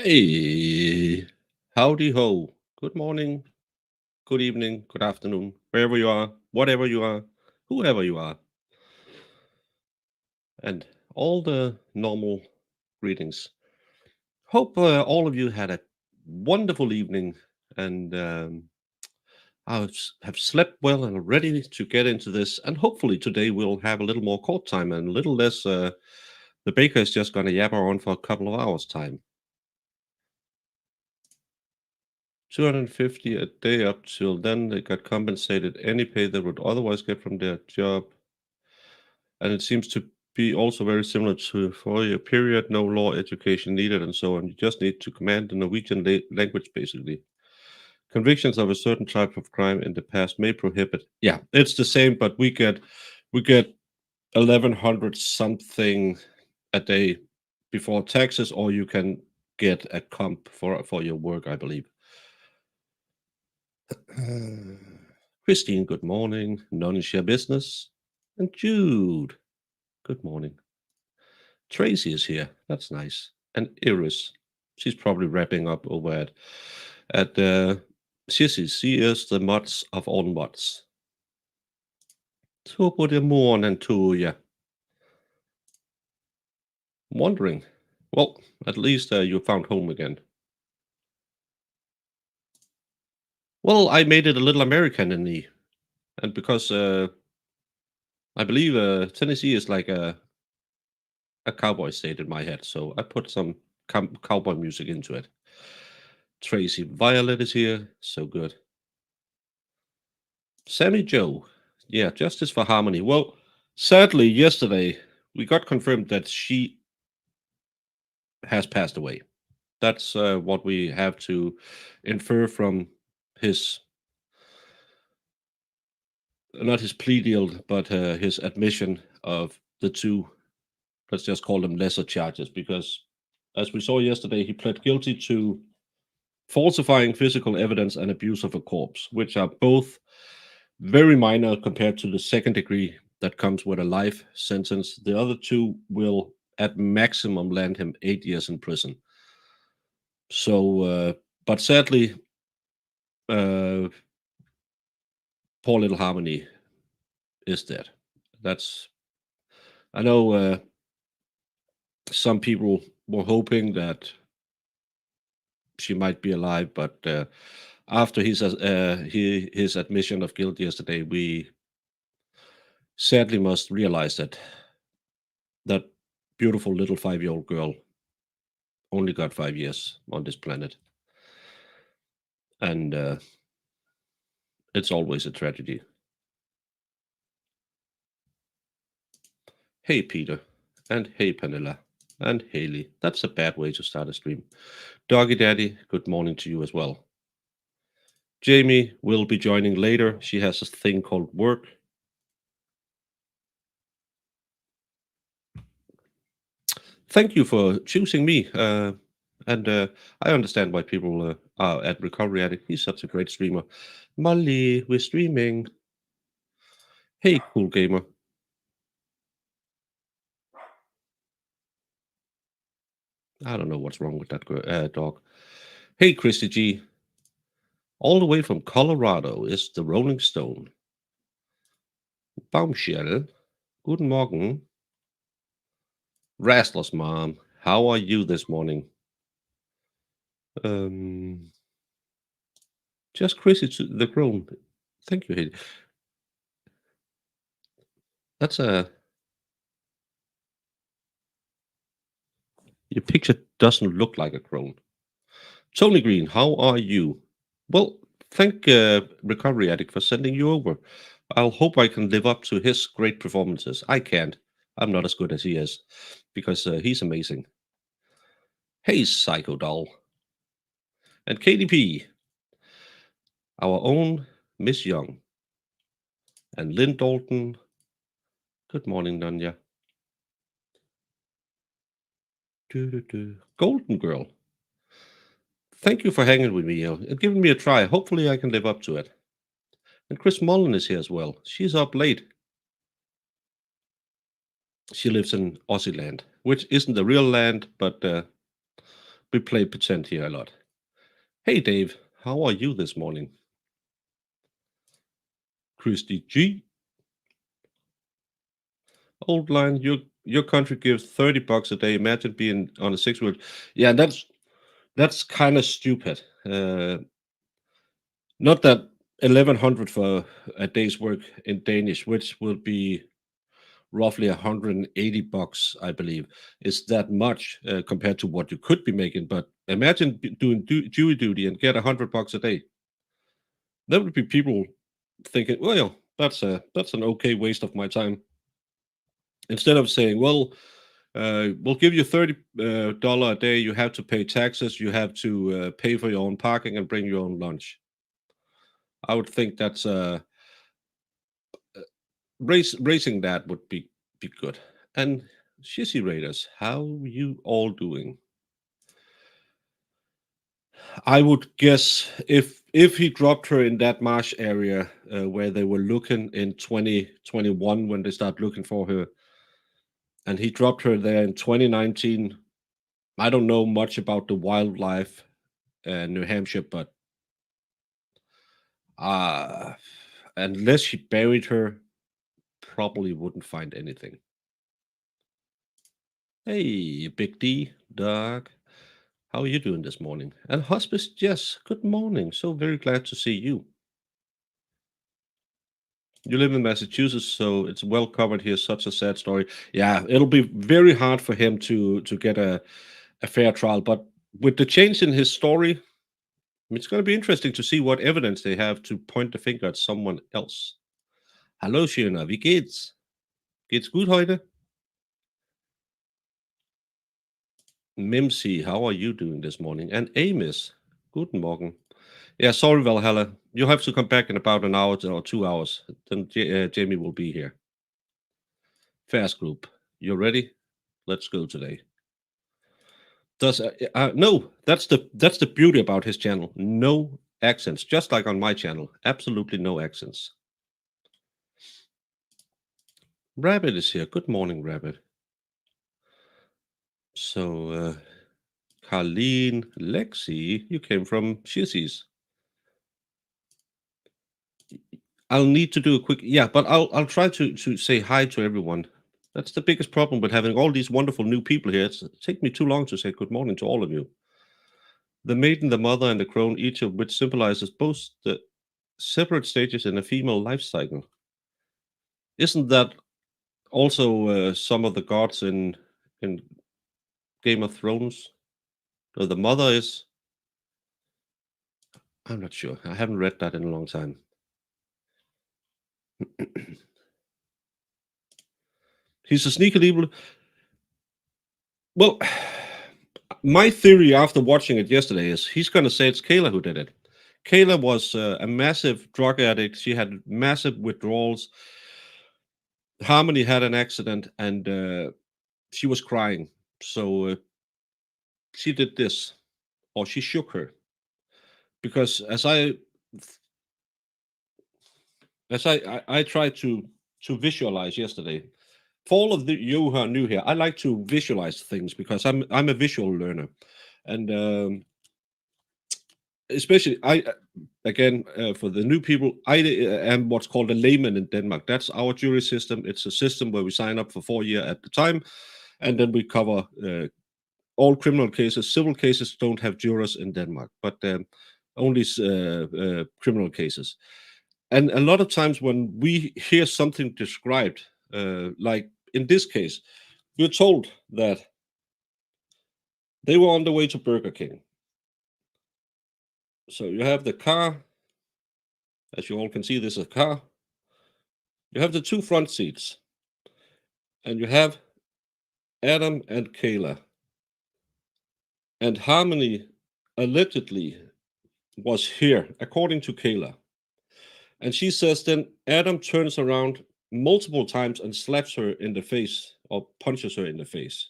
Hey, howdy ho. Good morning, good evening, good afternoon, wherever you are, whatever you are, whoever you are, and all the normal greetings. Hope all of you had a wonderful evening and have slept well and are ready to get into this. And hopefully today we'll have a little more court time and a little less. The baker is just going to yabber on for a couple of hours' time. 250 a day up till then. They got compensated any pay they would otherwise get from their job. And it seems to be also very similar to for a period, no law education needed, and so on. You just need to command the Norwegian language, basically. Convictions of a certain type of crime in the past may prohibit. Yeah, it's the same, but we get 1,100 something a day before taxes, or you can get a comp for your work, I believe. Christine, good morning. None is your business. And Jude, good morning. Tracy is here. That's nice. And Iris, she's probably wrapping up over at Sissy. She is the mods of all mods. Så både morgen to you. Wondering. Well, at least you found home again. Well, I made it a little American in me. And because I believe Tennessee is like a cowboy state in my head, so I put some cowboy music into it. Tracy Violet is here, so good. Sammy Joe, yeah, Justice for Harmony. Well, sadly, yesterday we got confirmed that she has passed away. That's what we have to infer from his, not his plea deal, but his admission of the two, let's just call them lesser charges, because as we saw yesterday, he pled guilty to falsifying physical evidence and abuse of a corpse, which are both very minor compared to the second degree that comes with a life sentence. The other two will, at maximum, land him 8 years in prison. So, but sadly, poor little Harmony is dead. I know some people were hoping that she might be alive, but after his admission of guilt yesterday, we sadly must realize that that beautiful little 5-year-old girl only got 5 years on this planet, and it's always a tragedy. Hey, Peter, and hey, Panilla, and Haley. That's a bad way to start a stream. Doggy Daddy, good morning to you as well. Jamie will be joining later. She has a thing called work. Thank you for choosing me. And I understand why people are at Recovery Addict. He's such a great streamer. Molly, we're streaming. Hey, cool gamer. I don't know what's wrong with that dog. Hey, Christy G. All the way from Colorado is the Rolling Stone. Baumschell. Guten Morgen. Restless Mom. How are you this morning? Just Chrissy to the Crone. Thank you, Haley. That's your picture doesn't look like a crone. Tony Green, how are you? Well, thank Recovery Addict for sending you over. I'll hope I can live up to his great performances. I can't. I'm not as good as he is because he's amazing. Hey, Psycho Doll. And KDP, our own Miss Young. And Lynn Dalton. Good morning, Nanya. Golden Girl. Thank you for hanging with me and giving me a try. Hopefully, I can live up to it. And Chris Mullen is here as well. She's up late. She lives in Aussie land, which isn't the real land, but We play pretend here a lot. Hey, Dave, how are you this morning? Christy G. Old line, your country gives $30 a day. Imagine being on a 6-wheel. Yeah, that's kind of stupid. Not that 1100 for a day's work in Danish, which will be roughly $180, I believe, is that much compared to what you could be making. But imagine doing jury duty and get $100 a day. There would be people thinking, well, that's an okay waste of my time. Instead of saying, well, we'll give you $30 a day. You have to pay taxes. You have to pay for your own parking and bring your own lunch. I would think that's raising that would be good. And Shizzy Raiders, how you all doing? I would guess if he dropped her in that marsh area where they were looking in 2021 when they start looking for her, and he dropped her there in 2019. I don't know much about the wildlife in New Hampshire, but unless she buried her, probably wouldn't find anything. Hey, Big D, Doug. How are you doing this morning? And Hospice Jess, good morning. So very glad to see you. You live in Massachusetts, so it's well covered here. Such a sad story. Yeah, it'll be very hard for him to get a fair trial. But with the change in his story, it's going to be interesting to see what evidence they have to point the finger at someone else. Hallo, Schöner, wie geht's? Geht's gut heute? Mimsy, how are you doing this morning? And Amos, guten Morgen. Yeah, sorry, Valhalla. You'll have to come back in about an hour or 2 hours. Then Jamie will be here. Fast group, you ready? Let's go today. No, that's the beauty about his channel. No accents, just like on my channel. Absolutely no accents. Rabbit is here. Good morning, Rabbit. So, Carleen, Lexi, you came from Shizzy's. I'll need to do a quick, yeah, but I'll try to say hi to everyone. That's the biggest problem with having all these wonderful new people here. It takes me too long to say good morning to all of you. The maiden, the mother, and the crone, each of which symbolizes both the separate stages in a female life cycle. Isn't that also some of the gods in Game of Thrones? So the mother is. I'm not sure. I haven't read that in a long time. He's a sneaky evil. Well, my theory after watching it yesterday is he's going to say it's Kayla who did it. Kayla was a massive drug addict. She had massive withdrawals. Harmony had an accident and she was crying. So she did this, or she shook her. Because as I tried to visualize yesterday, for all of you who are new here, I like to visualize things because I'm a visual learner, and especially for the new people, I am what's called a layman in Denmark. That's our jury system. It's a system where we sign up for 4 years at the time, and then we cover all criminal cases. Civil cases don't have jurors in Denmark, but only criminal cases. And a lot of times when we hear something described, like in this case, we're told that they were on the way to Burger King. So you have the car. As you all can see, this is a car. You have the 2 front seats. And you have Adam and Kayla. And Harmony allegedly was here, according to Kayla. And she says then Adam turns around multiple times and slaps her in the face or punches her in the face.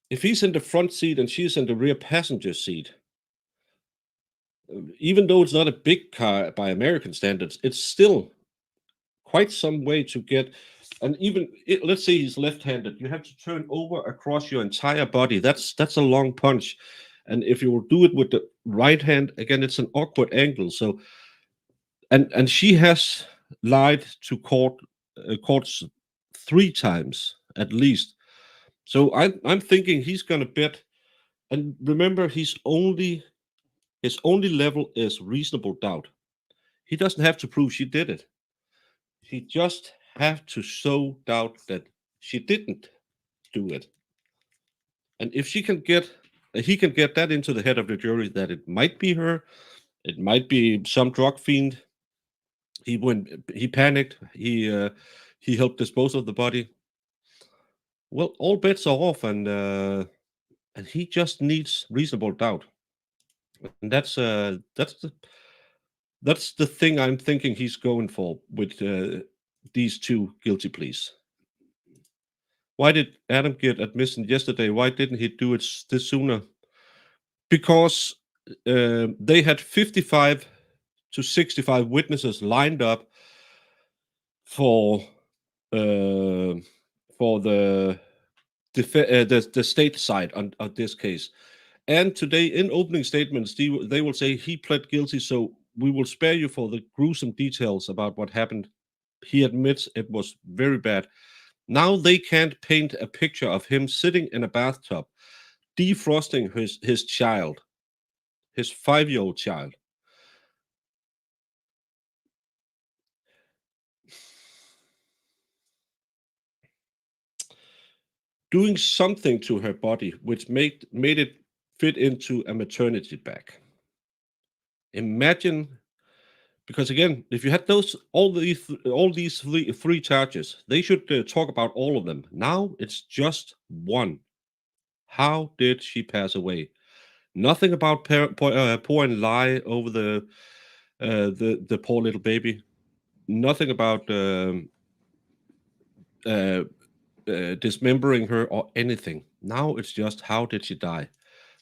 If he's in the front seat and she's in the rear passenger seat, even though it's not a big car by American standards, it's still quite some way to get And even let's say he's left-handed, you have to turn over across your entire body. That's a long punch, and if you will do it with the right hand, again, it's an awkward angle. So, and she has lied to courts 3 times at least. So I'm thinking he's gonna bet. And remember, his only level is reasonable doubt. He doesn't have to prove she did it. He just have to sow doubt that she didn't do it. And if he can get that into the head of the jury that it might be her, it might be some drug fiend. He panicked. He helped dispose of the body. Well, all bets are off, and he just needs reasonable doubt. And that's the thing I'm thinking he's going for with these 2 guilty pleas. Why did Adam get admission yesterday? Why didn't he do it this sooner? Because they had 55 to 65 witnesses lined up for the state side on this case. And today, in opening statements, they will say he pled guilty, so we will spare you for the gruesome details about what happened. He admits it was very bad. Now they can't paint a picture of him sitting in a bathtub, defrosting his child, his 5-year-old child. Doing something to her body which made it fit into a maternity bag. Imagine, because again, if you had all these three charges, they should talk about all of them. Now it's just one. How did she pass away? Nothing about pour and lie over the poor little baby. Nothing about dismembering her or anything. Now it's just how did she die?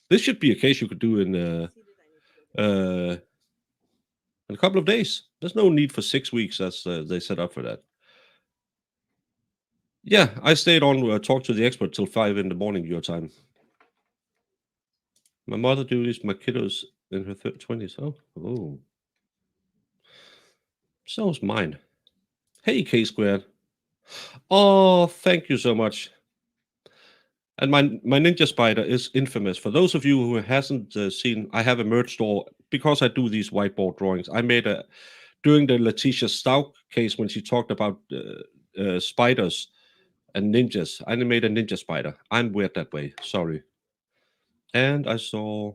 This should be a case you could do in a couple of days. There's no need for 6 weeks as they set up for that. Yeah, I stayed on talk to the expert till 5 in the morning your time. My mother do this. My kiddos in her 20s. Oh, so's mine. Hey, K squared. Oh, thank you so much. And my ninja spider is infamous. For those of you who hasn't seen, I have a merch store because I do these whiteboard drawings. I made during the Letitia Stout case when she talked about spiders and ninjas. I made a ninja spider. I'm weird that way. Sorry. And I saw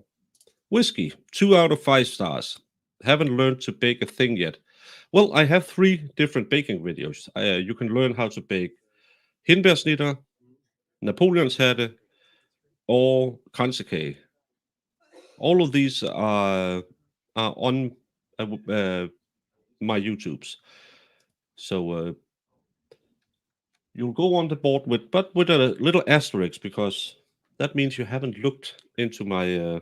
whiskey, 2 out of 5 stars. Haven't learned to bake a thing yet. Well, I have 3 different baking videos. You can learn how to bake hindbærsnitter, Napoleonshatte, or kransekage. All of these are on my YouTubes. So you'll go on the board but with a little asterisk, because that means you haven't looked into my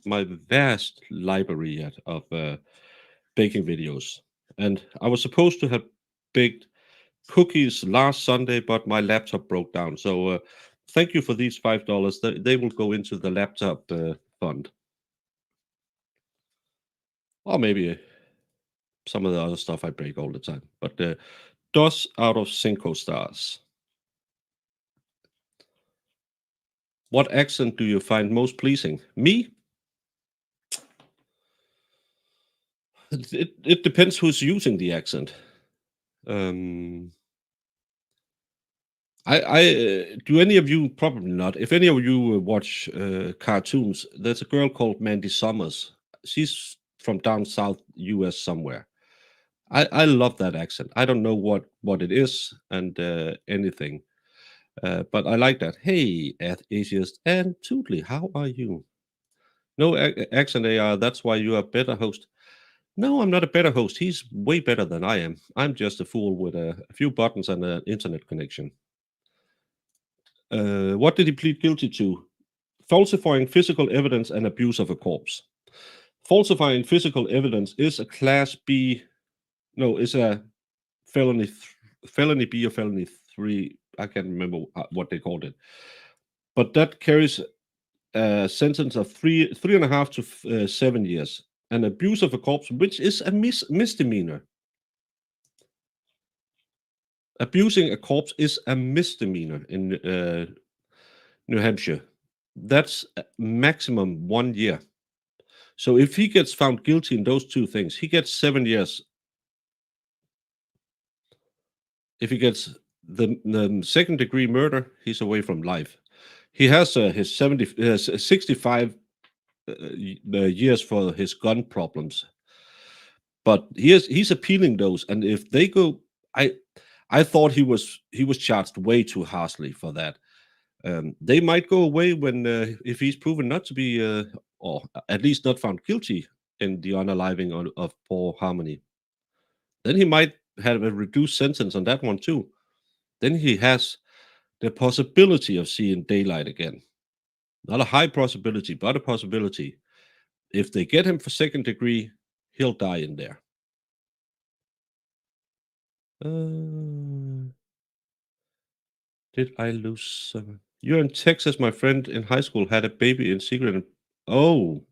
my vast library yet of baking videos. And I was supposed to have baked cookies last Sunday, but my laptop broke down. So thank you for these $5. They will go into the laptop fund. Or maybe some of the other stuff I break all the time. But DOS out of 5 stars. What accent do you find most pleasing? Me? It depends who's using the accent. Do any of you, probably not, if any of you watch cartoons, there's a girl called Mandy Summers. She's from down south US somewhere. I love that accent. I don't know what it is and anything, but I like that. Hey, atheist and Tootly, how are you? No accent AR, that's why you are a better host. No, I'm not a better host. He's way better than I am. I'm just a fool with a few buttons and an internet connection. What did he plead guilty to? Falsifying physical evidence and abuse of a corpse. Falsifying physical evidence is a class B, no, is a felony felony B or felony 3. I can't remember what they called it. But that carries a sentence of 3.5 to 7 years. An abuse of a corpse, which is a misdemeanor. Abusing a corpse is a misdemeanor in New Hampshire. That's maximum 1 year. So if he gets found guilty in those two things, he gets 7 years. If he gets the second degree murder, he's away from life. He has his 65 years for his gun problems, but he's appealing those. And if they go, I thought he was charged way too harshly for that. They might go away when if he's proven not to be, or at least not found guilty in the unaliving of Paul Harmony. Then he might have a reduced sentence on that one too. Then he has the possibility of seeing daylight again. Not a high possibility, but a possibility. If they get him for second degree, he'll die in there. Did I lose? You're in Texas. My friend in high school had a baby in secret. Oh.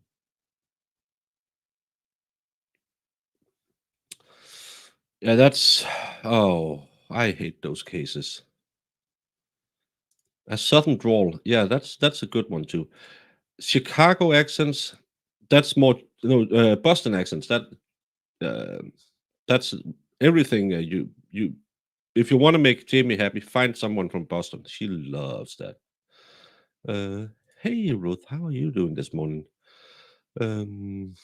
Yeah, that's. Oh, I hate those cases. A southern drawl. Yeah, that's a good one too. Chicago accents. That's more. Boston accents. That's everything. You. If you want to make Jamie happy, find someone from Boston. She loves that. Hey Ruth, how are you doing this morning? Did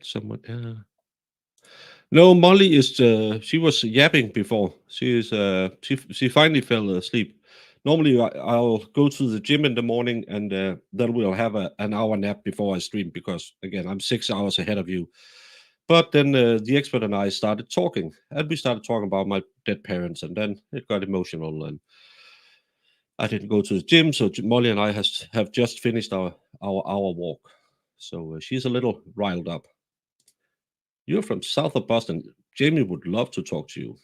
someone? No, Molly is. She was yapping before. She is. She finally fell asleep. Normally, I'll go to the gym in the morning, and then we'll have an hour nap before I stream because again, I'm 6 hours ahead of you. But then the expert and I started talking, and we started talking about my dead parents, and then it got emotional, and I didn't go to the gym, so Molly and I have just finished our walk. So she's a little riled up. You're from south of Boston. Jamie would love to talk to you.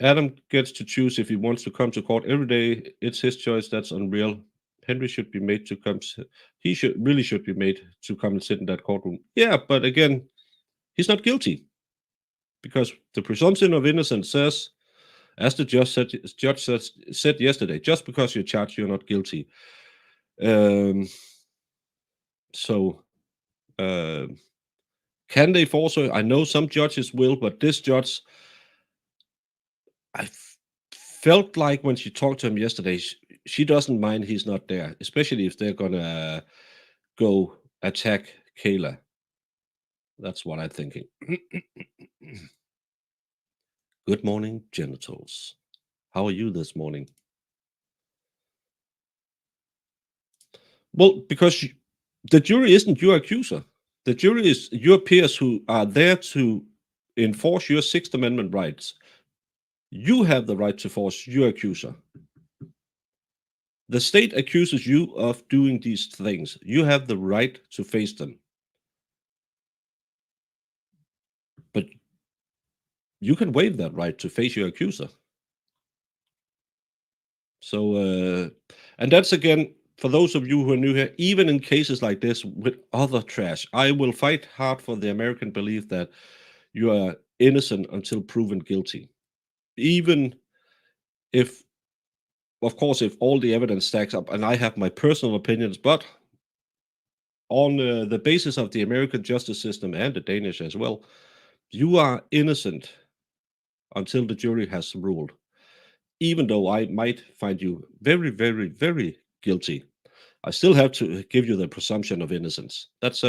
Adam gets to choose if he wants to come to court every day. It's his choice. That's unreal. Henry should be made to come. He should be made to come and sit in that courtroom. Yeah, but again, he's not guilty because the presumption of innocence says, as the judge said yesterday, just because you're charged, you're not guilty. So, can they force her? I know some judges will, but this judge, I felt like when she talked to him yesterday, she doesn't mind he's not there, especially if they're gonna go attack Kayla. That's what I'm thinking. Good morning, genitals. How are you this morning? Well, because the jury isn't your accuser. The jury is your peers who are there to enforce your Sixth Amendment rights. You have the right to force your accuser. The state accuses you of doing these things. You have the right to face them. But you can waive that right to face your accuser. So, and that's again, for those of you who are new here, even in cases like this with other trash, I will fight hard for the American belief that you are innocent until proven guilty. Even if, of course, if all the evidence stacks up, and I have my personal opinions, but on the basis of the American justice system and the Danish as well, you are innocent until the jury has ruled. Even though I might find you very, very, very guilty, I still have to give you the presumption of innocence. That's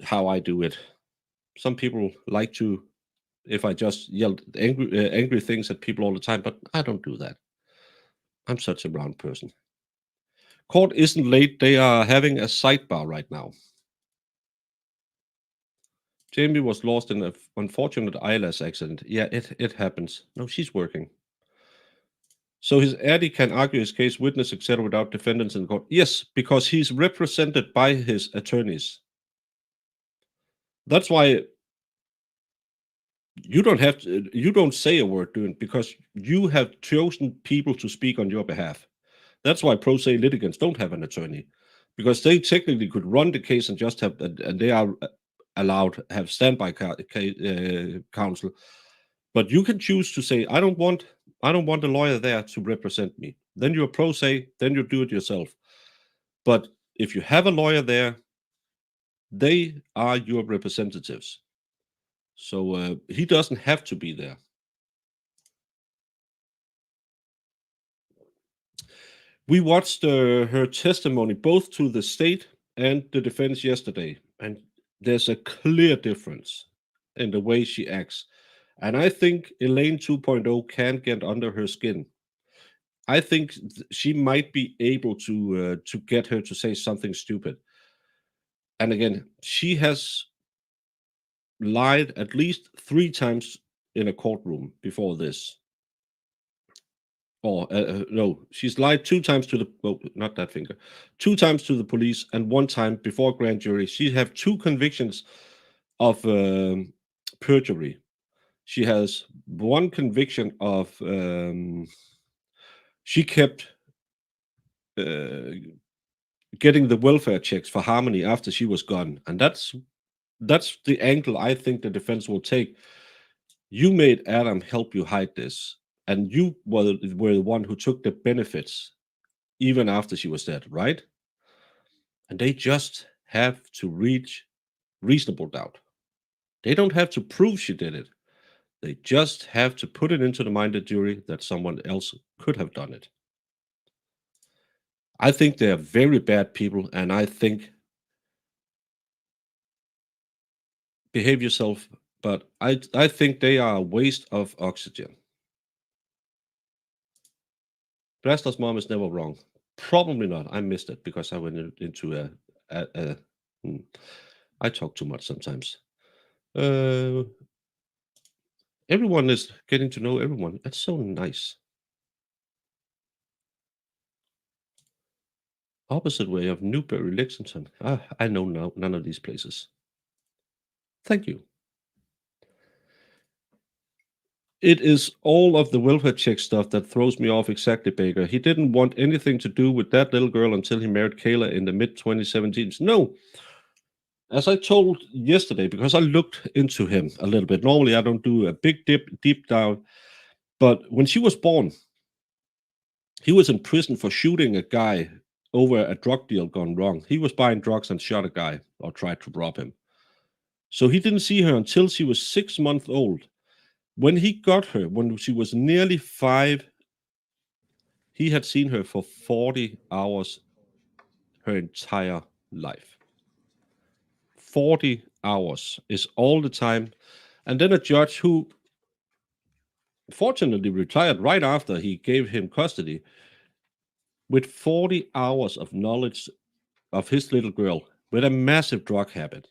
how I do it. Some people like to, if I just yell angry things at people all the time, but I don't do that. I'm such a round person. Court isn't late. They are having a sidebar right now. Jamie was lost in an unfortunate eyelash accident. Yeah, it happens. No, she's working. So his addie can argue his case, witness, etc., without defendants in court. Yes, because he's represented by his attorneys. That's why you don't say a word, doing, because you have chosen people to speak on your behalf. That's why pro se litigants don't have an attorney, because they technically could run the case and just have, and they are allowed to have standby counsel. But you can choose to say, I don't want a lawyer there to represent me. Then you're pro se, then you do it yourself. But if you have a lawyer there, they are your representatives. So he doesn't have to be there. We watched her testimony both to the state and the defense yesterday, and there's a clear difference in the way she acts. And I think Elaine 2.0 can get under her skin. I think she might be able to get her to say something stupid. And again, she has lied at least 3 times in a courtroom before this. Or no, she's lied 2 times to the not that finger, 2 times to the police and 1 time before grand jury. She have 2 convictions of perjury. She has 1 conviction of she kept getting the welfare checks for Harmony after she was gone, and that's the angle I think the defense will take. You made Adam help you hide this, and you were the one who took the benefits even after she was dead, right? And they just have to reach reasonable doubt. They don't have to prove she did it. They just have to put it into the mind of the jury that someone else could have done it. I think they are very bad people, and I think behave yourself, but I think they are a waste of oxygen. Blaster's mom is never wrong. Probably not. I missed it because I went into I talk too much sometimes. Everyone is getting to know everyone. That's so nice. Opposite way of Newbury, Lexington. I know none of these places. Thank you. It is all of the welfare check stuff that throws me off exactly, Baker. He didn't want anything to do with that little girl until he married Kayla in the mid-2017s. No. As I told yesterday, because I looked into him a little bit. Normally, I don't do a big deep down. But when she was born, he was in prison for shooting a guy over a drug deal gone wrong. He was buying drugs and shot a guy or tried to rob him. So he didn't see her until she was 6 months old. When he got her, when she was nearly 5, he had seen her for 40 hours her entire life. 40 hours is all the time. And then a judge who fortunately retired right after he gave him custody, with 40 hours of knowledge of his little girl, with a massive drug habit,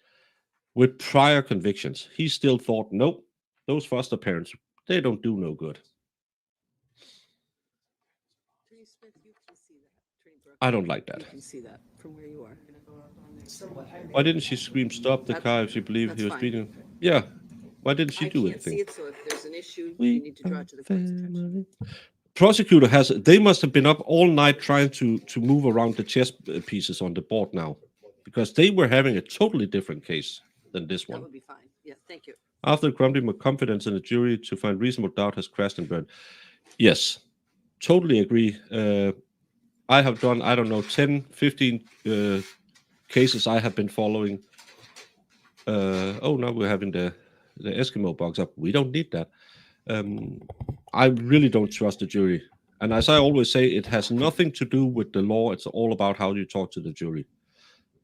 with prior convictions, he still thought, nope, those foster parents, they don't do no good. I don't like that. You can see that from where you are. Why didn't she scream, stop the car, if she believed he was beating her? Yeah. Why didn't she do anything? I can't see it, so if there's an issue, you need to draw it to the court's attention. Prosecutor they must have been up all night trying to move around the chess pieces on the board now, because they were having a totally different case than this That one. would be fine. Yeah, thank you. After grumbling, my confidence in the jury to find reasonable doubt has crashed and burned. Yes, totally agree. I have done, I don't know, 10, 15 cases I have been following. Now we're having the Eskimo box up. We don't need that. I really don't trust the jury. And as I always say, it has nothing to do with the law. It's all about how you talk to the jury.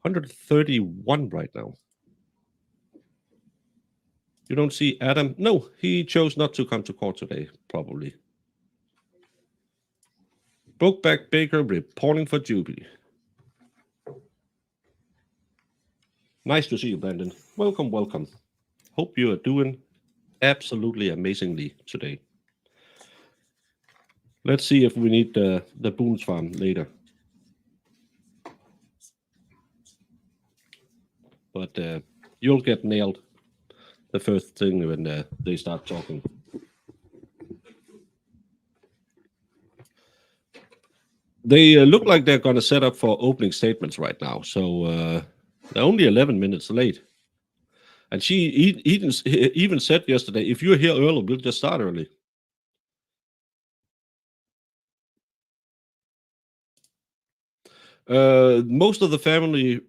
131 right now. You don't see Adam? No, he chose not to come to court today, probably. Brokeback Baker reporting for Jubilee. Nice to see you, Brandon. Welcome, welcome. Hope you are doing absolutely amazingly today. Let's see if we need the Boone's Farm later. But you'll get nailed the first thing when they start talking. They look like they're going to set up for opening statements right now. So they're only 11 minutes late. And she even said yesterday, if you're here early, we'll just start early. Most of the family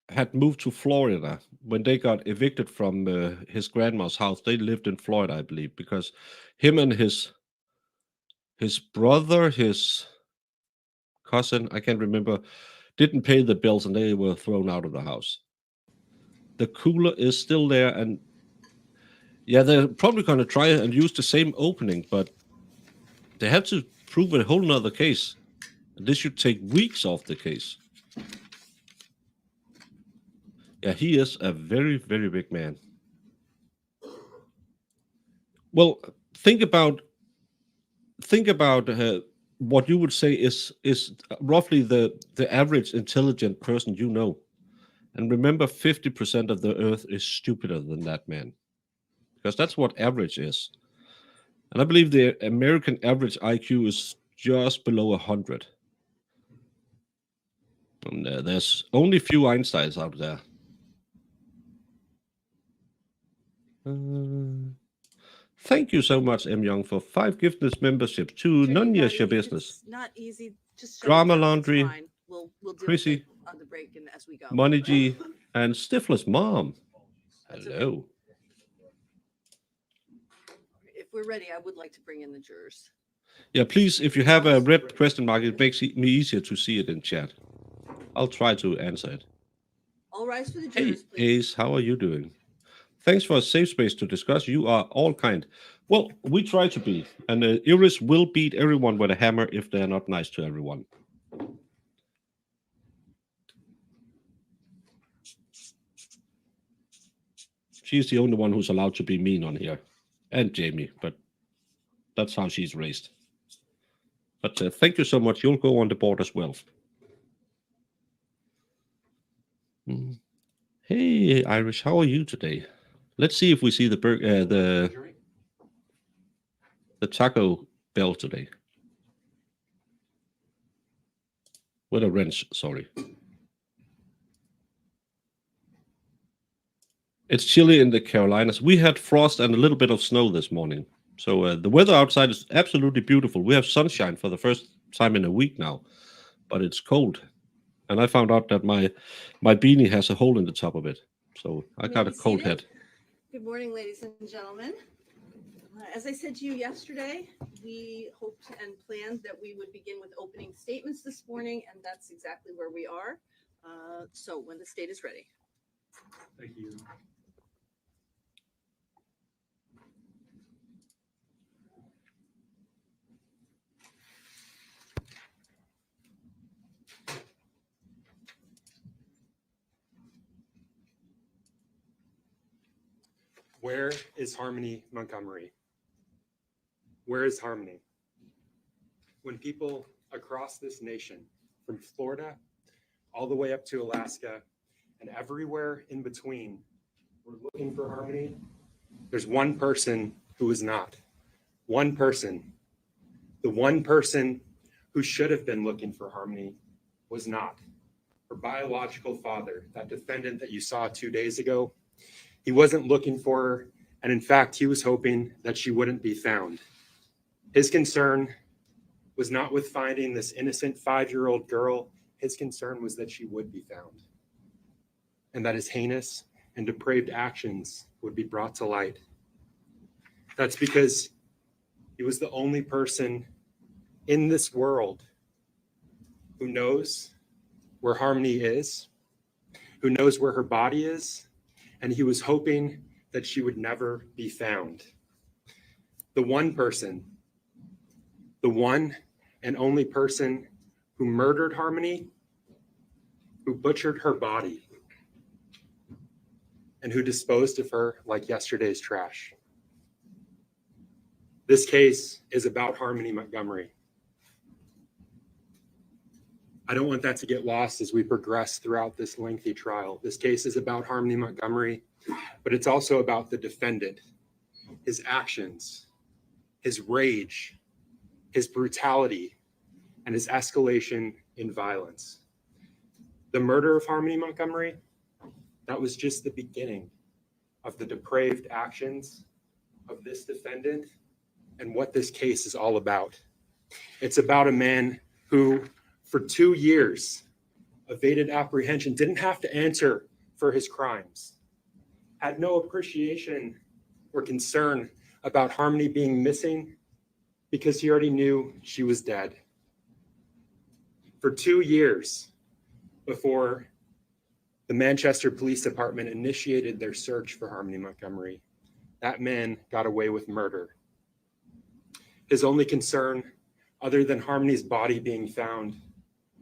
had moved to Florida when they got evicted from his grandma's house. They lived in Florida, I believe, because him and his brother, his cousin, I can't remember, didn't pay the bills and they were thrown out of the house. The cooler is still there, and yeah, they're probably going to try and use the same opening, but they have to prove a whole nother case. This should take weeks off the case. Yeah, he is a very, very big man. Well, think about what you would say is roughly the average intelligent person you know. And remember, 50% of the earth is stupider than that man. Because that's what average is. And I believe the American average IQ is just below 100. And there's only few Einsteins out there. Thank you so much, M. Young, for 5 giftless memberships to None Your Business. It's not easy. Just Drama Laundry, We'll deal Chrissy, with it on the break and as we go. Money G, and Stifler's mom. That's Hello. If we're ready, I would like to bring in the jurors. Yeah, please, if you have a red question mark, it makes me easier to see it in chat. I'll try to answer it. All rise for the Hey, jurors, please. Ace, how are you doing? Thanks for a safe space to discuss. You are all kind. Well, we try to be. And Iris will beat everyone with a hammer if they're not nice to everyone. She's the only one who's allowed to be mean on here. And Jamie, but that's how she's raised. But thank you so much. You'll go on the board as well. Hey, Irish, how are you today? Let's see if we see the Taco Bell today. With a wrench, sorry. It's chilly in the Carolinas. We had frost and a little bit of snow this morning. So the weather outside is absolutely beautiful. We have sunshine for the first time in a week now, but it's cold. And I found out that my beanie has a hole in the top of it. So I got a cold head. Good morning, ladies and gentlemen. As I said to you yesterday, we hoped and planned that we would begin with opening statements this morning, and that's exactly where we are. So when the state is ready. Thank you. Where is Harmony Montgomery? Where is Harmony? When people across this nation, from Florida all the way up to Alaska and everywhere in between, were looking for Harmony, there's one person who is not. One person. The one person who should have been looking for Harmony was not. Her biological father, that defendant that you saw 2 days ago, he wasn't looking for her, and in fact, he was hoping that she wouldn't be found. His concern was not with finding this innocent 5-year-old girl. His concern was that she would be found, and that his heinous and depraved actions would be brought to light. That's because he was the only person in this world who knows where Harmony is, who knows where her body is, and he was hoping that she would never be found. The one person, the one and only person who murdered Harmony, who butchered her body, and who disposed of her like yesterday's trash. This case is about Harmony Montgomery. I don't want that to get lost as we progress throughout this lengthy trial. This case is about Harmony Montgomery. but it's also about the defendant, his actions, his rage, his brutality, and his escalation in violence. The murder of Harmony Montgomery, that was just the beginning of the depraved actions of this defendant and what this case is all about. It's about a man who, for 2 years, evaded apprehension, didn't have to answer for his crimes, had no appreciation or concern about Harmony being missing because he already knew she was dead. For 2 years before the Manchester Police Department initiated their search for Harmony Montgomery, that man got away with murder. His only concern, other than Harmony's body being found,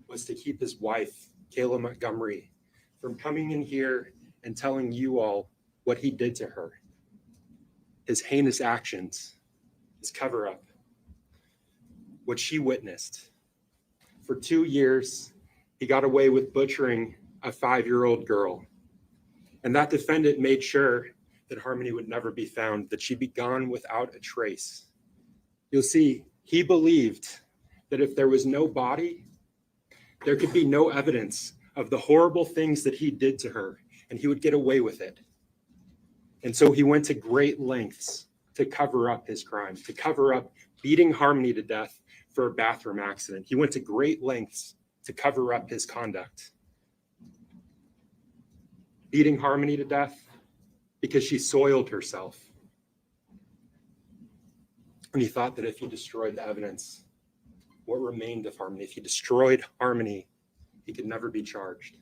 was to keep his wife, Kayla Montgomery, from coming in here and telling you all what he did to her. His heinous actions, his cover-up, what she witnessed. For 2 years, he got away with butchering a 5-year-old girl. And that defendant made sure that Harmony would never be found, that she'd be gone without a trace. You'll see, he believed that if there was no body, there could be no evidence of the horrible things that he did to her, and he would get away with it. And so he went to great lengths to cover up his crime, to cover up beating Harmony to death for a bathroom accident. He went to great lengths to cover up his conduct. Beating Harmony to death because she soiled herself. And he thought that if he destroyed the evidence, what remained of Harmony, if he destroyed Harmony, he could never be charged.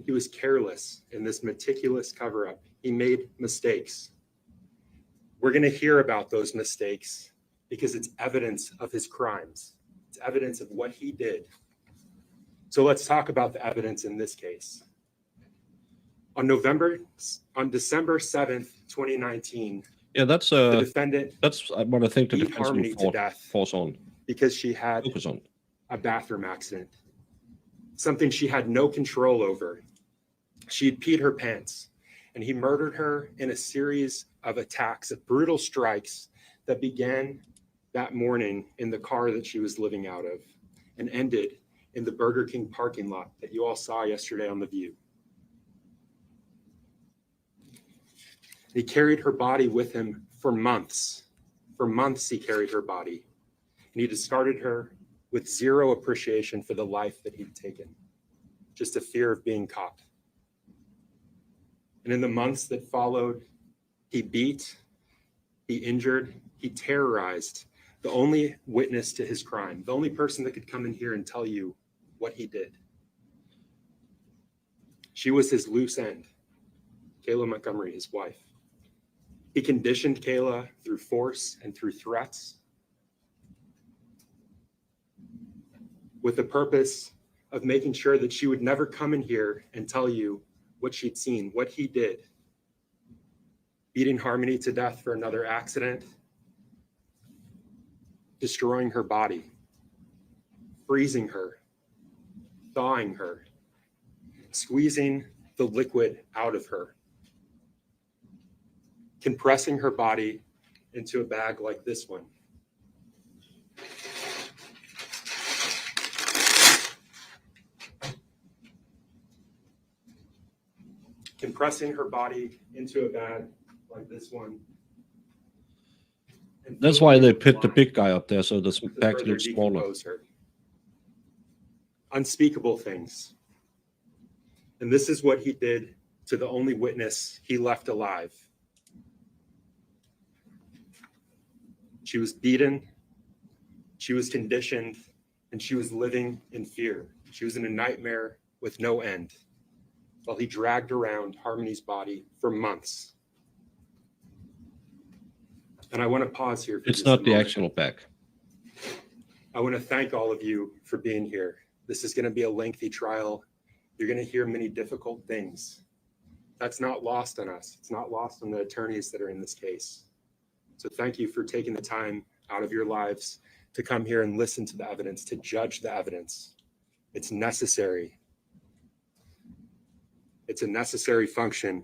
He was careless in this meticulous cover-up. He made mistakes. We're going to hear about those mistakes because it's evidence of his crimes. It's evidence of what he did. So let's talk about the evidence in this case. On December 7th, 2019, Yeah, that's the defendant what I think the beat defense Harmony to will death force on. because she had Focus on. a bathroom accident, something she had no control over. She'd peed her pants, and he murdered her in a series of attacks, of brutal strikes that began that morning in the car that she was living out of and ended in the Burger King parking lot that you all saw yesterday on The View. He carried her body with him for months. For months, he carried her body. And he discarded her with zero appreciation for the life that he'd taken, just a fear of being caught. And in the months that followed, he beat, he injured, he terrorized the only witness to his crime, the only person that could come in here and tell you what he did. She was his loose end, Kayla Montgomery, his wife. He conditioned Kayla through force and through threats with the purpose of making sure that she would never come in here and tell you what she'd seen, what he did. Beating Harmony to death for another accident, destroying her body, freezing her, thawing her, squeezing the liquid out of her, compressing her body into a bag like this one. Compressing her body into a bag like this one. That's why they put the big guy up there, so the to bag further looks smaller. decompose her. Unspeakable things. And this is what he did to the only witness he left alive. She was beaten, she was conditioned, and she was living in fear. She was in a nightmare with no end, while he dragged around Harmony's body for months. And I want to pause here. It's not the actual bag. I want to thank all of you for being here. This is going to be a lengthy trial. You're going to hear many difficult things. That's not lost on us. It's not lost on the attorneys that are in this case. So thank you for taking the time out of your lives to come here and listen to the evidence, to judge the evidence. It's necessary. It's a necessary function.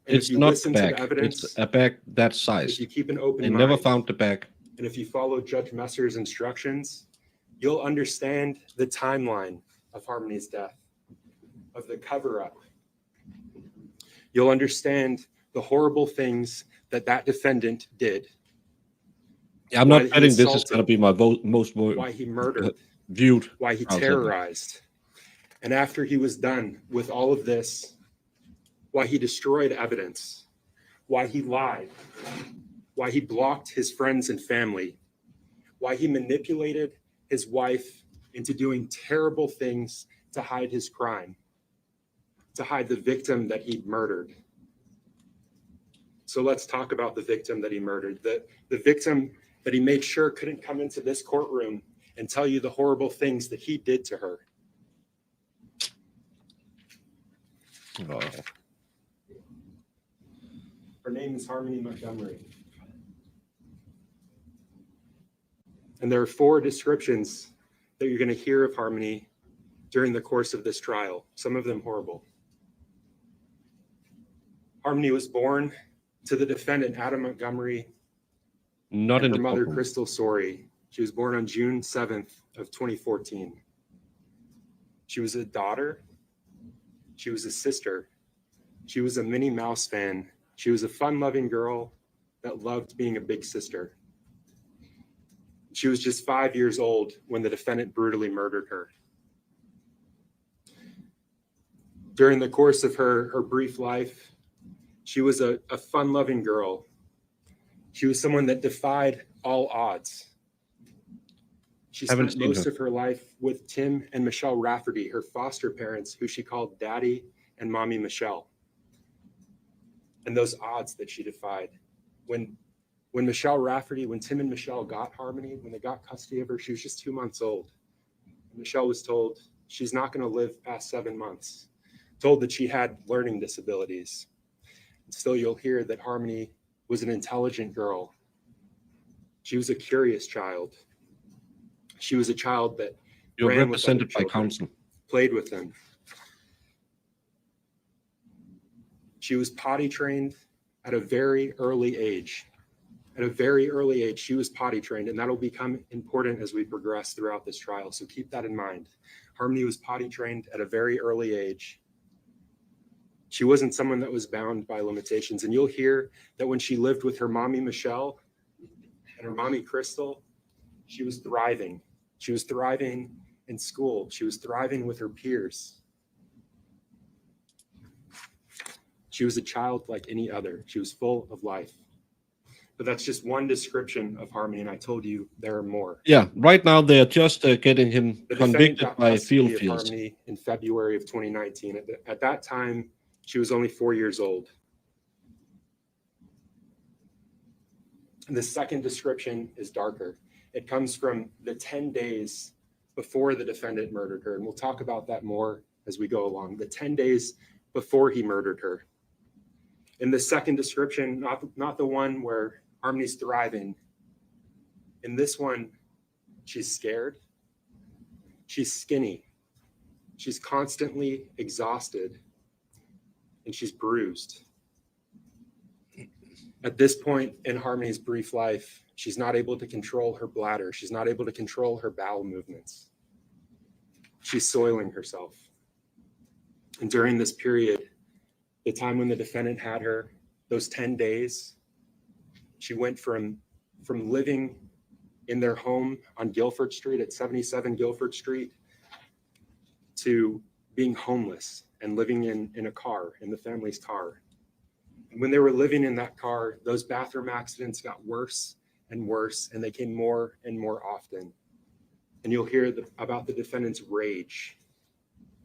And It's if you not listen the to bag. the evidence, It's a bag that size. if you keep an open They mind, never found the bag. and if you follow Judge Messer's instructions, you'll understand the timeline of Harmony's death, of the cover-up. You'll understand the horrible things that defendant did. I'm Why not he betting this is assaulted, going to be my most why he murdered, viewed. why he trial terrorized. And after he was done with all of this, why he destroyed evidence, why he lied, why he blocked his friends and family, why he manipulated his wife into doing terrible things to hide his crime, to hide the victim that he murdered. So let's talk about the victim that he murdered, the victim that he made sure couldn't come into this courtroom and tell you the horrible things that he did to her. Oh. Her name is Harmony Montgomery. And there are 4 descriptions that you're going to hear of Harmony during the course of this trial, some of them horrible. Harmony was born to the defendant, Adam Montgomery, Not in and her the mother, courtroom. Crystal Sorey. She was born on June 7th of 2014. She was a daughter. She was a sister. She was a Minnie Mouse fan. She was a fun-loving girl that loved being a big sister. She was just 5 years old when the defendant brutally murdered her. During the course of her brief life, she was a fun-loving girl. She was someone that defied all odds. She Haven't spent seen most her. of her life with Tim and Michelle Raftery, her foster parents, who she called Daddy and Mommy Michelle. And those odds that she defied. When Tim and Michelle got Harmony, when they got custody of her, she was just 2 months old. Michelle was told she's not going to live past 7 months, told that she had learning disabilities. And still, you'll hear that Harmony was an intelligent girl. She was a curious child. She was a child that You're ran with other represented by children, counsel. played with them. She was potty trained at a very early age. At a very early age, she was potty trained, and that'll become important as we progress throughout this trial. So keep that in mind. Harmony was potty trained at a very early age. She wasn't someone that was bound by limitations. And you'll hear that when she lived with her mommy, Michelle, and her mommy, Crystal, she was thriving. She was thriving in school. She was thriving with her peers. She was a child like any other. She was full of life. But that's just one description of Harmony, and I told you there are more. Yeah, right now they are just getting him The defendant convicted got by custody field of fields. Harmony in February of 2019. At that time, she was only 4 years old. And the second description is darker. It comes from the 10 days before the defendant murdered her. And we'll talk about that more as we go along. The 10 days before he murdered her. In the second description, not the one where Harmony's thriving. In this one, she's scared. She's skinny. She's constantly exhausted. And she's bruised. At this point in Harmony's brief life, she's not able to control her bladder. She's not able to control her bowel movements. She's soiling herself. And during this period, the time when the defendant had her, those 10 days, she went from living in their home on Guilford Street at 77 Guilford Street to being homeless and living in a car, in the family's car. And when they were living in that car, those bathroom accidents got worse and worse, and they came more and more often. And you'll hear about the defendant's rage,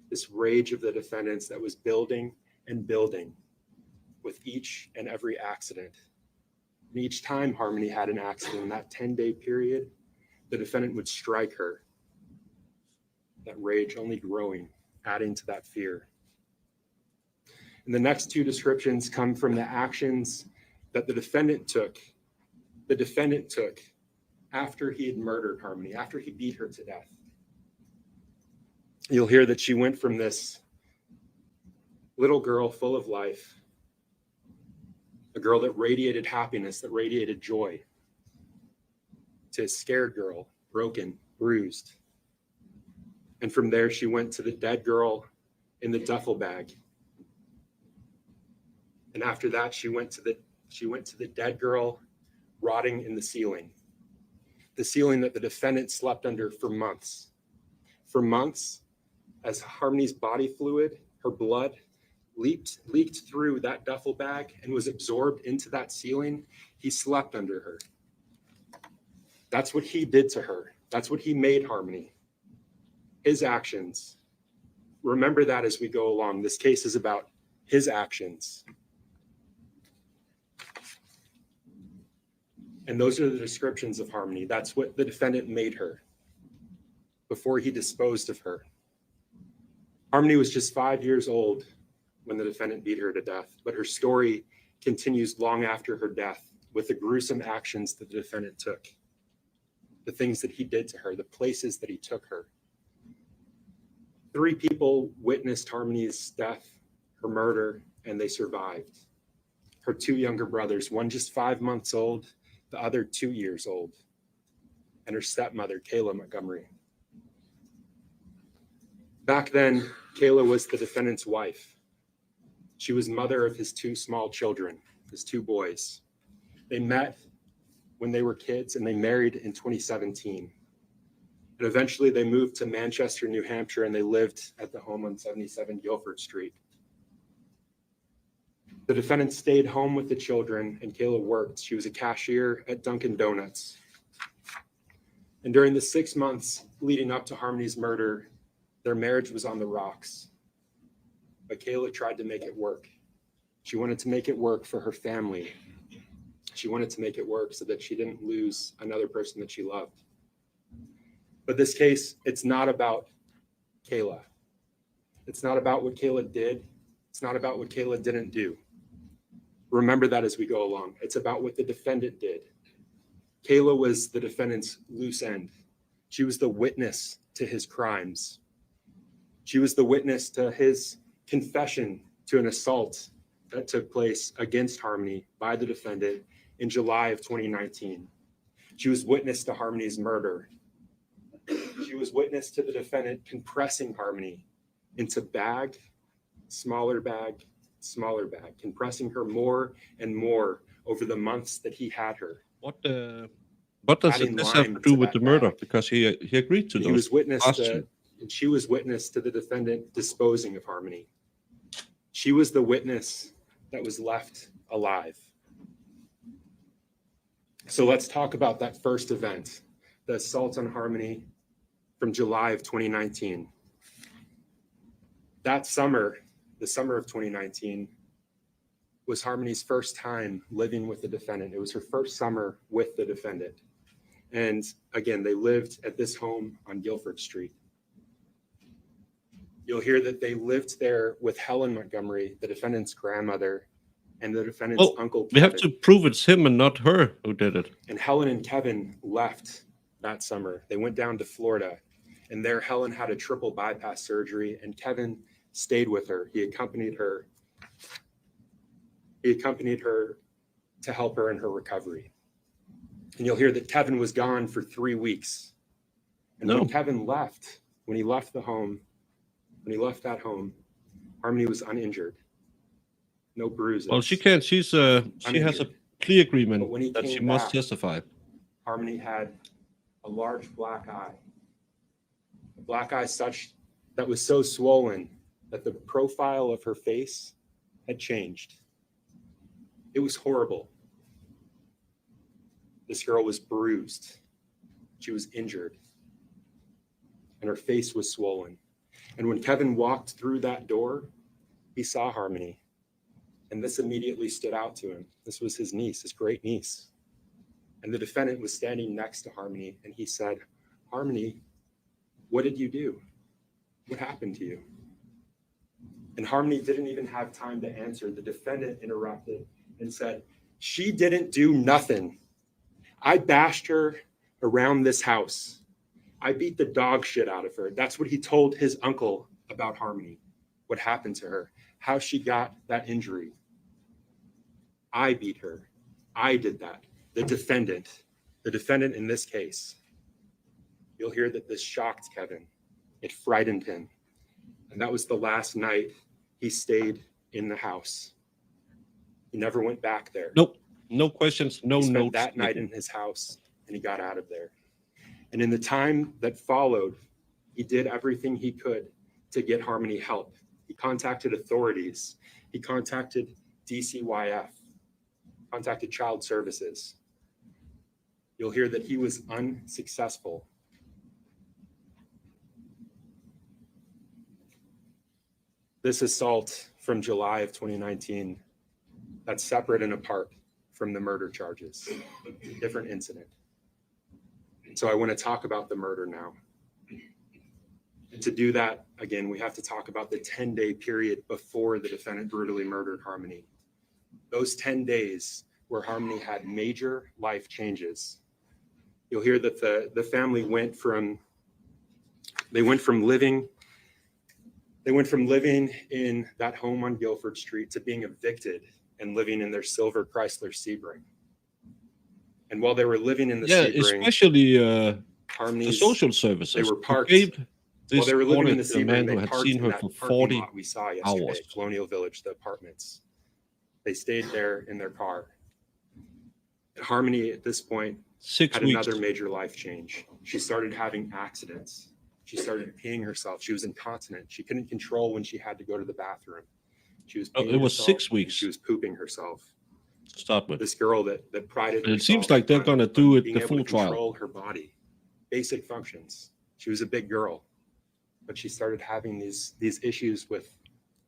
this rage of the defendants that was building and building with each and every accident. And each time Harmony had an accident in that 10-day period, the defendant would strike her. That rage only growing, adding to that fear. And the next two descriptions come from the actions that the defendant took after he had murdered Harmony, after he beat her to death. You'll hear that she went from this little girl full of life, a girl that radiated happiness, that radiated joy, to a scared girl, broken, bruised. And from there, she went to the dead girl in the duffel bag. And after that, she went to the dead girl rotting in the ceiling that the defendant slept under for months. For months, as Harmony's body fluid, her blood, leaked through that duffel bag and was absorbed into that ceiling, he slept under her. That's what he did to her. That's what he made Harmony. His actions. Remember that as we go along. This case is about his actions. And those are the descriptions of Harmony. That's what the defendant made her before he disposed of her. Harmony was just 5 years old when the defendant beat her to death, but her story continues long after her death with the gruesome actions that the defendant took, the things that he did to her, the places that he took her. 3 people witnessed Harmony's death, her murder, and they survived. Her 2 younger brothers, one just 5 months old, the other 2 years old, and her stepmother, Kayla Montgomery. Back then, Kayla was the defendant's wife. She was mother of his 2 small children, his 2 boys. They met when they were kids and they married in 2017. And eventually they moved to Manchester, New Hampshire, and they lived at the home on 77 Guilford Street. The defendant stayed home with the children and Kayla worked. She was a cashier at Dunkin' Donuts. And during the 6 months leading up to Harmony's murder, their marriage was on the rocks. But Kayla tried to make it work. She wanted to make it work for her family. She wanted to make it work so that she didn't lose another person that she loved. But this case, it's not about Kayla. It's not about what Kayla did. It's not about what Kayla didn't do. Remember that as we go along. It's about what the defendant did. Kayla was the defendant's loose end. She was the witness to his crimes. She was the witness to his confession to an assault that took place against Harmony by the defendant in July of 2019. She was witness to Harmony's murder. She was witness to the defendant compressing Harmony into bag, smaller bag, compressing her more and more over the months that he had her. What does Adding this have lime to do to with that the murder? bag. Because he agreed to He those. was witness last to, two. and she was witness to the defendant disposing of Harmony. She was the witness that was left alive. So let's talk about that first event, the assault on Harmony from July of 2019. That summer, the summer of 2019, was Harmony's first time living with the defendant. It was her first summer with the defendant. And again, they lived at this home on Guilford Street. You'll hear that they lived there with Helen Montgomery, the defendant's grandmother, and the defendant's uncle, Kevin. We have to prove it's him and not her who did it. And Helen and Kevin left that summer. They went down to Florida, and there Helen had a triple bypass surgery, and Kevin stayed with her. He accompanied her to help her in her recovery. And you'll hear that Kevin was gone for 3 weeks. And when Kevin left, when he left that home, Harmony was uninjured. No bruises. Well, she can't. She has a plea agreement But when he that she came must back, testify. Harmony had a large black eye. A black eye such that was so swollen that the profile of her face had changed. It was horrible. This girl was bruised. She was injured. And her face was swollen. And when Kevin walked through that door, he saw Harmony. And this immediately stood out to him. This was his niece, his great niece. And the defendant was standing next to Harmony, and he said, "Harmony, what did you do? What happened to you?" And Harmony didn't even have time to answer. The defendant interrupted and said, "She didn't do nothing. I bashed her around this house. I beat the dog shit out of her." That's what he told his uncle about Harmony, what happened to her. how she got that injury. I beat her. I did that. The defendant in this case. You'll hear that this shocked Kevin. It frightened him. And that was the last night he stayed in the house. He never went back there. Nope. No questions, no He spent notes. that night in his house, and he got out of there. And in the time that followed, he did everything he could to get Harmony help. He contacted authorities. He contacted DCYF, contacted Child Services. You'll hear that he was unsuccessful. This assault from July of 2019, that's separate and apart from the murder charges, different incident. So I want to talk about the murder now. And to do that, again, we have to talk about the 10-day period before the defendant brutally murdered Harmony. Those 10 days where Harmony had major life changes. You'll hear that the family went from living in that home on Guilford Street to being evicted and living in their silver Chrysler Sebring. And while they were living in the Sebring, especially the Harmony's, social services. they were parked. This While they were living in the to a man Sebring, who they had parked seen in her that for parking 40 lot we saw yesterday, hours. Colonial Village, the apartments. They stayed there in their car. And Harmony, at this point, 6 had weeks. another major life change. She started having accidents. She started peeing herself. She was incontinent. She couldn't control when she had to go to the bathroom. She was peeing It was herself, 6 and weeks. she was pooping herself. To start with. This girl that prided And it seems herself like they're on gonna do it being the able full to trial. control her body, basic functions. She was a big girl, but she started having these issues with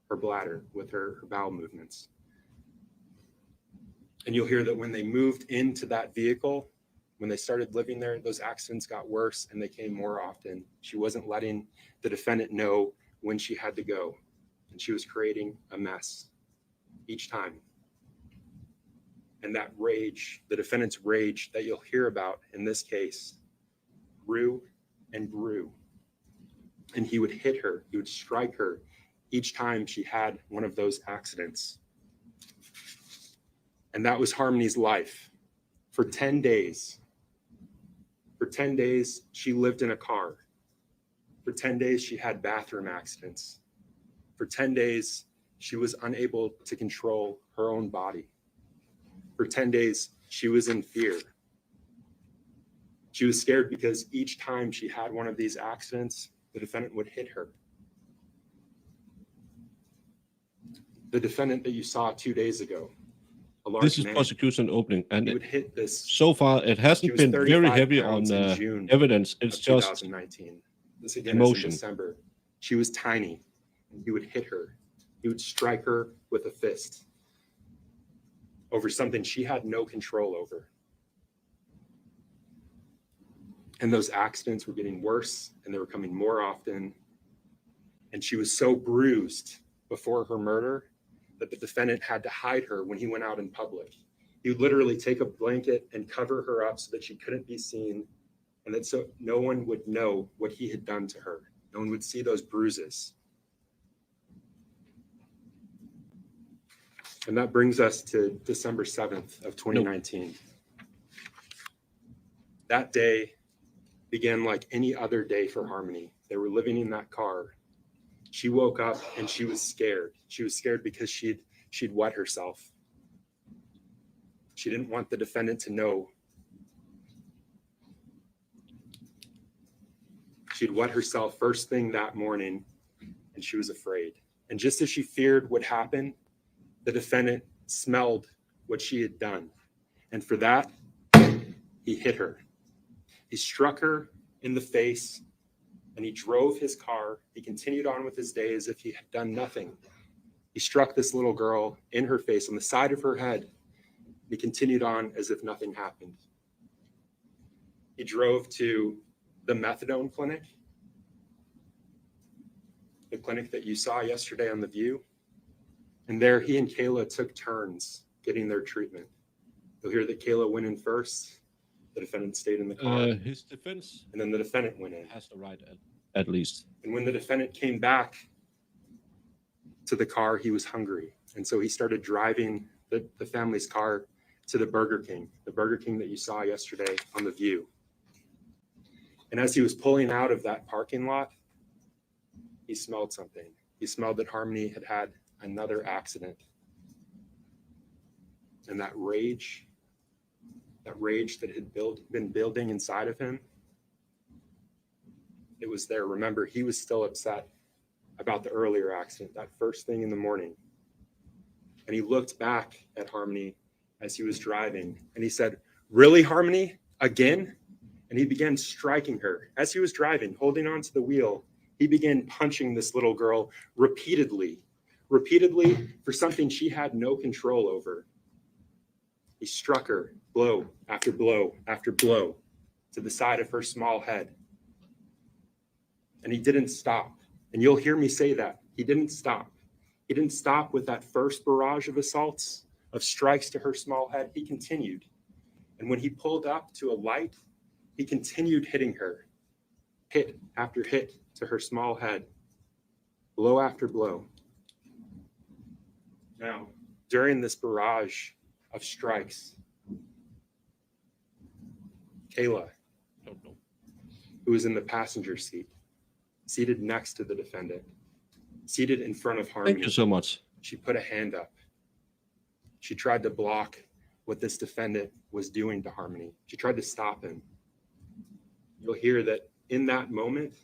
her bladder, with her bowel movements. And you'll hear that when they moved into that vehicle, when they started living there, those accidents got worse and they came more often. She wasn't letting the defendant know when she had to go, and she was creating a mess each time. And that rage, the defendant's rage that you'll hear about in this case, grew and grew. And he would hit her, he would strike her each time she had one of those accidents. And that was Harmony's life. For 10 days. For 10 days, she lived in a car. For 10 days, she had bathroom accidents. For 10 days, she was unable to control her own body. For 10 days, she was in fear. She was scared because each time she had one of these accidents, the defendant would hit her. The defendant that you saw 2 days ago, a large This is man, prosecution opening, and he would hit this. so far it She hasn't was been very 35 heavy on pounds in June evidence. It's of just 2019. This again emotion. is in December. She was tiny. He would hit her. He would strike her with a fist over something she had no control over. And those accidents were getting worse and they were coming more often. And she was so bruised before her murder that the defendant had to hide her when he went out in public. He would literally take a blanket and cover her up so that she couldn't be seen, and that so no one would know what he had done to her. No one would see those bruises. And that brings us to December 7th of 2019. That day began like any other day for Harmony. They were living in that car. She woke up and she was scared. She was scared because she'd wet herself. She didn't want the defendant to know. She'd wet herself first thing that morning, and she was afraid. And just as she feared would happen, the defendant smelled what she had done. And for that, he hit her. He struck her in the face, and he drove his car. He continued on with his day as if he had done nothing. He struck this little girl in her face on the side of her head. He continued on as if nothing happened. He drove to the methadone clinic, the clinic that you saw yesterday on The View. And there he and Kayla took turns getting their treatment. You'll hear that Kayla went in first. The defendant stayed in the car. his defense And then the defendant went in. has the right at least. And when the defendant came back, to the car, he was hungry. And so he started driving the family's car to the Burger King that you saw yesterday on The View. And as he was pulling out of that parking lot, he smelled something. He smelled that Harmony had had another accident. And that rage that had been building inside of him, it was there. Remember, he was still upset about the earlier accident, that first thing in the morning. And he looked back at Harmony as he was driving, and he said, "Really, Harmony? Again?" And he began striking her. As he was driving, holding onto the wheel, he began punching this little girl repeatedly for something she had no control over. He struck her blow after blow after blow to the side of her small head. And he didn't stop. And you'll hear me say that. He didn't stop. He didn't stop with that first barrage of assaults, of strikes to her small head. He continued. And when he pulled up to a light, he continued hitting her, hit after hit to her small head, blow after blow. Now, during this barrage of strikes, Kayla, who was in the passenger seat, seated next to the defendant, seated in front of Harmony. Thank you so much. She put a hand up. She tried to block what this defendant was doing to Harmony. She tried to stop him. You'll hear that in that moment,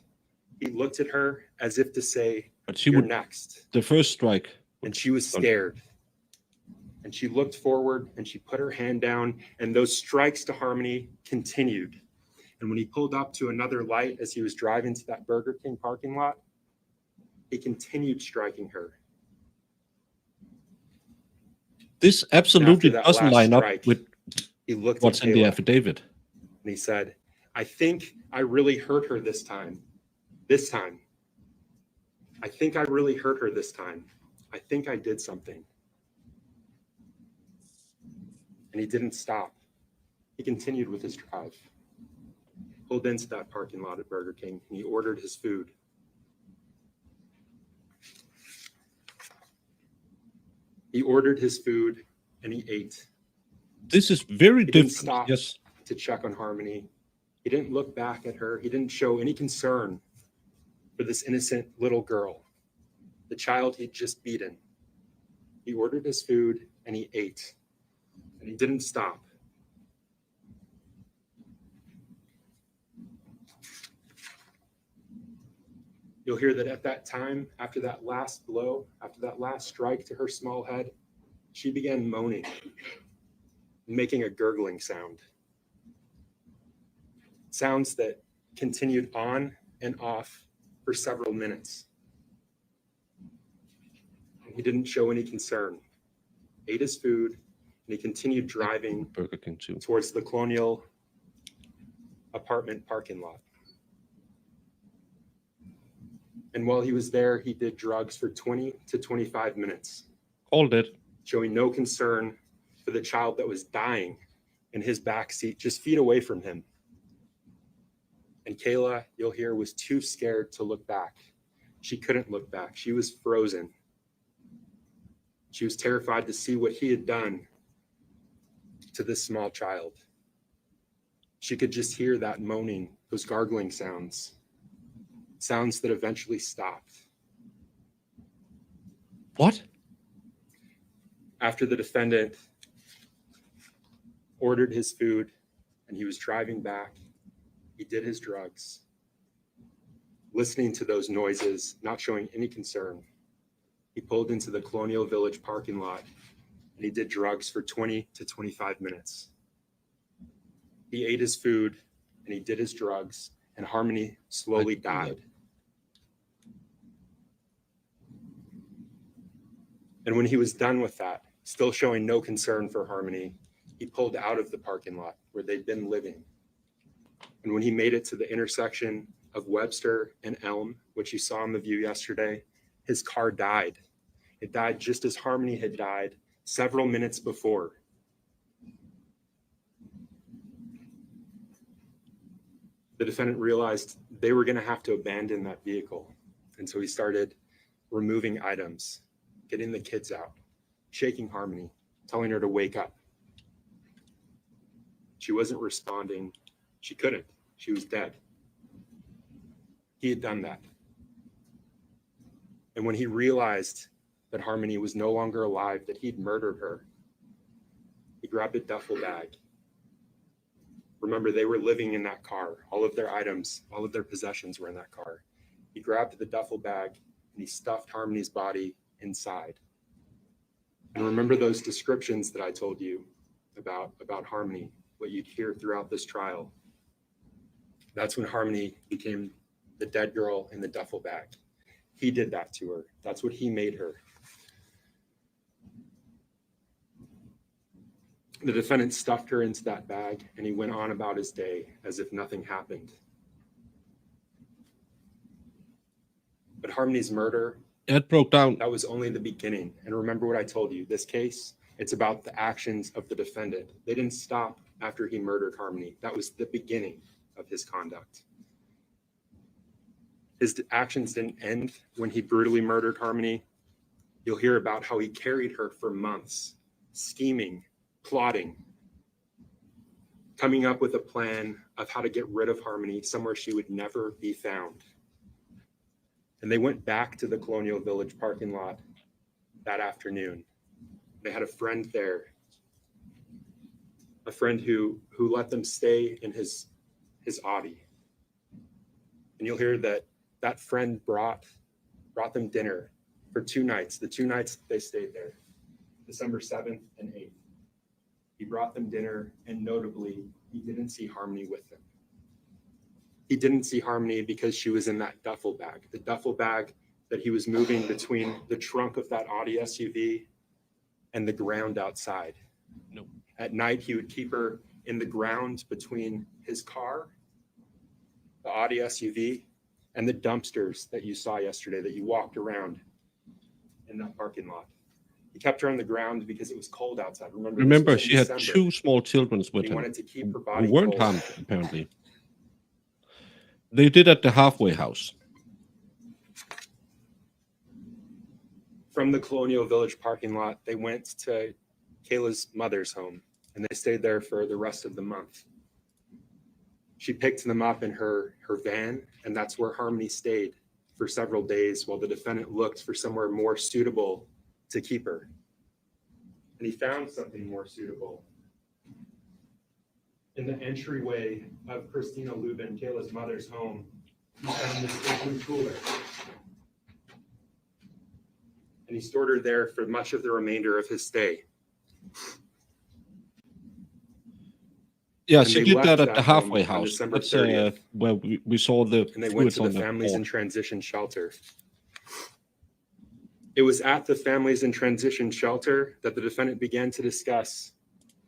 he looked at her as if to say, But she "You're would, next." the first strike. And she was scared. And she looked forward and she put her hand down, and those strikes to Harmony continued. And when he pulled up to another light as he was driving to that Burger King parking lot, he continued striking her. This absolutely that doesn't last line up strike, with He looked what's at in the Kayla affidavit. and he said, "I think I really hurt her this time. This time. I think I really hurt her this time. I think I did something." And he didn't stop. He continued with his drive. Pulled into that parking lot at Burger King and he ordered his food. He ordered his food and he ate. This is very He didn't different. stop Yes. to check on Harmony. He didn't look back at her. He didn't show any concern for this innocent little girl, the child he'd just beaten. He ordered his food and he ate. And he didn't stop. You'll hear that at that time, after that last blow, after that last strike to her small head, she began moaning, making a gurgling sound. Sounds that continued on and off for several minutes. And he didn't show any concern. Ate his food, and he continued driving Burger King too. towards the Colonial apartment parking lot. And while he was there, he did drugs for 20 to 25 minutes, All that. showing no concern for the child that was dying in his back seat, just feet away from him. And Kayla, you'll hear, was too scared to look back. She couldn't look back. She was frozen. She was terrified to see what he had done to this small child. She could just hear that moaning, those gargling sounds that eventually stopped. What? After the defendant ordered his food and he was driving back, he did his drugs, listening to those noises, not showing any concern. He pulled into the Colonial Village parking lot and he did drugs for 20 to 25 minutes. He ate his food and he did his drugs, and Harmony slowly died. And when he was done with that, still showing no concern for Harmony, he pulled out of the parking lot where they'd been living. And when he made it to the intersection of Webster and Elm, which you saw in the view yesterday, his car died. It died just as Harmony had died several minutes before. The defendant realized they were going to have to abandon that vehicle. And so he started removing items. getting the kids out, shaking Harmony, telling her to wake up. She wasn't responding. She couldn't. She was dead. He had done that. And when he realized that Harmony was no longer alive, that he'd murdered her, he grabbed a duffel bag. Remember, they were living in that car. All of their items, all of their possessions were in that car. He grabbed the duffel bag and he stuffed Harmony's body inside. And remember those descriptions that I told you about Harmony, what you'd hear throughout this trial. That's when Harmony became the dead girl in the duffel bag. He did that to her. That's what he made her. The defendant stuffed her into that bag and he went on about his day as if nothing happened. But Harmony's murder, It broke down. that was only the beginning. And remember what I told you, this case, it's about the actions of the defendant. They didn't stop after he murdered Harmony. That was the beginning of his conduct. His actions didn't end when he brutally murdered Harmony. You'll hear about how he carried her for months, scheming, plotting, coming up with a plan of how to get rid of Harmony somewhere she would never be found. And they went back to the Colonial Village parking lot that afternoon. They had a friend there, a friend who let them stay in his Audi. And you'll hear that friend brought them dinner for 2 nights, the 2 nights they stayed there, December 7th and 8th. He brought them dinner, and notably, he didn't see Harmony with them. He didn't see Harmony because she was in that duffel bag, the duffel bag that he was moving between the trunk of that Audi SUV and the ground outside. No. At night, he would keep her in the ground between his car, the Audi SUV, and the dumpsters that you saw yesterday that you walked around in that parking lot. He kept her on the ground because it was cold outside. Remember, this was she in had December. 2 small children with He him wanted to keep her who body weren't cold. harmed, apparently. They did at the halfway house. From the Colonial Village parking lot, they went to Kayla's mother's home, and they stayed there for the rest of the month. She picked them up in her van, and that's where Harmony stayed for several days while the defendant looked for somewhere more suitable to keep her. And he found something more suitable. In the entryway of Christina Lubin, Kayla's mother's home, he found this open cooler. And he stored her there for much of the remainder of his stay. Yeah, And she they did left that at that the home halfway on house. December That's 30th. where we saw the And they went fluids to on the the Families floor. in Transition Shelter. It was at the Families in Transition Shelter that the defendant began to discuss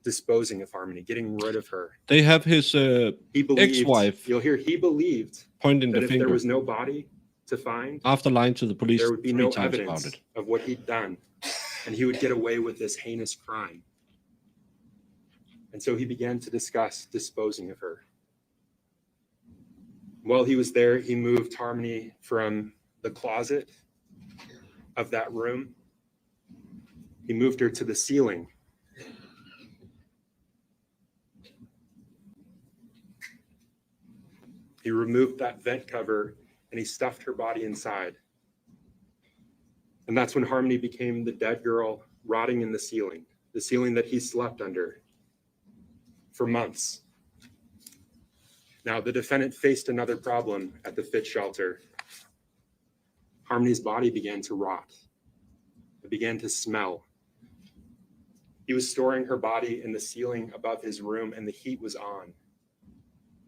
disposing of Harmony, getting rid of her. They have his He believed, ex-wife you'll hear, he believed pointing that the if there finger was no body to find, after lying to the police there would be 3 no times about evidence it. of what he'd done, and he would get away with this heinous crime. And so he began to discuss disposing of her. While he was there, he moved Harmony from the closet of that room. He moved her to the ceiling. He removed that vent cover and he stuffed her body inside. And that's when Harmony became the dead girl rotting in the ceiling that he slept under for months. Now, the defendant faced another problem at the Fit Shelter. Harmony's body began to rot. It began to smell. He was storing her body in the ceiling above his room, and the heat was on.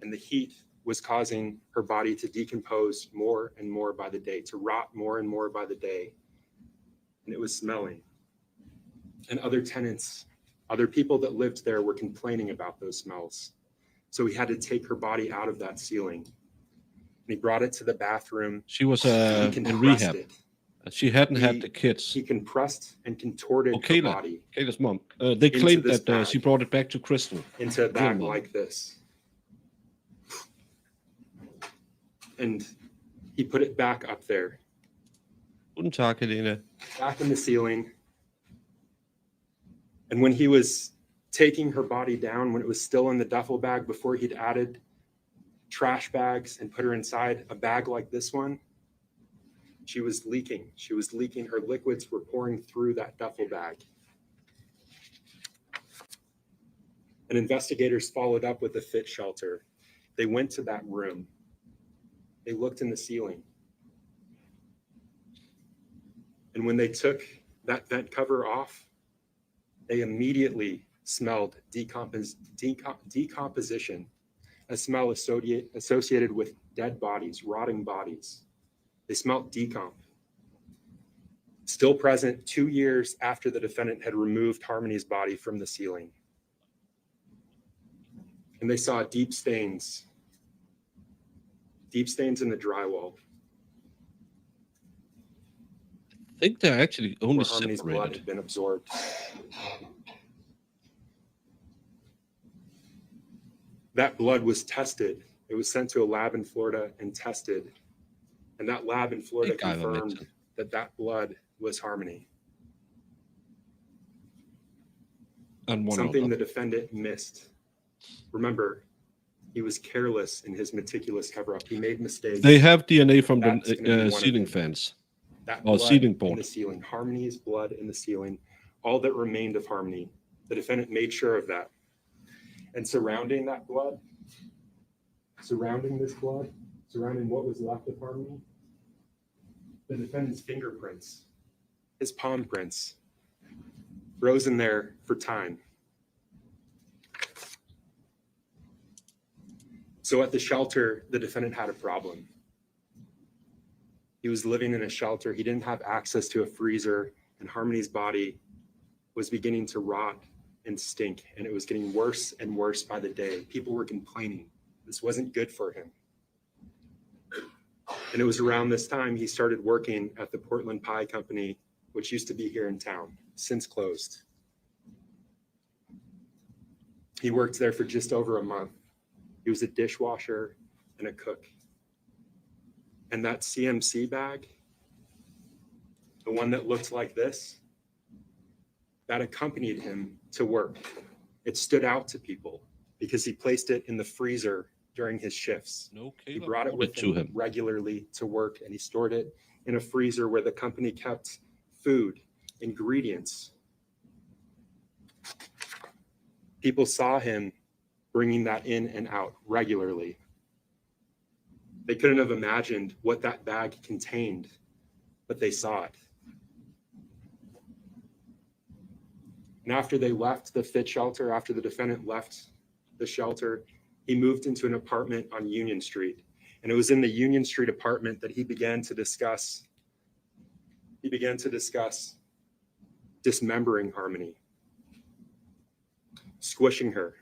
And the heat was causing her body to decompose more and more by the day, to rot more and more by the day. And it was smelling. And other tenants, other people that lived there were complaining about those smells. So he had to take her body out of that ceiling. And he brought it to the bathroom. She was He in compressed rehab. it. She hadn't had the kids. He compressed and contorted her Kayla. body Kayla's mom. They claimed this that she bag. brought it back to Crystal. into a bag Grandma. like this. And he put it back up there. Guten Tag, Helene. back in the ceiling. And when he was taking her body down, when it was still in the duffel bag, before he'd added trash bags and put her inside a bag like this one, she was leaking. She was leaking. Her liquids were pouring through that duffel bag. And investigators followed up with a fit shelter. They went to that room. They looked in the ceiling. And when they took that vent cover off, they immediately smelled decomposition, a smell associated with dead bodies, rotting bodies. They smelled decomp. Still present 2 years after the defendant had removed Harmony's body from the ceiling. And they saw deep stains in the drywall. I think they're actually only Where Harmony's blood separated. had been absorbed. That blood was tested. It was sent to a lab in Florida and tested. And that lab in Florida confirmed that that blood was Harmony. And one Something other. the defendant missed. Remember, he was careless in his meticulous cover-up. He made mistakes. They have DNA from That's gonna be one the of ceiling them. fans. That Oh, blood ceiling in board. the ceiling, Harmony's blood in the ceiling, all that remained of Harmony. The defendant made sure of that. And surrounding that blood, surrounding this blood, surrounding what was left of Harmony, the defendant's fingerprints, his palm prints, frozen there for time. So at the shelter, the defendant had a problem. He was living in a shelter. He didn't have access to a freezer, and Harmony's body was beginning to rot and stink, and it was getting worse and worse by the day. People were complaining. This wasn't good for him. And it was around this time he started working at the Portland Pie Company, which used to be here in town, since closed. He worked there for just over a month. He was a dishwasher and a cook. And that CMC bag, the one that looked like this, that accompanied him to work. It stood out to people because he placed it in the freezer during his shifts. No, He Kayla brought it brought with to him regularly to work, and he stored it in a freezer where the company kept food, ingredients. People saw him bringing that in and out regularly. They couldn't have imagined what that bag contained, but they saw it. And after they left the fit shelter, after the defendant left the shelter, he moved into an apartment on Union Street. And it was in the Union Street apartment that he began to discuss dismembering Harmony, squishing her,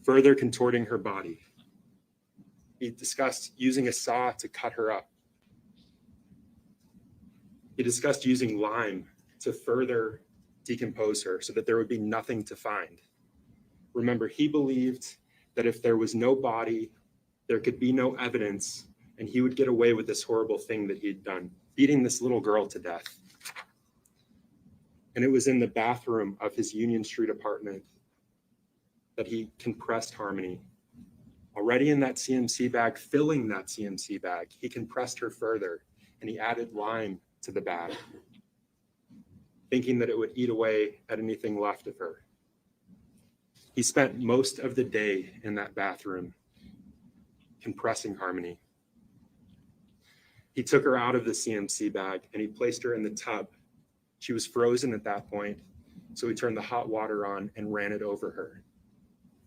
further contorting her body. He discussed using a saw to cut her up. He discussed using lime to further decompose her so that there would be nothing to find. Remember, he believed that if there was no body, there could be no evidence, and he would get away with this horrible thing that he'd done, beating this little girl to death. And it was in the bathroom of his Union Street apartment that he compressed Harmony. Already in that CMC bag, filling that CMC bag, he compressed her further, and he added lime to the bag, thinking that it would eat away at anything left of her. He spent most of the day in that bathroom compressing Harmony. He took her out of the CMC bag and he placed her in the tub. She was frozen at that point, so he turned the hot water on and ran it over her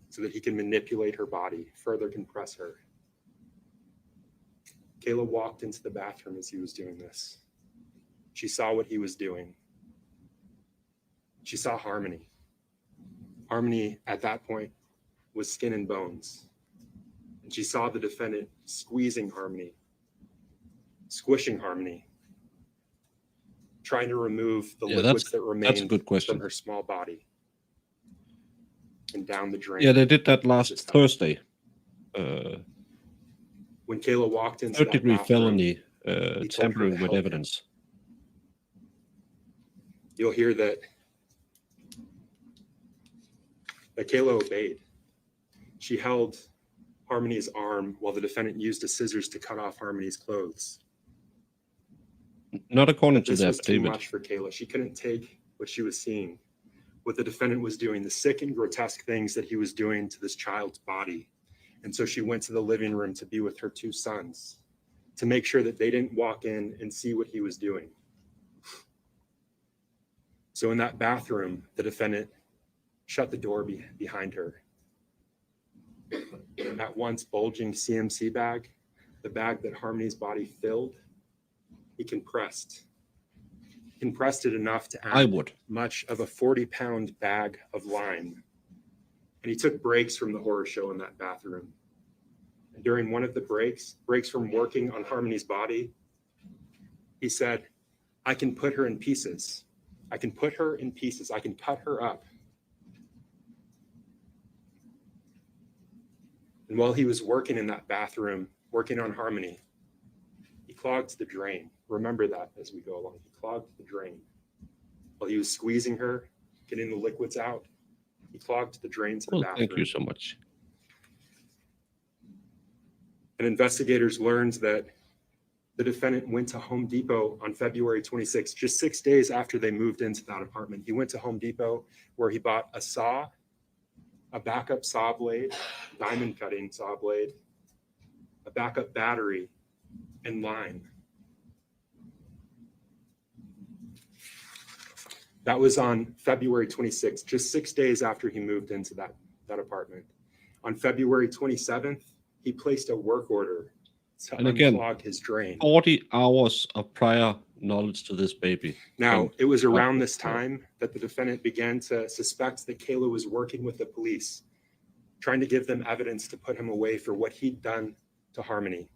so that he can manipulate her body, further compress her. Kayla walked into the bathroom as he was doing this. She saw what he was doing. She saw Harmony. Harmony at that point was skin and bones. And she saw the defendant squeezing Harmony, squishing Harmony, trying to remove the liquids that that's a remained good question. from her small body and down the drain. Yeah, they did that last Just Thursday. When Kayla walked into Third that degree bathroom, felony, told her tampering to with help him. evidence. you'll hear that Kayla obeyed. She held Harmony's arm while the defendant used the scissors to cut off Harmony's clothes. Not according to This the was too affidavit. much for Kayla. She couldn't take what she was seeing, what the defendant was doing, the sick and grotesque things that he was doing to this child's body. And so she went to the living room to be with her two sons, to make sure that they didn't walk in and see what he was doing. So in that bathroom, the defendant shut the door behind her. That once bulging CMC bag, the bag that Harmony's body filled, he compressed it enough to I add would. much of a 40-pound bag of lime. And he took breaks from the horror show in that bathroom. And during one of the breaks from working on Harmony's body, he said, I can put her in pieces. I can put her in pieces. I can cut her up. And while he was working in that bathroom, working on Harmony, he clogged the drain. Remember that as we go along. He clogged the drain. While he was squeezing her, getting the liquids out, he clogged the drains of the Well, bathroom. thank you so much. And investigators learned that the defendant went to Home Depot on February 26th, just 6 days after they moved into that apartment. He went to Home Depot where he bought a saw, a backup saw blade, diamond cutting saw blade, a backup battery, and lime. That was on February 26th, just 6 days after he moved into that apartment. On February 27th, he placed a work order to And again, unclog his drain. 40 hours of prior knowledge to this baby. Now, from- it was around this time that the defendant began to suspect that Kayla was working with the police, trying to give them evidence to put him away for what he'd done to Harmony.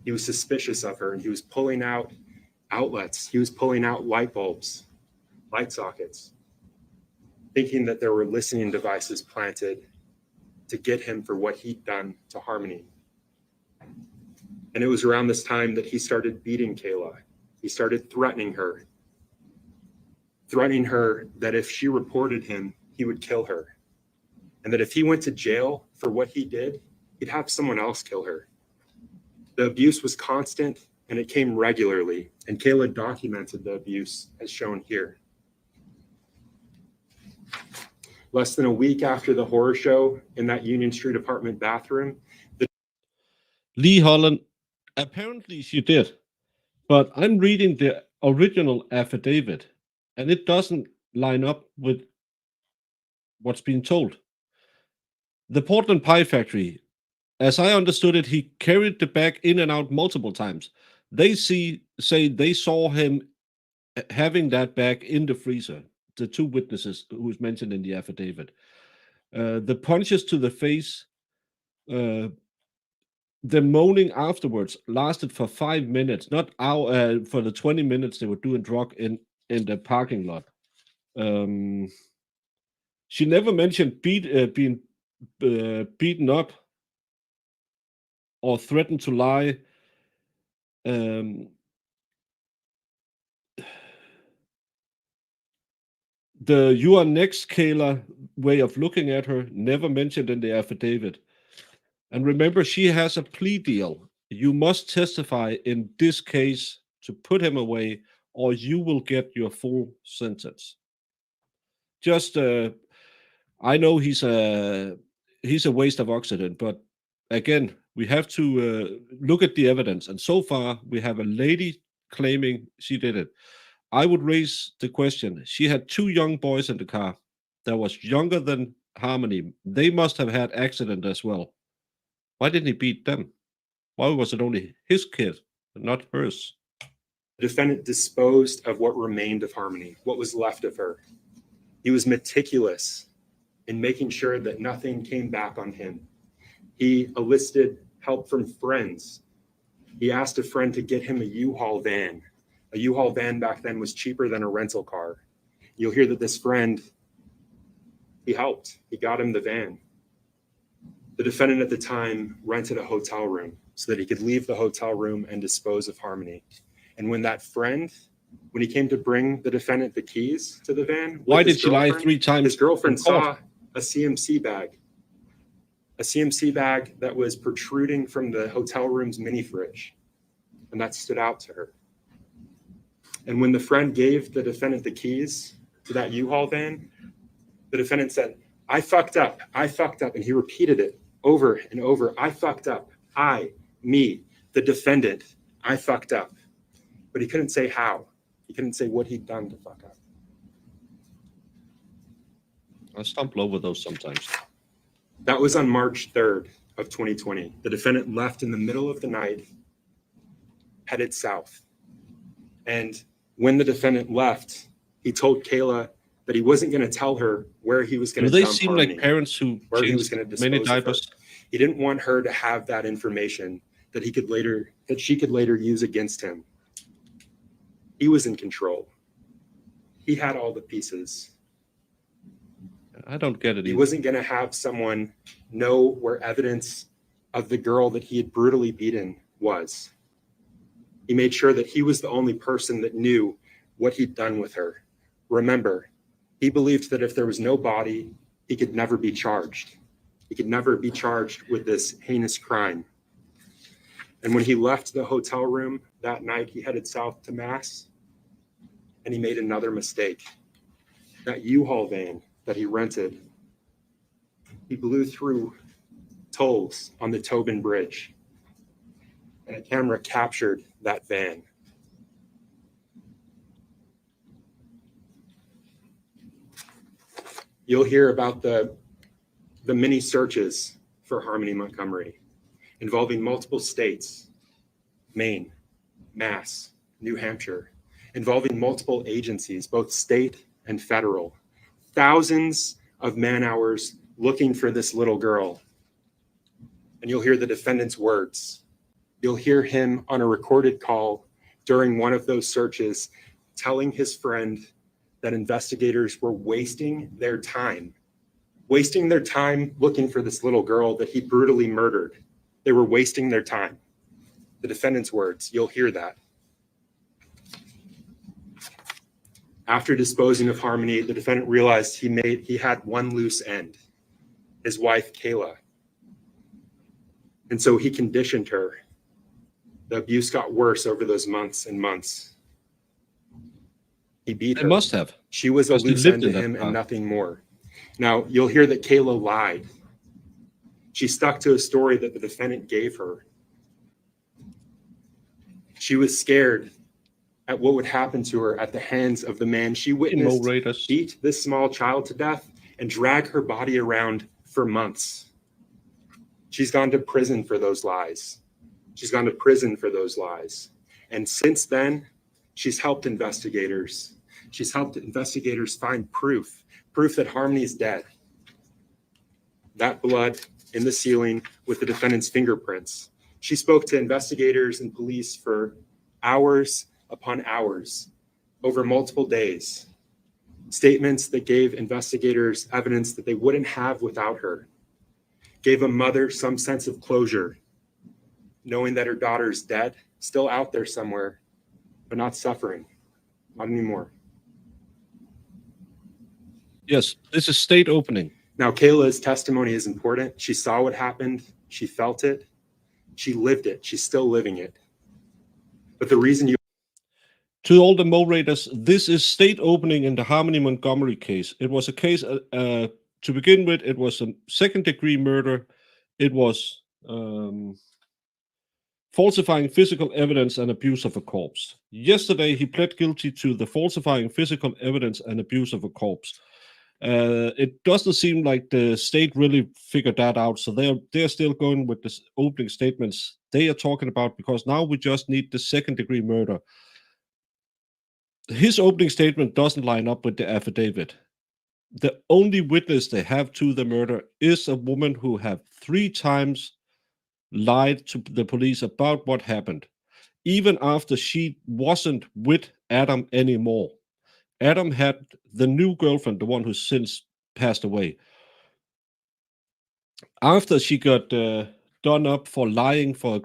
He was suspicious of her, and he was pulling out outlets. He was pulling out light bulbs, light sockets, thinking that there were listening devices planted to get him for what he'd done to Harmony. And it was around this time that he started beating Kayla. He started threatening her that if she reported him, he would kill her. And that if he went to jail for what he did, he'd have someone else kill her. The abuse was constant and it came regularly. And Kayla documented the abuse as shown here. Less than a week after the horror show in that Union Street apartment bathroom, Lee Holland, apparently she did, but I'm reading the original affidavit and it doesn't line up with what's being told. The Portland Pie Factory, as I understood it, he carried the bag in and out multiple times. They say they saw him having that bag in the freezer, the two witnesses who's mentioned in the affidavit. The punches to the face, the moaning afterwards lasted for 5 minutes, not for the 20 minutes they were doing drug in the parking lot. She never mentioned being beaten up or threatened to lie. The "you are next, Kayla" way of looking at her never mentioned in the affidavit. And remember, she has a plea deal. You must testify in this case to put him away, or you will get your full sentence. Just, I know he's a waste of oxygen, but again, we have to look at the evidence. And so far, we have a lady claiming she did it. I would raise the question. She had 2 young boys in the car that was younger than Harmony. They must have had accident as well. Why didn't he beat them? Why was it only his kid, not hers? the defendant disposed of what remained of Harmony, what was left of her. He was meticulous in making sure that nothing came back on him. He enlisted help from friends. He asked a friend to get him a U-Haul van. A U-Haul van back then was cheaper than a rental car. You'll hear that this friend, he helped. He got him the van. The defendant at the time rented a hotel room so that he could leave the hotel room and dispose of Harmony. And when that friend When he came to bring the defendant the keys to the van, Why with his did she lie girlfriend, 3 times? his girlfriend in court? saw a CMC bag that was protruding from the hotel room's mini fridge, and that stood out to her. And when the friend gave the defendant the keys to that U-Haul van, the defendant said, I fucked up, and he repeated it over and over. I fucked up, me, the defendant, I fucked up. But he couldn't say how. He couldn't say what he'd done to fuck up. I stumble over those sometimes. That was on March 3rd of 2020. The defendant left in the middle of the night, headed south. And when the defendant left, he told Kayla that he wasn't going to tell her where he was going Do to they dump seem Harmony, like parents who where he was change going to many dispose of her. diapers? He didn't want her to have that information that she could later use against him. He was in control. He had all the pieces. I don't get it He either. wasn't going to have someone know where evidence of the girl that he had brutally beaten was. He made sure that he was the only person that knew what he'd done with her. Remember, he believed that if there was no body, he could never be charged. He could never be charged with this heinous crime. And when he left the hotel room that night, he headed south to Mass, and he made another mistake. That U-Haul van that he rented, he blew through tolls on the Tobin Bridge, and a camera captured that van. You'll hear about the many searches for Harmony Montgomery involving multiple states, Maine, Mass, New Hampshire, involving multiple agencies, both state and federal. Thousands of man-hours looking for this little girl. And you'll hear the defendant's words. You'll hear him on a recorded call during one of those searches telling his friend that investigators were wasting their time looking for this little girl that he brutally murdered. They were wasting their time. The defendant's words, you'll hear that. After disposing of Harmony, the defendant realized he had one loose end, his wife, Kayla. And so he conditioned her. The abuse got worse over those months and months. He beat her. They must have. She was a Because they loose lived end to in that him car. and nothing more. Now, you'll hear that Kayla lied. She stuck to a story that the defendant gave her. She was scared at what would happen to her at the hands of the man she witnessed Raiders. beat this small child to death and drag her body around for months. She's gone to prison for those lies. And since then, she's helped investigators. She's helped investigators find proof that Harmony is dead. That blood in the ceiling with the defendant's fingerprints. She spoke to investigators and police for hours upon hours over multiple days. Statements that gave investigators evidence that they wouldn't have without her. Gave a mother some sense of closure, knowing that her daughter's dead, still out there somewhere, but not suffering, not anymore. Yes, this is state opening. Now, Kayla's testimony is important. She saw what happened. She felt it. She lived it. She's still living it. But the reason you To all the Mo Raiders, this is state opening in the Harmony Montgomery case. It was a case, to begin with, it was a second-degree murder. It was falsifying physical evidence and abuse of a corpse. Yesterday, he pled guilty to the falsifying physical evidence and abuse of a corpse. It doesn't seem like the state really figured that out, so they're still going with the opening statements they are talking about, because now we just need the second-degree murder. His opening statement doesn't line up with the affidavit. The only witness they have to the murder is a woman who have 3 times lied to the police about what happened, even after she wasn't with Adam anymore. Adam had the new girlfriend, the one who since passed away. After she got done up for lying for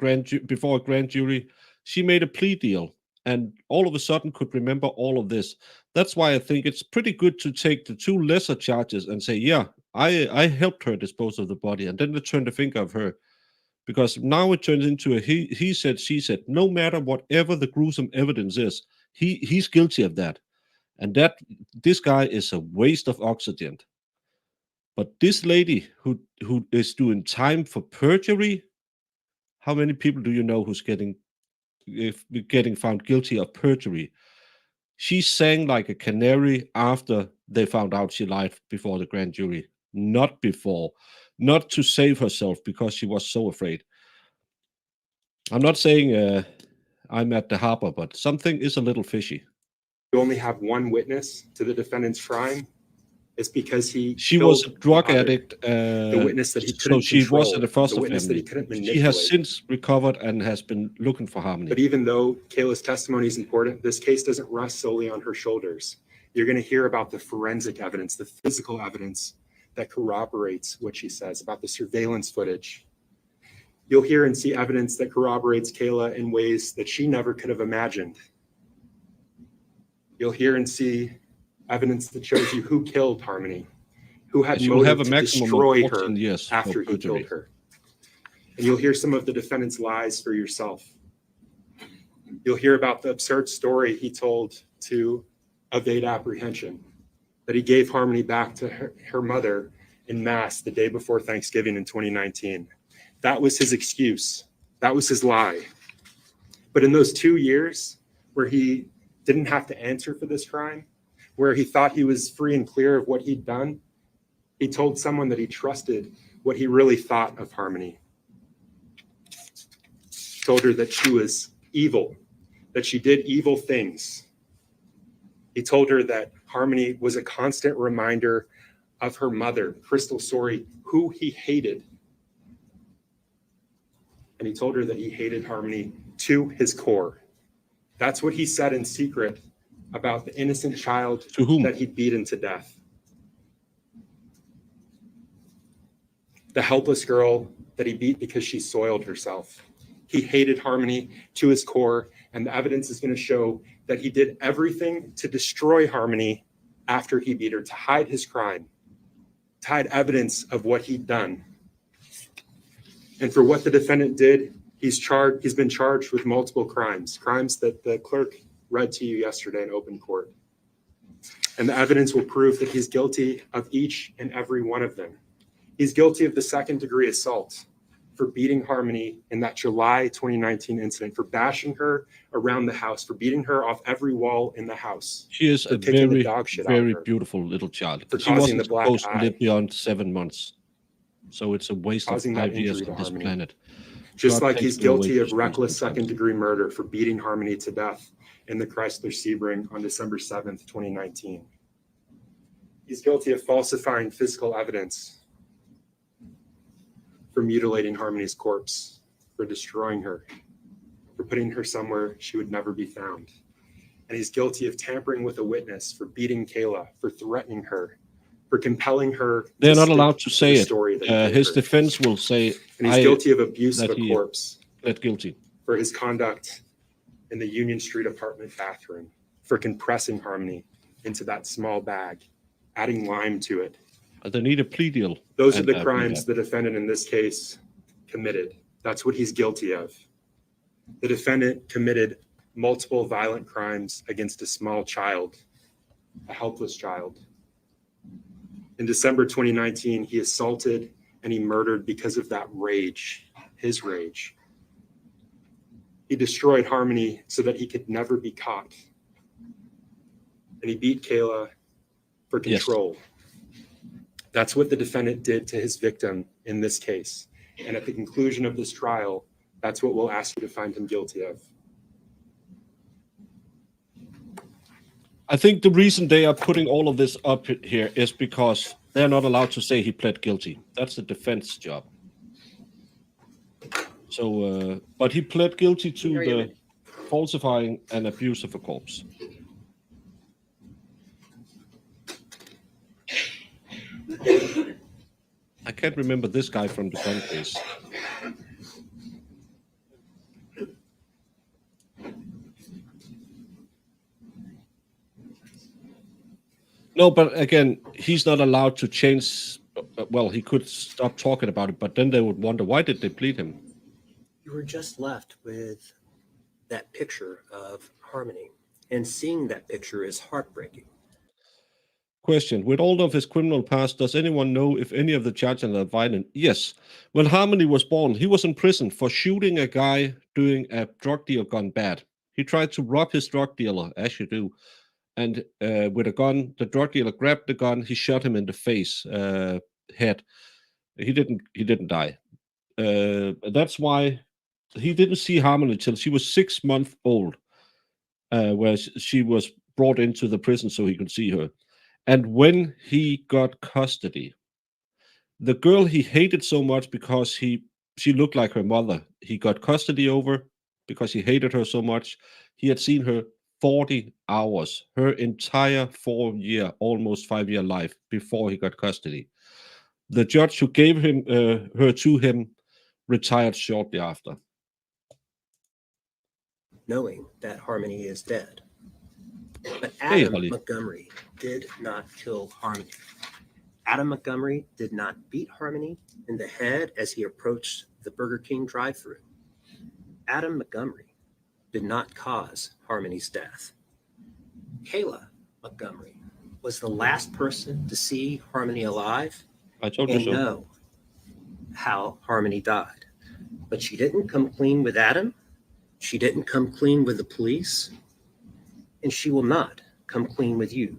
before a grand jury, she made a plea deal. and all of a sudden could remember all of this. That's why I think it's pretty good to take the 2 lesser charges and say, yeah, I helped her dispose of the body, and then they turn the finger of her. Because now it turns into a he said, she said. No matter whatever the gruesome evidence is, he's guilty of that. And that this guy is a waste of oxygen. But this lady who is doing time for perjury, how many people do you know who's getting found guilty of perjury? She sang like a canary after they found out she lied before the grand jury, not before, not to save herself because she was so afraid. I'm not saying I'm at the harbor, but something is a little fishy. You only have one witness to the defendant's crime. It's because she was a drug addict. The witness that he so couldn't she control, was at the foster the witness that he family. couldn't manipulate. She has since recovered and has been looking for Harmony. But even though Kayla's testimony is important, this case doesn't rest solely on her shoulders. You're going to hear about the forensic evidence, the physical evidence that corroborates what she says, about the surveillance footage. You'll hear and see evidence that corroborates Kayla in ways that she never could have imagined. You'll hear and see evidence that shows you who killed Harmony, who had motive to destroy her after he killed her. And you'll hear some of the defendant's lies for yourself. You'll hear about the absurd story he told to evade apprehension, that he gave Harmony back to her mother in mass the day before Thanksgiving in 2019. That was his excuse. That was his lie. But in those 2 years where he didn't have to answer for this crime, where he thought he was free and clear of what he'd done, he told someone that he trusted what he really thought of Harmony. Told her that she was evil, that she did evil things. He told her that Harmony was a constant reminder of her mother, Crystal Sorey, who he hated. And he told her that he hated Harmony to his core. That's what he said in secret about the innocent child that he'd beaten to death. The helpless girl that he beat because she soiled herself. He hated Harmony to his core, and the evidence is going to show that he did everything to destroy Harmony after he beat her, to hide his crime, to hide evidence of what he'd done. And for what the defendant did, he's been charged with multiple crimes that the clerk read to you yesterday in open court. And the evidence will prove that he's guilty of each and every one of them. He's guilty of the second-degree assault for beating Harmony in that July 2019 incident, for bashing her around the house, for beating her off every wall in the house. She is a very, very beautiful little child. She wasn't supposed to live beyond 7 months. So it's a waste of 5 years on this planet. Just like he's guilty of reckless second-degree murder for beating Harmony to death in the Chrysler Sebring on December 7th, 2019. He's guilty of falsifying physical evidence, for mutilating Harmony's corpse, for destroying her, for putting her somewhere she would never be found. And he's guilty of tampering with a witness, for beating Kayla, for threatening her, for compelling her. They're not allowed to say it. His defense will say, and he's guilty of abuse of a corpse. Pled guilty. For his conduct in the Union Street apartment bathroom, for compressing Harmony into that small bag, adding lime to it. They need a plea deal. Those are the crimes the defendant in this case committed. That's what he's guilty of. The defendant committed multiple violent crimes against a small child, a helpless child. In December 2019, he assaulted and he murdered because of that rage, his rage. He destroyed Harmony so that he could never be caught. And he beat Kayla for control. Yes. That's what the defendant did to his victim in this case. And at the conclusion of this trial, that's what we'll ask you to find him guilty of. I think the reason they are putting all of this up here is because they're not allowed to say he pled guilty. That's the defense job. So, but he pled guilty to the falsifying and abuse of a corpse. I can't remember this guy from the gun case. No, but again, he's not allowed to change. Well, he could stop talking about it, but then they would wonder, why did they bleed him? You were just left with that picture of Harmony, and seeing that picture is heartbreaking. Question: with all of his criminal past, does anyone know if any of the charges are violent? Yes. When Harmony was born, he was in prison for shooting a guy doing a drug deal gone bad. He tried to rob his drug dealer, as you do, and with a gun, the drug dealer grabbed the gun. He shot him in the face, head. He didn't die. That's why he didn't see Harmony till she was 6 months old, where she was brought into the prison so he could see her. And when he got custody, the girl he hated so much because she looked like her mother, he got custody over because he hated her so much. He had seen her 40 hours, her entire 4-year, almost 5-year life before he got custody. The judge who gave him her to him retired shortly after. Knowing that Harmony is dead. But Hey, Adam Holly. Montgomery did not kill Harmony. Adam Montgomery did not beat Harmony in the head as he approached the Burger King drive-thru. Adam Montgomery did not cause Harmony's death. Kayla Montgomery was the last person to see Harmony alive I told you and so. know how Harmony died. But she didn't come clean with Adam. She didn't come clean with the police. And she will not come clean with you.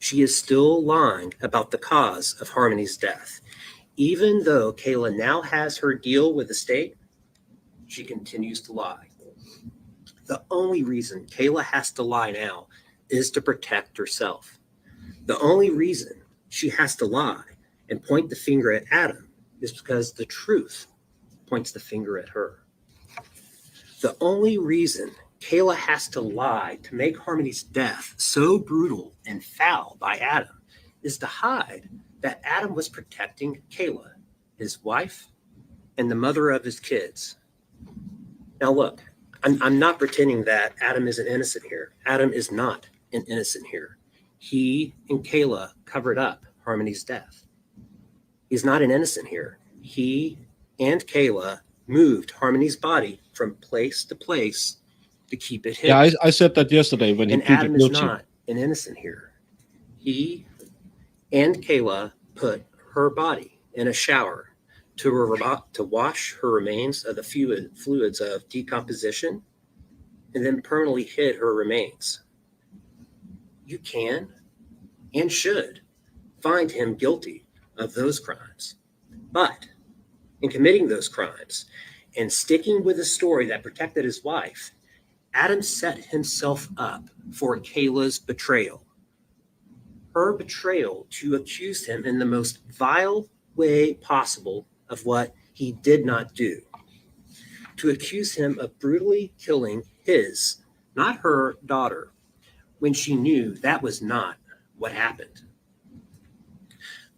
She is still lying about the cause of Harmony's death. Even though Kayla now has her deal with the state, she continues to lie. The only reason Kayla has to lie now is to protect herself. The only reason she has to lie and point the finger at Adam is because the truth points the finger at her. The only reason Kayla has to lie to make Harmony's death so brutal and foul by Adam is to hide that Adam was protecting Kayla, his wife, and the mother of his kids. Now look, I'm not pretending that Adam isn't innocent here. Adam is not an innocent here. He and Kayla covered up Harmony's death. He's not an innocent here. He and Kayla moved Harmony's body from place to place to keep it hidden. Yeah, I said that yesterday when he And pleaded Adam is guilty. not an innocent here. He and Kayla put her body in a shower to wash her remains of the fluids of decomposition and then permanently hid her remains. You can and should find him guilty of those crimes. But in committing those crimes and sticking with a story that protected his wife, Adam set himself up for Kayla's betrayal. Her betrayal to accuse him in the most vile way possible of what he did not do. To accuse him of brutally killing his, not her, daughter, when she knew that was not what happened.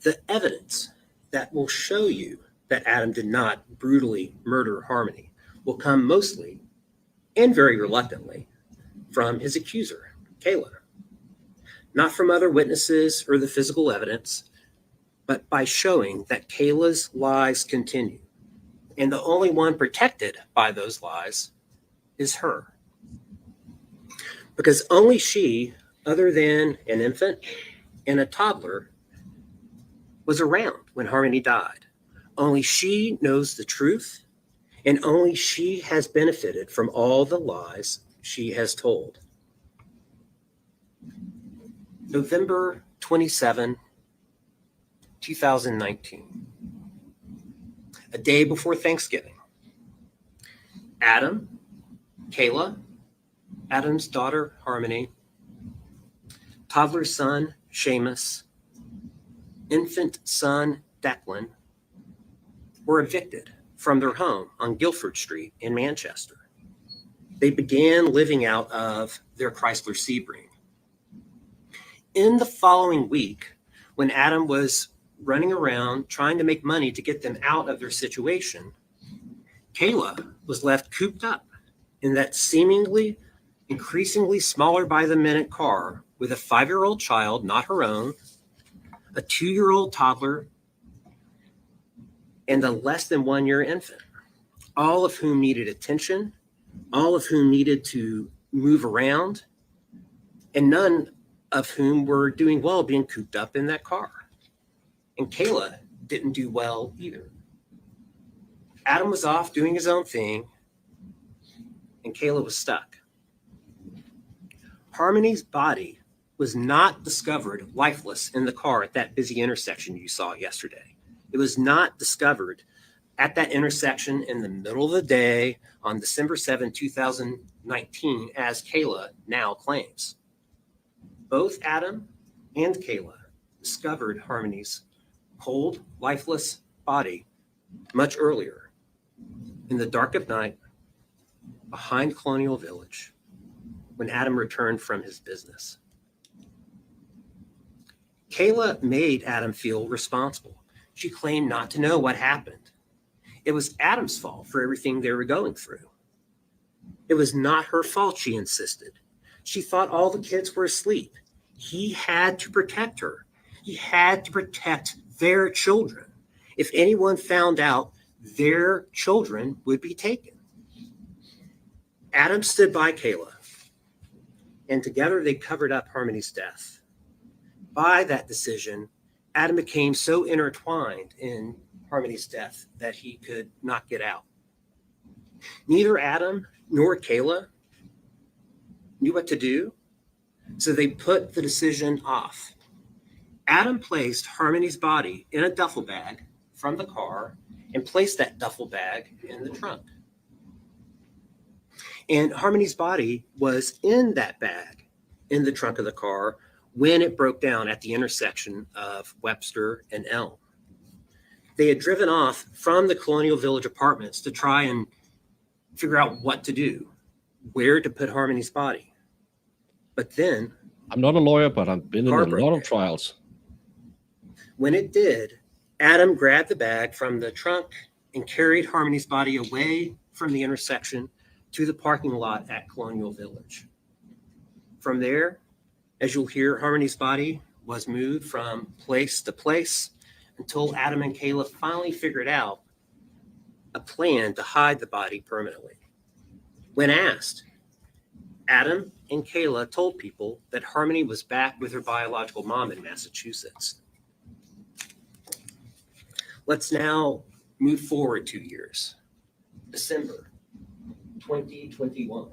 The evidence that will show you that Adam did not brutally murder Harmony will come mostly and very reluctantly from his accuser, Kayla. Not from other witnesses or the physical evidence, but by showing that Kayla's lies continue. And the only one protected by those lies is her. Because only she, other than an infant and a toddler, was around when Harmony died. Only she knows the truth, and only she has benefited from all the lies she has told. November 27, 2019, a day before Thanksgiving. Adam, Kayla, Adam's daughter, Harmony, toddler son, Seamus, infant son, Declan, were evicted from their home on Guilford Street in Manchester. They began living out of their Chrysler Sebring. In the following week, when Adam was running around trying to make money to get them out of their situation, Kayla was left cooped up in that seemingly increasingly smaller by the minute car with a 5-year-old child, not her own, a 2-year-old toddler, and a less than 1-year infant, all of whom needed attention, all of whom needed to move around, and none of whom were doing well being cooped up in that car. And Kayla didn't do well either. Adam was off doing his own thing, and Kayla was stuck. Harmony's body was not discovered lifeless in the car at that busy intersection you saw yesterday. It was not discovered at that intersection in the middle of the day on December 7, 2019, as Kayla now claims. Both Adam and Kayla discovered Harmony's cold, lifeless body much earlier in the dark of night behind Colonial Village when Adam returned from his business. Kayla made Adam feel responsible. She claimed not to know what happened. It was Adam's fault for everything they were going through. It was not her fault, she insisted. She thought all the kids were asleep. He had to protect her. He had to protect their children. If anyone found out, their children would be taken. Adam stood by Kayla, and together they covered up Harmony's death. By that decision, Adam became so intertwined in Harmony's death that he could not get out. Neither Adam nor Kayla knew what to do, so they put the decision off. Adam placed Harmony's body in a duffel bag from the car and placed that duffel bag in the trunk. And Harmony's body was in that bag in the trunk of the car when it broke down at the intersection of Webster and Elm. They had driven off from the Colonial Village apartments to try and figure out what to do, where to put Harmony's body. But then, I'm not a lawyer, but I've been in a Barbara. lot of trials. when it did, Adam grabbed the bag from the trunk and carried Harmony's body away from the intersection to the parking lot at Colonial Village. From there, as you'll hear, Harmony's body was moved from place to place until Adam and Kayla finally figured out a plan to hide the body permanently. When asked, Adam and Kayla told people that Harmony was back with her biological mom in Massachusetts. Let's now move forward 2 years. December 2021.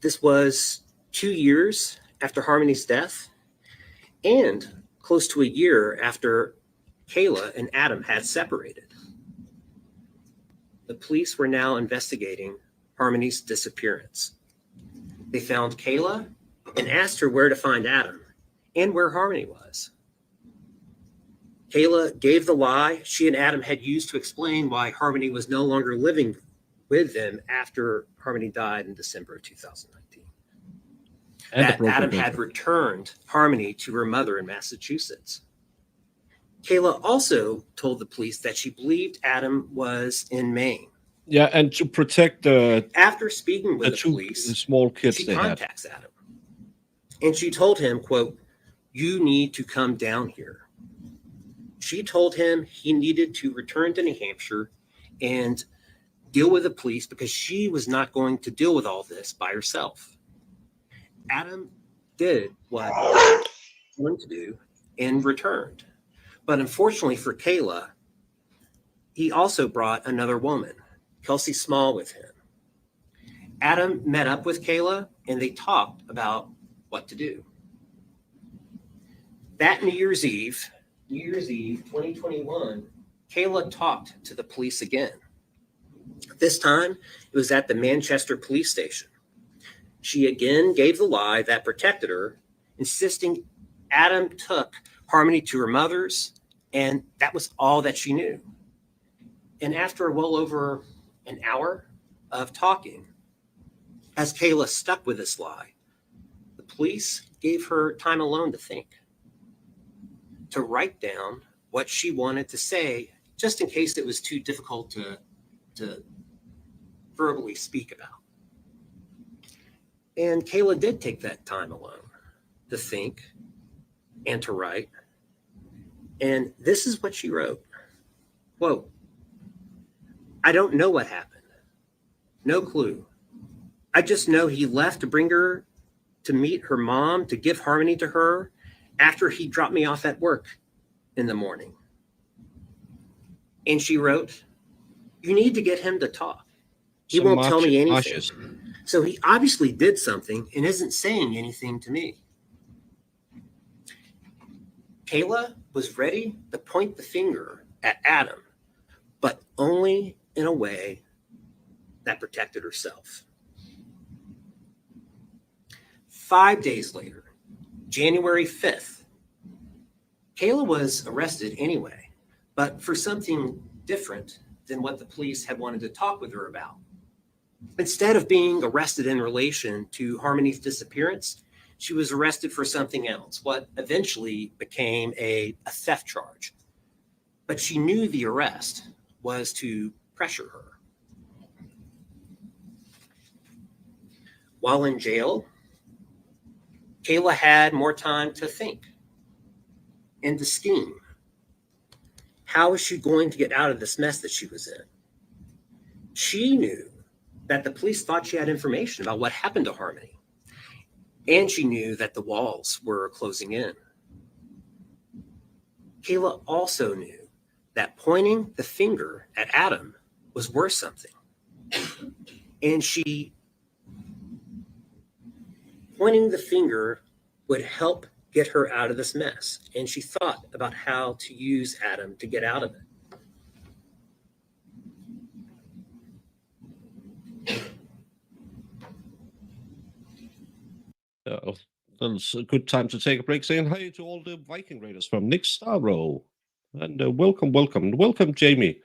This was 2 years after Harmony's death and close to a year after Kayla and Adam had separated. The police were now investigating Harmony's disappearance. They found Kayla and asked her where to find Adam and where Harmony was. Kayla gave the lie she and Adam had used to explain why Harmony was no longer living with them after Harmony died in December of 2019. That Adam had returned Harmony to her mother in Massachusetts. Kayla also told the police that she believed Adam was in Maine. Yeah, and to protect the After speaking with the two police, small kids she they had. contacts Adam. And she told him, quote, "You need to come down here." She told him he needed to return to New Hampshire and deal with the police because she was not going to deal with all this by herself. Adam did what he wanted to do and returned. But unfortunately for Kayla, he also brought another woman, Kelsey Small, with him. Adam met up with Kayla and they talked about what to do. That New Year's Eve 2021, Kayla talked to the police again. This time, it was at the Manchester police station. She again gave the lie that protected her, insisting Adam took Harmony to her mother's, and that was all that she knew. And after well over an hour of talking, as Kayla stuck with this lie, the police gave her time alone to think, to write down what she wanted to say, just in case it was too difficult to verbally speak about. And Kayla did take that time alone to think and to write. And this is what she wrote. Quote, I don't know what happened. No clue. I just know he left to bring her to meet her mom, to give Harmony to her after he dropped me off at work in the morning. And she wrote, you need to get him to talk. He won't tell me anything. Marshes. So he obviously did something and isn't saying anything to me. Kayla was ready to point the finger at Adam, but only in a way that protected herself. 5 days later, January 5th, Kayla was arrested anyway, but for something different than what the police had wanted to talk with her about. Instead of being arrested in relation to Harmony's disappearance, she was arrested for something else, what eventually became a theft charge. But she knew the arrest was to pressure her. While in jail, Kayla had more time to think and to scheme. How was she going to get out of this mess that she was in? She knew that the police thought she had information about what happened to Harmony, and she knew that the walls were closing in. Kayla also knew that pointing the finger at Adam was worth something, and pointing the finger would help get her out of this mess, and she thought about how to use Adam to get out of it. That's a good time to take a break. Saying hi to all the Viking Raiders from Nick Starrow. And welcome, Jamie.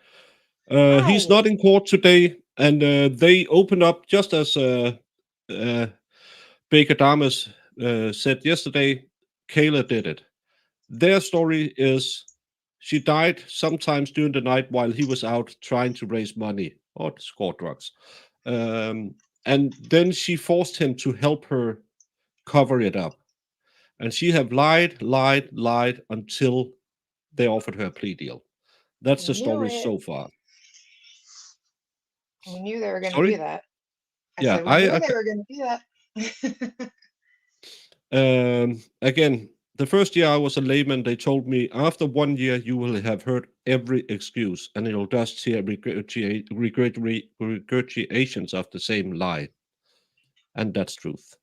He's Hi. not in court today, and they open up just as Baker Damas said yesterday. Kayla did it. Their story is she died sometimes during the night while he was out trying to raise money or score drugs. And then she forced him to help her cover it up. And she have lied until they offered her a plea deal. That's the Knew story it. so far. We knew they were going to Sorry? do that. I Yeah, said we knew they were going to do that. Again, the first year I was a layman, they told me after 1 year you will have heard every excuse, and you'll just hear regurgitations of the same lie, and that's truth.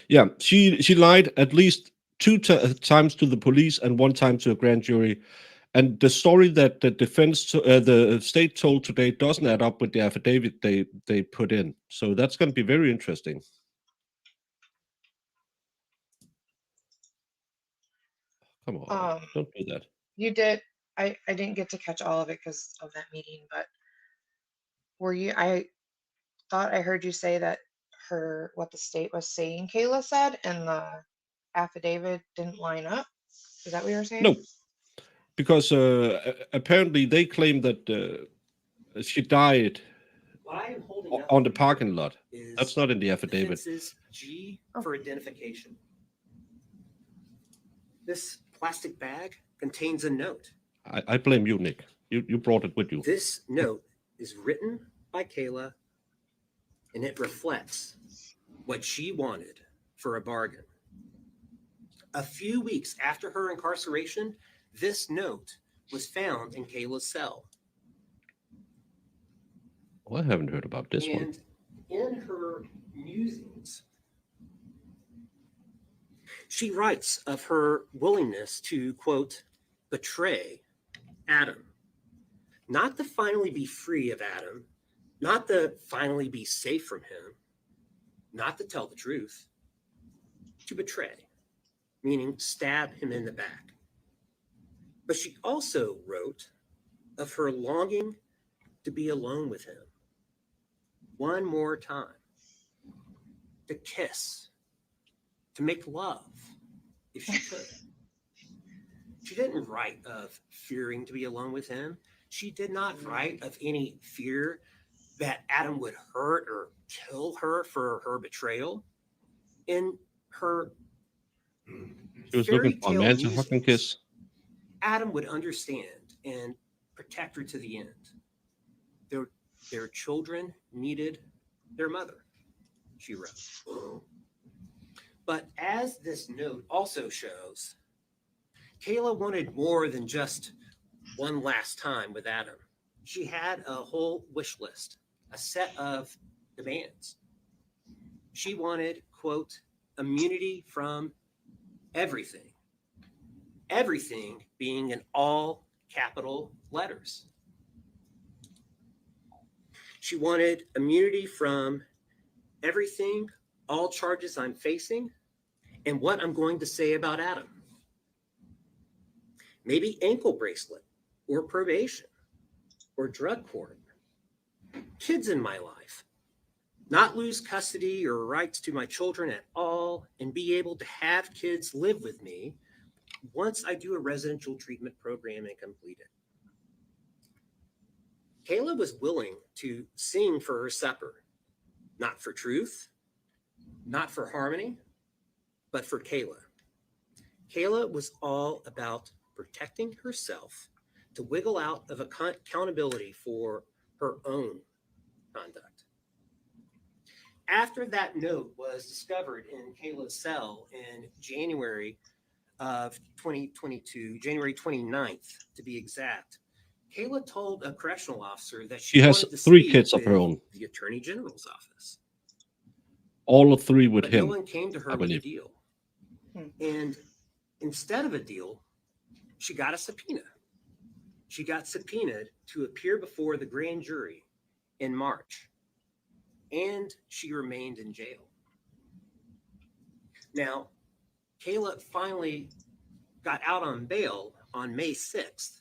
Yeah, she lied at least two times to the police and one time to a grand jury. And the story that the the state told today doesn't add up with the affidavit they put in. So that's going to be very interesting. Come on, don't do that. You did. I didn't get to catch all of it because of that meeting, but I thought I heard you say that what the state was saying Kayla said and the affidavit didn't line up. Is that what you were saying? No, because apparently they claim that she died on the parking lot. That's not in the affidavit. Defense's G for identification. This plastic bag contains a note. I blame you, Nick. You brought it with you. This note is written by Kayla, and it reflects what she wanted for a bargain. A few weeks after her incarceration, this note was found in Kayla's cell. Oh, I haven't heard about this one. And in her musings, she writes of her willingness to, quote, betray Adam. Not to finally be free of Adam, not to finally be safe from him, not to tell the truth, to betray, meaning stab him in the back. But she also wrote of her longing to be alone with him one more time, to kiss, to make love, if she could. She didn't write of fearing to be alone with him. She did not write of any fear that Adam would hurt or kill her for her betrayal. In her She was fairy looking for a tale man to hug and musings, kiss. Adam would understand and protect her to the end. Their children needed their mother, she wrote. But as this note also shows, Kayla wanted more than just one last time with Adam. She had a whole wish list, a set of demands. She wanted, quote, immunity from everything. Everything being in all capital letters. She wanted immunity from everything, all charges I'm facing, and what I'm going to say about Adam. Maybe ankle bracelet, or probation, or drug court. Kids in my life. Not lose custody or rights to my children at all, and be able to have kids live with me once I do a residential treatment program and complete it. Kayla was willing to sing for her supper, not for truth, not for harmony, but for Kayla. Kayla was all about protecting herself to wiggle out of accountability for her own conduct. After that note was discovered in Kayla's cell in January of 2022, January 29th to be exact, Kayla told a correctional officer that She has wanted to 3 speak kids of her with own. the Attorney General's office. All 3 with But him. no one came to her I with a believe. deal. Hmm. And instead of a deal, she got a subpoena. She got subpoenaed to appear before the grand jury in March, and she remained in jail. Now, Kayla finally got out on bail on May 6th,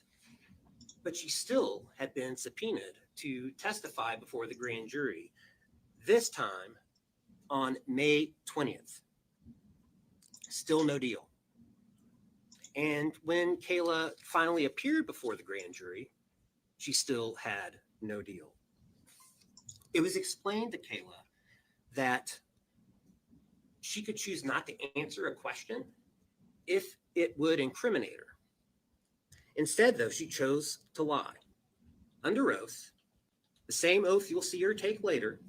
but she still had been subpoenaed to testify before the grand jury, this time on May 20th. Still no deal. And when Kayla finally appeared before the grand jury, she still had no deal. It was explained to Kayla that she could choose not to answer a question if it would incriminate her. Instead, though, she chose to lie under oath, the same oath you'll see her take later,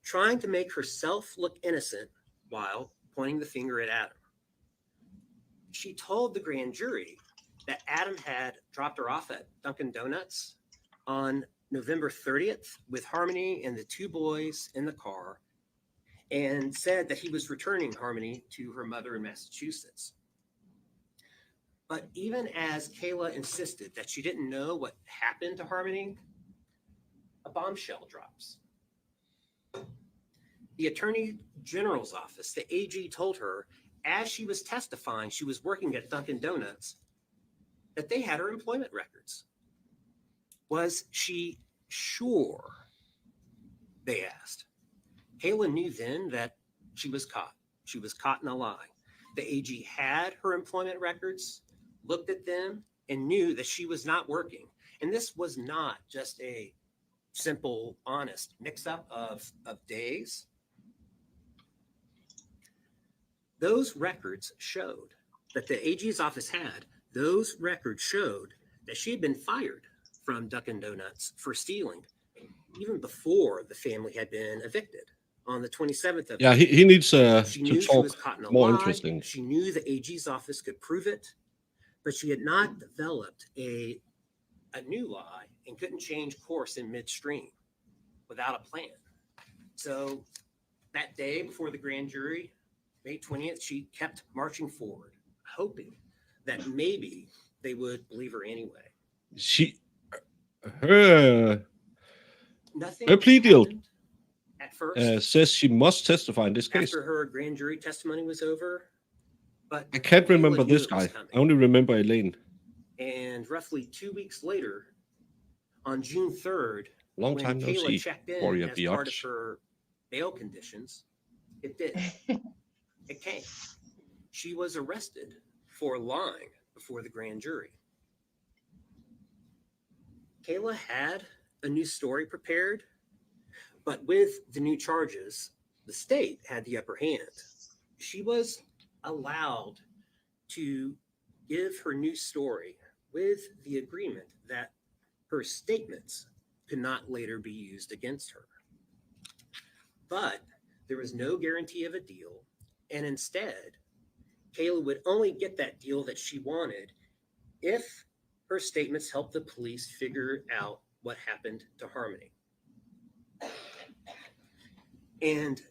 trying to make herself look innocent while pointing the finger at Adam. She told the grand jury that Adam had dropped her off at Dunkin' Donuts on November 30th with Harmony and the 2 boys in the car, and said that he was returning Harmony to her mother in Massachusetts. But even as Kayla insisted that she didn't know what happened to Harmony, a bombshell drops. The Attorney General's office, the AG, told her as she was testifying, she was working at Dunkin' Donuts, that they had her employment records. Was she sure? They asked. Kayla knew then that she was caught. She was caught in a lie. The AG had her employment records, looked at them, and knew that she was not working. And this was not just a simple, honest mix-up of days. Those records showed that the AG's office had, those records showed that she had been fired from Dunkin' Donuts for stealing even before the family had been evicted on the 27th of Yeah, May. he needs She to knew she talk was caught in a more lie. interesting. She knew the AG's office could prove it, but she had not developed a new lie and couldn't change course in midstream without a plan. So that day before the grand jury, May 20th, she kept marching forward, hoping that maybe they would believe her anyway. Her Nothing plea deal happened at first says she must testify in this case. after her grand jury testimony was over, but I can't Kayla remember knew this it was guy. coming. I only remember Elaine. And roughly 2 weeks later, on June 3rd, Long when time no Kayla see. checked in Warrior as part of Biatch. her bail conditions, it did. It came. She was arrested for lying before the grand jury. Kayla had a new story prepared, But with the new charges, the state had the upper hand. She was allowed to give her new story with the agreement that her statements could not later be used against her. But there was no guarantee of a deal, and instead, Kayla would only get that deal that she wanted if her statements helped the police figure out what happened to Harmony. And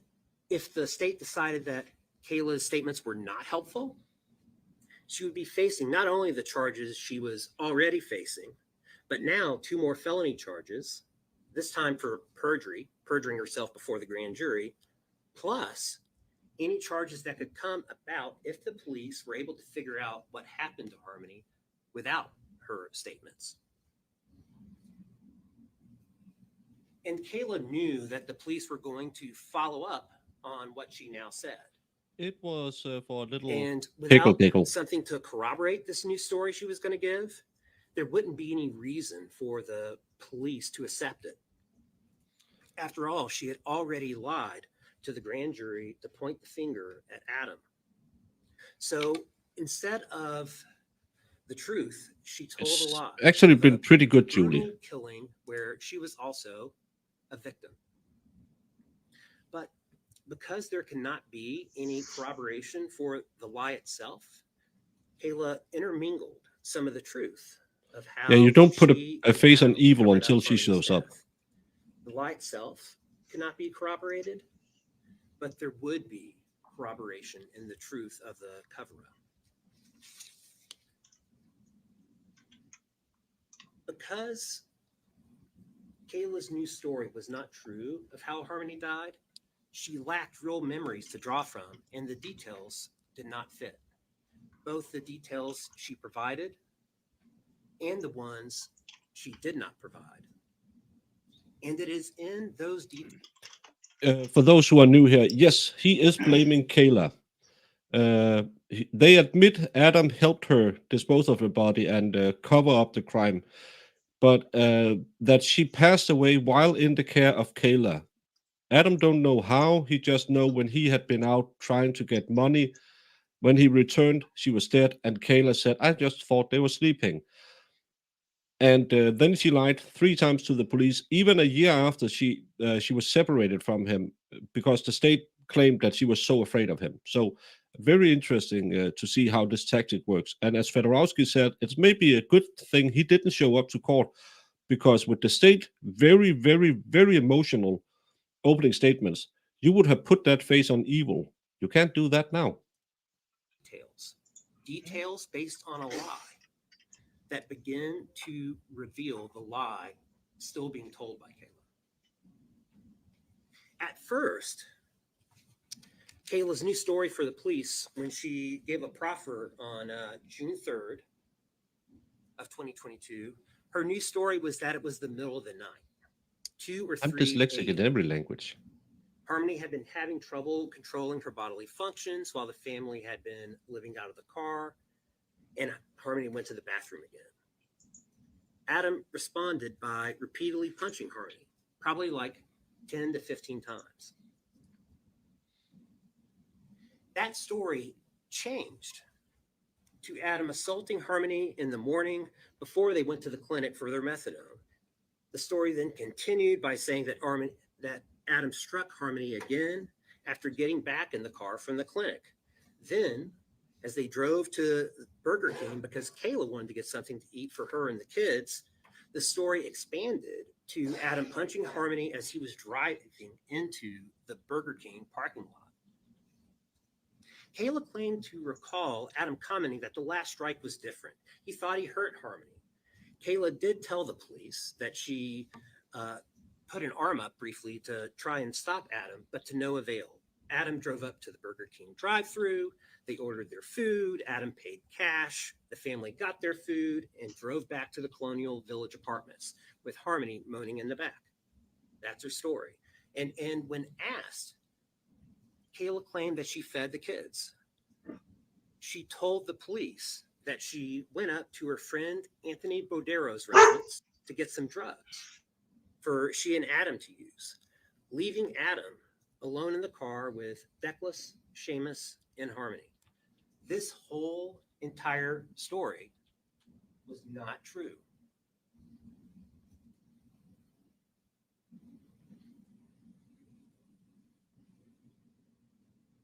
if the state decided that Kayla's statements were not helpful, she would be facing not only the charges she was already facing, but now 2 more felony charges, this time for perjuring herself before the grand jury, plus any charges that could come about if the police were able to figure out what happened to Harmony without her statements. And Kayla knew that the police were going to follow up on what she now said. It was for a little And pickle. without something to corroborate this new story she was going to give, there wouldn't be any reason for the police to accept it. After all, she had already lied to the grand jury to point the finger at Adam. So instead of the truth, she told a lie. Actually of been a pretty good, brutal Julie. killing where she was also a victim. But because there cannot be any corroboration for the lie itself, Kayla intermingled some of the truth of how Yeah, you don't put she a face on and evil covered until up she Harmony's shows up. death. The lie itself cannot be corroborated, but there would be corroboration in the truth of the cover-up. Because Kayla's new story was not true of how Harmony died, she lacked real memories to draw from, and the details did not fit. Both the details she provided and the ones she did not provide. And it is in those details. For those who are new here, yes, he is blaming Kayla. They admit Adam helped her dispose of her body and cover up the crime, but that she passed away while in the care of Kayla. Adam don't know how, he just know when he had been out trying to get money. When he returned, she was dead, and Kayla said, I just thought they were sleeping. And then she lied 3 times to the police, even a year after she was separated from him, because the state claimed that she was so afraid of him. So very interesting to see how this tactic works. And as Fedorowski said, it's maybe a good thing he didn't show up to court, because with the state very, very, very emotional opening statements, you would have put that face on evil. You can't do that now. Details based on a lie that begin to reveal the lie still being told by Kayla. At first, Kayla's new story for the police, when she gave a proffer on June 3rd of 2022, her new story was that it was the middle of the night, 2 or 3 I'm dyslexic in a.m. every language. Harmony had been having trouble controlling her bodily functions while the family had been living out of the car, and Harmony went to the bathroom again. Adam responded by repeatedly punching Harmony, probably like 10 to 15 times. That story changed to Adam assaulting Harmony in the morning before they went to the clinic for their methadone. The story then continued by saying that Adam struck Harmony again after getting back in the car from the clinic. Then, as they drove to Burger King because Kayla wanted to get something to eat for her and the kids, the story expanded to Adam punching Harmony as he was driving into the Burger King parking lot. Kayla claimed to recall Adam commenting that the last strike was different. He thought he hurt Harmony. Kayla did tell the police that she put an arm up briefly to try and stop Adam, but to no avail. Adam drove up to the Burger King drive-thru. They ordered their food. Adam paid cash. The family got their food and drove back to the Colonial Village apartments with Harmony moaning in the back. That's her story. And when asked, Kayla claimed that she fed the kids. She told the police that she went up to her friend Anthony Bodero's residence to get some drugs for she and Adam to use. leaving Adam alone in the car with Declan, Seamus, and Harmony. This whole entire story was not true.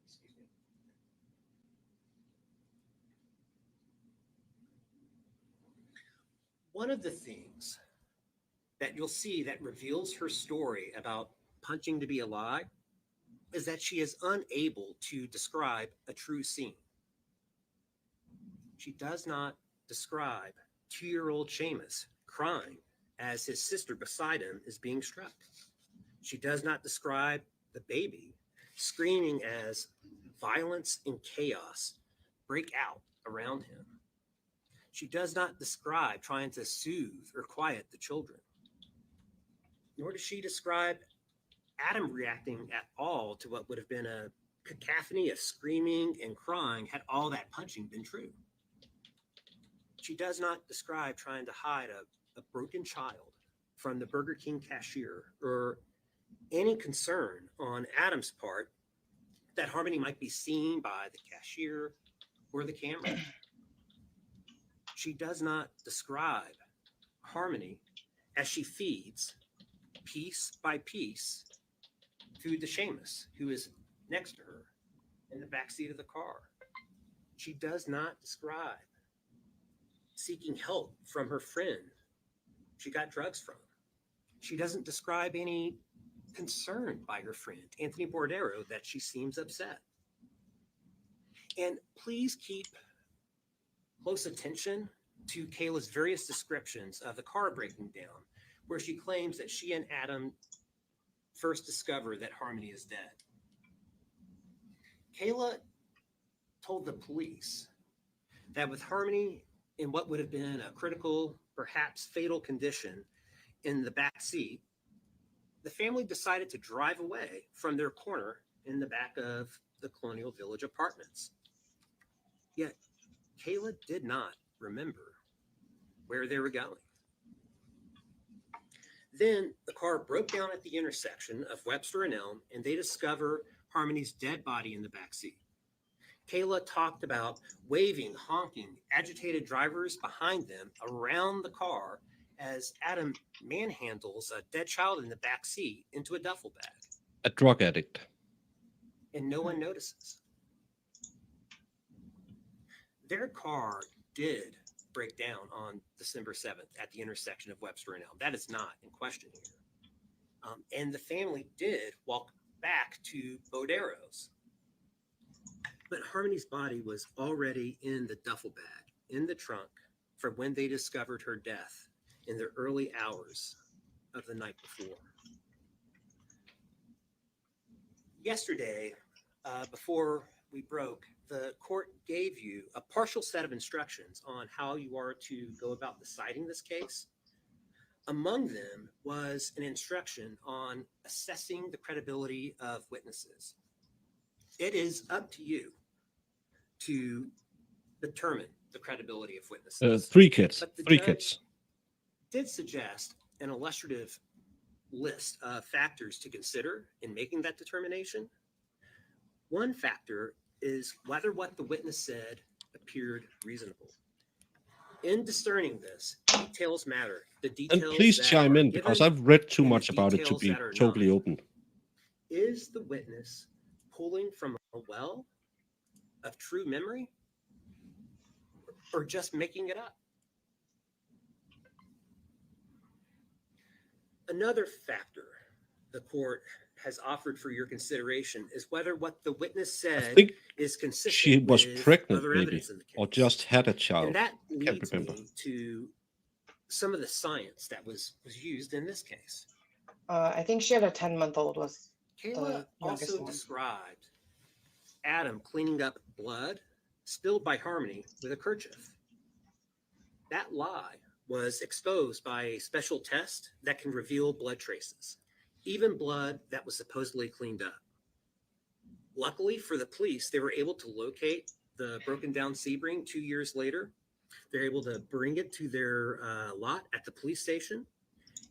Excuse me. One of the things that you'll see that reveals her story about punching to be a lie is that she is unable to describe a true scene. She does not describe 2-year-old Seamus crying as his sister beside him is being struck. She does not describe the baby screaming as violence and chaos break out around him. She does not describe trying to soothe or quiet the children. Nor does she describe Adam reacting at all to what would have been a cacophony of screaming and crying had all that punching been true. She does not describe trying to hide a broken child from the Burger King cashier or any concern on Adam's part that Harmony might be seen by the cashier or the camera. She does not describe Harmony as she feeds piece by piece food to Seamus, who is next to her in the backseat of the car. She does not describe seeking help from her friend she got drugs from. She doesn't describe any concern by her friend, Anthony Bordero, that she seems upset. And please keep close attention to Kayla's various descriptions of the car breaking down, where she claims that she and Adam first discovered that Harmony is dead. Kayla told the police that with Harmony in what would have been a critical, perhaps fatal condition in the back seat, the family decided to drive away from their corner in the back of the Colonial Village apartments. Yet Kayla did not remember where they were going. Then the car broke down at the intersection of Webster and Elm, and they discover Harmony's dead body in the backseat. Kayla talked about waving, honking, agitated drivers behind them around the car as Adam manhandles a dead child in the backseat into a duffel bag. A drug addict. And no one notices. Their car did break down on December 7th at the intersection of Webster and Elm. That is not in question here. And the family did walk back to Bodero's. But Harmony's body was already in the duffel bag, in the trunk, from when they discovered her death in the early hours of the night before. Yesterday, before we broke, the court gave you a partial set of instructions on how you are to go about deciding this case. Among them was an instruction on assessing the credibility of witnesses. It is up to you to determine the credibility of witnesses. 3 kids. But the 3 judge kids. did suggest an illustrative list of factors to consider in making that determination. One factor is whether what the witness said appeared reasonable. In discerning this, details matter. The details And please that chime are in, because given I've read too and the much about it to details be that are totally not. open. Is the witness pulling from a well of true memory or just making it up? Another factor the court has offered for your consideration is whether what the witness I said think is consistent she was with pregnant, other maybe, evidence in the case. or just had a child. And that Can't leads remember. me to some of the science that was used in this case. I think she had a 10-month-old was Kayla youngest also one. described Adam cleaning up blood spilled by Harmony with a kerchief. That lie was exposed by a special test that can reveal blood traces, even blood that was supposedly cleaned up. Luckily for the police, they were able to locate the broken down Sebring 2 years later. They're able to bring it to their lot at the police station.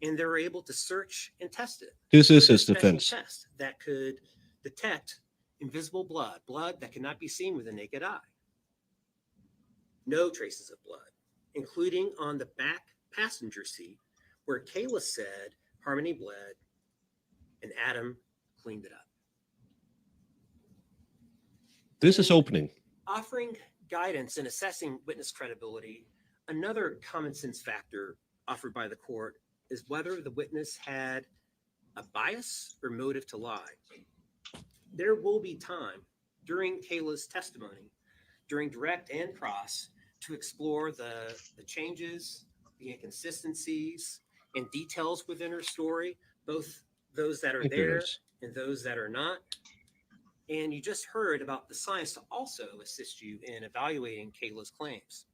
and they were able to search and test it. This is with a his special defense. test that could detect invisible blood that cannot be seen with the naked eye. No traces of blood, including on the back passenger seat where Kayla said Harmony bled and Adam cleaned it up. This is opening. Offering guidance in assessing witness credibility, another common sense factor offered by the court is whether the witness had a bias or motive to lie. There will be time during Kayla's testimony, during direct and cross, to explore the changes, the inconsistencies, and details within her story, both those that are Thank you, there guys. and those that are not. And you just heard about the science to also assist you in evaluating Kayla's claims.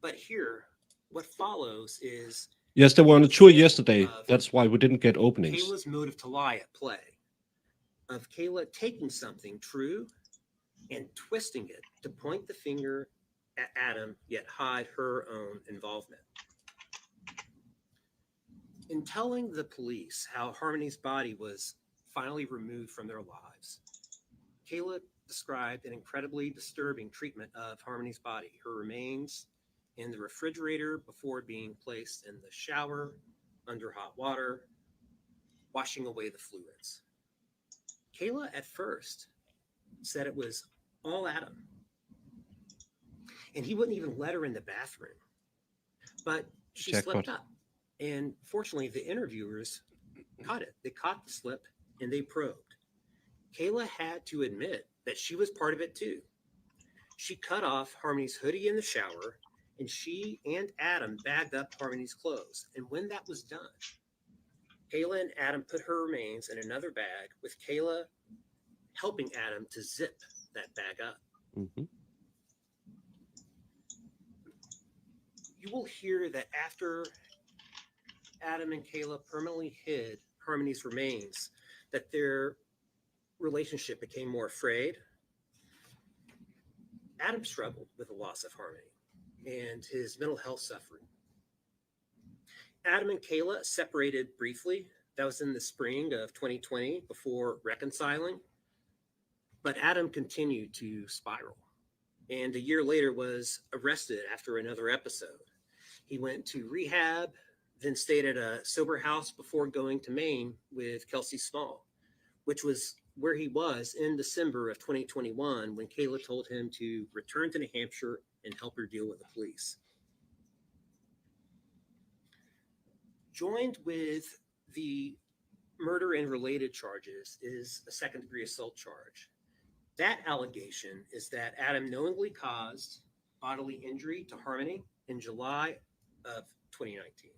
But here, what follows is Yes, they were on a tour yesterday. That's why we didn't get openings. Kayla's motive to lie at play, of Kayla taking something true and twisting it to point the finger at Adam, yet hide her own involvement. In telling the police how Harmony's body was finally removed from their lives, Kayla described an incredibly disturbing treatment of Harmony's body, her remains in the refrigerator before being placed in the shower, under hot water, washing away the fluids. Kayla at first said it was all Adam, and he wouldn't even let her in the bathroom. But she Jackpot. slipped up, and fortunately the interviewers caught it. They caught the slip and they probed. Kayla had to admit that she was part of it too. She cut off Harmony's hoodie in the shower, and she and Adam bagged up Harmony's clothes. And when that was done, Kayla and Adam put her remains in another bag, with Kayla helping Adam to zip that bag up. Mhm. You will hear that after Adam and Kayla permanently hid Harmony's remains, that their relationship became more frayed. Adam struggled with the loss of Harmony and his mental health suffering. Adam and Kayla separated briefly. That was in the spring of 2020 before reconciling. But Adam continued to spiral, and a year later was arrested after another episode. He went to rehab, then stayed at a sober house before going to Maine with Kelsey Small, which was where he was in December of 2021 when Kayla told him to return to New Hampshire and help her deal with the police. Joined with the murder and related charges is a second-degree assault charge. That allegation is that Adam knowingly caused bodily injury to Harmony in July of 2019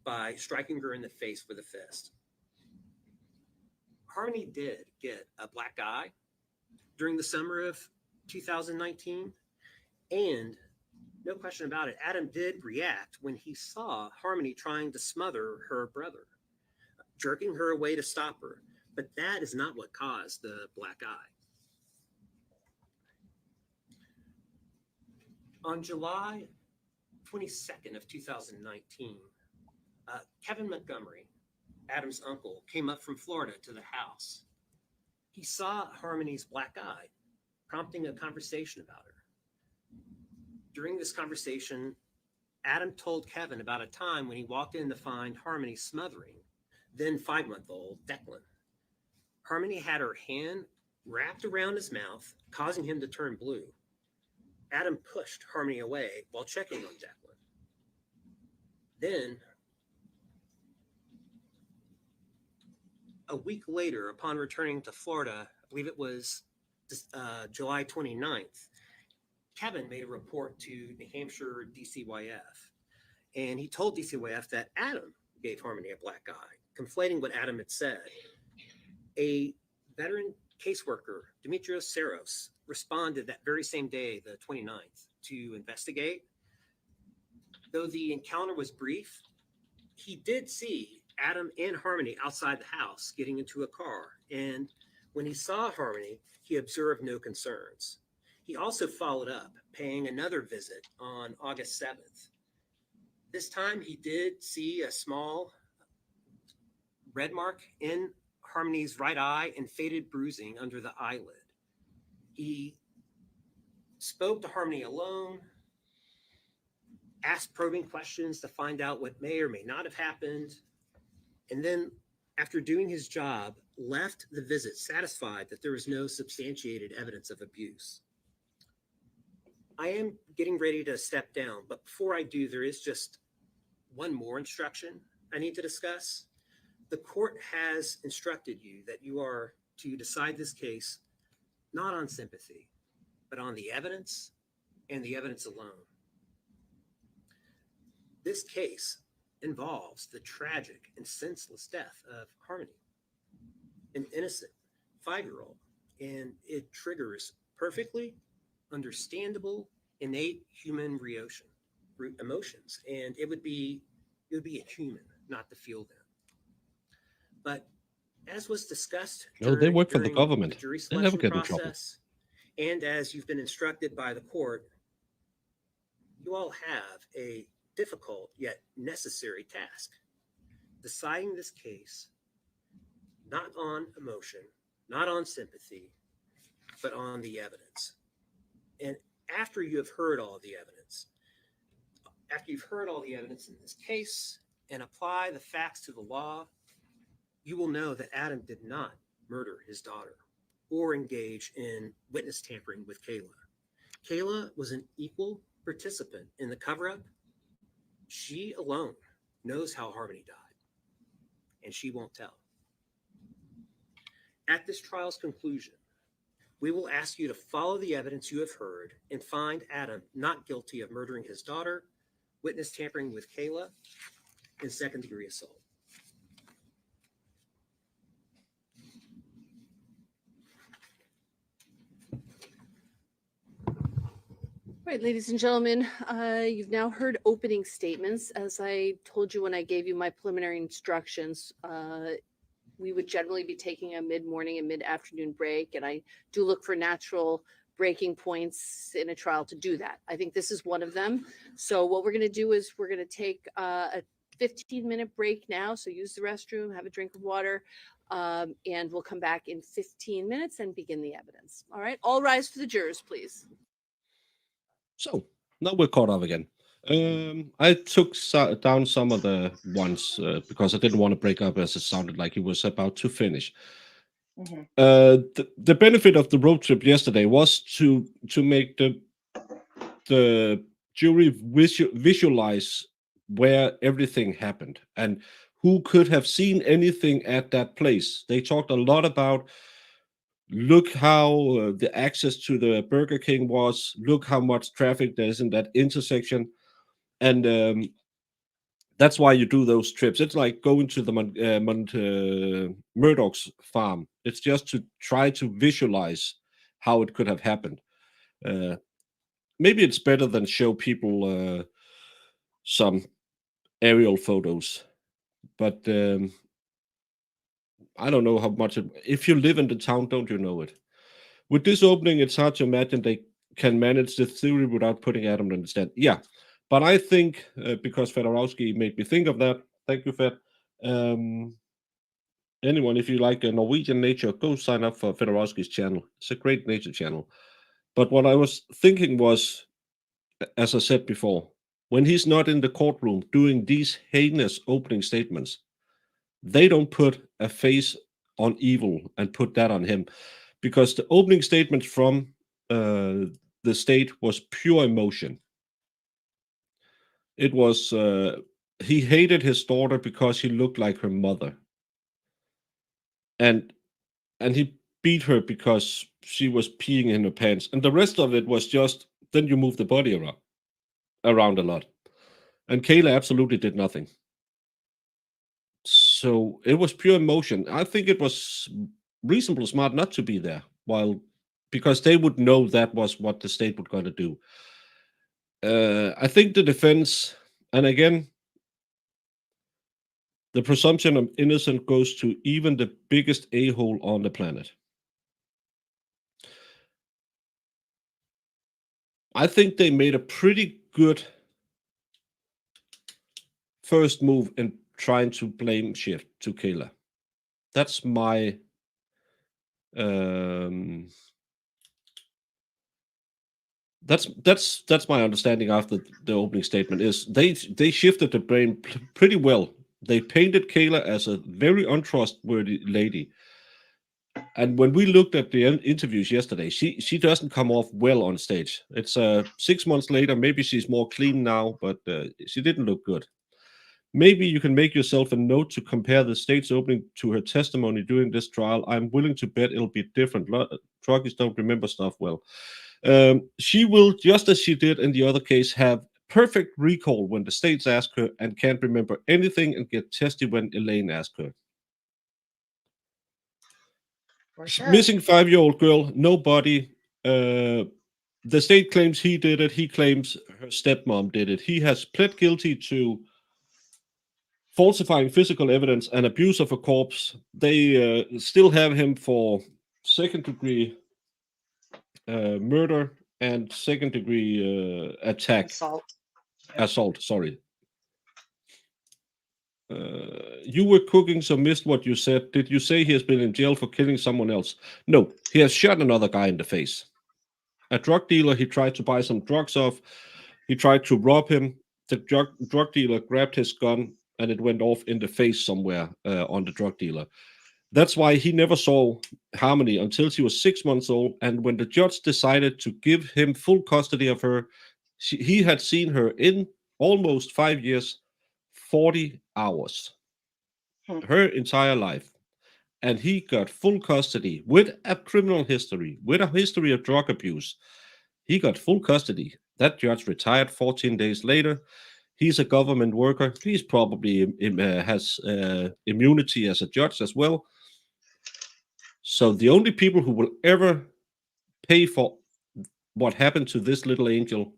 by striking her in the face with a fist. Harmony did get a black eye during the summer of 2019, and no question about it, Adam did react when he saw Harmony trying to smother her brother, jerking her away to stop her. But that is not what caused the black eye. On July 22nd of 2019, Kevin Montgomery, Adam's uncle, came up from Florida to the house. He saw Harmony's black eye, prompting a conversation about her. During this conversation, Adam told Kevin about a time when he walked in to find Harmony smothering then 5-month-old Declan. Harmony had her hand wrapped around his mouth, causing him to turn blue. Adam pushed Harmony away while checking on Declan. Then, a week later, upon returning to Florida, I believe it was July 29th, Kevin made a report to New Hampshire DCYF, and he told DCYF that Adam gave Harmony a black eye, conflating what Adam had said. A veteran caseworker, Demetrios Saros, responded that very same day, the 29th, to investigate. Though the encounter was brief, he did see Adam and Harmony outside the house getting into a car, and when he saw Harmony, he observed no concerns. He also followed up, paying another visit on August 7th. This time he did see a small red mark in Harmony's right eye and faded bruising under the eyelid. He spoke to Harmony alone, asked probing questions to find out what may or may not have happened, and then, after doing his job, left the visit satisfied that there was no substantiated evidence of abuse. I am getting ready to step down, but before I do, there is just one more instruction I need to discuss. The court has instructed you that you are to decide this case not on sympathy, but on the evidence and the evidence alone. This case involves the tragic and senseless death of Harmony, an innocent 5-year-old, and it triggers perfectly understandable, innate human emotions, and it would be a human not to feel them. But as was discussed No, they work for the during government. the jury They'll never selection get in trouble. process, and as you've been instructed by the court, you all have a difficult yet necessary task: deciding this case not on emotion, not on sympathy, but on the evidence. And after you have heard all the evidence, after you've heard all the evidence in this case and apply the facts to the law, you will know that Adam did not murder his daughter or engage in witness tampering with Kayla. Kayla was an equal participant in the cover-up. She alone knows how Harmony died, and she won't tell. At this trial's conclusion, we will ask you to follow the evidence you have heard and find Adam not guilty of murdering his daughter, witness tampering with Kayla, and second-degree assault. All right, ladies and gentlemen, you've now heard opening statements. As I told you when I gave you my preliminary instructions, we would generally be taking a mid-morning and mid-afternoon break, and I do look for natural breaking points in a trial to do that. I think this is one of them. So what we're going to do is we're going to take a 15-minute break now. So use the restroom, have a drink of water, and we'll come back in 15 minutes and begin the evidence. All right, all rise for the jurors, please. So now we're caught up again. I took down some of the ones because I didn't want to break up, as it sounded like he was about to finish. Mhm. The benefit of the road trip yesterday was to make the jury visualize where everything happened and who could have seen anything at that place. They talked a lot about, look how the access to the Burger King was, look how much traffic there is in that intersection. And that's why you do those trips. It's like going to the Murdoch's farm. It's just to try to visualize how it could have happened. Maybe it's better than show people some aerial photos, but I don't know how much. If you live in the town, don't you know it? With this opening, it's hard to imagine they can manage the theory without putting Adam on the stand. Yeah, but I think because Fedorowski made me think of that. Thank you, Fed. Anyone, if you like Norwegian nature, go sign up for Fedorowski's channel. It's a great nature channel. But what I was thinking was, as I said before, when he's not in the courtroom doing these heinous opening statements, they don't put a face on evil and put that on him, because the opening statement from the state was pure emotion. It was he hated his daughter because he looked like her mother, and he beat her because she was peeing in her pants, and the rest of it was just, then you move the body around a lot, and Kayla absolutely did nothing. So it was pure emotion. I think it was reasonably smart not to be there, because they would know that was what the state was going to do. I think the defense, and again, the presumption of innocence goes to even the biggest a-hole on the planet. I think they made a pretty good first move in trying to blame shift to Kayla. That's my that's my understanding after the opening statement. Is they shifted the blame pretty well. They painted Kayla as a very untrustworthy lady. And when we looked at the interviews yesterday, she doesn't come off well on stage. It's 6 months later. Maybe she's more clean now, but she didn't look good. Maybe you can make yourself a note to compare the state's opening to her testimony during this trial. I'm willing to bet it'll be different. Druggies don't remember stuff well. She will, just as she did in the other case, have perfect recall when the states ask her and can't remember anything and get testy when Elaine asks her. For sure. Missing 5-year-old girl, no body. The state claims he did it. He claims her stepmom did it. He has pled guilty to falsifying physical evidence and abuse of a corpse. They still have him for second-degree murder and second-degree attack. Assault, sorry. You were cooking, so missed what you said. Did you say he has been in jail for killing someone else? No, he has shot another guy in the face. A drug dealer he tried to buy some drugs off. He tried to rob him. The drug dealer grabbed his gun and it went off in the face somewhere on the drug dealer. That's why he never saw Harmony until she was 6 months old. And when the judge decided to give him full custody of her, he had seen her in almost 5 years, 40 hours, her entire life. And he got full custody with a criminal history, with a history of drug abuse. He got full custody. That judge retired 14 days later. He's a government worker. He's probably has immunity as a judge as well. So the only people who will ever pay for what happened to this little angel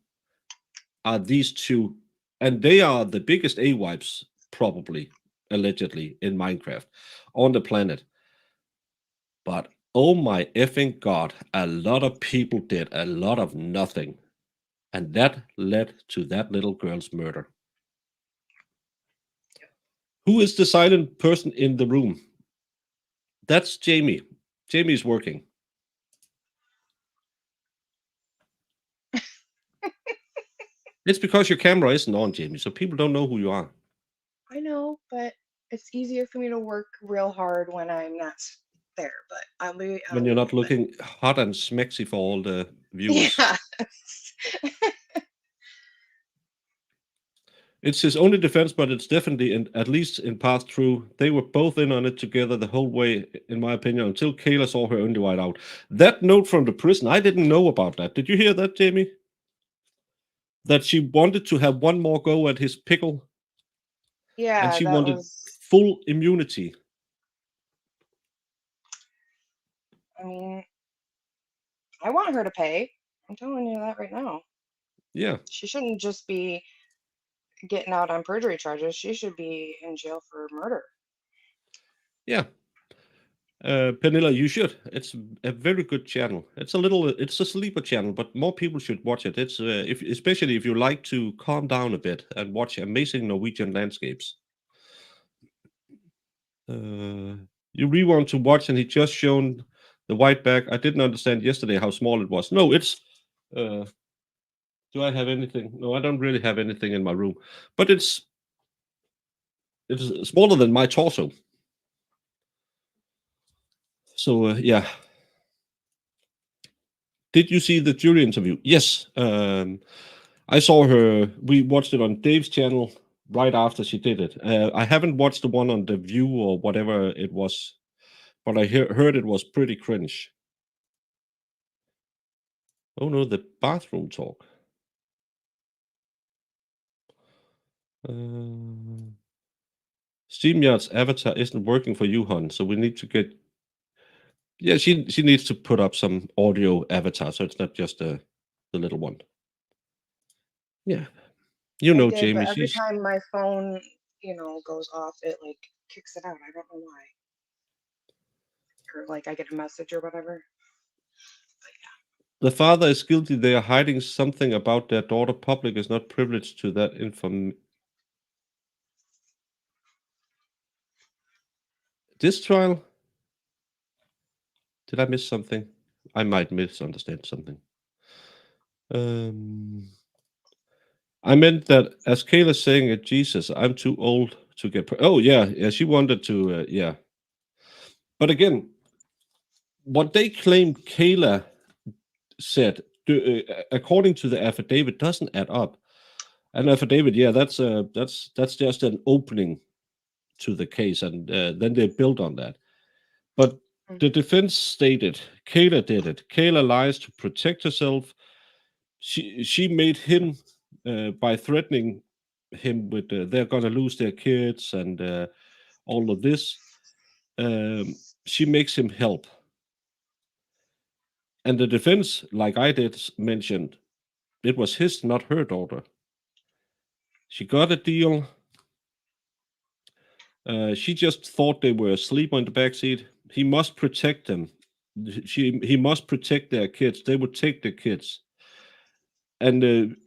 are these two. And they are the biggest A-wipes, probably, allegedly, in Minecraft on the planet. But oh my effing God, a lot of people did a lot of nothing. And that led to that little girl's murder. Who is the silent person in the room? That's Jamie. Jamie's working. It's because your camera isn't on, Jamie, so people don't know who you are. I know, but it's easier for me to work real hard when I'm not there. But I'll be When you're not looking hot and smexy for all the viewers. Yeah. It's his only defense, but it's definitely, at least in part true. They were both in on it together the whole way, in my opinion, until Kayla saw her only white out. That note from the prison, I didn't know about that. Did you hear that, Jamie? That she wanted to have one more go at his pickle. Yeah, and she that wanted was. full immunity. I mean, I want her to pay. I'm telling you that right now. Yeah. She shouldn't just be getting out on perjury charges. She should be in jail for murder. Yeah. Pernilla, you should. It's a very good channel. It's a sleeper channel, but more people should watch it. It's especially if you like to calm down a bit and watch amazing Norwegian landscapes. You really want to watch, and he just shown the white bag. I didn't understand yesterday how small it was. No, it's. Do I have anything? No, I don't really have anything in my room, but it's smaller than my torso. So yeah. Did you see the jury interview? Yes. I saw her. We watched it on Dave's channel right after she did it. I haven't watched the one on The View or whatever it was, but I heard it was pretty cringe. Oh no, the bathroom talk. StreamYard's avatar isn't working for you, hon, so we need to get. Yeah, she needs to put up some audio avatar, so it's not just the little one. Yeah, you know, I did, Jamie. but every She's time my phone, goes off, it like kicks it out. I don't know why. Or like I get a message or whatever. the father is guilty. They are hiding something about their daughter. Public is not privileged to that information. This trial, did I miss something? I might misunderstand something. I meant that as Kayla's saying at Jesus, I'm too old to get. Oh yeah, she wanted to. Yeah, but again, what they claim Kayla said, according to the affidavit, doesn't add up. An affidavit, yeah, that's just an opening to the case, and then they build on that. But the defense stated Kayla did it. Kayla lies to protect herself. She made him by threatening him with they're gonna lose their kids and all of this. She makes him help. And the defense, like I did, mentioned it was his, not her daughter. She got a deal. She just thought they were asleep on the backseat. He must protect them. He must protect their kids. They would take the kids. And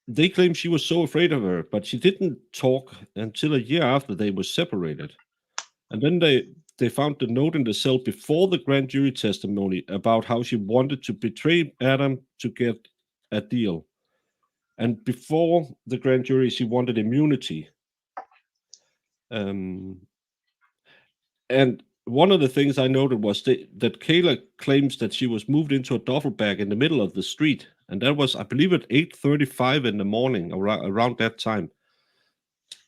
they claim she was so afraid of her, but she didn't talk until a year after they were separated. And then they found the note in the cell before the grand jury testimony about how she wanted to betray Adam to get a deal. And before the grand jury, she wanted immunity. And one of the things I noted was that Kayla claims that she was moved into a duffel bag in the middle of the street. And that was, I believe, at 8:35 in the morning, around that time.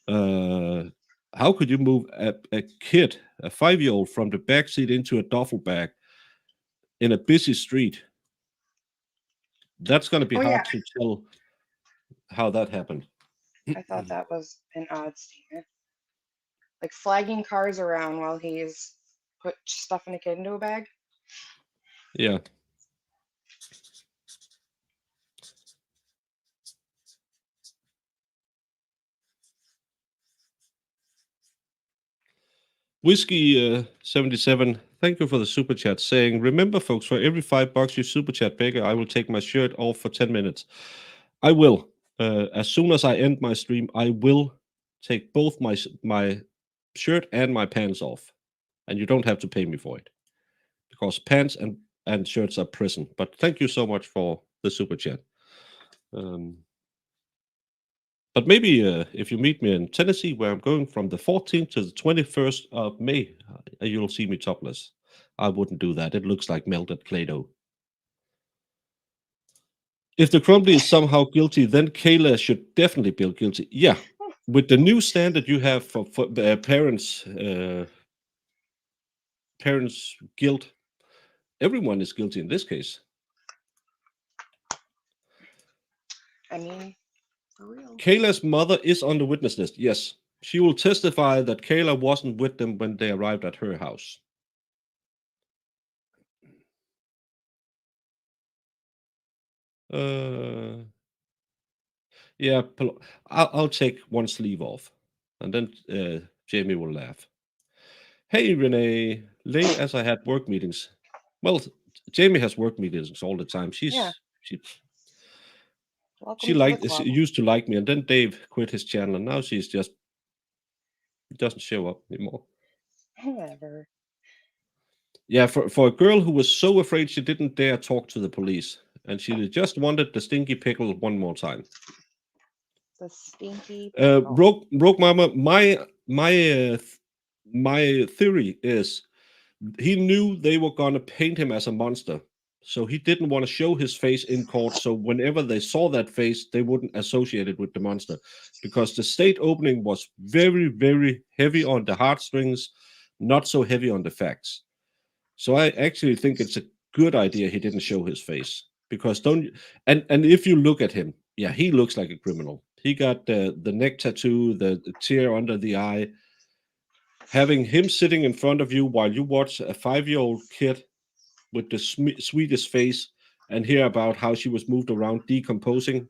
How could you move a kid, a 5-year-old, from the backseat into a duffel bag in a busy street? That's going to be hard to tell how that happened. I thought that was an odd statement. Like flagging cars around while he's put stuffing a kid into a bag. Yeah. Whiskey 77, thank you for the super chat, saying, remember, folks, for every $5 you super chat, Baker, I will take my shirt off for 10 minutes. I will. As soon as I end my stream, I will take both my shirt and my pants off. And you don't have to pay me for it. Because pants and shirts are prison. But thank you so much for the super chat. But maybe if you meet me in Tennessee, where I'm going from the 14th to the 21st of May, you'll see me topless. I wouldn't do that. It looks like melted Play-Doh. If the Crumbly is somehow guilty, then Kayla should definitely be guilty. Yeah, with the new standard you have for parents' guilt, everyone is guilty in this case. I mean, for real. Kayla's mother is on the witness list. Yes, she will testify that Kayla wasn't with them when they arrived at her house. Yeah, I'll take one sleeve off, and then Jamie will laugh. Hey, Renee, late as I had work meetings. Well, Jamie has work meetings all the time. She used to like me, and then Dave quit his channel, and now she's just doesn't show up anymore. Whatever. Yeah, for a girl who was so afraid she didn't dare talk to the police, and she just wanted the stinky pickle one more time. The stinky pickle. Rogue Mama, my theory is he knew they were gonna paint him as a monster, so he didn't want to show his face in court. So whenever they saw that face, they wouldn't associate it with the monster, because the state opening was very, very heavy on the heartstrings, not so heavy on the facts. So I actually think it's a good idea he didn't show his face, because and if you look at him, yeah, he looks like a criminal. He got the neck tattoo, the tear under the eye. Having him sitting in front of you while you watch a 5-year-old kid with the sweetest face and hear about how she was moved around decomposing,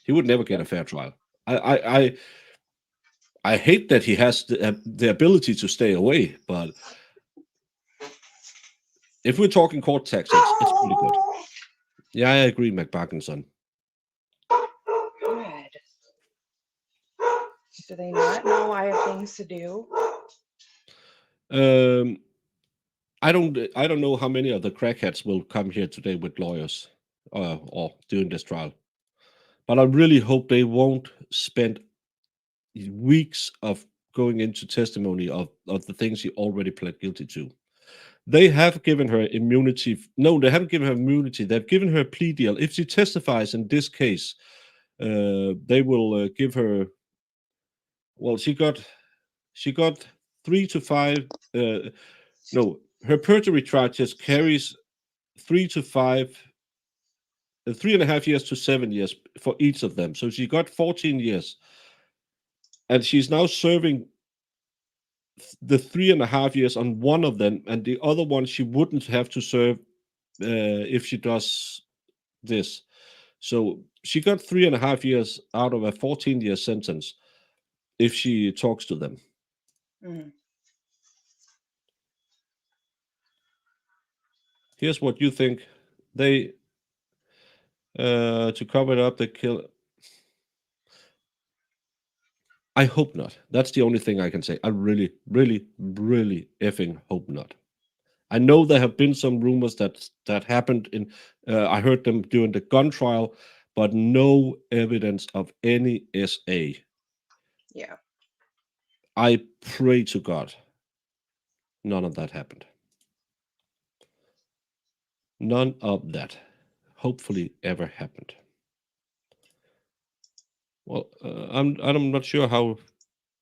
he would never get a fair trial. I hate that he has the ability to stay away, but if we're talking court tactics, it's pretty good. Yeah, I agree, McBarkinson. Good. Do they not know I have things to do? I don't know how many of the crackheads will come here today with lawyers or during this trial, but I really hope they won't spend weeks of going into testimony of the things she already pled guilty to. They have given her immunity. No, they haven't given her immunity. They've given her a plea deal. If she testifies in this case, they will give her. Well, she got 3 to 5. No, her perjury charges carries 3 to 5, 3.5 years to 7 years for each of them. So she got 14 years, and she's now serving the 3.5 years on one of them, and the other one she wouldn't have to serve if she does this. So she got 3.5 years out of a 14-year sentence if she talks to them. Mhm. Here's what you think. They to cover it up, they kill. I hope not. That's the only thing I can say. I really, really, really effing hope not. I know there have been some rumors that happened in. I heard them during the gun trial, but no evidence of any SA. Yeah. I pray to God, none of that happened. None of that, hopefully, ever happened. Well, I'm not sure how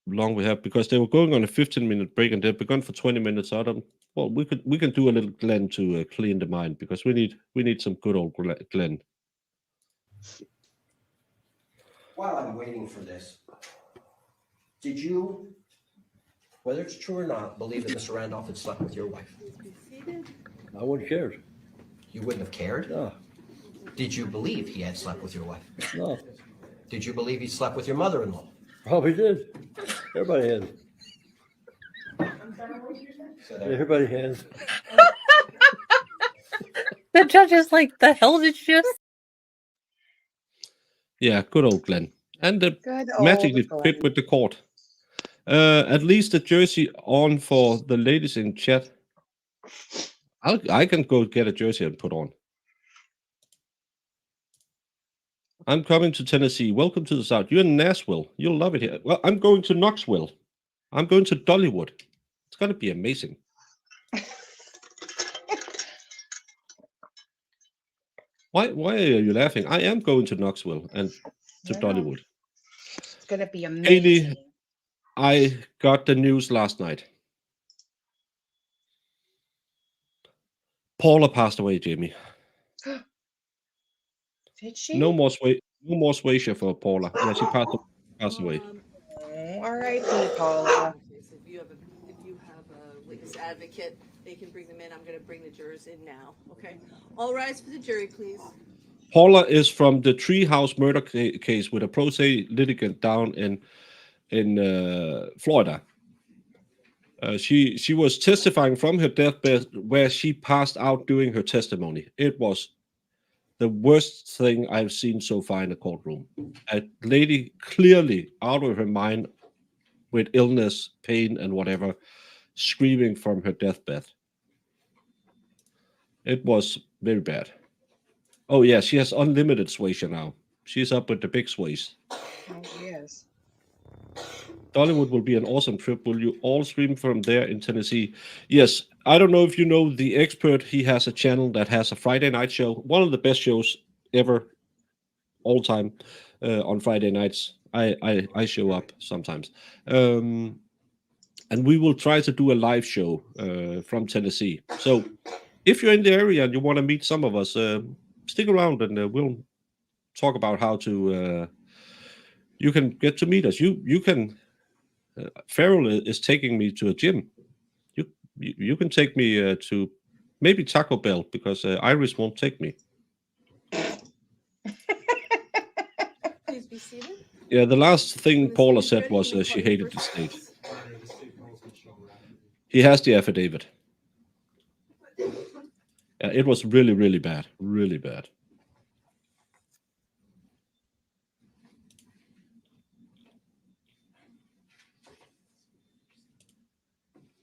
long we have because they were going on a 15-minute break and they've begun for 20 minutes. Well, we can do a little Glenn to clean the mind because we need some good old Glenn. While I'm waiting for this, did you, whether it's true or not, believe that Mr. Randolph had slept with your wife? Please be seated. I wouldn't care. You wouldn't have cared? No, Did you believe he had slept with your wife? no, Did you believe he slept with your mother-in-law? probably did. Everybody has. Everybody has. The judge is like, the hell did you just? Yeah, good old Glenn. And the Good magically old fit Glenn. with the court. At least the jersey on for the ladies in chat. I can go get a jersey and put on. I'm coming to Tennessee. Welcome to the South. You're in Nashville. You'll love it here. Well, I'm going to Knoxville. I'm going to Dollywood. It's going to be amazing. Why are you laughing? I am going to Knoxville and to Yeah. Dollywood. It's gonna be amazing. I got the news last night. Paula passed away, Jamie. Did she? No more Swaysha for Paula. Yeah, she passed away. Oh, R.I.P. Paula. Okay, so if you have a witness advocate, they can bring them in. I'm going to bring the jurors in now. Okay. All rise for the jury, please. Paula is from the Treehouse murder case with a pro se litigant down in Florida. She was testifying from her deathbed where she passed out during her testimony. It was the worst thing I've seen so far in a courtroom. A lady clearly out of her mind with illness, pain, and whatever, screaming from her deathbed. It was very bad. Oh yeah, she has unlimited Swaysha now. She's up with the big sways. Oh, yes. Dollywood will be an awesome trip. Will you all stream from there in Tennessee? Yes. I don't know if you know the expert. He has a channel that has a Friday night show. One of the best shows ever, all time, on Friday nights. I show up sometimes. And we will try to do a live show from Tennessee. So if you're in the area and you want to meet some of us, stick around and we'll talk about how to you can get to meet us. You can Farrell is taking me to a gym. You can take me to maybe Taco Bell because Iris won't take me. Please be seated. Yeah, the last thing When the Paula state is said ready, was we'll she call your hated first the state. witness. He has the affidavit. Yeah, it was really, really bad. Really bad.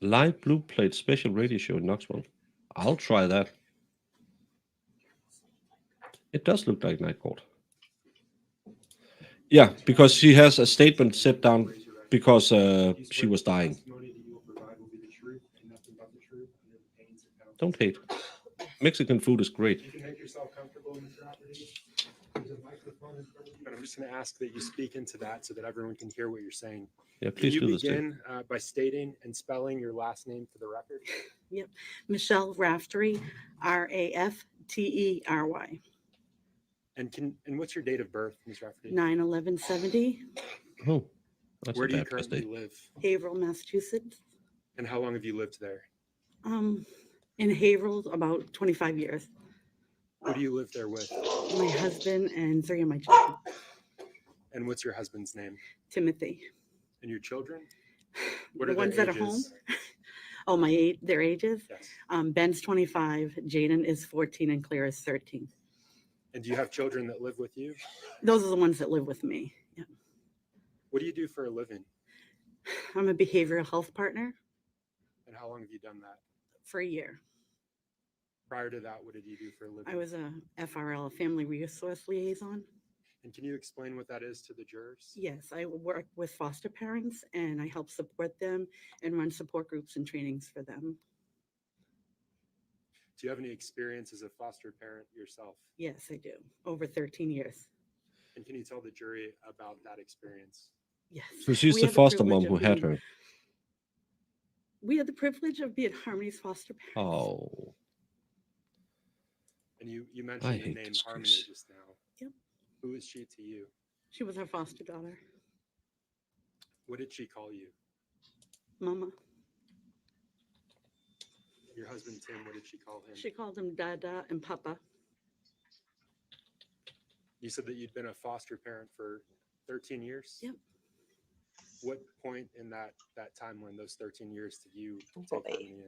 Live Blue played special radio show in Knoxville. I'll try that. It does look like Night Court. Yeah, because she has a statement set down because she was dying. Testimony that you will provide will be the truth and nothing but the truth under the pains and penalties. Don't hate. Mexican food is great. You can make yourself comfortable in this Raftery. There's a microphone in front of you, but I'm just going to ask that you speak into that so that everyone can hear what you're saying. Yeah, Can please you do this. begin by stating and spelling your last name for the record? Michelle Raftery, Raftery, And what's your date of birth, Ms. Raftery? 9/11/70, Oh, that's Where a do you bad birthday. currently live? Haverhill, Massachusetts. And how long have you lived there? In Haverhill, about 25 years. Who do you live there with? My husband and 3 of my children. And what's your husband's name? Timothy. And your children? What The are their ones that are home? ages? Oh, their ages? Yes. Ben's 25, Jaden is 14, and Claire is 13. And do you have children that live with you? Those are the ones that live with me. Yeah. What do you do for a living? I'm a behavioral health partner And how long have you done that? for a year. Prior to that, what did you do for a living? I was a FRL, a family resource liaison. And can you explain what that is to the jurors? Yes, I work with foster parents and I help support them and run support groups and trainings for them. Do you have any experience as a foster parent yourself? Yes, I do. Over 13 years. And can you tell the jury about that experience? Yes. So she's We the had foster privilege mom who of had being- her. We had the privilege of being Harmony's foster parents. Oh, And you I mentioned the hate name this Harmony case. just now. Yep. Who is she to you? She was our foster daughter. What did she call you? Mama. Your husband Tim, what did she call him? She called him Dada and Papa. You said that you'd been a foster parent for 13 years? Yep. What point in that timeline, those 13 years, did you take Boy. Harmony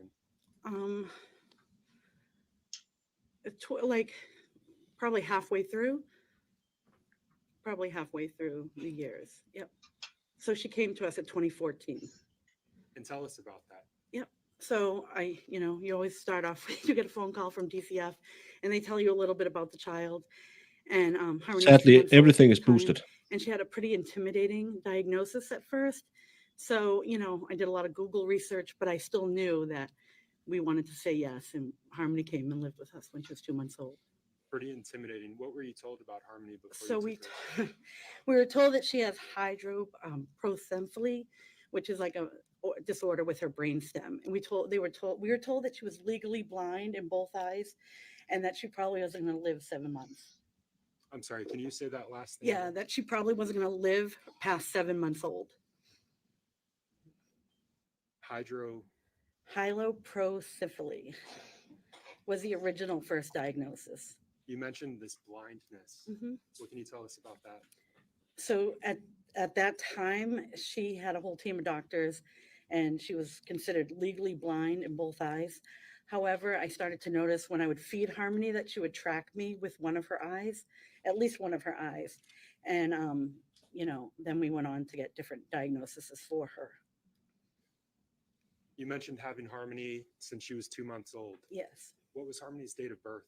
in? Like probably halfway through. Probably halfway through the years. Yep. So she came to us at 2014. And tell us about that. So you always start off, you get a phone call from DCF and they tell you a little bit about the child. And Harmony was 2 sadly, months old everything at is the time, boosted. and she had a pretty intimidating diagnosis at first. So, I did a lot of Google research, but I still knew that we wanted to say yes. And Harmony came and lived with us when she was 2 months old. Pretty intimidating. What were you told about Harmony before So you took her? we were told that she has hydroprocephaly, which is like a disorder with her brainstem. And we were told that she was legally blind in both eyes and that she probably wasn't going to live 7 months. I'm sorry, can you say that last thing? Yeah, that she probably wasn't going to live past 7 months old. Hydroprocephaly was the original first diagnosis. You mentioned this blindness. Mhm. What can you tell us about that? So at that time, she had a whole team of doctors and she was considered legally blind in both eyes. However, I started to notice when I would feed Harmony that she would track me with one of her eyes, at least one of her eyes. And, then we went on to get different diagnoses for her. You mentioned having Harmony since she was 2 months old. Yes. What was Harmony's date of birth?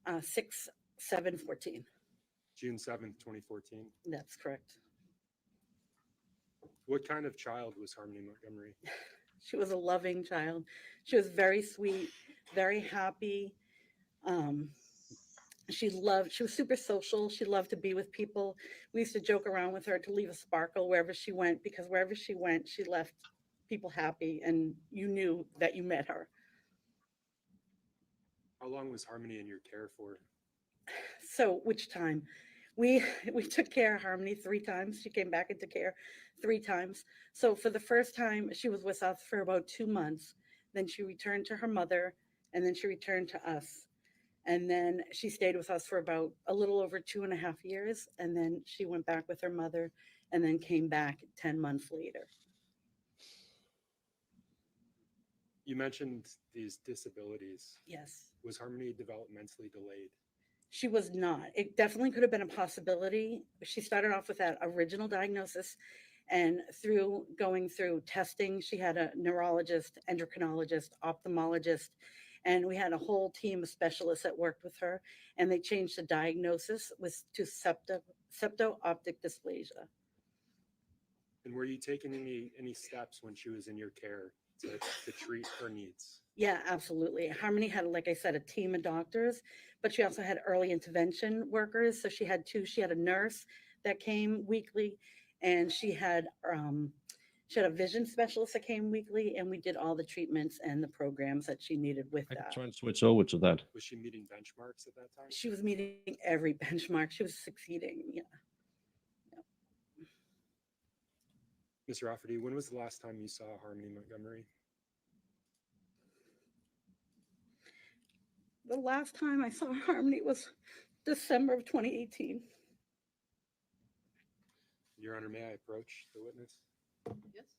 6/7/14. June 7th, 2014. That's correct. What kind of child was Harmony Montgomery? She was a loving child. She was very sweet, very happy. She was super social. She loved to be with people. We used to joke around with her to leave a sparkle wherever she went, because wherever she went, she left people happy and you knew that you met her. How long was Harmony in your care for? So which time? We took care of Harmony 3 times. She came back into care 3 times. So for the first time, she was with us for about 2 months. Then she returned to her mother, and then she returned to us. And then she stayed with us for about a little over 2.5 years. And then she went back with her mother and then came back 10 months later. You mentioned these disabilities. Yes. Was Harmony developmentally delayed? She was not. It definitely could have been a possibility. She started off with that original diagnosis, And through going through testing, she had a neurologist, endocrinologist, ophthalmologist, and we had a whole team of specialists that worked with her. And they changed the diagnosis to septo-optic dysplasia. And were you taking any steps when she was in your care to treat her needs? Yeah, absolutely. Harmony had, like I said, a team of doctors, but she also had early intervention workers. So she had two. She had a nurse that came weekly, and she had a vision specialist that came weekly, and we did all the treatments and the programs that she needed with I can that. try and switch over to that. Was she meeting benchmarks at that time? She was meeting every benchmark. She was succeeding. Yeah. Ms. Raftery, when was the last time you saw Harmony Montgomery? The last time I saw Harmony was December of 2018. Your Honor, may I approach the witness? Yes.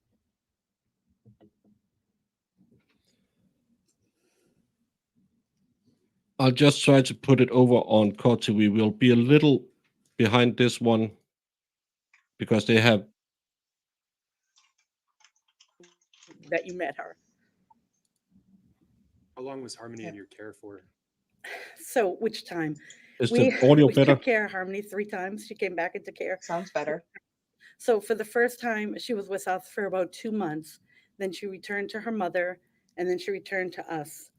I'll just try to put it over on Court TV. We'll be a little behind this one because they have. That you met her. How long was Harmony in your care for? So which time? Is the audio better? took care of Harmony 3 times. She came back into care. Sounds better. So for the first time, she was with us for about 2 months. Then she returned to her mother, and then she returned to us.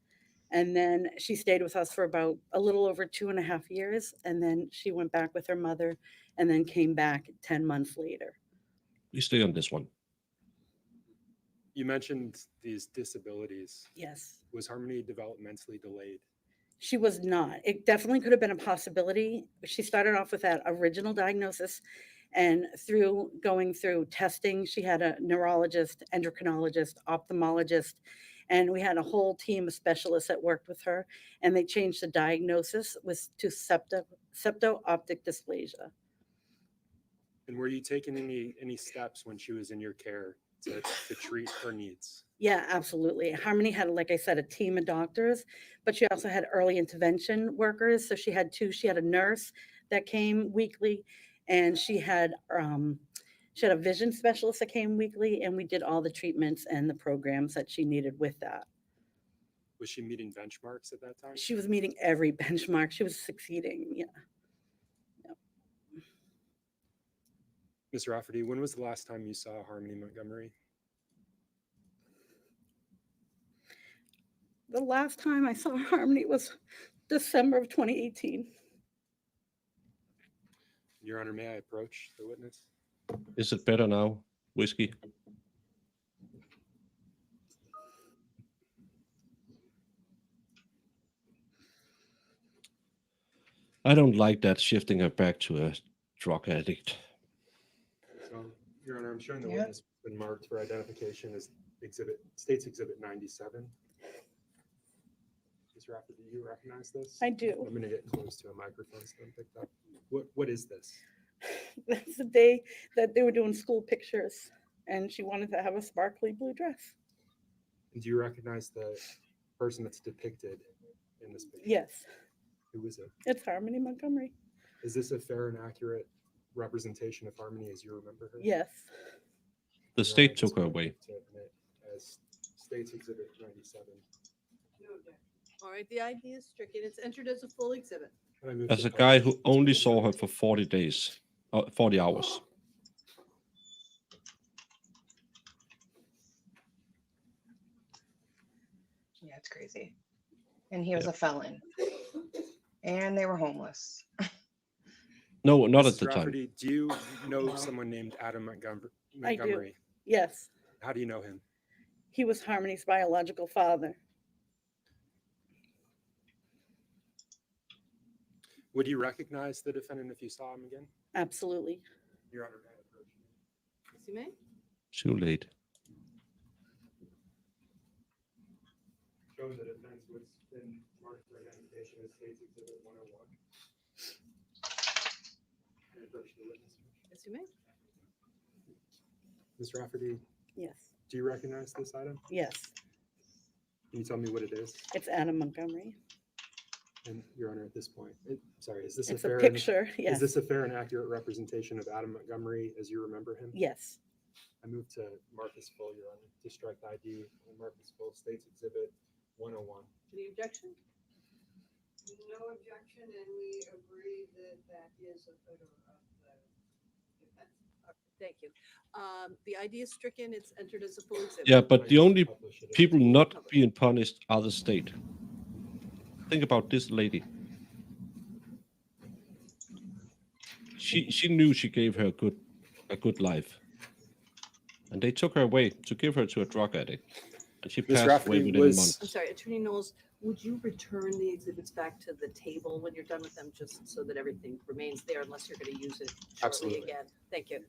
And then she stayed with us for about a little over 2.5 years. And then she went back with her mother and then came back 10 months later. We stay on this one. You mentioned these disabilities. Yes. Was Harmony developmentally delayed? She was not. It definitely could have been a possibility. She started off with that original diagnosis, and through going through testing, she had a neurologist, endocrinologist, ophthalmologist, and we had a whole team of specialists that worked with her, and they changed the diagnosis to septo-optic dysplasia. And were you taking any steps when she was in your care to treat her needs? Yeah, absolutely. Harmony had, like I said, a team of doctors, but she also had early intervention workers. So she had two. She had a nurse that came weekly, and she had a vision specialist that came weekly, and we did all the treatments and the programs that she needed with that. Was she meeting benchmarks at that time? She was meeting every benchmark. She was succeeding. Yeah. Ms. Raftery, when was the last time you saw Harmony Montgomery? The last time I saw Harmony was December of 2018. Your Honor, may I approach the witness? Is it better now, Whiskey? I don't like that shifting her back to a drug addict. So, Your Honor, I'm showing the Yeah. witness has been marked for identification as State's Exhibit 97. Ms. Raftery, do you recognize this? I do. I'm going to get close to a microphone so I'm picked up. What is this? That's the day that they were doing school pictures, and she wanted to have a sparkly blue dress. And do you recognize the person that's depicted in this picture? Yes, Who is it? it's Harmony Montgomery. Is this a fair and accurate representation of Harmony as you remember her? Yes. The Your state Honor, took her this away. to admit as State's Exhibit 97. All right, the ID is stricken. It's entered as a full exhibit. Can I move As to a guy publish? who only saw her for 40 days, 40 hours. Yeah, it's crazy. And he was a felon. And they were homeless. No, not at Mrs. the time. Raftery, do you know someone named Adam Montgomery? Yes. How do you know him? He was Harmony's biological father. Would you recognize the defendant if you saw him again? Absolutely. Your Honor, may I approach you? Yes, you may. Too late. Showing the defense was been marked for identification as State's Exhibit 101. Can I approach the witness? Yes, you may. Ms. Raftery, Yes. do you recognize this item? Yes. Can you tell me what it is? It's Adam Montgomery. And Your Honor, at this point, is this It's a fair a picture. is Yes. this a fair and accurate representation of Adam Montgomery as you remember him? Yes. I move to Marcus Full, Your Honor, to strike ID on Marcus Full States Exhibit 101. Any objection? No objection, and we agree that that is a photo of the defense. Thank you. The ID is stricken, it's entered as a full exhibit. Yeah, but the only Publish it as people a full not public. being punished are the state. Think about this lady. She knew she gave her a good life, and they took her away to give her to a drug addict, and she Ms. passed away Raftery within was- months. I'm sorry, Attorney Knowles, would you return the exhibits back to the table when you're done with them, just so that everything remains there unless you're going to use it shortly Absolutely. again? Thank you.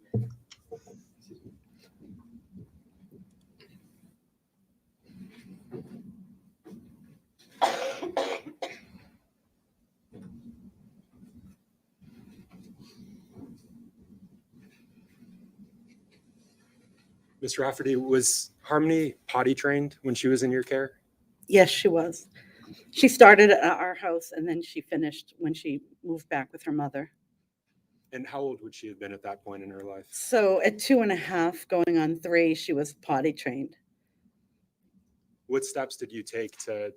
Ms. Rafferty, was Harmony potty trained when she was in your care? Yes, she was. She started at our house and then she finished when she moved back with her mother. And how old would she have been at that point in her life? So at 2.5, going on 3, she was potty trained. What steps did you take to,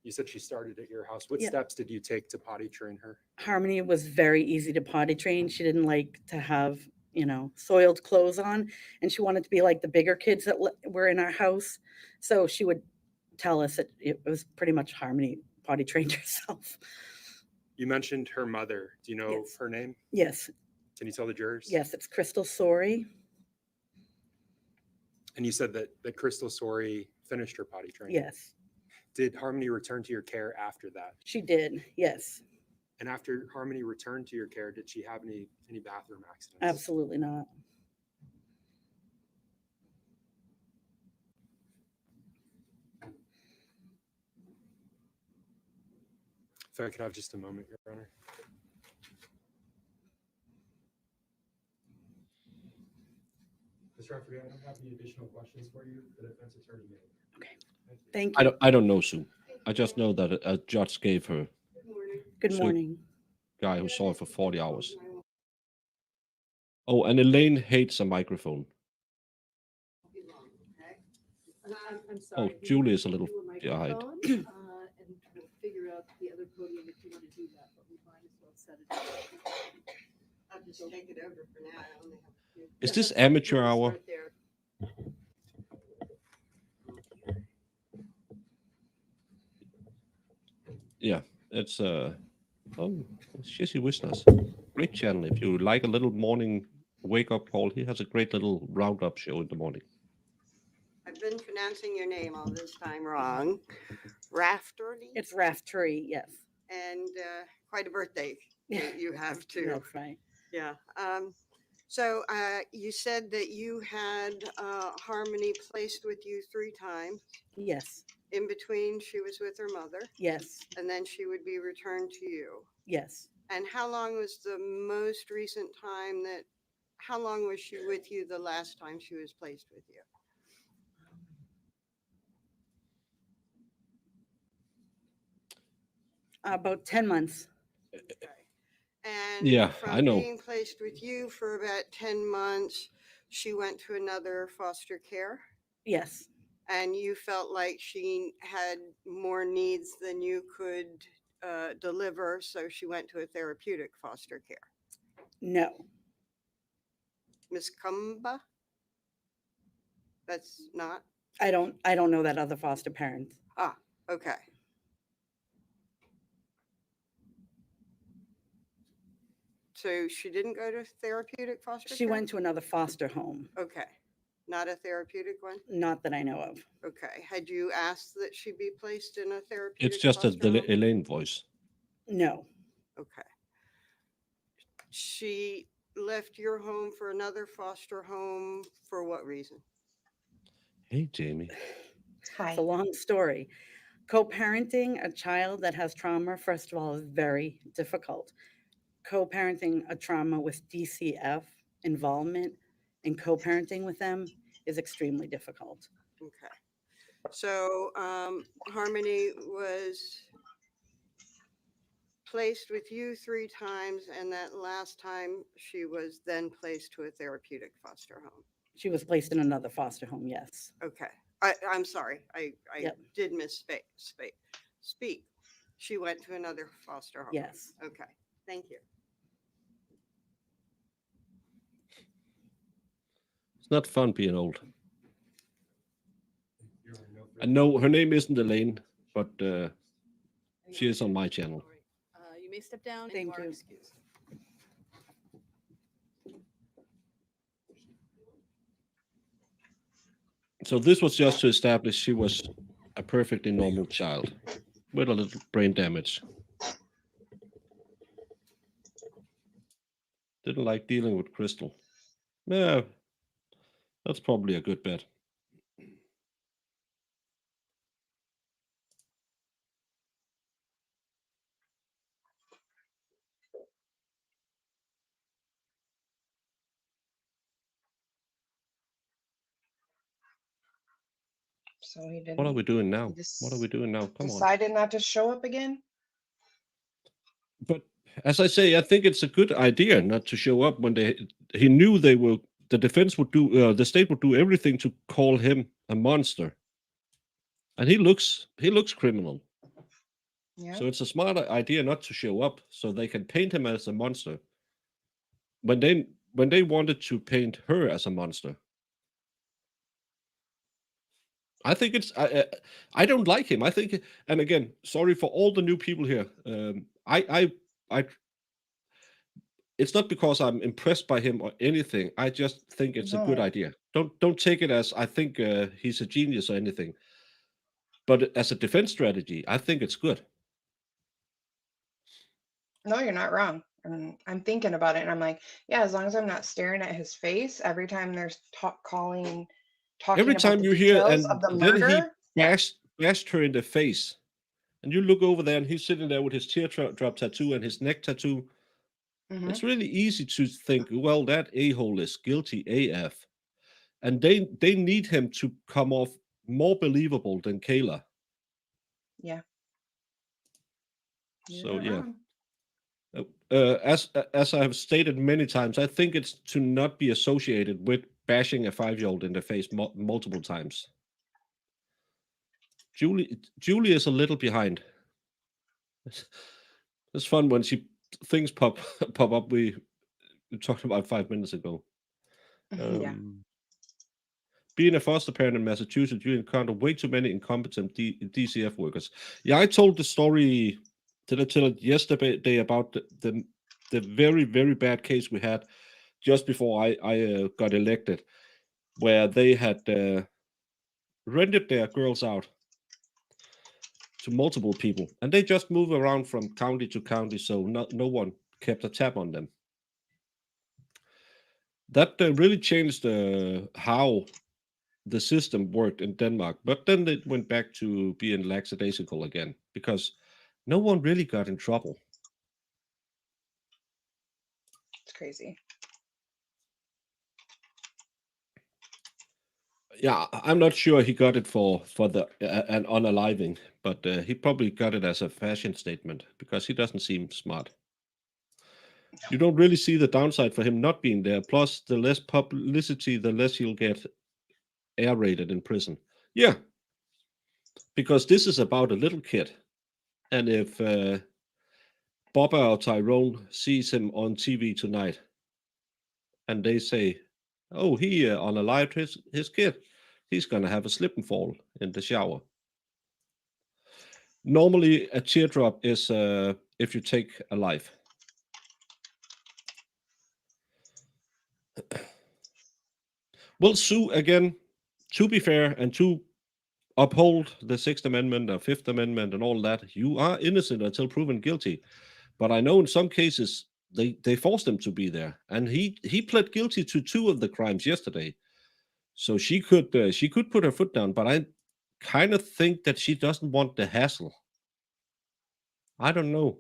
you said she started at your house. What Yeah. steps did you take to potty train her? Harmony was very easy to potty train. She didn't like to have, soiled clothes on, and she wanted to be like the bigger kids that were in our house. So she would tell us that it was pretty much Harmony potty trained herself. You mentioned her mother. Do you know Yes. her name? Yes, Can you tell the jurors? yes, it's Crystal Sorey. And you said that Crystal Sorey finished her potty training. Yes, Did Harmony return to your care after that? she did. Yes, And after Harmony returned to your care, did she have any bathroom accidents? absolutely not. If I could have just a moment, Your Honor. Ms. Rafferty, I don't have any additional questions for you. The defense attorney may. Okay. Thank you. Thank you. I don't know, Sue. I just know that a judge gave her Good morning. Good So- morning. guy who saw her for 40 hours. Oh, and Elaine hates a microphone. I'm sorry. Oh, Julie is a little Do a behind. microphone, and we'll figure out the other podium if you want to do that, but we might as well set it up. I'll just take it over for now. I only have a few. Is Yeah, this that's fine. amateur We'll hour? start there. Yeah, it's oh, Shizzy Wisness. Great channel. If you like a little morning wake up call, he has a great little roundup show in the morning. I've been pronouncing your name all this time wrong. Raftery, It's Raftery. Yes, and quite a birthday that you have too. that's right. Yeah. So you said that you had Harmony placed with you 3 times. Yes, In between, she was with her mother, yes, and then she would be returned to you. yes. And how long was the most recent time that, how long was she with you the last time she was placed with you? About 10 months. And Yeah, I from know. being placed with you for about 10 months, she went to another foster care, Yes, and you felt like she had more needs than you could deliver, so she went to a therapeutic foster care. no, Miss Kumba? That's not? I don't know that other foster parent. Okay. So she didn't go to therapeutic foster care? She went to another foster home, Okay. Not a therapeutic one? not that I know of. Okay. Had you asked that she be placed in a therapeutic It's just foster the home? Elaine voice. No, Okay. She left your home for another foster home for what reason? Hey, Jamie. Hi. it's a long story. Co-parenting a child that has trauma, first of all, is very difficult. Co-parenting a trauma with DCF involvement and co-parenting with them is extremely difficult. Okay. So Harmony was placed with you 3 times, and that last time she was then placed to a therapeutic foster home. She was placed in another foster home, yes. Okay. I'm sorry. I Yep. did misspeak. Speak. She went to another foster home. Yes. Okay. Thank you. It's not fun being old. I know her name isn't Elaine, but she is on my channel. All right. You may step down and Thank you are you. excused. So this was just to establish she was a perfectly normal child with a little brain damage. Didn't like dealing with Crystal. Yeah, that's probably a good bet. So he didn't. What are we doing now? he What are we doing now? Come on. decided not to show up again? But as I say, I think it's a good idea not to show up when he knew they were, the defense would do, the state would do everything to call him a monster. And he looks criminal. Yeah. So it's a smart idea not to show up so they can paint him as a monster. When they wanted to paint her as a monster. I think it's I don't like him. I think, and again, sorry for all the new people here. I it's not because I'm impressed by him or anything. I just think it's a good No. idea. Don't take it as I think he's a genius or anything. But as a defense strategy, I think it's good. No, you're not wrong. I'm thinking about it and I'm like, yeah, as long as I'm not staring at his face every time there's talking Every about time the you hear, details and of the then he murder. Yeah. bashed her in the face, and you look over there, and he's sitting there with his teardrop tattoo and his neck tattoo. Mhm. It's really easy to think, well, that a-hole is guilty AF, and they need him to come off more believable than Kayla. Yeah. You're So not yeah. wrong. As I have stated many times, I think it's to not be associated with bashing a 5-year-old in the face multiple times. Julie is a little behind. It's fun when things pop up. We talked about 5 minutes ago. Yeah. Being a foster parent in Massachusetts, you encounter way too many incompetent DCF workers. Yeah, I told the story. Did I tell it yesterday about the very, very bad case we had just before I got elected, where they had rented their girls out to multiple people, and they just move around from county to county, so no one kept a tab on them. That really changed how the system worked in Denmark, but then it went back to being lackadaisical again because no one really got in trouble. It's crazy. Yeah, I'm not sure he got it for the an unaliving, but he probably got it as a fashion statement because he doesn't seem smart. You don't really see the downside for him not being there. Plus, the less publicity, the less he'll get aerated in prison. Yeah, because this is about a little kid, and if Bobba or Tyrone sees him on TV tonight, and they say, "Oh, he unalived his kid," he's gonna have a slip and fall in the shower. Normally, a teardrop is if you take a life. Well, Sue, again, to be fair and to uphold the Sixth Amendment or Fifth Amendment and all that, you are innocent until proven guilty. But I know in some cases they forced him to be there, and he pled guilty to 2 of the crimes yesterday. So she could put her foot down, but I kind of think that she doesn't want the hassle. I don't know.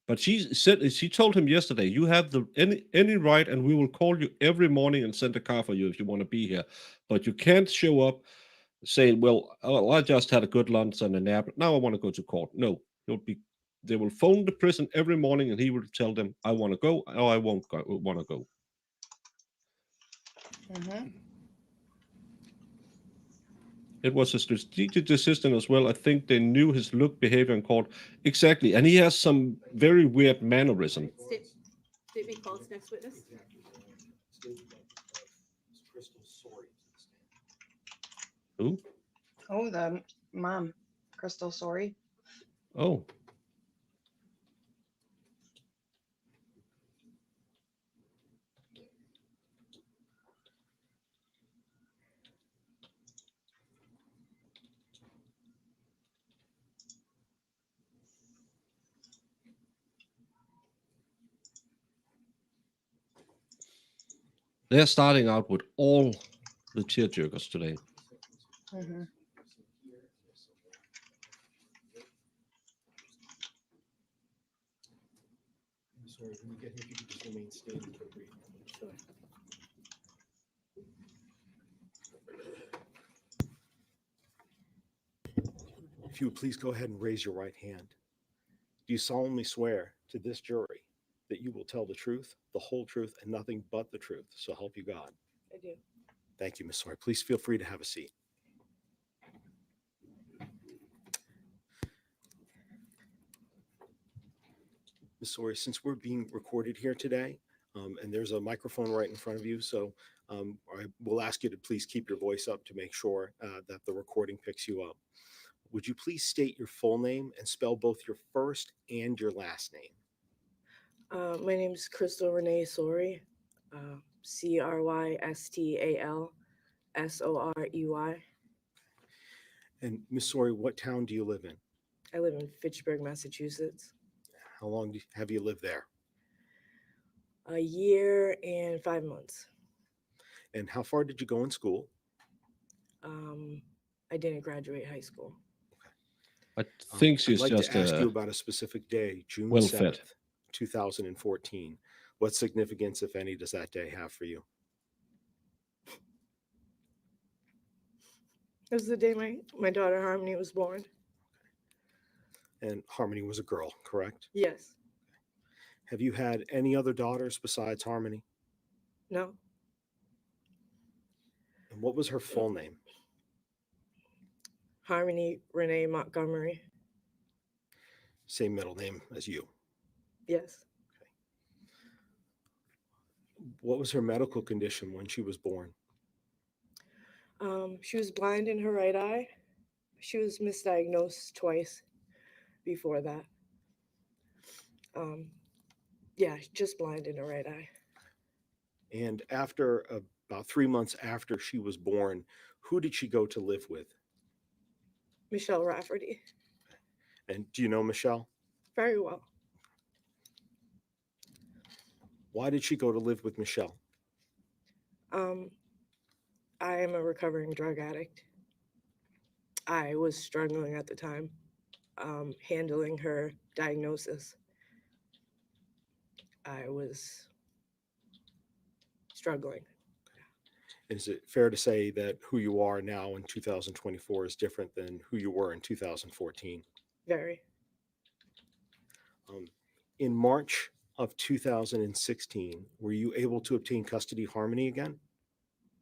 But she told him yesterday, you have any right, and we will call you every morning and send a car for you if you want to be here. But you can't show up saying, well, I just had a good lunch and a nap. Now I want to go to court. No, they will phone the prison every morning and he will tell them, I want to go or I won't want to go. Mm-hmm. It was a strategic decision as well. I think they knew his look, behavior, and court exactly. And he has some very weird mannerism. State may call its next witness. Who? Oh, the mom, Crystal, sorry. Oh, they're starting out with all the tearjerkers today. Mm-hmm. Sorry, when you get here, if you could just remain standing for a brief moment. Sure. If you would please go ahead and raise your right hand. Do you solemnly swear to this jury that you will tell the truth, the whole truth, and nothing but the truth? So help you God. I do. Thank you, Ms. Sawyer. Please feel free to have a seat. Ms. Sawyer, since we're being recorded here today, and there's a microphone right in front of you, so I will ask you to please keep your voice up to make sure that the recording picks you up. Would you please state your full name and spell both your first and your last name? My name is Crystal Renee Sorey, Crystalsorey. And Ms. Sawyer, what town do you live in? I live in Fitchburg, Massachusetts. How long have you lived there? A year and 5 months. And how far did you go in school? I didn't graduate high school. I think I'd she's like just to ask you about a specific day, June well 7th, fed. 2014. What significance, if any, does that day have for you? It was the day my daughter Harmony was born. And Harmony was a girl, correct? Yes. Have you had any other daughters besides Harmony? No. And what was her full name? Harmony Renee Montgomery. Same middle name as you. Yes. What was her medical condition when she was born? She was blind in her right eye. She was misdiagnosed twice before that. Yeah, just blind in her right eye. And after about 3 months after she was born, who did she go to live with? Michelle Raftery. And do you know Michelle? Very well. Why did she go to live with Michelle? I am a recovering drug addict. I was struggling at the time, handling her diagnosis. I was struggling. Is it fair to say that who you are now in 2024 is different than who you were in 2014? Very. In March of 2016, were you able to obtain custody of Harmony again?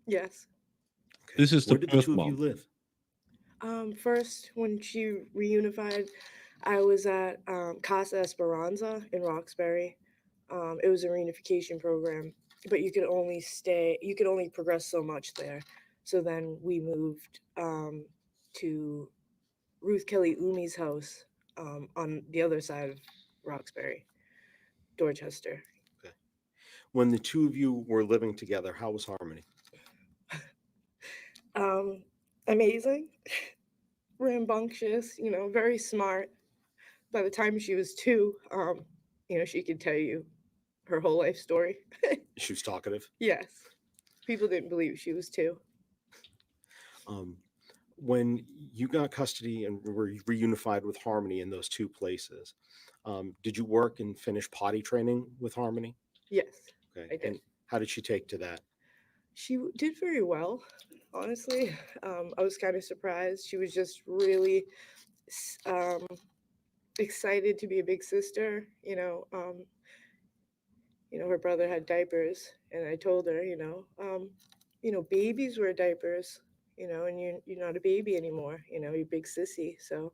Yes. Okay. This is the Where did the birth two of you mom. live? First, when she reunified, I was at Casa Esperanza in Roxbury. It was a reunification program, but you could only progress so much there. So then we moved to Ruth Kelly Umi's house on the other side of Roxbury, Dorchester. Okay. When the two of you were living together, how was Harmony? Amazing, rambunctious, very smart. By the time she was 2, she could tell you her whole life story. She was talkative. Yes. People didn't believe she was 2. When you got custody and were reunified with Harmony in those two places, did you work and finish potty training with Harmony? Yes. Okay. I did. And how did she take to that? She did very well, honestly. I was kind of surprised. She was just really excited to be a big sister. Her brother had diapers, and I told her, babies wear diapers, and you're not a baby anymore, you're big sissy. So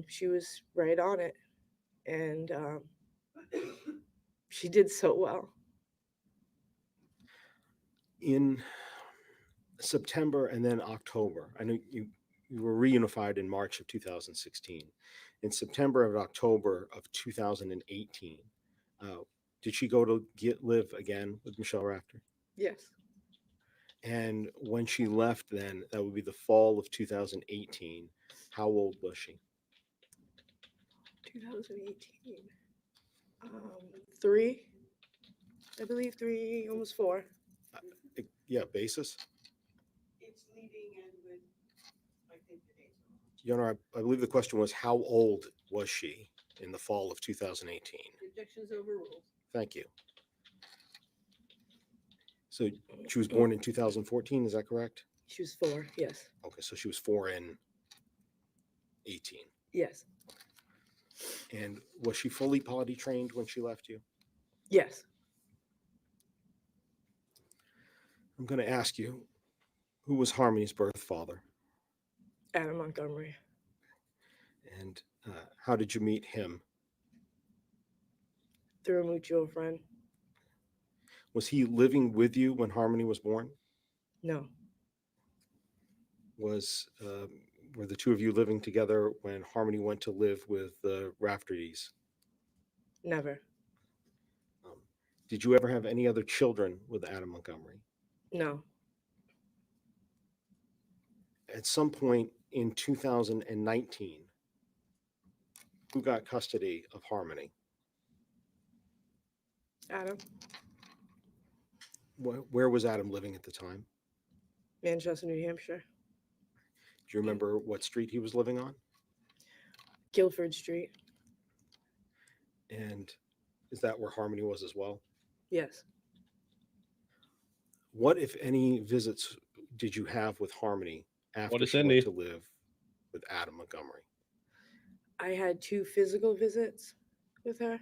she was right on it. And she did so well. In September and then October, I know you were reunified in March of 2016. In September and October of 2018, did she go to live again with Michelle Raftery? Yes. And when she left, then that would be the fall of 2018. How old was she? 2018. 3, I believe 3, almost 4. Yeah, basis. It's leading in with, I think, the dates. Your Honor, I believe the question was how old was she in the fall of 2018? Objections overruled. Thank you. So she was born in 2014, is that correct? She was 4, yes. Okay, so she was 4 in 18. Yes. And was she fully potty trained when she left you? Yes. I'm going to ask you, who was Harmony's birth father? Adam Montgomery. And how did you meet him? Through a mutual friend. Was he living with you when Harmony was born? No. Were the two of you living together when Harmony went to live with the Rafteries? Never. Did you ever have any other children with Adam Montgomery? No. At some point in 2019, who got custody of Harmony? Adam. Where was Adam living at the time? Manchester, New Hampshire. Do you remember what street he was living on? Guilford Street. And is that where Harmony was as well? Yes. What, if any, visits did you have with Harmony after if she any? went to live with Adam Montgomery? I had 2 physical visits with her.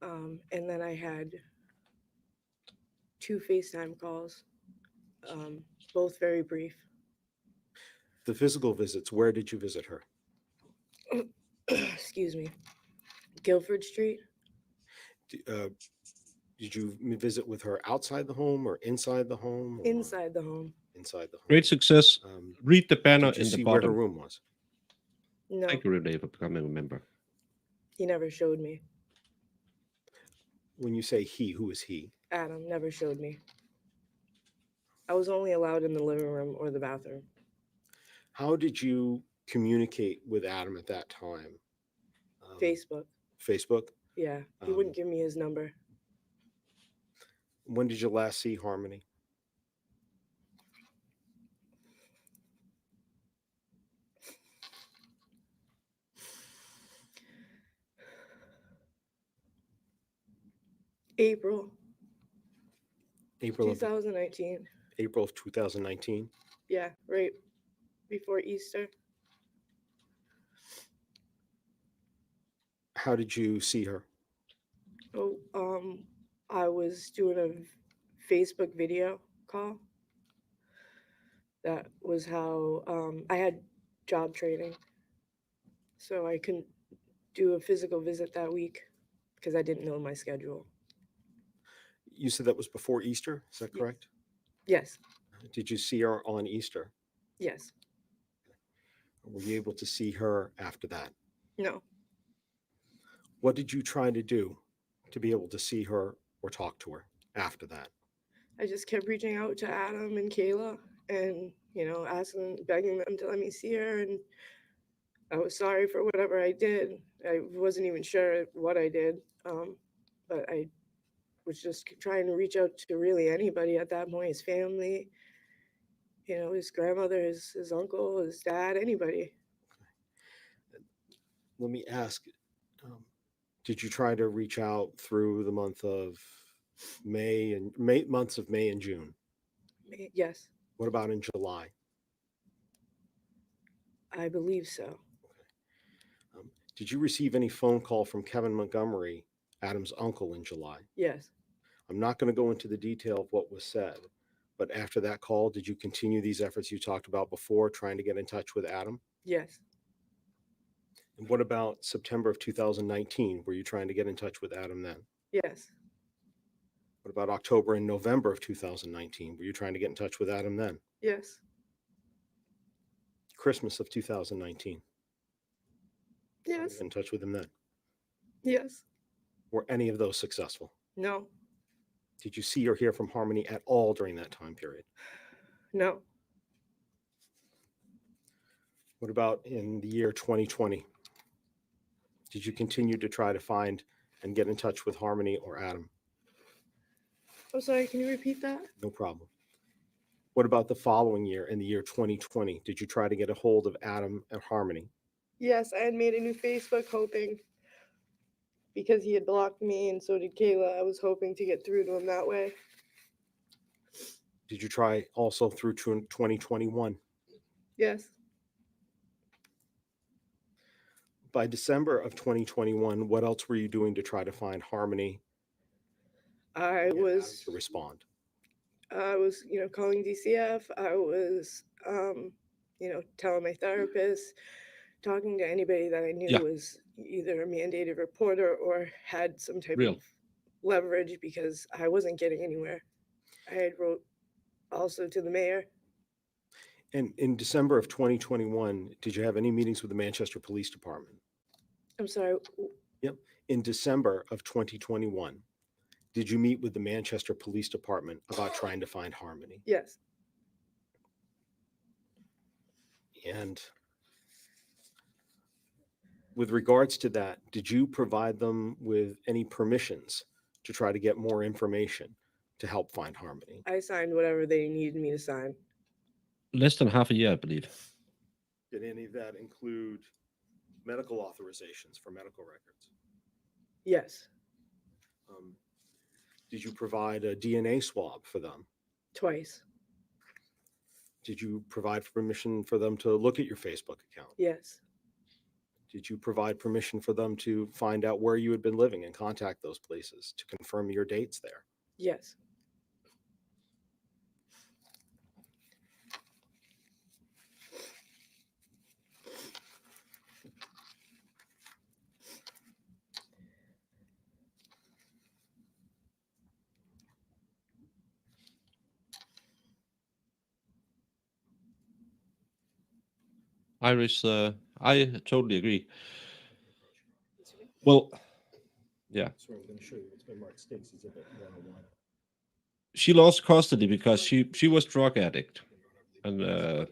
And then I had 2 FaceTime calls, both very brief. The physical visits, where did you visit her? Excuse me. Guilford Street. Did you visit with her outside the home or inside the home? Inside the home. Inside the home. Great success. Read the banner Did you in see the where her bottom. room was? No, Thank you, Renee, for becoming a member. he never showed me. When you say he, who is he? Adam never showed me. I was only allowed in the living room or the bathroom. How did you communicate with Adam at that time? Facebook. Facebook? Yeah, he wouldn't give me his number. When did you last see Harmony? April April of 2019. April of 2019. Yeah, right before Easter. How did you see her? Oh, I was doing a Facebook video call. That was how I had job training, so I couldn't do a physical visit that week because I didn't know my schedule. You said that was before Easter, is that correct? Yes, Did you see her on Easter? yes, Were you able to see her after that? no. What did you try to do to be able to see her or talk to her after that? I just kept reaching out to Adam and Kayla and, asking, begging them to let me see her. And I was sorry for whatever I did. I wasn't even sure what I did. But I was just trying to reach out to really anybody at that point, his family, his grandmother, his uncle, his dad, anybody. Let me ask, did you try to reach out through the months of May and June? Yes, What about in July? I believe so. Did you receive any phone call from Kevin Montgomery, Adam's uncle, in July? Yes, I'm not going to go into the detail of what was said, But after that call, did you continue these efforts you talked about before, trying to get in touch with Adam? Yes. And what about September of 2019? Were you trying to get in touch with Adam then? Yes. What about October and November of 2019? Were you trying to get in touch with Adam then? Yes. Christmas of 2019? Yes. Get in touch with him then? Yes. Were any of those successful? No. Did you see or hear from Harmony at all during that time period? No. What about in the year 2020? Did you continue to try to find and get in touch with Harmony or Adam? I'm sorry, can you repeat that? No problem. What about the following year, in the year 2020? Did you try to get a hold of Adam and Harmony? Yes, I had made a new Facebook hoping, because he had blocked me and so did Kayla, I was hoping to get through to him that way. Did you try also through 2021? Yes. By December of 2021, what else were you doing to try to find Harmony I and was Adam to respond? calling DCF. I was, telling my therapist, talking to anybody that I knew Yeah. was either a mandated reporter or had some type Real. of leverage because I wasn't getting anywhere. I had wrote also to the mayor. And in December of 2021, did you have any meetings with the Manchester Police Department? I'm sorry. In December of 2021, did you meet with the Manchester Police Department about trying to find Harmony? Yes. And with regards to that, did you provide them with any permissions to try to get more information to help find Harmony? I signed whatever they needed me to sign. Less than half a year, I believe. Did any of that include medical authorizations for medical records? Yes. Did you provide a DNA swab for them? Twice. Did you provide permission for them to look at your Facebook account? Yes. Did you provide permission for them to find out where you had been living and contact those places to confirm your dates there? Yes. Iris, I totally agree. Well, yeah. So I'm going to show you. It's been marked State's Exhibit 101. She lost custody because she was drug addict, and I'm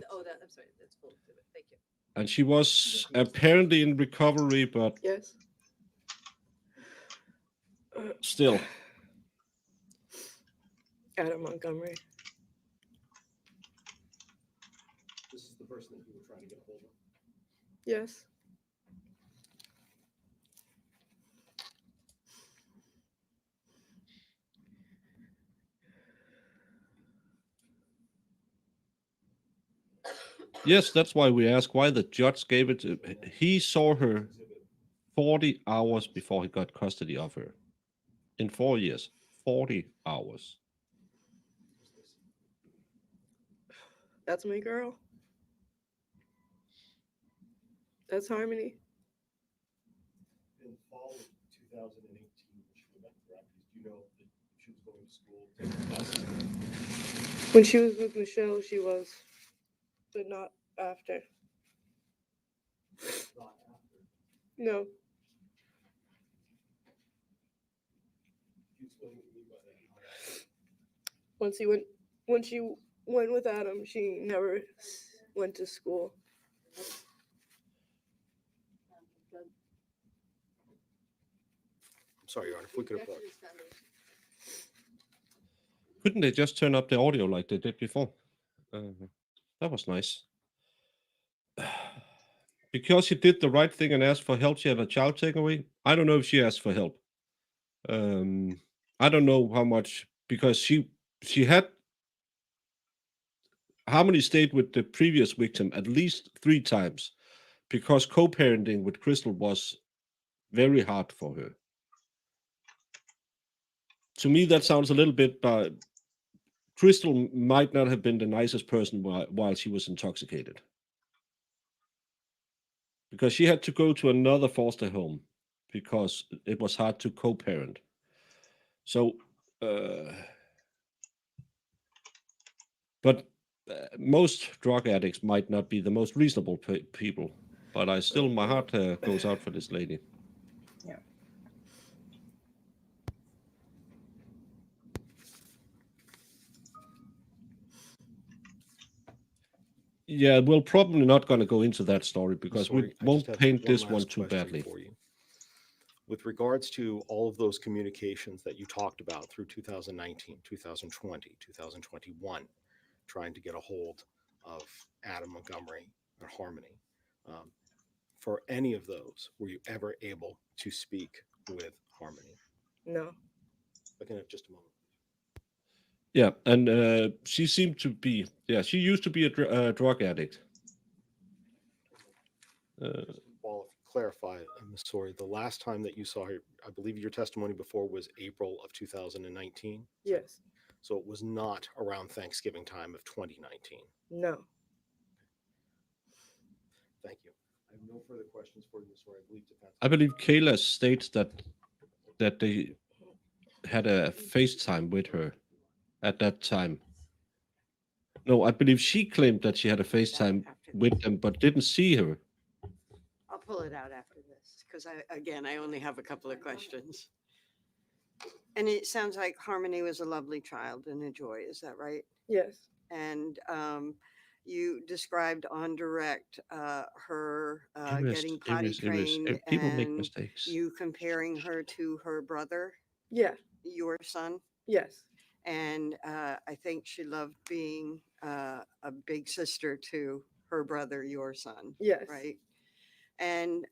sorry, that's full. Thank you. and she was apparently in recovery, but Yes. still. Adam Montgomery. This is the person that you were trying to get a hold of. Yes. Yes, that's why we ask why the judge gave it to. He saw her 40 hours before he got custody of her. In 4 years, 40 hours. That's my girl. That's Harmony. In fall of 2018, she went back to Raftery. Do you know that she was going to school, taking classes? When she was with Michelle, she was, but not after. Not after. No. Can you explain what you mean by that? When she went with Adam, she never went to school. I'm sorry, Your Honor, if we could have. Couldn't they just turn up the audio like they did before? That was nice. Because she did the right thing and asked for help, she had a child taken away. I don't know if she asked for help. I don't know how much, because she had Harmony stayed with the previous victim at least 3 times because co-parenting with Crystal was very hard for her. To me, that sounds a little bit Crystal might not have been the nicest person while she was intoxicated. Because she had to go to another foster home because it was hard to co-parent. So, but most drug addicts might not be the most reasonable people. But my heart goes out for this lady. Yeah. Yeah, we're probably not going to go into that story because we Sorry, I won't just have paint one this one last too question badly. for you. With regards to all of those communications that you talked about through 2019, 2020, 2021, trying to get a hold of Adam Montgomery or Harmony, for any of those, were you ever able to speak with Harmony? No. Looking at just a moment. Yeah, and she seemed to be, she used to be a drug addict. Well, clarify, Ms. Sori, the last time that you saw her, I believe your testimony before was April of 2019. Yes. So it was not around Thanksgiving time of 2019. No. Thank you. I have no further questions for you, Ms. Sori. I believe Kayla states that they had a FaceTime with her at that time. No, I believe she claimed that she had a FaceTime with them, but didn't see her. I'll pull it out after this because I only have a couple of questions. And it sounds like Harmony was a lovely child and a joy. Is that right? Yes. And you described on direct her getting potty trained People make and mistakes. you comparing her to her brother, Yeah. your son. Yes. And I think she loved being a big sister to her brother, your son. Yes. Right. And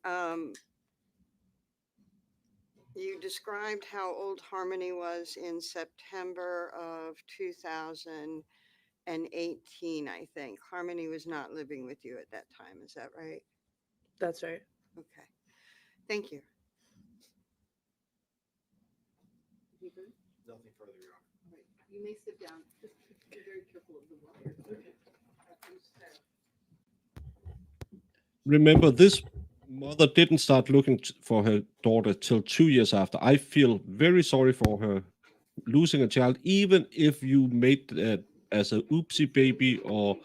you described how old Harmony was in September of 2018, I think. Harmony was not living with you at that time. Is that right? That's right. Okay. Thank you. Nothing further, Your Honor. You may sit down. Just be very careful of the water. Okay. Remember, this mother didn't start looking for her daughter till 2 years after. I feel very sorry for her losing a child, even if you made that as a oopsie baby or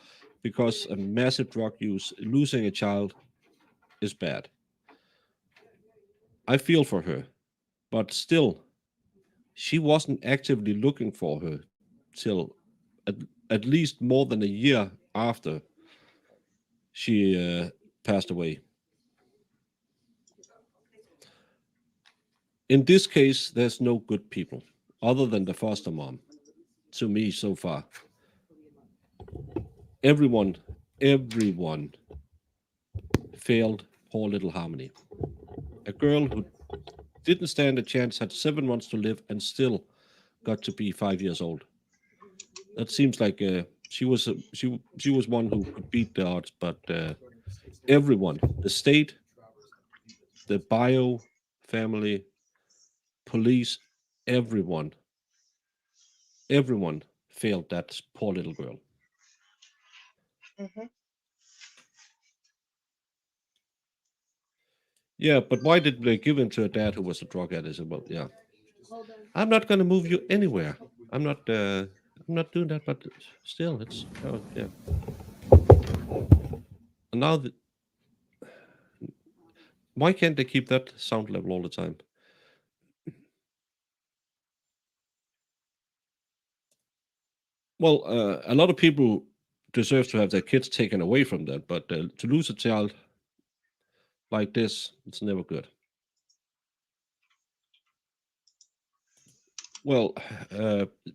because of massive drug use, losing a child is bad. I feel for her, but still, she wasn't actively looking for her till at least more than a year after she passed away. In this case, there's no good people other than the foster mom, to me so far. Everyone failed poor little Harmony. A girl who didn't stand a chance, had 7 months to live, and still got to be 5 years old. That seems like she was one who could beat the odds, but everyone, the state, the bio family, police, everyone failed that poor little girl. Mm-hmm. Yeah, but why did they give him to a dad who was a drug addict? Well, yeah, I'm not going to move you anywhere. I'm not doing that, but still, it's yeah. And now, why can't they keep that sound level all the time? Well, a lot of people deserve to have their kids taken away from them, but to lose a child like this, it's never good. Well,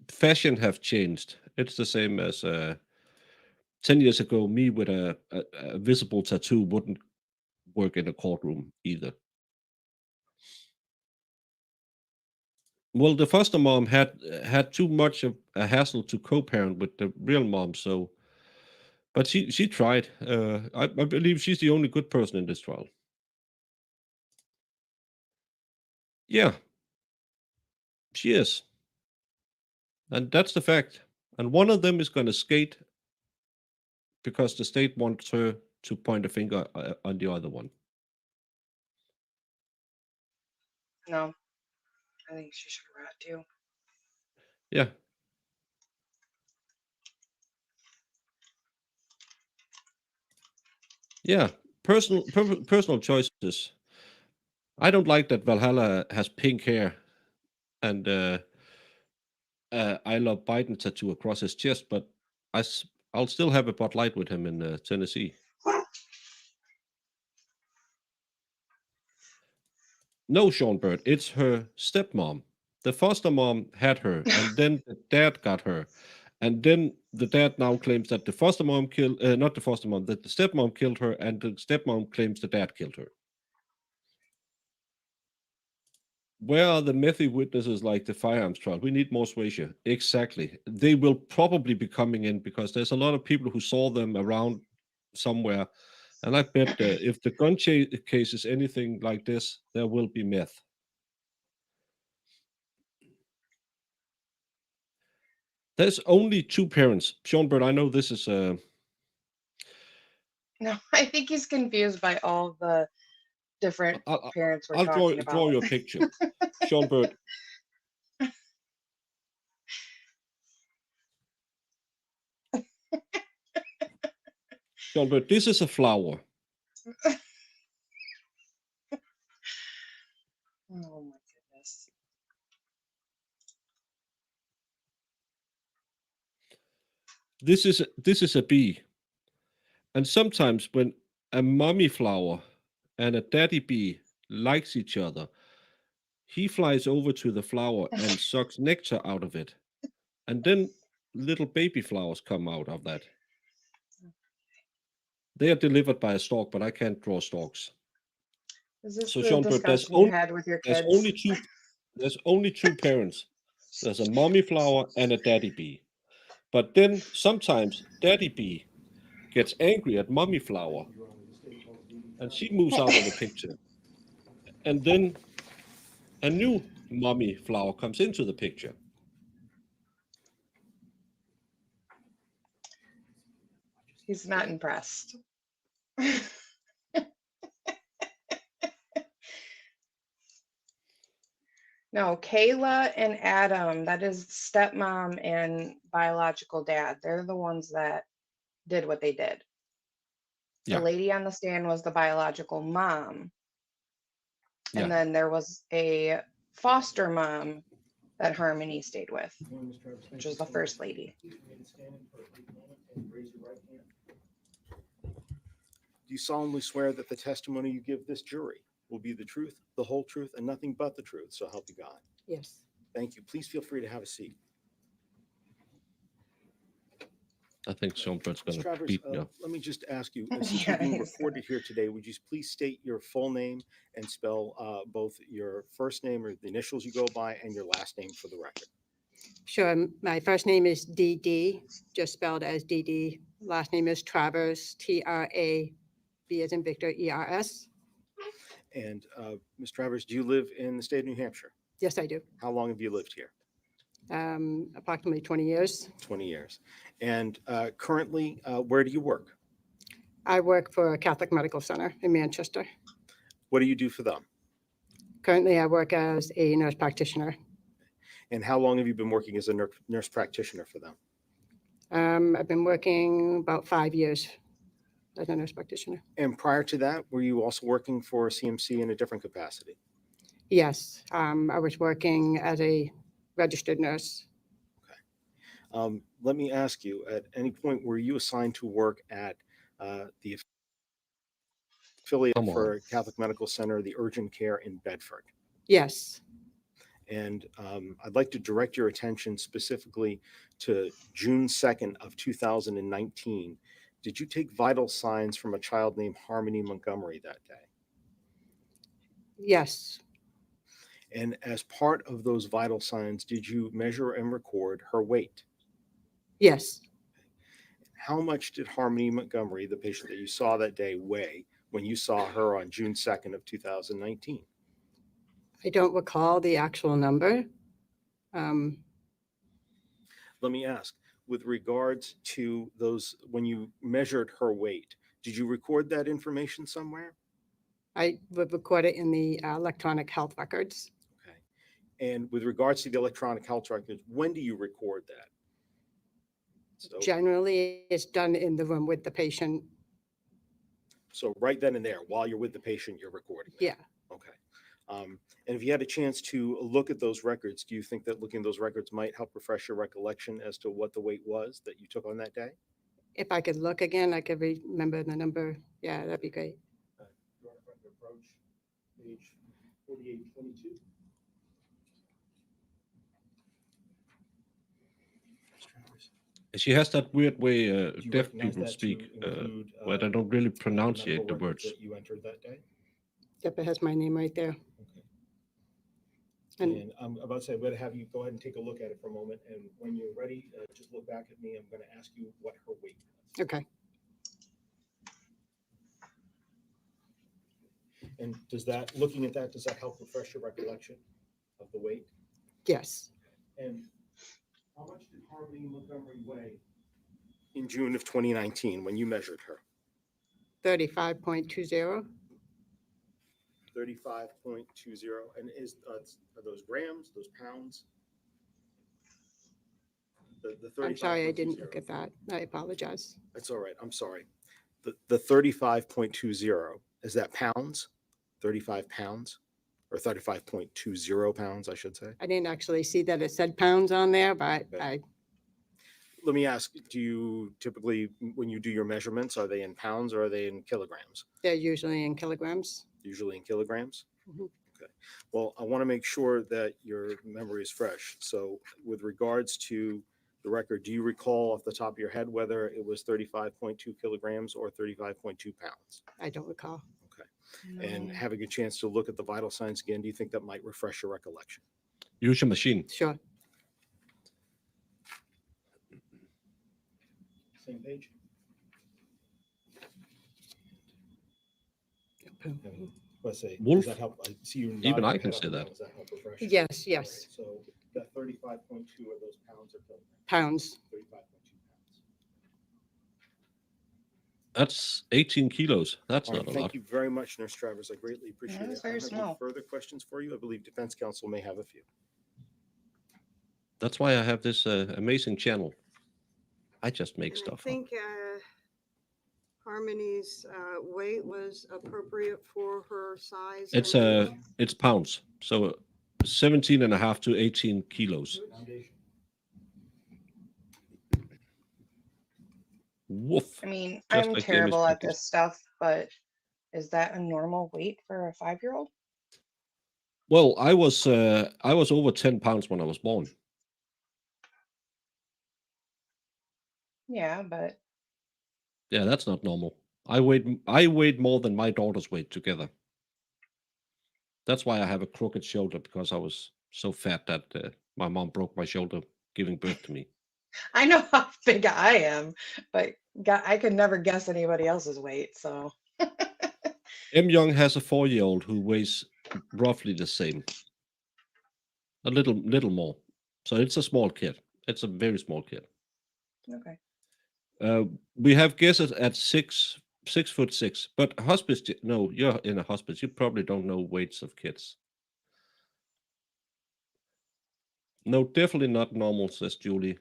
fashion have changed. It's the same as 10 years ago, me with a visible tattoo wouldn't work in a courtroom either. Well, the foster mom had too much of a hassle to co-parent with the real mom, so, but she tried. I believe she's the only good person in this trial. Yeah, she is, and that's the fact. And one of them is going to skate because the state wants her to point a finger on the other one. No, I think she should rat too. Yeah. Yeah, personal choices. I don't like that Valhalla has pink hair and I love Biden tattoo across his chest, but I'll still have a Bud Light with him in Tennessee. No, Sean Bird, it's her stepmom. The foster mom had her, and then the dad got her. And then the dad now claims that the foster mom killed, not the foster mom, that the stepmom killed her, and the stepmom claims the dad killed her. Where are the methy witnesses like the firearms trial? We need more suasion. Exactly. They will probably be coming in because there's a lot of people who saw them around somewhere. And I bet if the gun case is anything like this, there will be meth. There's only two parents. Sean Bird, I know this is No, I think he's confused by all the different parents we're I'll talking about. draw you a picture. Sean Bird. Sean Bird, this is a flower. Oh my goodness. This is a bee. And sometimes when a mommy flower and a daddy bee likes each other, he flies over to the flower and sucks nectar out of it. And then little baby flowers come out of that. They are delivered by a stork, but I can't draw storks. Is this So the Sean Bird, discussion you had with your kids? There's only two parents. There's a mommy flower and a daddy bee. But then sometimes daddy bee gets angry at mommy flower and she moves out of the picture. And then a new mommy flower comes into the picture. He's not impressed. No, Kayla and Adam, that is stepmom and biological dad. They're the ones that did what they did. Yeah. The lady on the stand was the biological mom. Yeah. And then there was a foster mom that Harmony stayed with, which was the first lady. Do you solemnly swear that the testimony you give this jury will be the truth, the whole truth, and nothing but the truth? So help you God. Yes. Thank you. Please feel free to have a seat. I think Sean Bird's going Ms. to Travers, beat me up. let me just ask you, since you're being recorded here today, would you please state your full name and spell both your first name or the initials you go by and your last name for the record? Sure. My first name is DD, just spelled as DD. Last name is Travers, TRAB as in Victor, ERS. And Ms. Travers, do you live in the state of New Hampshire? Yes, I do. How long have you lived here? Approximately 20 years. 20 years. And currently, where do you work? I work for a Catholic Medical Center in Manchester. What do you do for them? Currently, I work as a nurse practitioner. And how long have you been working as a nurse practitioner for them? I've been working about 5 years as a nurse practitioner. And prior to that, were you also working for CMC in a different capacity? Yes, I was working as a registered nurse. Okay. Let me ask you, at any point were you assigned to work at the affiliate for Catholic Medical Center, the urgent care in Bedford? Yes. And I'd like to direct your attention specifically to June 2nd of 2019. Did you take vital signs from a child named Harmony Montgomery that day? Yes. And as part of those vital signs, did you measure and record her weight? Yes. How much did Harmony Montgomery, the patient that you saw that day, weigh when you saw her on June 2nd of 2019? I don't recall the actual number. Let me ask, with regards to those, when you measured her weight, did you record that information somewhere? I would record it in the electronic health records. Okay. And with regards to the electronic health records, when do you record that? So, Generally, it's done in the room with the patient. so right then and there, while you're with the patient, you're recording that? Yeah. Okay. And if you had a chance to look at those records, do you think that looking at those records might help refresh your recollection as to what the weight was that you took on that day? If I could look again, I could remember the number. Yeah, that'd be great. You want to approach page 4822? She has that weird way Do you deaf recognize people that to speak, include, where they don't really the pronunciate medical the records words. that you entered that day? Yep, it has my name right there. Okay. And And I'm about to say, I'm going to have you go ahead and take a look at it for a moment. And when you're ready, just look back at me. I'm going to ask you what her weight was. okay. And does that, looking at that, does that help refresh your recollection of the weight? Yes. And how much did Harmony Montgomery weigh in June of 2019 when you measured her? 35.20. 35.20. And are those grams, those pounds? The I'm sorry, I didn't 35.20. look at that. I apologize. That's all right. I'm sorry. The 35.20, is that pounds? 35 pounds? Or 35.20 pounds, I should say. I didn't actually see that it said pounds on there, but Okay. Let me ask, do you typically, when you do your measurements, are they in pounds or are they in kilograms? they're usually in kilograms. Usually in kilograms? Mhm. Okay. Well, I want to make sure that your memory is fresh. So with regards to the record, do you recall off the top of your head whether it was 35.2 kilograms or 35.2 pounds? I don't recall. Okay. And having a chance to look at the vital signs again, do you think that might refresh your recollection? Use your machine. Sure. Same page? Let's say, Wolf? does that help? I see you. Even nodding I your can head up say and that. down. Does that help refresh? Yes, All right, yes. so that 35.2 are those pounds or kilograms? Pounds. 35.2 pounds. That's 18 kilos. That's All not right, a thank lot. you very much, Nurse Travers. I greatly appreciate That it. was I don't very have any small. further questions for you. I believe Defense Counsel may have a few. That's why I have this amazing channel. I just make And I stuff up. think Harmony's weight was appropriate for her size. It's and age. it's pounds. So 17 and a half to 18 kilos. Foundation. Woof. I mean, Just I'm like Jamie's terrible at cookies. this stuff, but is that a normal weight for a 5-year-old? Well, I was over 10 pounds when I was born. Yeah, but Yeah, that's not normal. I weighed more than my daughter's weight together. That's why I have a crooked shoulder, because I was so fat that my mom broke my shoulder giving birth to me. I know how big I am, but I could never guess anybody else's weight. So M. Young has a 4-year-old who weighs roughly the same. A little more. So it's a small kid. It's a very small kid. okay. We have guesses at 6'6", but hospice. No, you're in a hospice. You probably don't know weights of kids. No, definitely not normal, says Julie.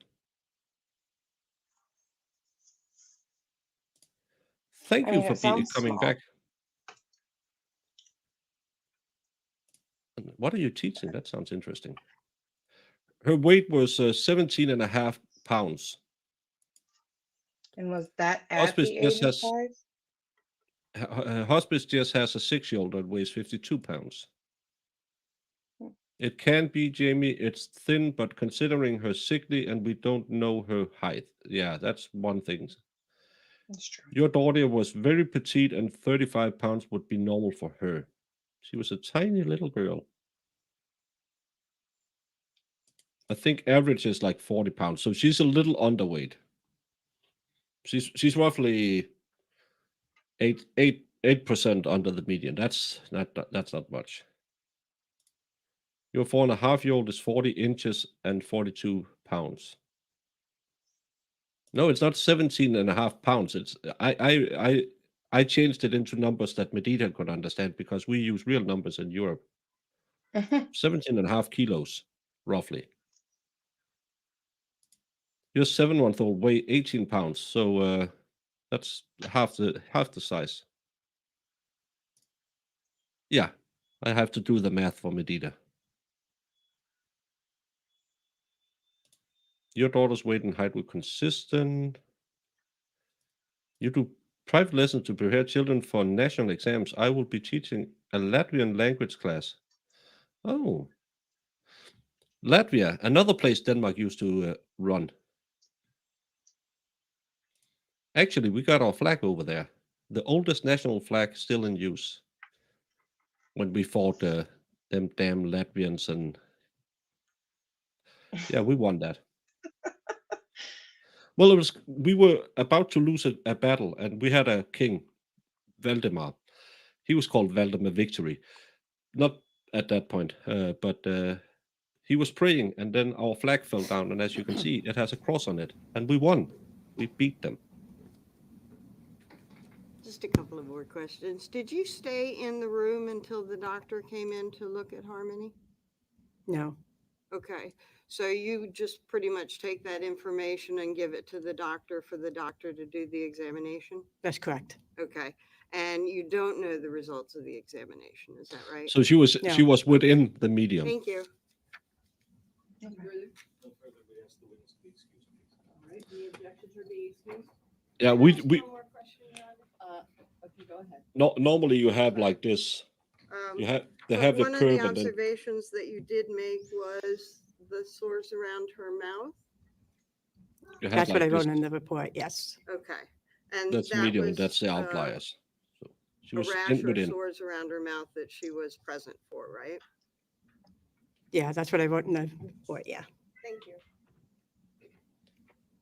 Thank I you mean, for it sounds coming small. back. What are you teaching? That sounds interesting. Her weight was 17 and a half pounds. And was that at Hospice the just age of has 5? hospice just has a 6-year-old that weighs 52 pounds. Hmm. It can be, Jamie. It's thin, but considering her sickly and we don't know her height. Yeah, that's one thing. That's true. Your daughter was very petite, and 35 pounds would be normal for her. She was a tiny little girl. I think average is like 40 pounds, so she's a little underweight. She's roughly 8% under the median. That's not much. Your 4.5-year-old is 40 inches and 42 pounds. No, it's not 17.5 pounds. It's I changed it into numbers that Medita could understand because we use real numbers in Europe. 17.5 kilos, roughly. Your 7-month-old weigh 18 pounds, so that's half the size. Yeah, I have to do the math for Medita. Your daughter's weight and height were consistent. You do private lessons to prepare children for national exams. I will be teaching a Latvian language class. Oh. Latvia, another place Denmark used to run. Actually, we got our flag over there. The oldest national flag still in use. When we fought them damn Latvians and yeah, we won that. Well, we were about to lose a battle, and we had a king, Valdemar. He was called Valdemar Victory. Not at that point, but he was praying, and then our flag fell down, and as you can see, it has a cross on it, and we won. We beat them. Just a couple of more questions. Did you stay in the room until the doctor came in to look at Harmony? No, Okay, so you just pretty much take that information and give it to the doctor for the doctor to do the examination? that's correct. Okay, and you don't know the results of the examination, is that right? So she was No. within the medium. Thank you. All right, any objections or being excused? Yeah, we One more question, Your Honor. Okay, go ahead. normally you have like this. You have they But have the one of curve the and then observations that you did make was the sores around her mouth. you have That's what I like wrote this. in the report, yes. Okay, and That's that medium, and was, that's the outliers. So she a was rash or within. sores around her mouth that she was present for, right? Yeah, that's what I wrote in the report, yeah. Thank you.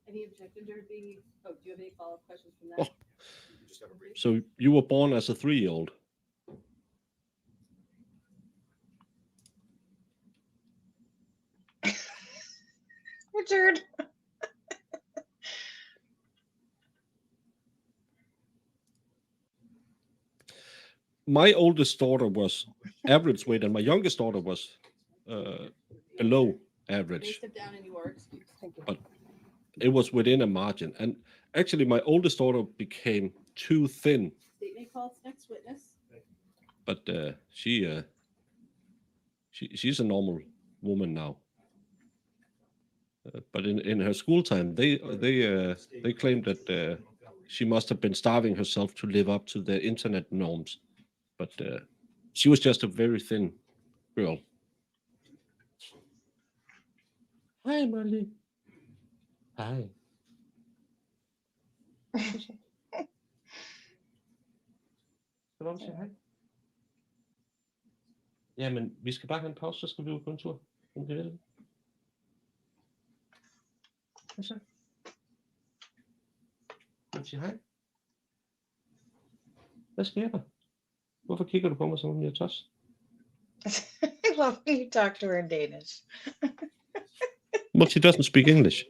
Any objections or being, do you have any follow-up questions from Oh. that? So you were born as a 3-year-old. Richard. My oldest daughter was average weight, and my youngest daughter was below May average. step down and you are excused. Thank you. But it was within a margin. And actually, my oldest daughter became too thin, State may call its next witness. but she's a normal woman now. But in her school time, they claimed that she must have been starving herself to live up to the internet norms. But she was just a very thin girl. Hi, Molly. Hi. Skal du sige hej? Jamen, vi skal bare have en pause, så skal vi ud på en tur. Om det vil. Hvad så? Vil du sige hej? Hvad sker der? Hvorfor kigger du på mig, som om jeg er tos? I love when you talk to her in Danish. Well, she doesn't speak English.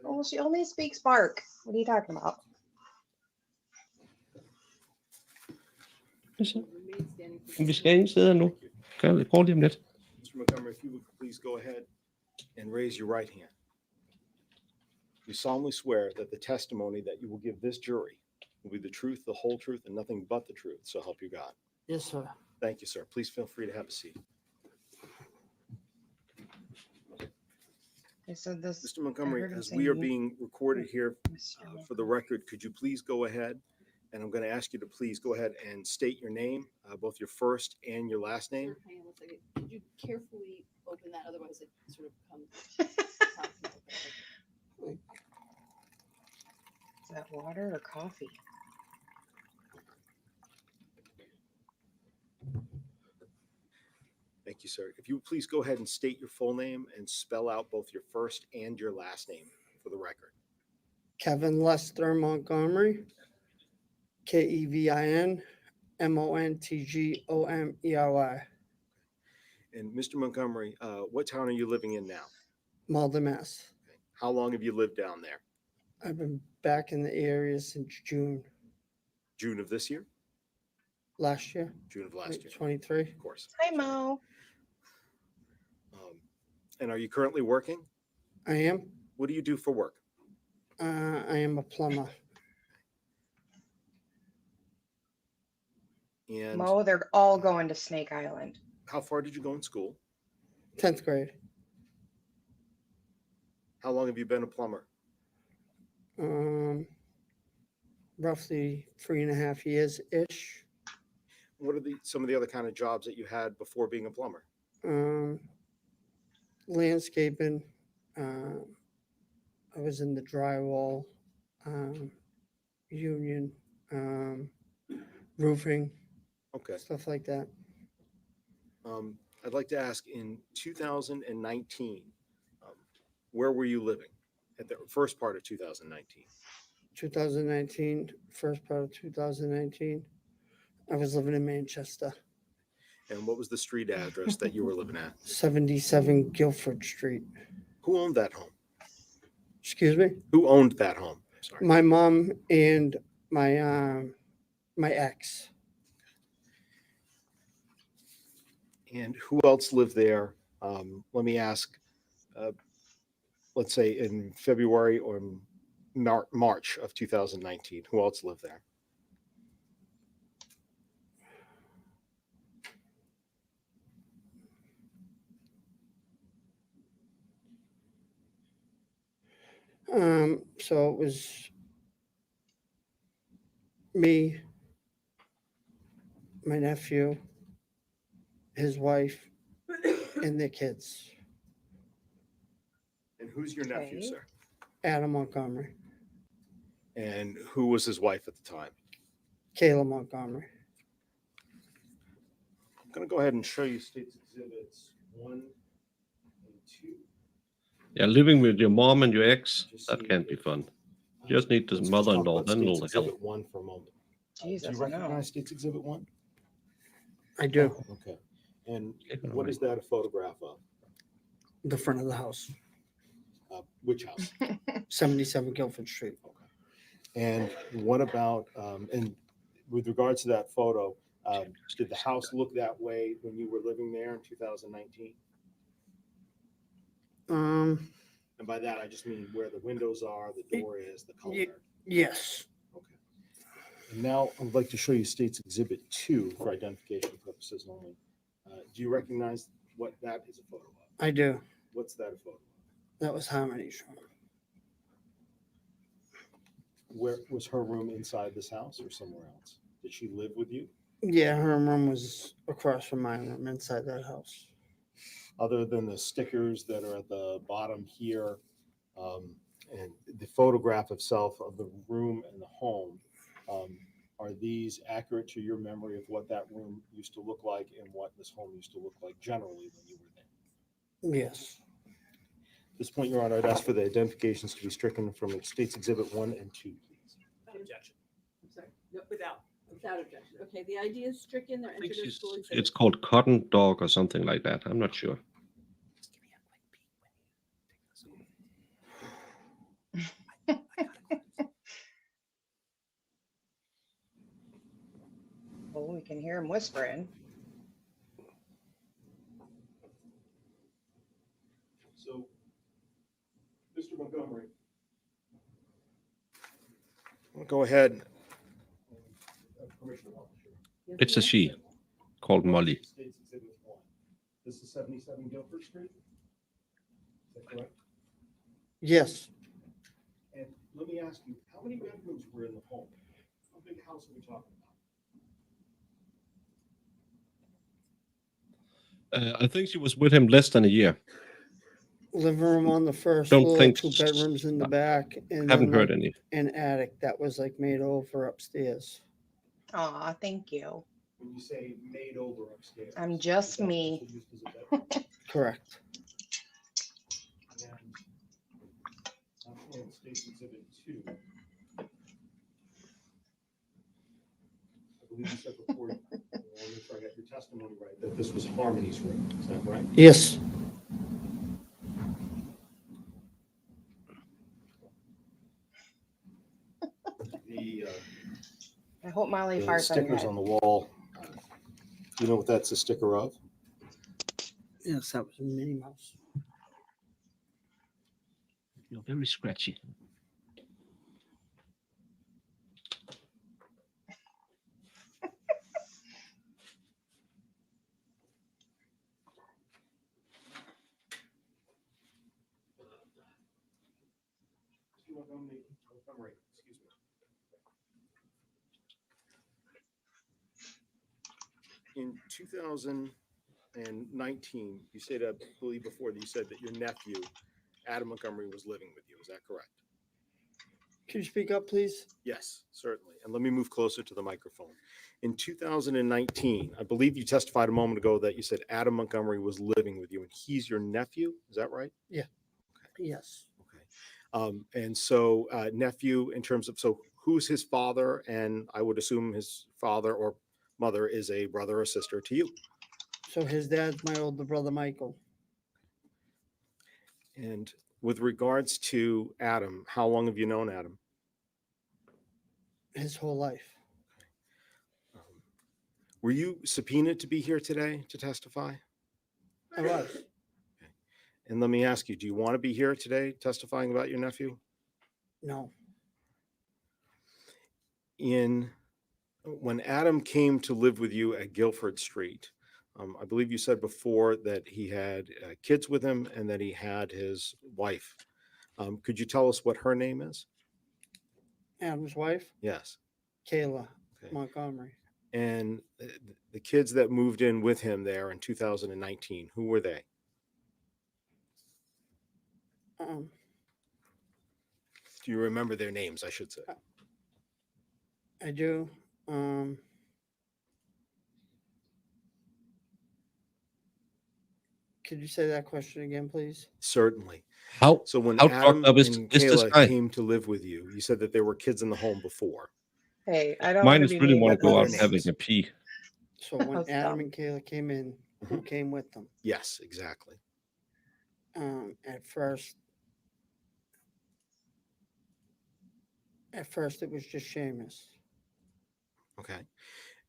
Oh, she only speaks bark. What are you talking about? Hvad så? Remain standing for Vi skal ind sidde nu. Prøv lige om lidt. Mr. Montgomery, if you would please go ahead and raise your right hand. You solemnly swear that the testimony that you will give this jury will be the truth, the whole truth, and nothing but the truth. So help you God. Yes, sir. Thank you, sir. Please feel free to have a seat. They said this. Mr. Montgomery, heard him as say we are you- being recorded here Mr. for the record, could you please go ahead? And I'm going to ask you to please go ahead and state your name, both your first and your last name. Sir, hang on one second. Could you carefully open that? Otherwise it sort of comes. Is that water or coffee? Thank you, sir. If you would please go ahead and state your full name and spell out both your first and your last name for the record. Kevin Lester Montgomery, Kevin Montgomery. And Mr. Montgomery, what town are you living in now? Malden, Mass. How long have you lived down there? I've been back in the area since June June of this year? last year, June of last year, 23. of course. Hi, Mo. And are you currently working? I am. What do you do for work? I am a plumber. And Mo, they're all going to Snake Island. how far did you go in school? 10th grade. How long have you been a plumber? Roughly 3.5 years ish. What are some of the other kind of jobs that you had before being a plumber? Landscaping. I was in the drywall, union, roofing, Okay. stuff like that. I'd like to ask, in 2019, where were you living at the first part of 2019? 2019, first part of 2019, I was living in Manchester, And what was the street address that you were living at? 77 Guilford Street. Who owned that home? Excuse me? Who owned that home? Sorry. My mom and my my ex. And who else lived there? Let me ask, let's say in February or March of 2019, who else lived there? So it was me, my nephew, his wife, and their kids. And who's your nephew, Okay. sir? Adam Montgomery, And who was his wife at the time? Kayla Montgomery. I'm going to go ahead and show you State's Exhibits 1 and 2. Yeah, living with your mom and your ex, that can't be fun. You just need the Let's mother-in-law, talk about then all State's the hell. Exhibit 1 for a moment. Do Jesus, you no. recognize State's Exhibit 1? I do. Okay. And Take it what away. is that a photograph of? The front of the house, Which house? 77 Guilford Street. And what about, and with regards to that photo, did the house look that way when you were living there in 2019? And by that, I just mean where the windows are, the door is, the color. Yes. Okay. And now I would like to show you State's Exhibit 2 for identification purposes only. Do you recognize what that is a photo of? I do. What's that a photo of? That was Harmony's room. Where was her room, inside this house or somewhere else? Did she live with you? Yeah, her room was across from my room inside that house. Other than the stickers that are at the bottom here, and the photograph itself of the room and the home, are these accurate to your memory of what that room used to look like and what this home used to look like generally when you were there? Yes. At this point, Your Honor, I'd ask for the identifications to be stricken from State's Exhibit 1 and 2, please. Objection. I'm sorry, no, without objection. Okay, the ID is stricken, they're I think entered as full it's exhibit. called Cotton Dog or something like that. I'm not sure. Oh, we can hear him whispering. So, Mr. Montgomery. I'll go ahead. It's a she called Molly. State's Exhibit 1. This is 77 Guilford Street? Is that correct? Yes. And let me ask you, how many bedrooms were in the home? How big a house are we talking about? I think she was with him less than a year. Living room on the first Don't floor, think 2 bedrooms in the back, and Haven't then heard like any. an attic that was like made over upstairs. Aw, thank you. When you say made over upstairs. I'm just is that me. also used as a bedroom? Correct. And on State's Exhibit 2. I believe you said before, I want to make sure I got your testimony right, that this was Harmony's room. Is that right? Yes. Molly the farts on your stickers head. on the wall. You know what that's a sticker of? Yes, that was Minnie Mouse. You're very scratchy. In 2019, you said, I believe before that you said that your nephew, Adam Montgomery, was living with you. Is that correct? Can you speak up, please? Yes, certainly. And let me move closer to the microphone. In 2019, I believe you testified a moment ago that you said Adam Montgomery was living with you and he's your nephew. Is that right? Yes. Okay. And so nephew in terms of, so who's his father? And I would assume his father or mother is a brother or sister to you. So his dad's my older brother, Michael. And with regards to Adam, how long have you known Adam? His whole life. Were you subpoenaed to be here today to testify? I was. And let me ask you, do you want to be here today testifying about your nephew? No. When Adam came to live with you at Guilford Street, I believe you said before that he had kids with him and that he had his wife. Could you tell us what her name is? Adam's wife, Yes. Kayla Okay. Montgomery. And the kids that moved in with him there in 2019, who were they? Um, Do you remember their names, I should say? I do. Could you say that question again, please? Certainly. How So when how Adam fucked up and is this Kayla guy? came to live with you, you said that there were kids in the home before. Hey, I don't Mine want to is be really mean, want but to go out that's and having a pee. So when That's Adam dumb. and Kayla came in, who came with them? Yes, exactly. At first it was just Seamus. Okay.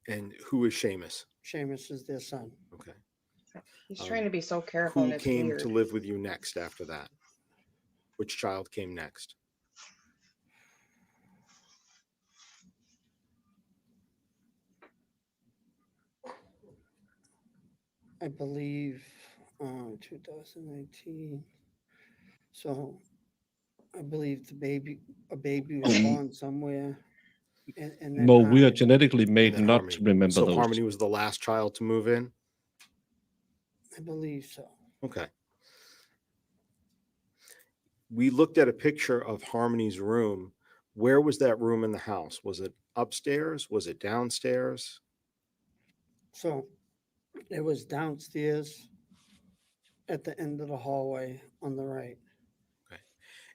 And who is Seamus? Seamus is their son. Okay. He's trying to be so careful and Who it's came weird. to live with you next after that? Which child came next? I believe 2019. So I believe a baby was born somewhere. And then No, we are Harmony. genetically made then not Harmony. to remember So those. Harmony was the last child to move in? I believe so. Okay. We looked at a picture of Harmony's room. Where was that room in the house? Was it upstairs? Was it downstairs? So it was downstairs at the end of the hallway on the right, Okay.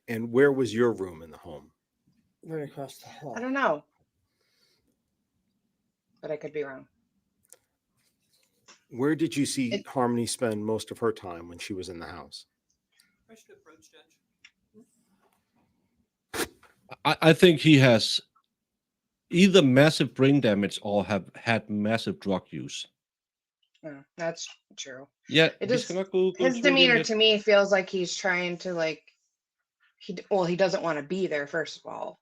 And where was your room in the home? right across the hall. I don't know. But I could be wrong. Where did you see Harmony spend most of her time when she was in the house? I think he has either massive brain damage or have had massive drug use. Yeah, that's true. Yeah, It vi just skal nok gå his tur lige om demeanor lidt. to me feels like he's trying to like he doesn't want to be there first of all,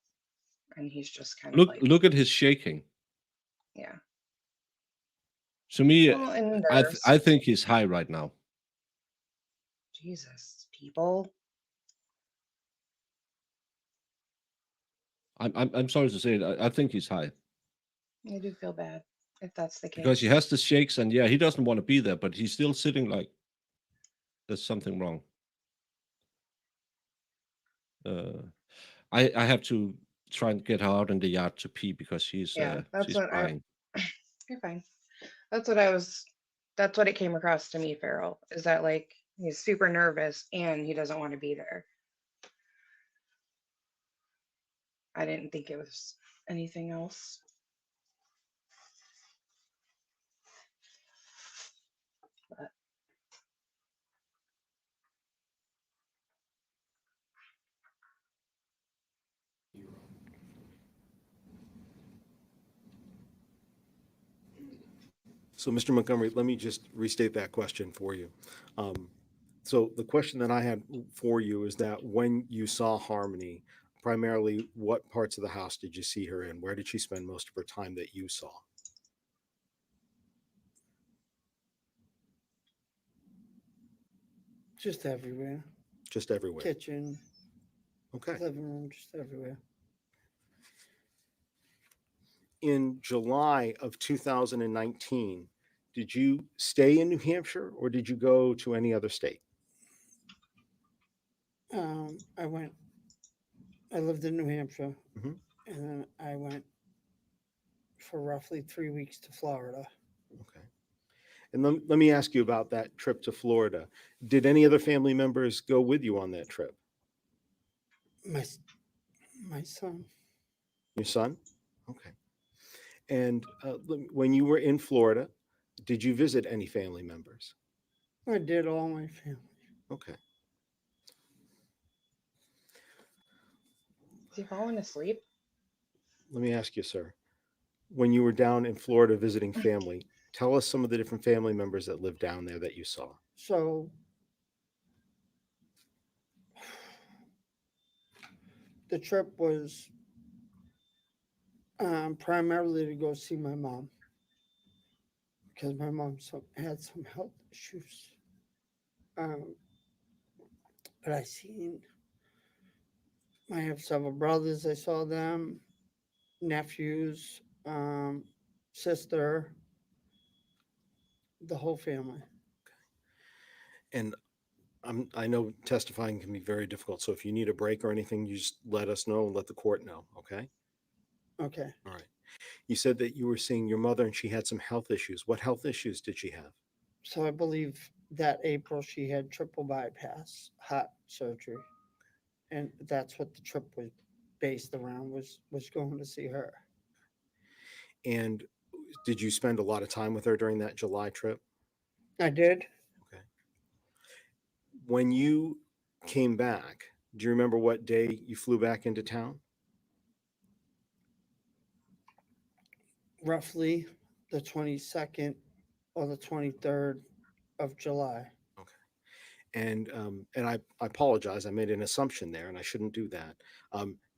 and he's just kind of like Look at his shaking. yeah. To me, Well, and I nerves. think he's high right now. Jesus, people. I'm sorry to say it. I think he's high I do feel bad if that's the case. because he has the shakes and yeah, he doesn't want to be there, but he's still sitting like there's something wrong. I have to try and get her out in the yard to pee because she's that's she's what crying. you're fine. That's what it came across to me, Farrell, is that like he's super nervous and he doesn't want to be there. I didn't think it was anything else. But So, Mr. Montgomery, let me just restate that question for you. So the question that I had for you is that when you saw Harmony, primarily what parts of the house did you see her in? Where did she spend most of her time that you saw? Just everywhere. Just everywhere. Kitchen, Okay. living room, just everywhere. In July of 2019, did you stay in New Hampshire or did you go to any other state? I lived in New Hampshire, Mhm. and then I went for roughly 3 weeks to Florida. Okay. And let me ask you about that trip to Florida. Did any other family members go with you on that trip? My son. Your son? Okay. And when you were in Florida, did you visit any family members? I did all my family. Okay. Is he falling asleep? Let me ask you, sir. When you were down in Florida visiting family, tell us some of the different family members that lived down there that you saw. So the trip was primarily to go see my mom because my mom had some health issues. But I have several brothers. I saw them, nephews, sister, the whole family. And I know testifying can be very difficult. So if you need a break or anything, you just let us know and let the court know. Okay. Okay. All right. You said that you were seeing your mother and she had some health issues. What health issues did she have? So I believe that April she had triple bypass heart surgery, and that's what the trip was based around, was going to see her. And did you spend a lot of time with her during that July trip? I did. Okay. When you came back, do you remember what day you flew back into town? Roughly the 22nd or the 23rd of July. And I apologize. I made an assumption there, and I shouldn't do that.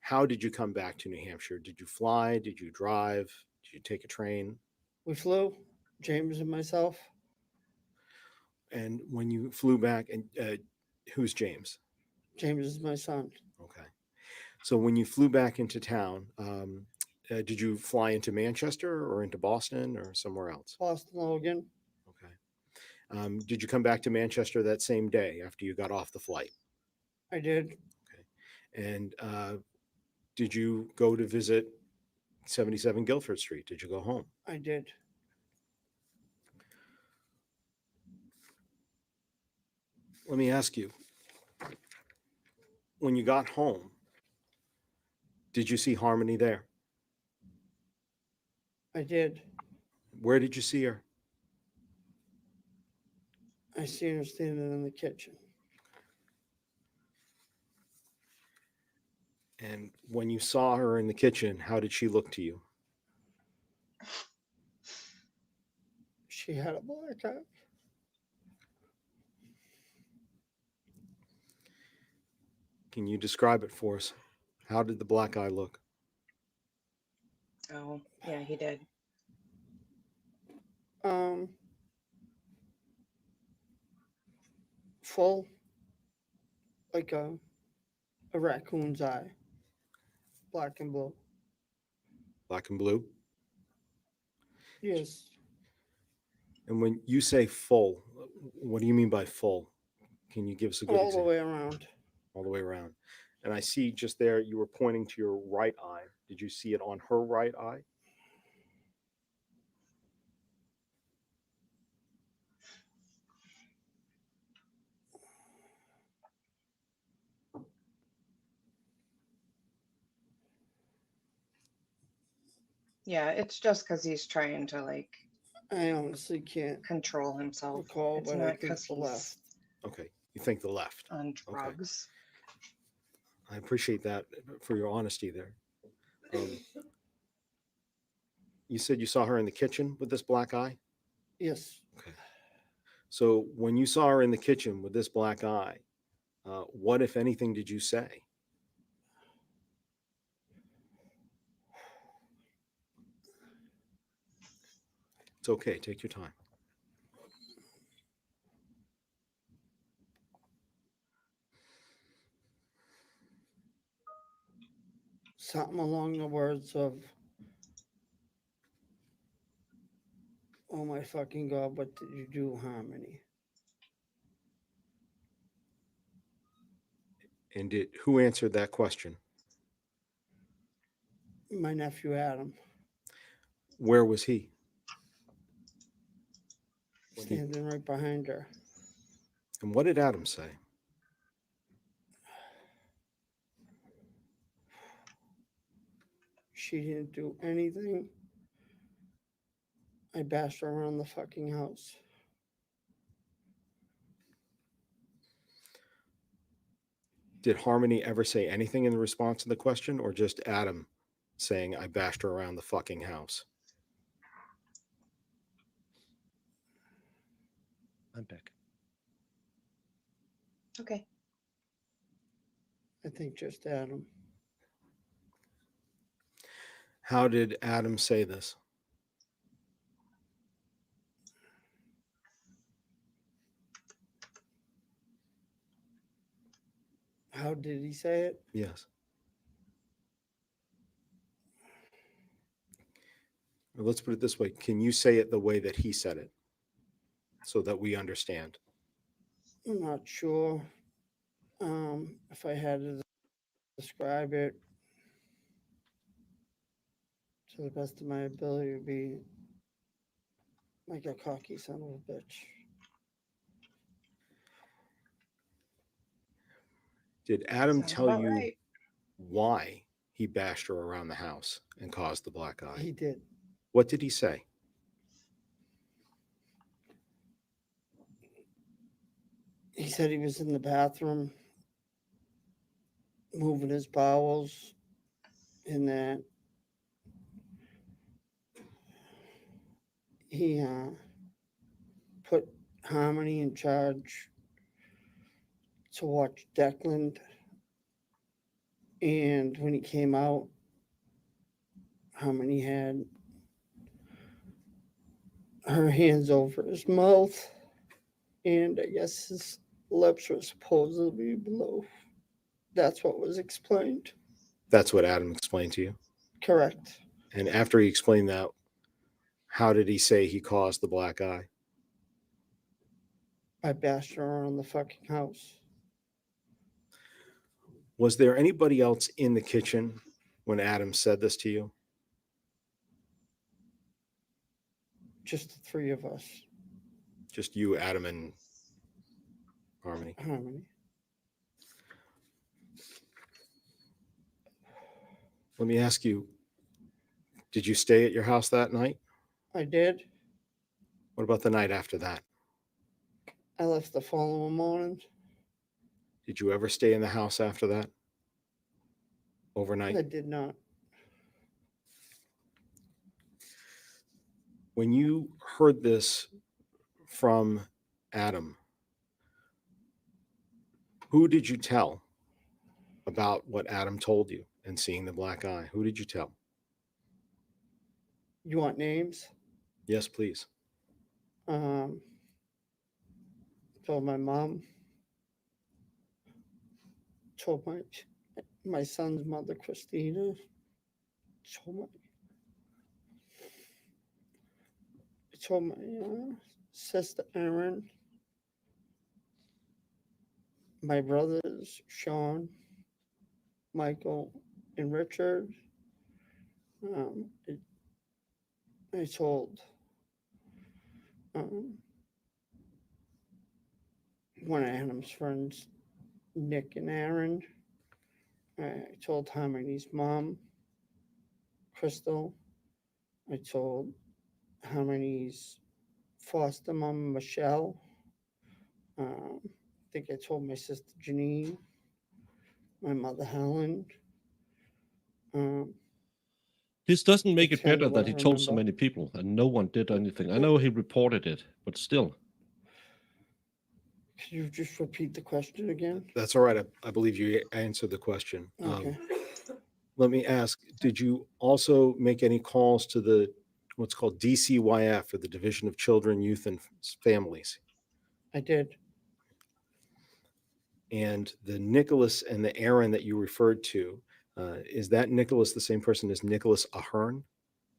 How did you come back to New Hampshire? Did you fly? Did you drive? Did you take a train? We flew, James and myself. And when you flew back, and who's James? James is my son. Okay. So when you flew back into town, did you fly into Manchester or into Boston or somewhere else? Boston, Logan. Okay. Did you come back to Manchester that same day after you got off the flight? I did. Okay. And did you go to visit 77 Guilford Street? Did you go home? I did. Let me ask you, when you got home, did you see Harmony there? I did. Where did you see her? I seen her standing in the kitchen. And when you saw her in the kitchen, how did she look to you? She had a black eye. Can you describe it for us? How did the black eye look? Oh, yeah, he did. Full, like a raccoon's eye, black and blue. Black and blue? Yes. And when you say full, what do you mean by full? Can you give us a good All the example? way around. All the way around. And I see just there you were pointing to your right eye. Did you see it on her right eye? Yeah, it's just because he's trying to like I honestly can't control himself. recall, It's but I not think because the he's left. Okay. You think the left. on drugs. I appreciate that for your honesty there. You said you saw her in the kitchen with this black eye? Yes. Okay. So when you saw her in the kitchen with this black eye, what, if anything, did you say? It's okay. Take your time. Something along the words of, oh my fucking God, what did you do, Harmony? And who answered that question? My nephew Adam, Where was he? When he- standing right behind her. And what did Adam say? She didn't do anything. I bashed her around the fucking house. Did Harmony ever say anything in response to the question, or just Adam saying, I bashed her around the fucking house? I'm back. Okay. I think just Adam. How did Adam say this? How did he say it? Yes. Well, let's put it this way. Can you say it the way that he said it so that we understand? I'm not sure if I had to describe it to the best of my ability. It would be like a cocky son of a bitch. Did Adam Sounds tell about you right. why he bashed her around the house and caused the black eye? He did. What did he say? He said he was in the bathroom moving his bowels, and that he put Harmony in charge to watch Declan. And when he came out, Harmony had her hands over his mouth, and I guess his lips were supposedly below. That's what was explained. That's what Adam explained to you. Correct. And after he explained that, how did he say he caused the black eye? I bashed her around the fucking house. Was there anybody else in the kitchen when Adam said this to you? Just the three of us. Just you, Adam, and Harmony. Harmony. Let me ask you, did you stay at your house that night? I did. What about the night after that? I left the following morning. Did you ever stay in the house after that? Overnight? I did not. When you heard this from Adam, who did you tell about what Adam told you and seeing the black eye? Who did you tell? You want names? Yes, please. Told my mom. Told my son's mother, Christina. Told my sister, Erin. My brothers, Sean, Michael, and Richard. I told one of Adam's friends, Nick and Aaron. I told Harmony's mom, Crystal. I told Harmony's foster mom, Michelle. I think I told my sister Janine, my mother Helen. This doesn't make That's it better kinda what that I he told so remember. many people and no one did anything. I know he reported it, but still. Could you just repeat the question again? That's all right. I believe you answered the question. Okay. Let me ask, did you also make any calls to the what's called DCYF, or the Division of Children, Youth, and Families? I did. And the Nicholas and the Aaron that you referred to, is that Nicholas the same person as Nicholas Ahern?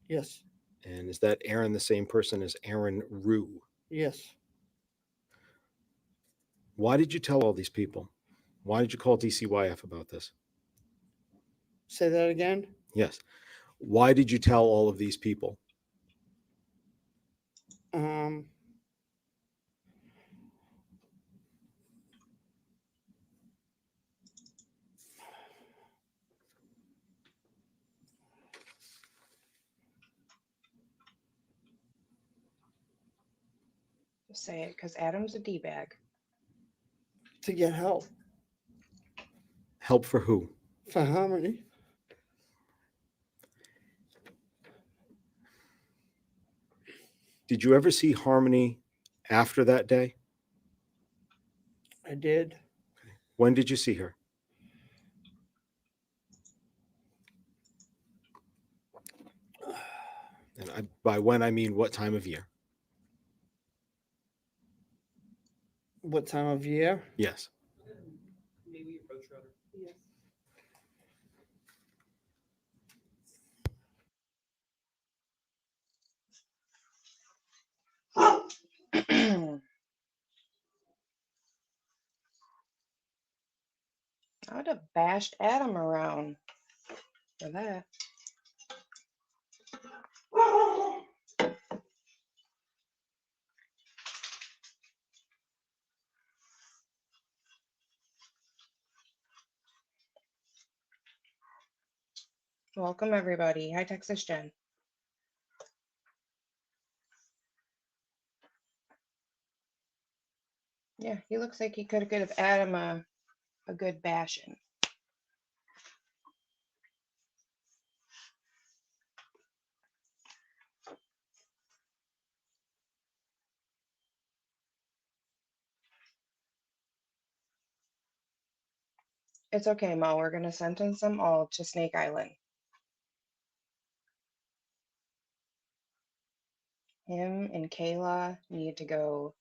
Yes. And is that Aaron the same person as Aaron Rue? Yes. Why did you tell all these people? Why did you call DCYF about this? Say that again. Yes. Why did you tell all of these people? Just say it, because Adam's a D-bag. To get help Help for who? for Harmony. Did you ever see Harmony after that day? I did. When did you see her? And by when, I mean what time of year? What time of year? Yes. I would have bashed Adam around for that. Welcome, everybody. Hi, Texas Jen. Yeah, he looks like he could give Adam a good bashing. It's okay, Mo. We're going to sentence them all to Snake Island. Him and Kayla need to go.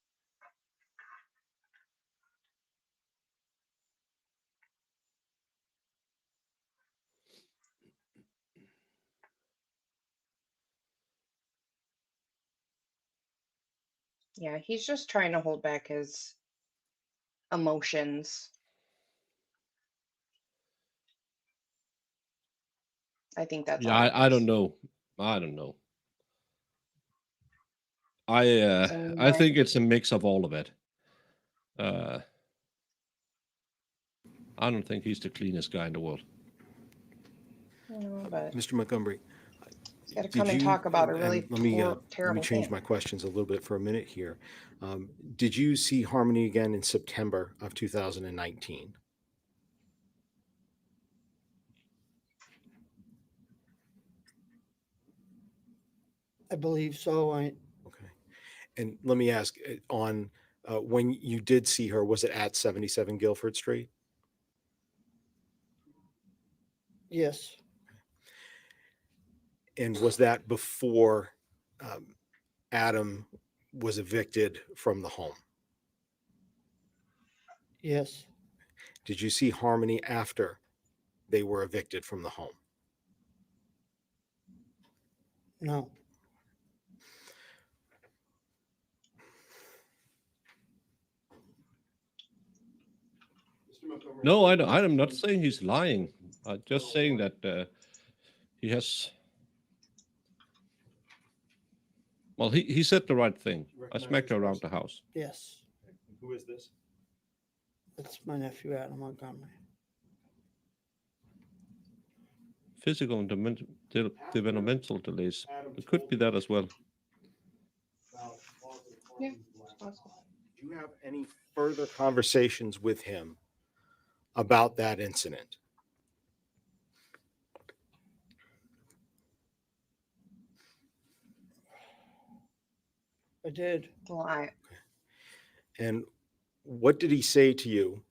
Yeah, he's just trying to hold back his emotions. I think that's Yeah, all it I is. don't know. I don't know. I think it's a mix of all of it. I don't think he's the cleanest guy in the world. But Mr. Montgomery, he's got to did come and you- talk about a and really let me terrible change thing. my questions a little bit for a minute here. Did you see Harmony again in September of 2019? I believe so. Okay. And let me ask, on when you did see her, was it at 77 Guilford Street? Yes. And was that before Adam was evicted from the home? Yes. Did you see Harmony after they were evicted from the home? No. No, I'm not saying he's lying. I'm just saying that he has. Well, he said the right thing. I smacked her around the house. Yes. Who is this? That's my nephew, Adam Montgomery. Physical and developmental delays. It could be that as well. Yeah, it's possible. Do you have any further conversations with him about that incident? I did. Well, And what did he say to you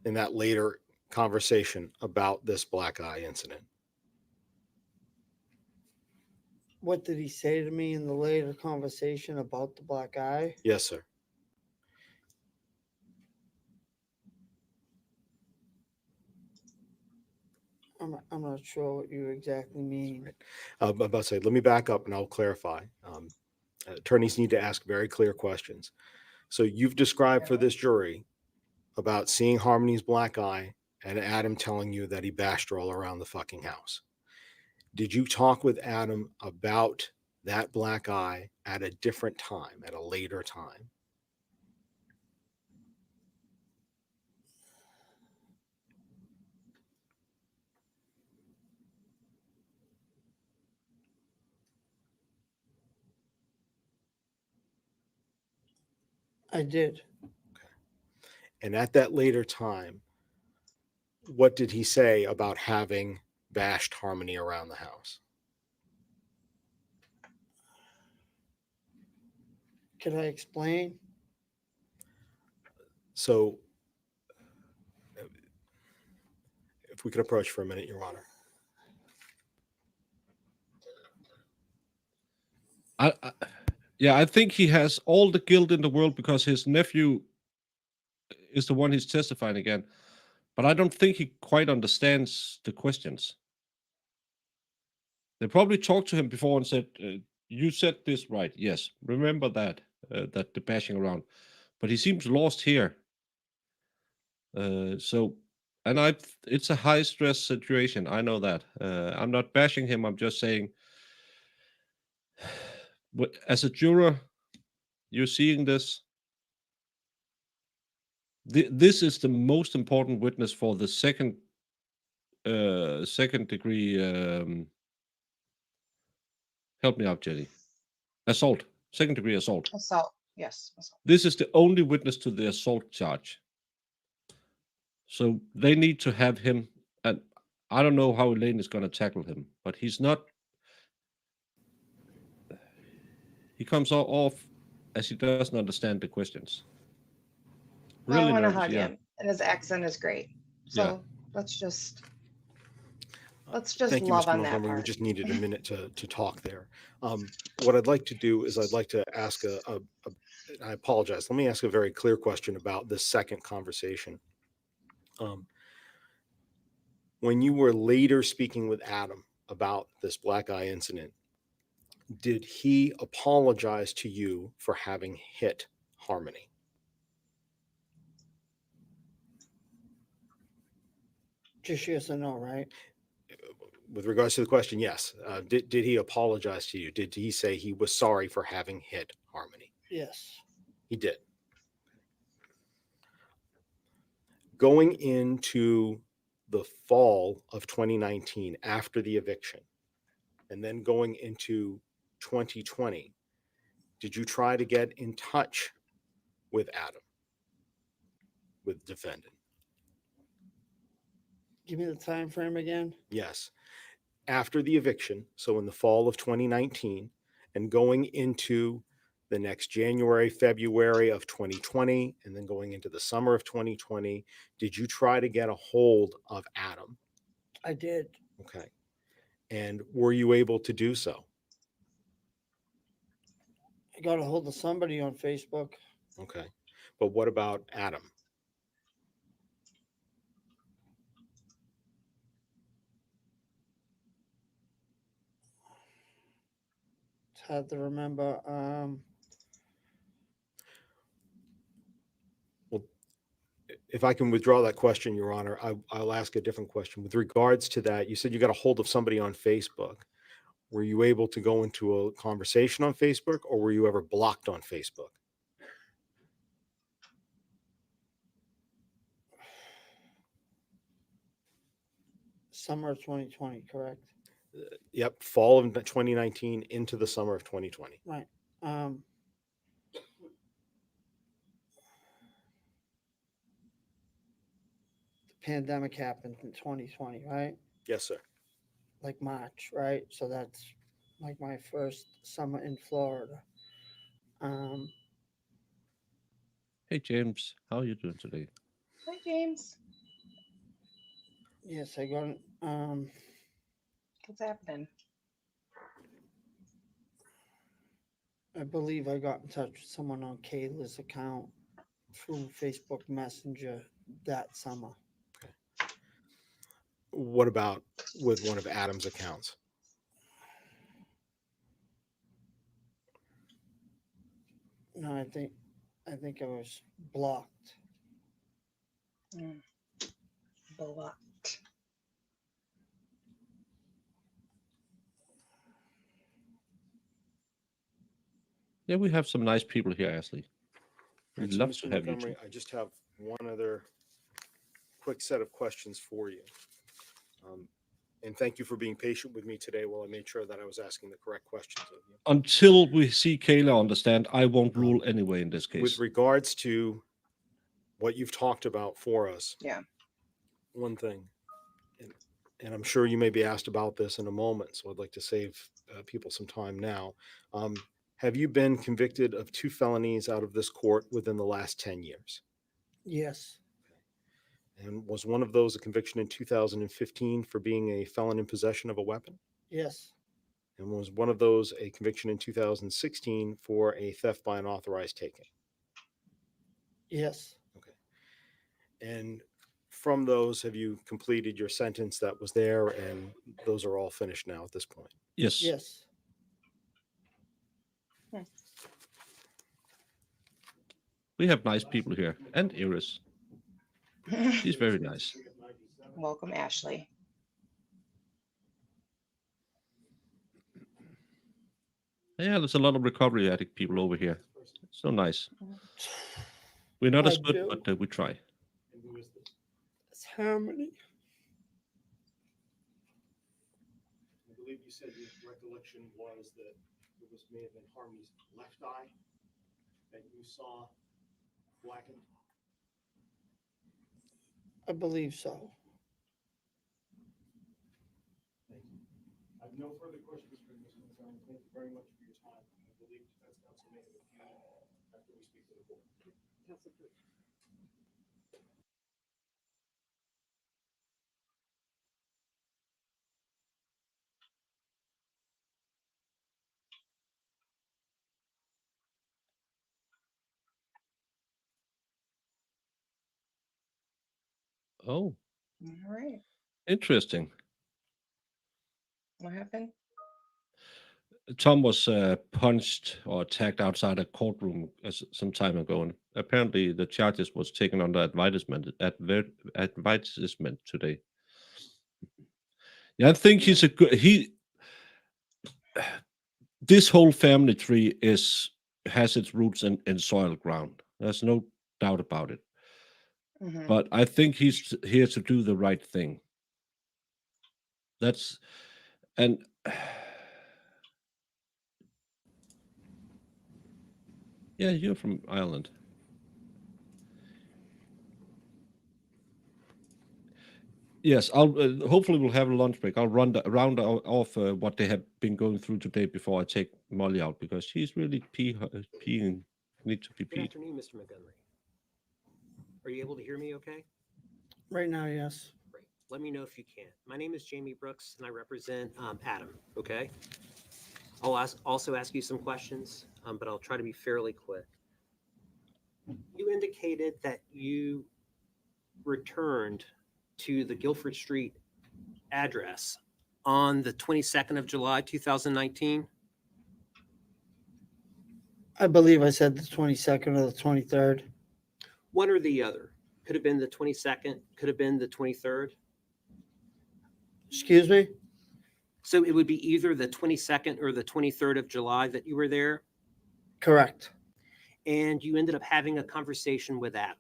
in that later conversation about this black eye incident? What did he say to me in the later conversation about the black eye? Yes, sir. I'm not sure what you exactly mean. I'm about to say, let me back up and I'll clarify. Attorneys need to ask very clear questions. So you've described for this jury about seeing Harmony's black eye and Adam telling you that he bashed her all around the fucking house. Did you talk with Adam about that black eye at a different time, at a later time? I did. And at that later time, what did he say about having bashed Harmony around the house? Can I explain? So if we could approach for a minute, Your Honor. I think he has all the guilt in the world because his nephew is the one he's testifying again. But I don't think he quite understands the questions. They probably talked to him before and said, you said this right. Yes, remember that, that the bashing around. But he seems lost here. It's a high stress situation. I know that. I'm not bashing him. I'm just saying, as a juror, you're seeing this. This is the most important witness for the second degree. Help me out, Jenny. Assault, second degree assault. assault. Yes. Assault. This is the only witness to the assault charge. So they need to have him, and I don't know how Elaine is going to tackle him, but he's not. He comes off as he doesn't understand the questions. Well, I want to nervous, hug yeah. him, and his accent is great. So Yeah. let's just Thank you, love Mr. on that Montgomery. We part. just needed a minute to talk there. What I'd like to do is I'd like to ask I apologize. Let me ask a very clear question about this second conversation. When you were later speaking with Adam about this black eye incident, did he apologize to you for having hit Harmony? Just yes or no, right? With regards to the question, yes. Did he apologize to you? Did he say he was sorry for having hit Harmony? Yes. He did. Going into the fall of 2019 after the eviction, and then going into 2020, did you try to get in touch with Adam, with the defendant? Give me the time frame again. Yes. After the eviction, so in the fall of 2019, and going into the next January, February of 2020, and then going into the summer of 2020, did you try to get a hold of Adam? I did. Okay. And were you able to do so? I got a hold of somebody on Facebook. Okay. But what about Adam? It's hard to remember. Well, if I can withdraw that question, Your Honor, I'll ask a different question. With regards to that, you said you got a hold of somebody on Facebook. Were you able to go into a conversation on Facebook, or were you ever blocked on Facebook? Summer of 2020, correct? Yep, fall of 2019 into the summer of 2020. Right. The pandemic happened in 2020, right? Yes, sir. Like March, right? So that's like my first summer in Florida. Um, Hey, James, how are you doing today? Hi, James. yes, I got, What's happening? I believe I got in touch with someone on Kayla's account through Facebook Messenger that summer. What about with one of Adam's accounts? No, I think I was blocked. Mm. Blocked. Yeah, we have some nice people here, Ashley. We'd And so, love Mr. to have you Montgomery, too. I just have one other quick set of questions for you. And thank you for being patient with me today while I made sure that I was asking the correct questions of you. Until we see Kayla understand, I won't rule anyway in this With case. regards to what you've talked about for us, Yeah. one thing, and I'm sure you may be asked about this in a moment, so I'd like to save people some time now. Have you been convicted of 2 felonies out of this court within the last 10 years? Yes, And was one of those a conviction in 2015 for being a felon in possession of a weapon? yes, And was one of those a conviction in 2016 for a theft by unauthorized taking? yes, Okay. And from those, have you completed your sentence that was there, and those are all finished now at this point? Yes. yes. We have nice people here. And Iris. She's very nice. Welcome, Ashley. Yeah, there's a lot of recovery addict people over here. So nice. We're not as I good, do. but we try. And who is this? It's Harmony. I believe you said your recollection was that it was may have been Harmony's left eye that you saw blackened. I believe so. Thank you. I have no further questions for Mr. Montgomery. Thank you very much for your time. I believe defense counsel may have a few after we speak to the board. Oh, All right. interesting. What happened? Tom was punched or attacked outside a courtroom some time ago, and apparently the charges was taken under advisement today. Yeah, I think he's a good. This whole family tree has its roots in soil ground. There's no doubt about it. Mhm. But I think he's here to do the right thing. That's and yeah, you're from Ireland. Yes, I'll hopefully we'll have a lunch break. I'll round off what they have been going through today before I take Molly out because she's really peeing, need to be Good peed. afternoon, Mr. Montgomery. Are you able to hear me okay? Right now, yes. Great. Let me know if you can. My name is Jamie Brooks, and I represent Adam, okay? I'll also ask you some questions, but I'll try to be fairly quick. You indicated that you returned to the Guilford Street address on the 22nd of July, 2019. I believe I said the 22nd or the 23rd. One or the other. Could have been the 22nd, could have been the 23rd. Excuse me? So it would be either the 22nd or the 23rd of July that you were there, Correct. and you ended up having a conversation with Adam.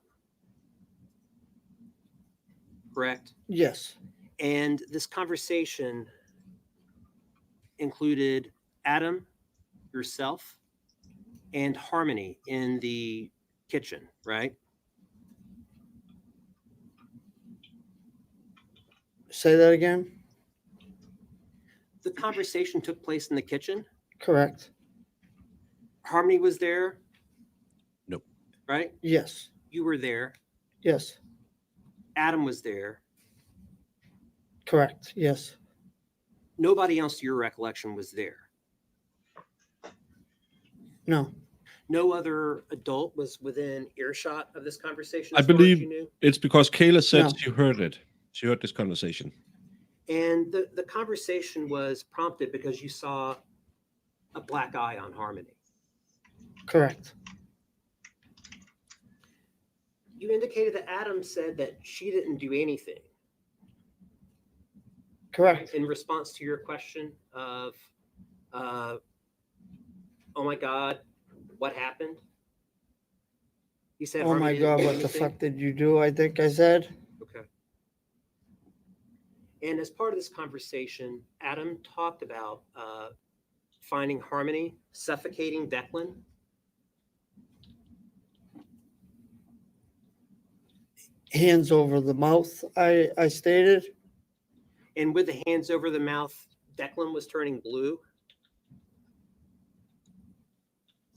Correct? Yes. And this conversation included Adam, yourself, and Harmony in the kitchen, right? Say that again? The conversation took place in the kitchen. Correct. Harmony was there? Nope. Right? Yes. You were there. Yes. Adam was there. Correct. Yes. Nobody else, to your recollection, was there. No. No other adult was within earshot of this conversation. I as far as believe you knew? it's because Kayla said No. she heard it. She heard this conversation. And the conversation was prompted because you saw a black eye on Harmony. Correct. You indicated that Adam said that she didn't do anything. Correct. In response to your question of, oh my God, what happened? He said, Oh my Harmony didn't God, do what the anything? fuck did you do? I think I said. Okay. And as part of this conversation, Adam talked about finding Harmony, suffocating Declan. Hands over the mouth, I stated. And with the hands over the mouth, Declan was turning blue.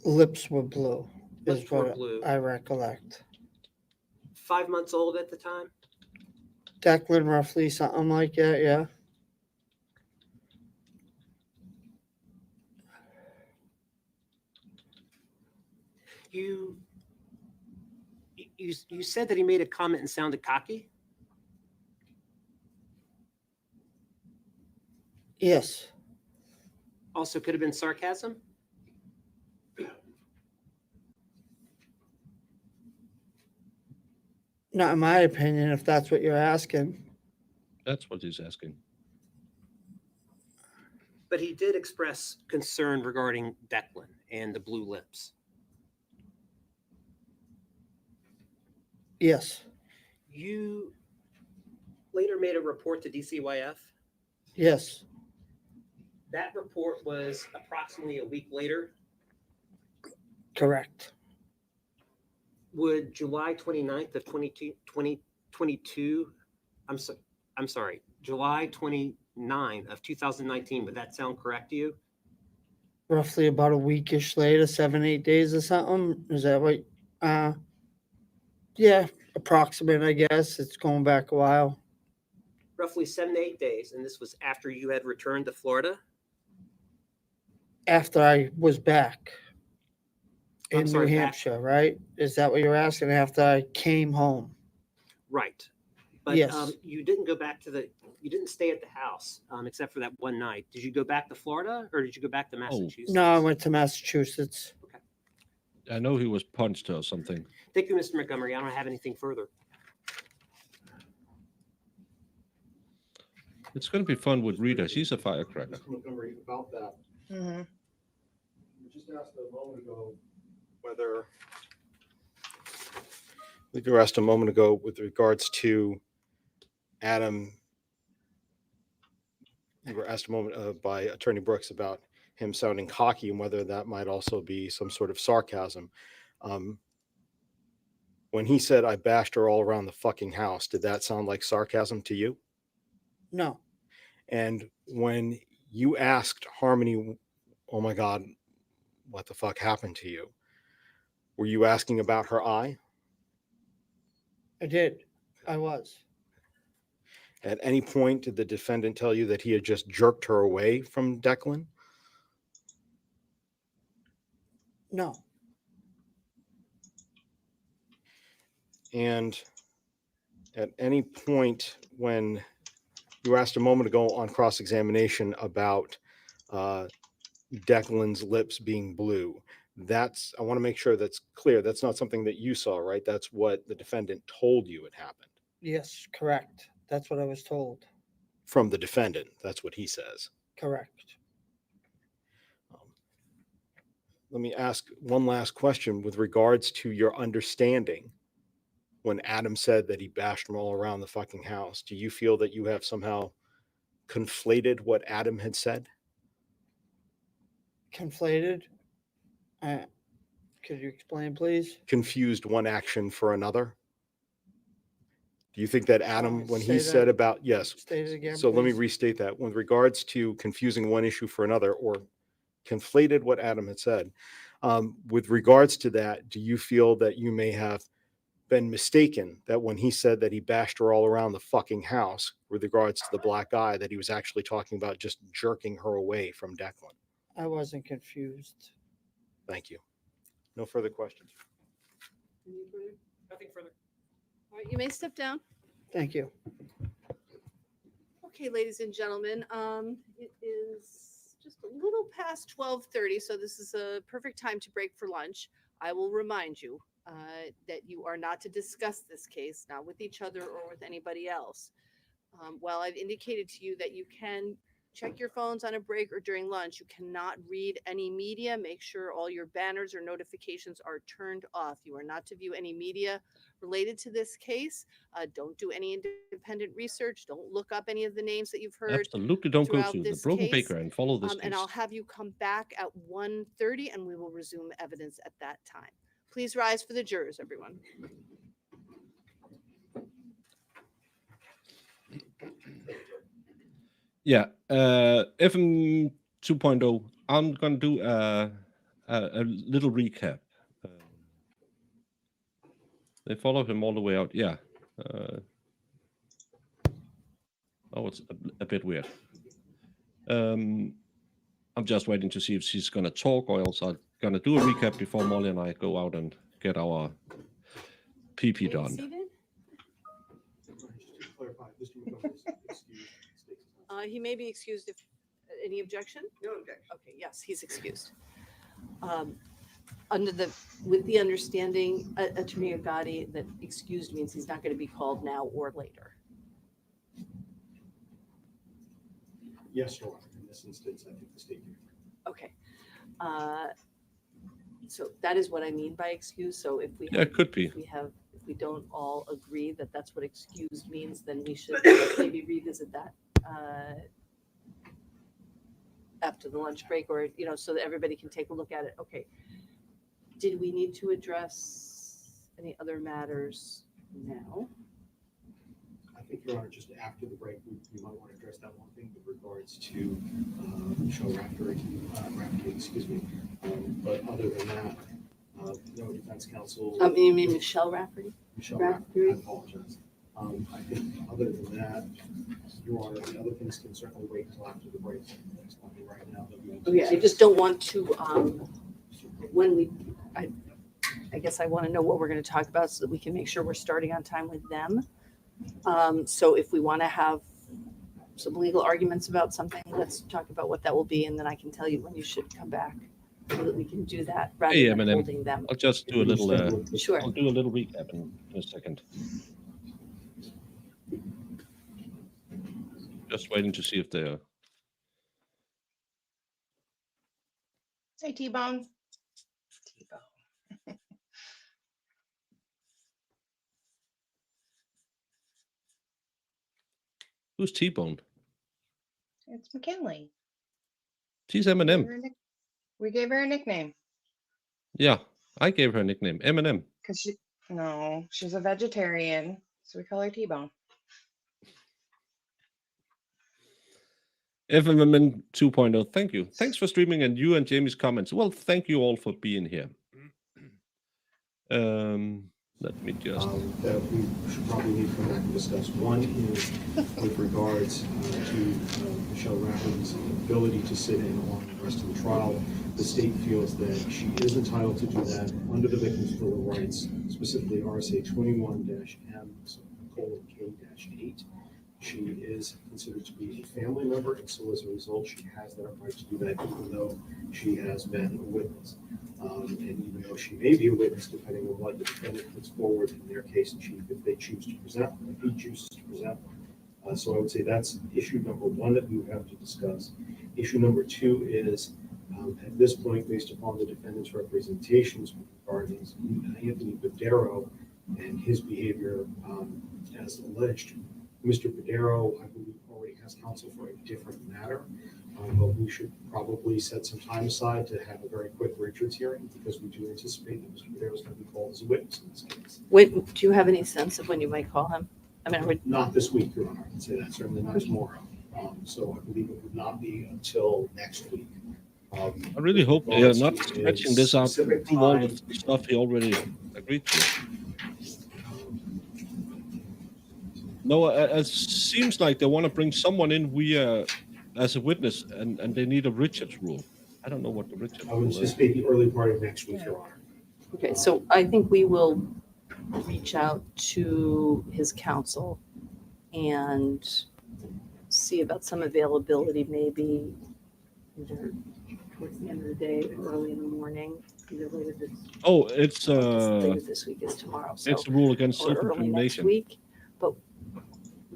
Lips were blue, is Lips were what blue. I recollect. 5 months old at the time. Declan, roughly something like that, yeah. You said that he made a comment and sounded cocky. Yes. Also could have been sarcasm. Not in my opinion, if that's what you're asking. That's what he's asking. But he did express concern regarding Declan and the blue lips. Yes. You later made a report to DCYF. Yes. That report was approximately a week later. Correct. Would July 29th of 2022, I'm sorry, July 29 of 2019, would that sound correct to you? Roughly about a weekish later, 7-8 days or something. Is that what? Yeah, approximate, I guess. It's going back a while. Roughly 7 to 8 days. And this was after you had returned to Florida? After I was back I'm in sorry, New back- Hampshire, right? Is that what you're asking? After I came home? Right. But Yes. you didn't go back to you didn't stay at the house except for that one night. Did you go back to Florida or did you go back to Massachusetts? No, I went to Massachusetts. I know he was punched or something. Thank you, Mr. Montgomery. I don't have anything further. It's going to be fun with Rita. She's a firecracker. Mr. Montgomery, about that, Mm-hmm. you just asked a moment ago whether, you were asked a moment ago with regards to Adam, you were asked a moment by Attorney Brooks about him sounding cocky and whether that might also be some sort of sarcasm. When he said, I bashed her all around the fucking house, did that sound like sarcasm to you? No. And when you asked Harmony, oh my God, what the fuck happened to you? Were you asking about her eye? I did. I was. At any point, did the defendant tell you that he had just jerked her away from Declan? No. And at any point when you asked a moment ago on cross-examination about Declan's lips being blue, I want to make sure that's clear. That's not something that you saw, right? That's what the defendant told you had happened. Yes, correct. That's what I was told. From the defendant, that's what he says. Correct. Let me ask one last question with regards to your understanding. When Adam said that he bashed him all around the fucking house, do you feel that you have somehow conflated what Adam had said? Conflated? Could you explain, please? Confused one action for another? Do you think that Adam, when he Say said that- about, yes. State it again, So let me please. restate that. With regards to confusing one issue for another or conflated what Adam had said, With regards to that, do you feel that you may have been mistaken that when he said that he bashed her all around the fucking house with regards to the black eye, that he was actually talking about just jerking her away from Declan? I wasn't confused. Thank you. No further questions. Nothing further. All right, you may step down. Thank you. Okay, ladies and gentlemen, it is just a little past 12:30, so this is a perfect time to break for lunch. I will remind you that you are not to discuss this case, not with each other or with anybody else. While I've indicated to you that you can check your phones on a break or during lunch, you cannot read any media. Make sure all your banners or notifications are turned off. You are not to view any media related to this case. Don't do any independent research. Don't look up any of the names that you've heard Absolutely don't go throughout to the this Broken case. Baker and follow this And case. I'll have you come back at 1:30 and we will resume evidence at that time. Please rise for the jurors, everyone. Yeah, FM 2.0, I'm going to do a little recap. They follow him all the way out. Yeah. Oh, it's a bit weird. I'm just waiting to see if she's going to talk, or else I'm going to do a recap before Molly and I go out and get our PP done. He may be excused if any objection? No objection. Okay, yes, he's excused. With the understanding, Attorney Agati, that excused means he's not going to be called now or later. Yes, Your Honor. In this instance, I think the state. Okay. So that is what I mean by excuse. So if we Yeah, it could be. if we don't all agree that that's what excused means, then we should maybe revisit that after the lunch break, or so that everybody can take a look at it. Okay. Did we need to address any other matters now? I think, Your Honor, just after the break, we might want to address that one thing with regards to Michelle Raftery, excuse me. But other than that, no defense counsel. You mean Michelle Raftery? Michelle Raftery, I apologize. I think other than that, Your Honor, the other things can certainly wait until after the break. There's nothing right now that we need to Okay, I just don't want to, I guess I want to know what we're going to talk about so that we can make sure we're starting on time with them. So if we want to have some legal arguments about something, let's talk about what that will be, and then I can tell you when you should come back so that we can do that rather Hey, than Eminem. holding them. I'll just do a little. Sure. I'll do a little recap in a second. Just waiting to see if they're. Say T-Bone. T-Bone. Who's T-Bone? It's McKinley. She's Eminem. We gave her a nickname. Yeah, I gave her a nickname, Eminem. Because she's a vegetarian, so we call her T-Bone. FMMN 2.0, thank you. Thanks for streaming and you and Jamie's comments. Well, thank you all for being here. Let me just. That we should probably need to come back and discuss. One is with regards to Michelle Raftery's ability to sit in along the rest of the trial. The state feels that she is entitled to do that under the Victims' Bill of Rights, specifically RSA 21-M:(K-8). She is considered to be a family member, and so as a result, she has that right to do that, even though she has been a witness. And even though she may be a witness, depending on what the defendant puts forward in their case in chief, if they choose to present one, if he chooses to present one. So I would say that's issue number one that we would have to discuss. Issue number two is, at this point, based upon the defendant's representations regarding Anthony Badero and his behavior as alleged, Mr. Badero, I believe, already has counsel for a different matter, but we should probably set some time aside to have a very quick Richards hearing, because we do anticipate that Mr. Badero is going to be called as a witness in this case. Wait, do you have any sense of when you might call him? I mean, Not this week, Your Honor. I can say that, certainly not tomorrow. So I believe it would not be until next week. I I really hope they are not stretching this out to prove all the stuff he already agreed to. No, it seems like they want to bring someone in as a witness, and they need a Richards rule. I don't know what the Richards I would rule is. anticipate the early part of next week, Your Honor. Okay, so I think we will reach out to his counsel and see about some availability, maybe either towards the end of the day or early in the morning, either later this, Oh, it's later this week is tomorrow, so, the rule against or early next self-incrimination. week. But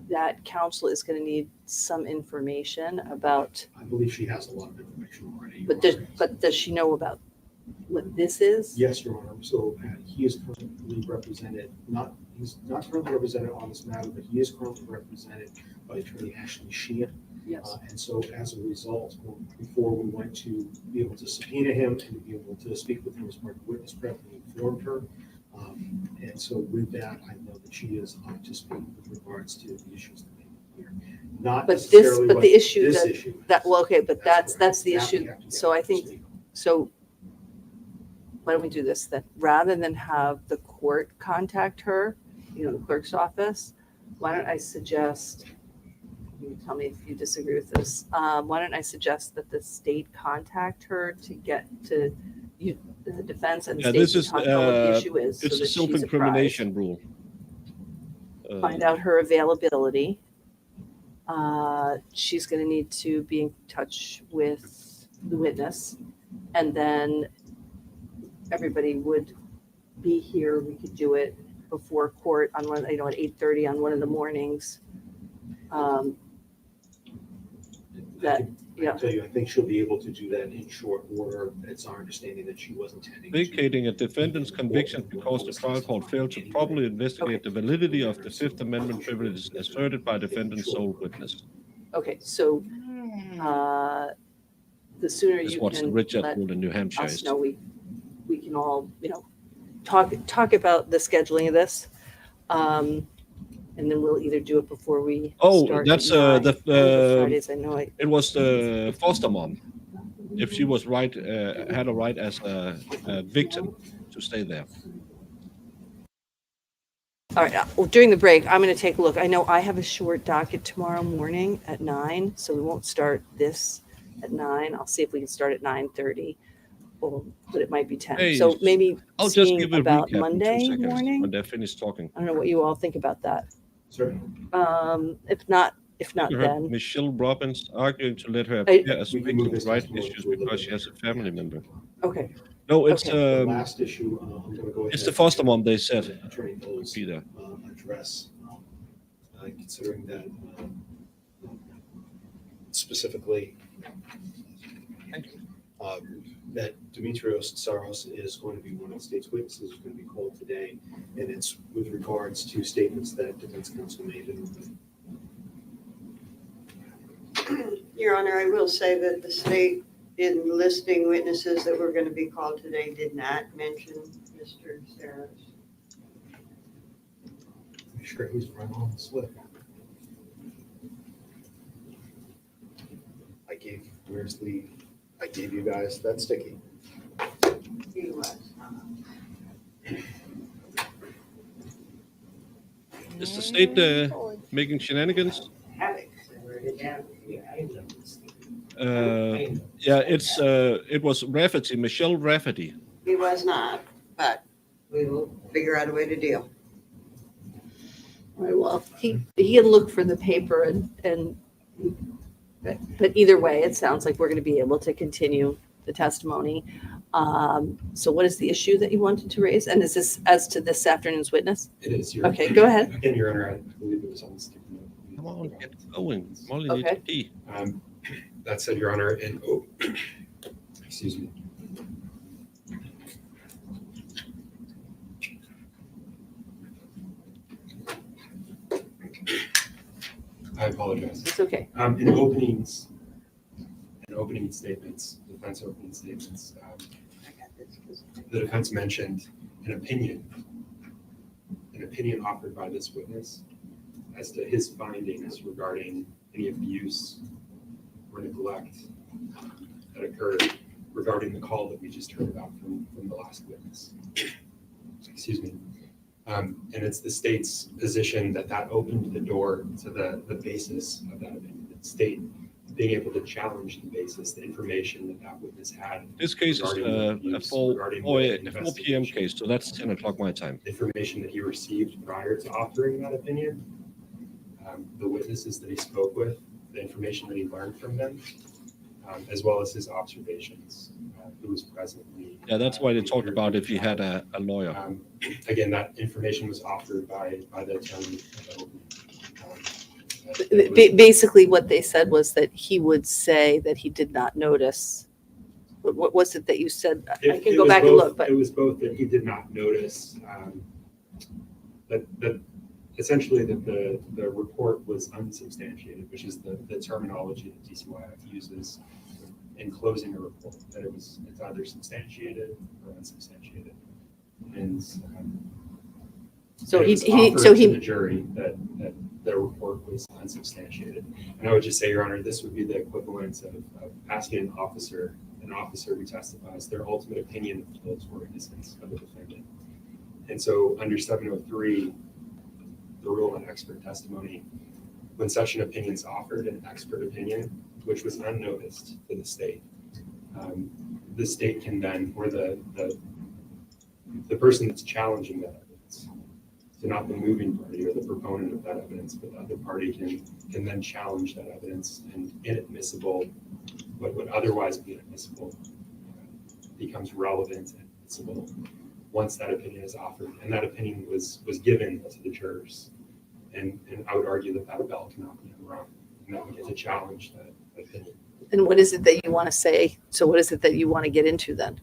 that counsel is going to need some information about, I believe she has a lot of information already. but does she know about what this is? Yes, Your Honor. So he is currently represented, he's not currently represented on this matter, but he is currently represented by Attorney Ashley Sheehan. Yes. And so as a result, before we went to be able to subpoena him and to be able to speak with him as part of the witness prep, we informed her. And so with that, I know that she is up to speak with regards to the issues that they hear. Not But necessarily but what the issue this that, issue is. that, well, okay, but that's correct. the That we issue. have to get So I up to think, speed on. so why don't we do this then? Rather than have the court contact her, the clerk's office, why don't I suggest, you tell me if you disagree with this, why don't I suggest that the state contact her to get to you, the defense and the Yeah, state this to is talk about what the issue is. so it's a that she's apprised. self-incrimination rule. Find out her availability. She's going to need to be in touch with the witness, and then everybody would be here. We could do it before court on one, at 8:30 on one of the mornings. I can tell you, I think she'll be able to do that in short order. It's our understanding that she was intending to. Vacating a defendant's conviction because the trial court failed to properly investigate the validity of the Fifth Amendment privileges asserted by defendant's sole witness. Okay, so the sooner Is you what's the can Richard let rule in New Hampshire us is. know, we can all talk about the scheduling of this. And then we'll either do it before we Oh, start that's at 9, the Fridays. I know it was the foster mom. If she was right, had a right as a victim to stay there. All right. Well, during the break, I'm going to take a look. I know I have a short docket tomorrow morning at 9, so we won't start this at 9. I'll see if we can start at 9:30, but it might be 10. Hey, so maybe I'll just seeing give a about recap Monday in 2 seconds morning. when they're finished talking. I don't know what you all think about that. Certainly. If not You heard then. Michelle Robbins arguing to let her I- appear as We can victim move this right testimony issues to a little because bit she has a later. family member. Okay. No, it's Okay. The last issue, I'm going to go ahead. it's the foster mom they said Attorney Bowles be there. address, considering that specifically that Dimitrios Tsaros is going to be one of the state's witnesses who's going to be called today, and it's with regards to statements that defense counsel made. Your Honor, I will say that the state, in listing witnesses that were going to be called today, did not mention Mr. Saros. Make sure he's right on the slip. I gave you guys that sticky. He was. Is the state making shenanigans? Yeah, it was Raftery, Michelle Raftery. He was not, but we will figure out a way to deal. All right, well, he can look for the paper and but either way, it sounds like we're going to be able to continue the testimony. So what is the issue that you wanted to raise? And is this as to this afternoon's witness? It is. Okay, go ahead. Again, Your Honor, I believe it was on the sticky note. Come on, get going. Molly Okay. needs tea. That said, Your Honor, and excuse me. I apologize. It's okay. In opening statements, defense opening statements, the defense mentioned an opinion offered by this witness as to his findings regarding any abuse or neglect that occurred regarding the call that we just heard about from the last witness. Excuse me. And it's the state's position that that opened the door to the basis of that opinion. The state being able to challenge the basis, the information that that witness had. This case is regarding a the 4 regarding the 4 p.m. case, so that's 10 o'clock my time. information that he received prior to authoring that opinion, the witnesses that he spoke with, the information that he learned from them, as well as his observations, who was presently. Yeah, that's why they talked about if he had a lawyer. Again, that information was offered by the attorney. Basically, what they said was that he would say that he did not notice. What was it that you said? I can go back and look, but it was both that he did not notice, that essentially that the report was unsubstantiated, which is the terminology that DCYF uses in closing a report, that it's either substantiated or unsubstantiated. And so it he was offered to the jury that the report was unsubstantiated. And I would just say, Your Honor, this would be the equivalent of asking an officer who testifies their ultimate opinion of guilt or innocence of the defendant. And so under 703, the rule on expert testimony, when such an opinion is offered, an expert opinion, which was unnoticed to the state can then, or the person that's challenging that evidence, so not the moving party or the proponent of that evidence, but the other party can then challenge that evidence, and inadmissible, what would otherwise be inadmissible, becomes relevant and admissible once that opinion is offered. And that opinion was given to the jurors. And I would argue that that bell cannot be unrung, and that we get to challenge that opinion. and what is it that you want to say? So what is it that you want to get into then?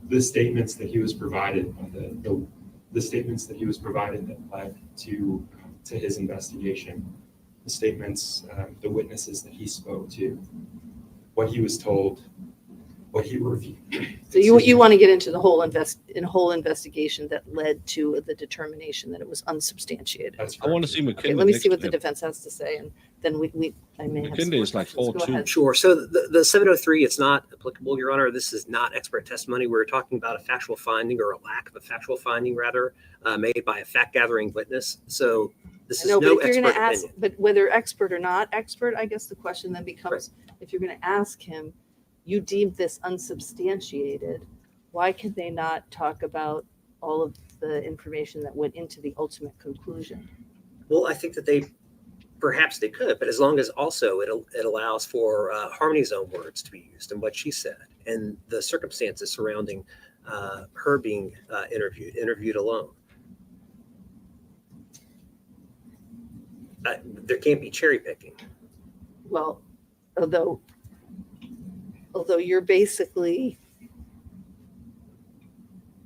The statements that he was provided, the statements that he was provided that led to his investigation, the statements, the witnesses that he spoke to, what he was told, what he reviewed. So you want to get into the whole investigation that led to the determination that it was unsubstantiated. That's I want to correct. see McKinley. Okay, let me next see what to the him. defense has to say, and then I may have some McKinley more is like questions. Go 4'2". ahead. Sure. So the 703, it's not applicable, Your Honor. This is not expert testimony. We're talking about a factual finding, or a lack of a factual finding, rather, made by a fact-gathering witness. So this is No, no but if you're expert going to ask, opinion. but whether expert or not expert, I guess the question then becomes, if you're going to ask him, you deemed this unsubstantiated, why could they not talk about all of the information that went into the ultimate conclusion? Well, I think that perhaps they could, but as long as also it allows for Harmony's own words to be used and what she said, and the circumstances surrounding her being interviewed alone. There can't be cherry picking. Well, although you're basically,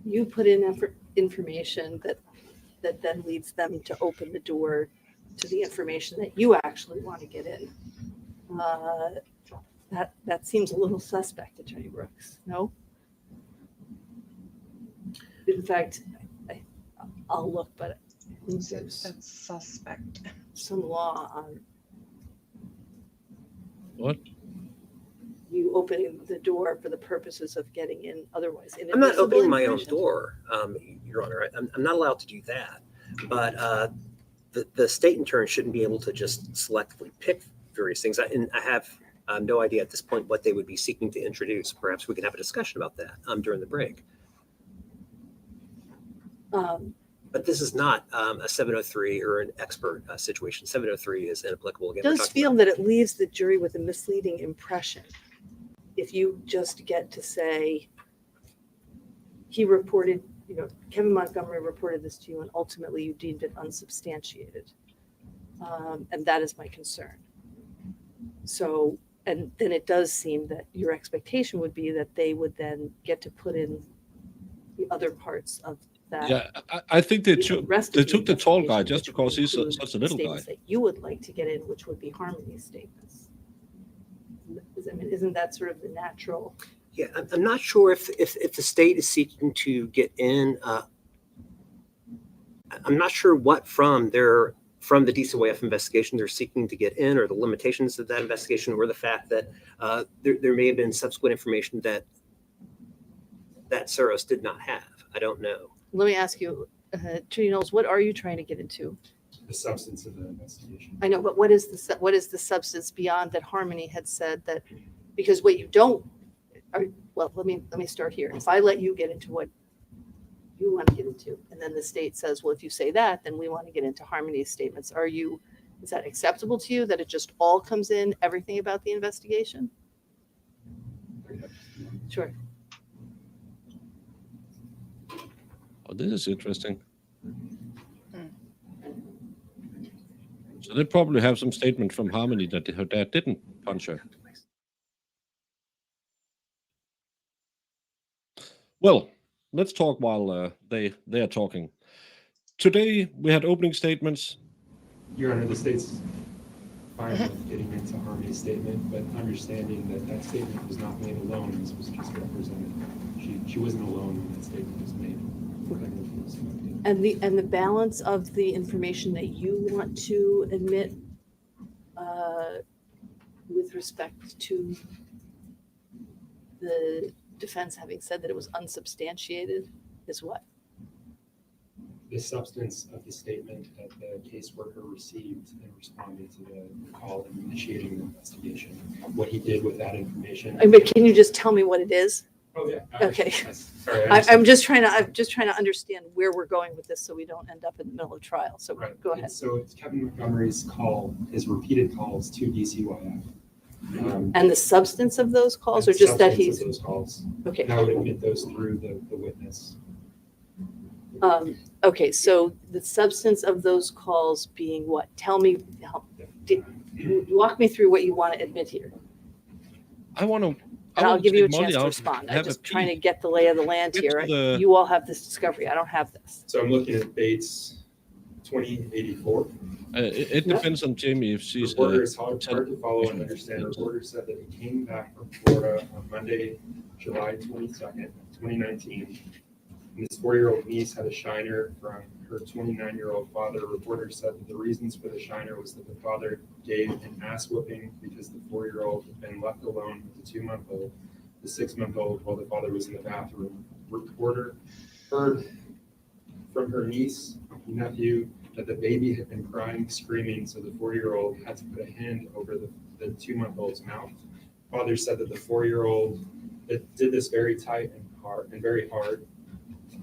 you put in information that then leads them to open the door to the information that you actually want to get in. That seems a little suspect, Attorney Brooks. No? In fact, I'll look, but I think there's That's suspect. some law on What? you opening the door for the purposes of getting in otherwise. I'm not inadmissible opening my own information. door, Your Honor. I'm not allowed to do that. But the state in turn shouldn't be able to just selectively pick various things. And I have no idea at this point what they would be seeking to introduce. Perhaps we can have a discussion about that during the break. But this is not a 703 or an expert situation. 703 is inapplicable. Again, we're Does talking feel about- that it leaves the jury with a misleading impression if you just get to say he reported, Kevin Montgomery reported this to you, and ultimately you deemed it unsubstantiated, and that is my concern. So, and then it does seem that your expectation would be that they would then get to put in the other parts of that. Yeah, I think they took the tall guy investigation, just which because he's would include such a little guy. statements that you would like to get in, which would be Harmony's statements. I mean, isn't that sort of the natural? Yeah, I'm not sure if the state is seeking to get in. I'm not sure what from the DCYF investigation they're seeking to get in, or the limitations of that investigation, or the fact that there may have been subsequent information that that Suros did not have. I don't know. Let me ask you, Attorney Knowles, what are you trying to get into? The substance of the investigation. I know, but what is the substance beyond that Harmony had said that, because what you don't, well, let me start here. If I let you get into what you want to get into, and then the state says, well, if you say that, then we want to get into Harmony's statements. Is that acceptable to you, that it just all comes in, everything about the investigation? Sure. Oh, this is interesting. So they probably have some statement from Harmony that her dad didn't punch her. Well, let's talk while they are talking. Today we had opening statements. Your Honor, the state's fine with getting into Harmony's statement, but understanding that that statement was not made alone, this was just represented. She wasn't alone when that statement was made. And the balance of the information that you want to admit with respect to the defense having said that it was unsubstantiated is what? The substance of the statement that the caseworker received and responded to the call and initiating the investigation. What he did with that information. But can you just tell me what it is? Oh, yeah. Okay. Sorry. I'm just trying to understand where we're going with this so we don't end up in the middle of trial. So Right. go ahead. So it's Kevin Montgomery's call, his repeated calls to DCYF. And the substance of those calls, or and just that substance he's of those calls. okay? And I would admit those through the witness. Okay, so the substance of those calls being what? Tell me, walk me through what you want to admit here. I want to. And I'll give you a chance to respond. I'm just trying to get the lay of the land here. You all have this discovery. I don't have this. So I'm looking at Bates 2084. It depends on Jamie if she's. Reporter is hard to follow and understand. Reporter said that he came back from Florida on Monday, July 22nd, 2019. And his 4-year-old niece had a shiner from her 29-year-old father. Reporter said that the reasons for the shiner was that the father gave an ass whooping because the 4-year-old had been left alone with the 2-month-old, the 6-month-old, while the father was in the bathroom. Reporter heard from her niece and nephew that the baby had been crying, screaming, so the 4-year-old had to put a hand over the 2-month-old's mouth. Father said that the 4-year-old did this very tight and very hard.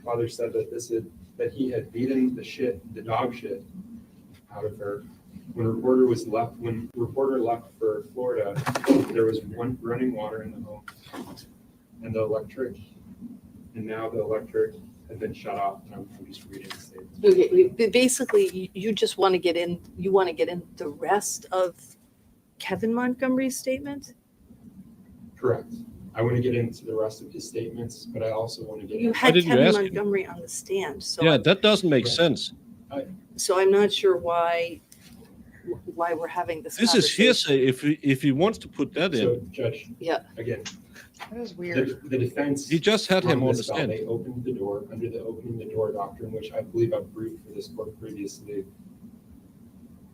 Father said that he had beaten the dog shit out of her. When reporter left for Florida, there was one running water in the home, and now the electric had been shut off. And I'm just reading the statement. Okay, basically, you just want to get in. You want to get in the rest of Kevin Montgomery's statement. Correct. I want to get into the rest of his statements, but I also want to get. You had Kevin Montgomery on the stand, so yeah, that doesn't make sense. So I'm not sure why we're having this. This is hearsay. If he wants to put that So, in. Judge. Yeah. Again. That was weird. The defense. He just had him on the stand. They opened the door under the opening the door doctrine, which I believe I've proved for this court previously.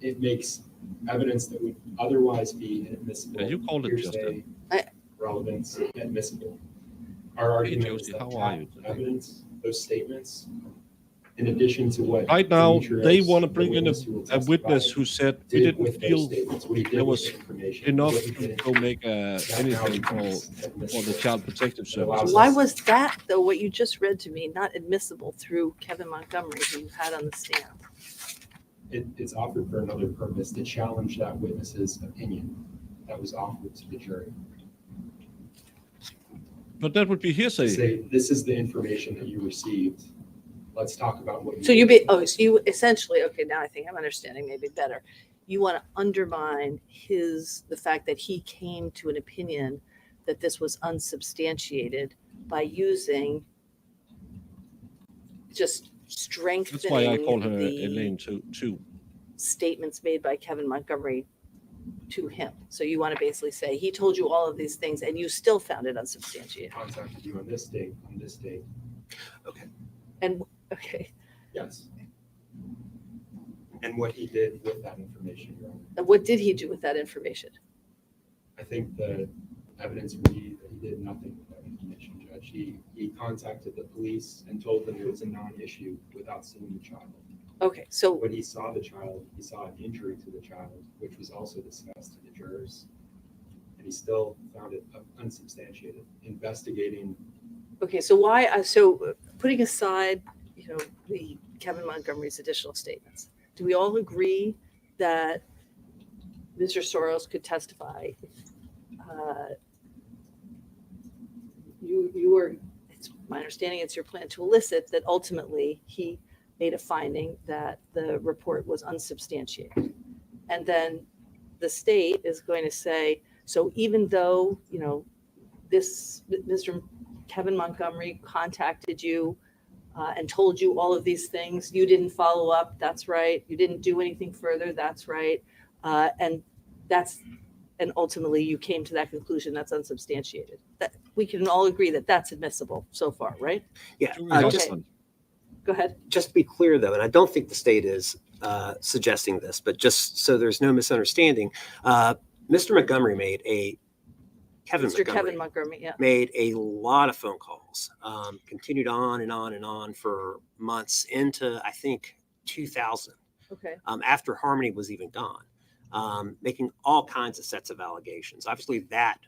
It makes evidence that would otherwise be inadmissible. Yeah, you called it just hearsay, relevance, admissible. Our argument is that evidence, those statements, in addition to what right now they want to the bring in a witness who said we didn't feel there was enough to go make anything for the Child Protective Service. Why was that, though, what you just read to me, not admissible through Kevin Montgomery, who you had on the stand? It's offered for another purpose, to challenge that witness's opinion that was offered to the jury. But that would be hearsay. Say, this is the information that you received. Let's talk about what you. So you essentially, okay, now I think I'm understanding maybe better. You want to undermine the fact that he came to an opinion that this was unsubstantiated by using just strengthening. That's why I call her Elaine too. Statements made by Kevin Montgomery to him. So you want to basically say he told you all of these things and you still found it unsubstantiated. Contacted you on this date. Okay. And okay. Yes. And what he did with that information, Your Honor. And what did he do with that information? I think the evidence would be that he did nothing with that information, Judge. he contacted the police and told them it was a non-issue without seeing the child. Okay, so When he saw the child, he saw an injury to the child, which was also discussed to the jurors. And he still found it unsubstantiated. Investigating, okay, so why? So putting aside, you know, the Kevin Montgomery's additional statements, do we all agree that Mr. Soros could testify? You were. It's my understanding. It's your plan to elicit that ultimately he made a finding that the report was unsubstantiated, and then the state is going to say, so even though, you know, this Mr. Kevin Montgomery contacted you and told you all of these things, you didn't follow up. That's right. You didn't do anything further. That's right. And ultimately you came to that conclusion that's unsubstantiated. That we can all agree that that's admissible so far, right? Yeah. Okay. Go ahead. Just to be clear, though, and I don't think the state is suggesting this, but just so there's no misunderstanding, Mr. Montgomery Kevin Montgomery, yeah. made a lot of phone calls, continued on and on and on for months into, I think, 2000, Okay. after Harmony was even gone, making all kinds of sets of allegations. Obviously, that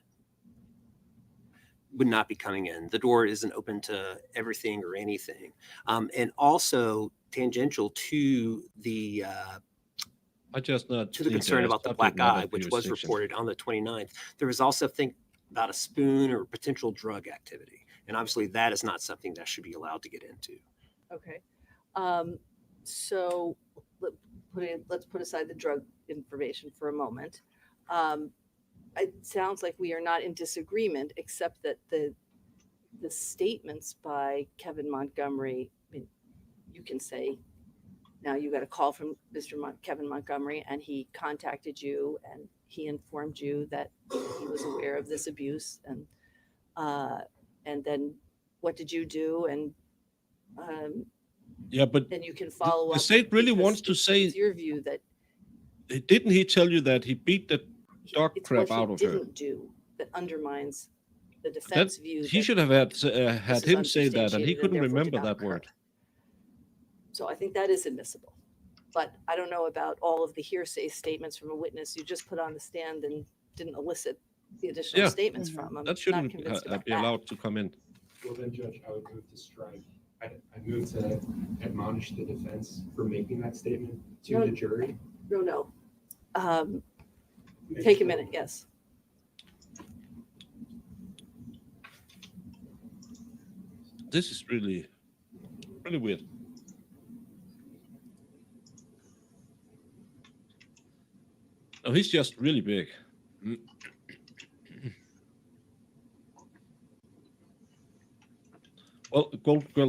would not be coming in. The door isn't open to everything or anything. And also tangential to the concern about the black eye, which was reported on the 29th. There was also a thing about a spoon or potential drug activity. And obviously that is not something that should be allowed to get into. Okay. So let's put aside the drug information for a moment. It sounds like we are not in disagreement, except that the statements by Kevin Montgomery, I mean, you can say, now you got a call from Kevin Montgomery and he contacted you and he informed you that he was aware of this abuse, and then what did you do? And yeah, but then you can follow up. The state really wants to say, it's your view that didn't he tell you that he beat the dog it's crap what out he of her? didn't do that undermines the defense view. He that should have had this him is say that, and he unsubstantiated couldn't therefore did remember not that occur. word. So I think that is admissible. But I don't know about all of the hearsay statements from a witness you just put on the stand and didn't elicit the additional Yeah. statements from. I'm That not shouldn't convinced about be that. allowed to come in. well then, Judge, I would move to strike. I move to admonish the defense for making that statement to the jury. No. Take a minute, yes. This is really, really weird. Oh, he's just really big. Well,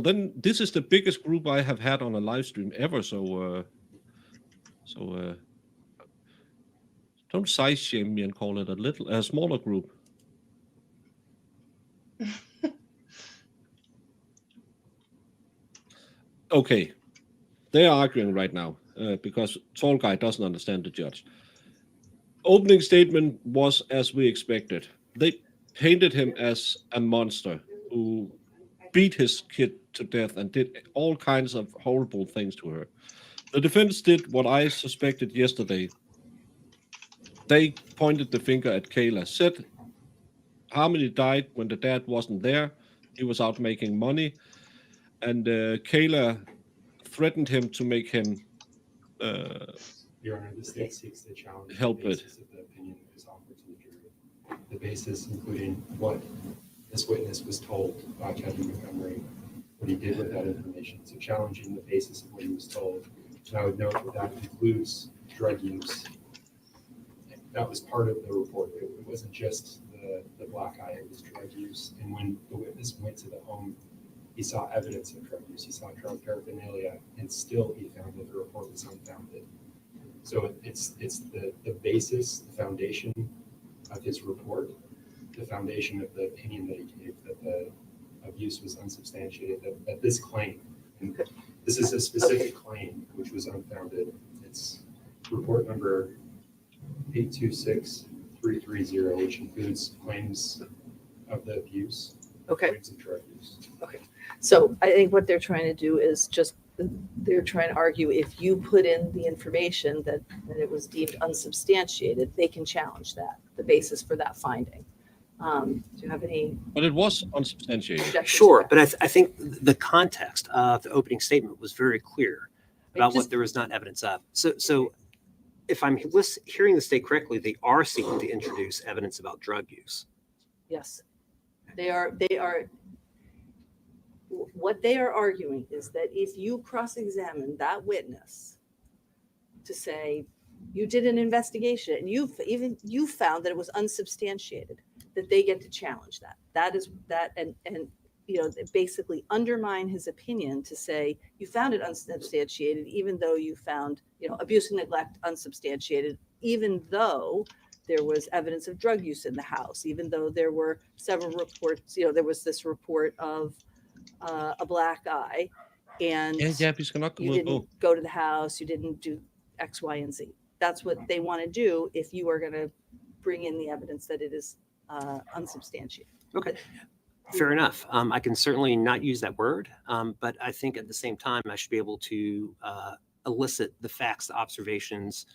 then this is the biggest group I have had on a live stream ever. So don't size shame me and call it a smaller group. Okay, they are arguing right now because tall guy doesn't understand the judge. Opening statement was as we expected. They painted him as a monster who beat his kid to death and did all kinds of horrible things to her. The defense did what I suspected yesterday. They pointed the finger at Kayla, said Harmony died when the dad wasn't there. He was out making money. And Kayla threatened him to make him Your Honor, the state seeks to challenge help the it. basis of the opinion that was offered to the jury. The basis including what this witness was told by Kevin Montgomery, what he did with that information. So challenging the basis of what he was told. And I would note that includes drug use. That was part of the report. It wasn't just the black eye, it was drug use. And when the witness went to the home, he saw evidence of drug use, he saw drug paraphernalia, and still he found that the report was unfounded. So it's the basis, the foundation of his report, the foundation of the opinion that he gave, that the abuse was unsubstantiated, that this claim, and this is a specific claim which was unfounded. It's report number 826330, which includes claims of the abuse Okay. claims of drug use. Okay, so I think what they're trying to do is just, they're trying to argue if you put in the information that it was deemed unsubstantiated, they can challenge that, the basis for that finding. Do you have any But it was unsubstantiated. objections? to Sure, that? but I think the context of the opening statement was very clear about just- what there was not evidence of. So if I'm hearing the state correctly, they are seeking to introduce evidence about drug use. Yes. They are, what they are arguing is that if you cross-examine that witness to say, you did an investigation and you found that it was unsubstantiated, that they get to challenge that. That is that, and you know, basically undermine his opinion to say, you found it unsubstantiated, even though you found, you know, abuse and neglect unsubstantiated, even though there was evidence of drug use in the house, even though there were several reports, you know, there was this report of a black eye, and Vi skal nok you komme ud på. didn't go to the house, you didn't do X, Y, and Z. That's what they want to do if you are going to bring in the evidence that it is unsubstantiated. Okay. Fair enough. I can certainly not use that word, but I think at the same time, I should be able to elicit the facts, the observations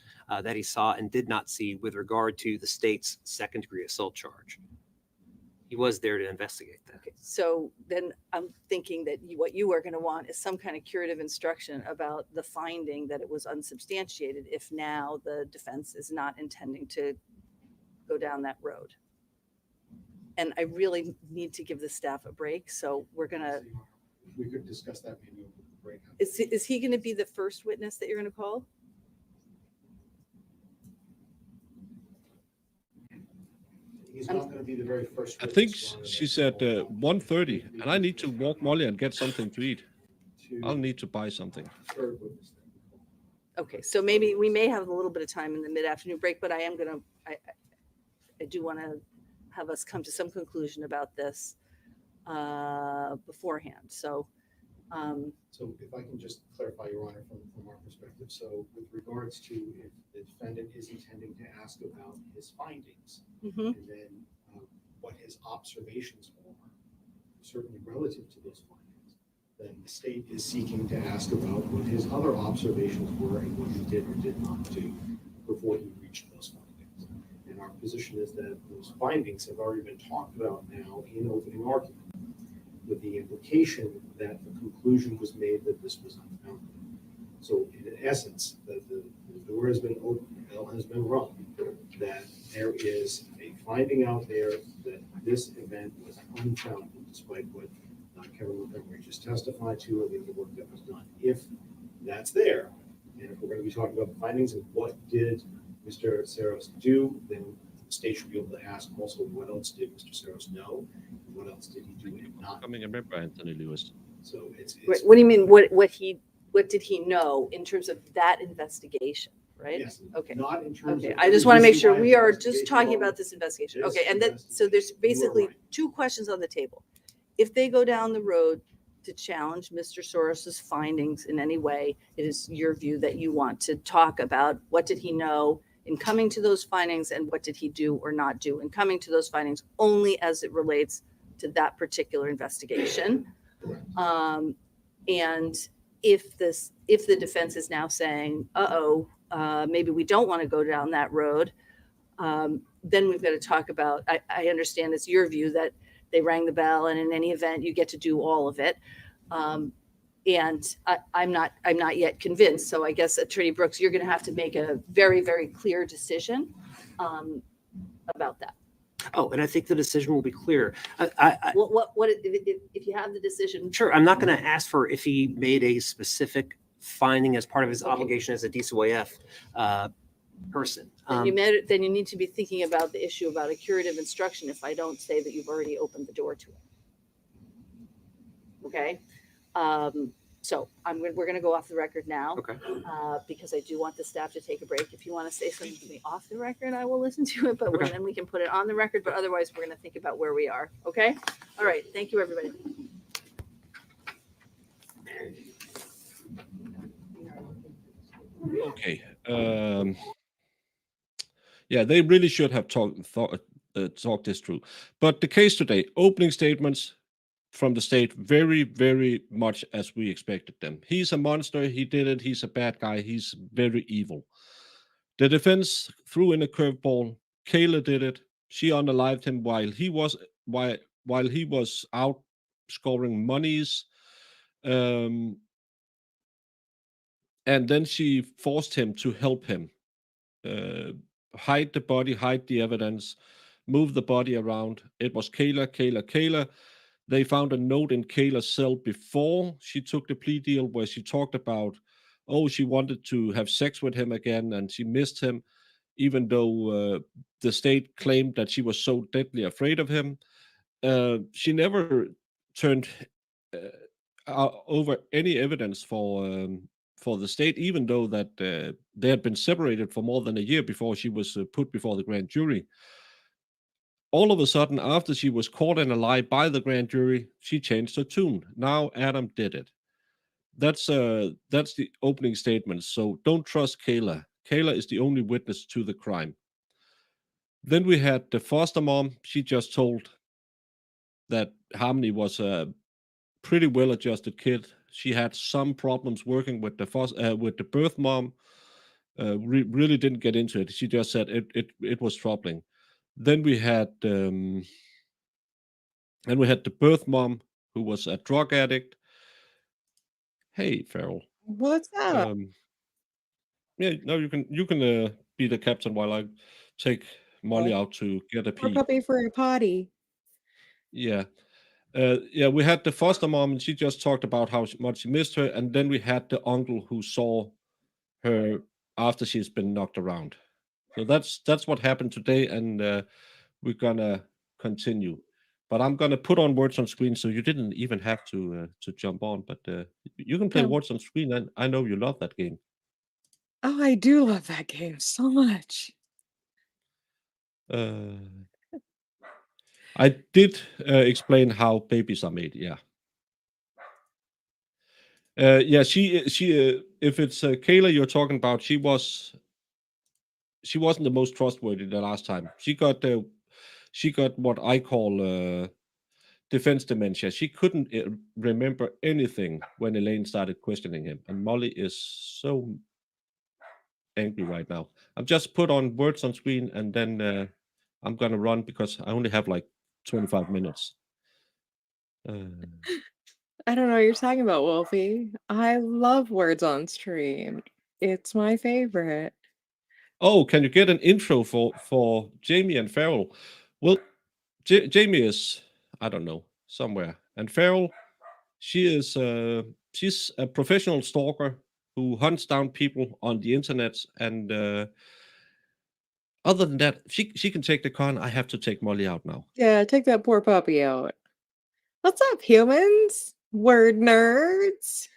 that he saw and did not see with regard to the state's second-degree assault charge. He was there to investigate that. Okay, so then I'm thinking that what you are going to want is some kind of curative instruction about the finding that it was unsubstantiated if now the defense is not intending to go down that road. And I really need to give the staff a break, so we're going to, We could discuss that maybe right now. is he going to be the first witness that you're going to call? He's not going to be the very first. I think witness, Ron, she said 1:30, and I need to walk Molly and get something to eat. I'll need to buy something. third witness. Okay, so maybe we may have a little bit of time in the mid-afternoon break, but I am going to, I do want to have us come to some conclusion about this beforehand. So, So if I can just clarify, Your Honor, from our perspective. So with regards to if the defendant is intending to ask about his findings mhm, and then what his observations are, certainly relative to those findings, then the state is seeking to ask about what his other observations were and what he did or did not do before he reached those findings. And our position is that those findings have already been talked about now in opening argument, with the implication that the conclusion was made that this was unfounded. So in essence, the door has been opened, the bell has been rung, that there is a finding out there that this event was unfounded, despite what Kevin Montgomery just testified to, or the other work that was done. If that's there, and if we're going to be talking about the findings and what did Mr. Saros do, then the state should be able to ask also, what else did Mr. Saros know? And what else did he do and not? Coming and remember Anthony Lewis. So it's what do you mean? What did he know in terms of that investigation, right? yes, Okay. not in terms Okay, of. I just want to make sure every we are just investigation talking alone. about this investigation. This Okay, and then, so there's investigation. You are basically right. two questions on the table. If they go down the road to challenge Mr. Soros's findings in any way, it is your view that you want to talk about what did he know in coming to those findings and what did he do or not do in coming to those findings only as it relates to that particular investigation. And if the defense is now saying, maybe we don't want to go down that road, then we've got to talk about, I understand it's your view that they rang the bell and in any event, you get to do all of it. And I'm not yet convinced. So I guess Attorney Brooks, you're going to have to make a very, very clear decision about that. Oh, and I think the decision will be clear. What if you have the decision? Sure, I'm not going to ask for if he made a specific finding as part of his obligation as a DCYF person. Then you need to be thinking about the issue about a curative instruction if I don't say that you've already opened the door to it. Okay? So we're going to go off the record now. Okay. Because I do want the staff to take a break. If you want to say something to me off the record, I will listen to it, but Okay. then we can put it on the record. But otherwise, we're going to think about where we are. Okay? All right. Thank you, everybody. Okay. Yeah, they really should have talked this through. But the case today, opening statements, from the state very, very much as we expected them. He's a monster. He did it. He's a bad guy. He's very evil. The defense threw in a curveball. Kayla did it. She unalived him while he was out scoring monies. And then she forced him to help him hide the body, hide the evidence, move the body around. It was Kayla. They found a note in Kayla's cell before she took the plea deal where she talked about, oh, she wanted to have sex with him again and she missed him, even though the state claimed that she was so deadly afraid of him. She never turned over any evidence for the state, even though that they had been separated for more than a year before she was put before the grand jury. All of a sudden, after she was caught in a lie by the grand jury, she changed her tune. Now Adam did it. That's the opening statement. So don't trust Kayla. Kayla is the only witness to the crime. Then we had the foster mom. She just told that Harmony was a pretty well-adjusted kid. She had some problems working with the birth mom. Really didn't get into it. She just said it was troubling. Then we had the birth mom who was a drug addict. Hey, Farrell. What's up? Yeah, no, you can be the captain while I take Molly Okay. out to get a Poor pee. puppy for a potty. Yeah. We had the foster mom, and she just talked about how much she missed her. And then we had the uncle who saw her after she's been knocked around. So that's what happened today, and we're gonna continue. But I'm gonna put on words on screen, so you didn't even have to jump on. But you can play No. words on screen, and I know you love that game. Oh, I do love that game so much. I did explain how babies are made. Yeah. Yeah. She. If it's Kayla you're talking about, she wasn't the most trustworthy the last time. She got what I call defense dementia. She couldn't remember anything when Elaine started questioning him, and Molly is so angry right now. I've just put on words on screen, and then I'm gonna run because I only have like 25 minutes. I don't know what you're talking about, Wolfie. I love words on stream. It's my favorite. Oh, can you get an intro for Jamie and Farrell? Well, Jamie is, I don't know, somewhere, and Farrell, she's a professional stalker who hunts down people on the internet, and other than that, she can take the con. I have to take Molly out now. Yeah, take that poor puppy out. What's up, humans? Word nerds.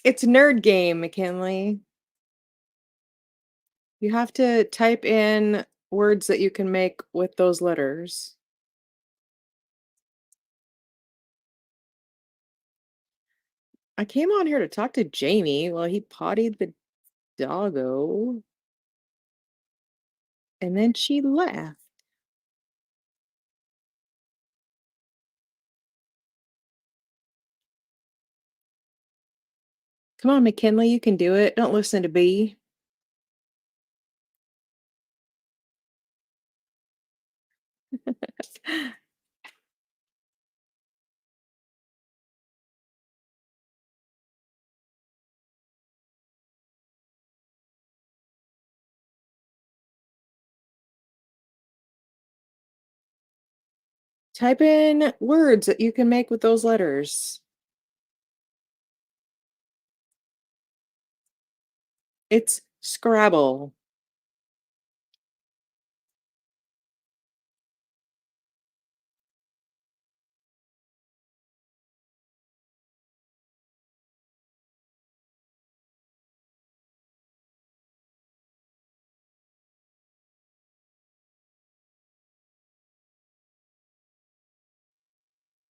It's nerd game, McKinley. You have to type in words that you can make with those letters. I came on here to talk to Jamie while he pottied the doggo. And then she left. Come on, McKinley, you can do it. Don't listen to B. Type in words that you can make with those letters. It's Scrabble.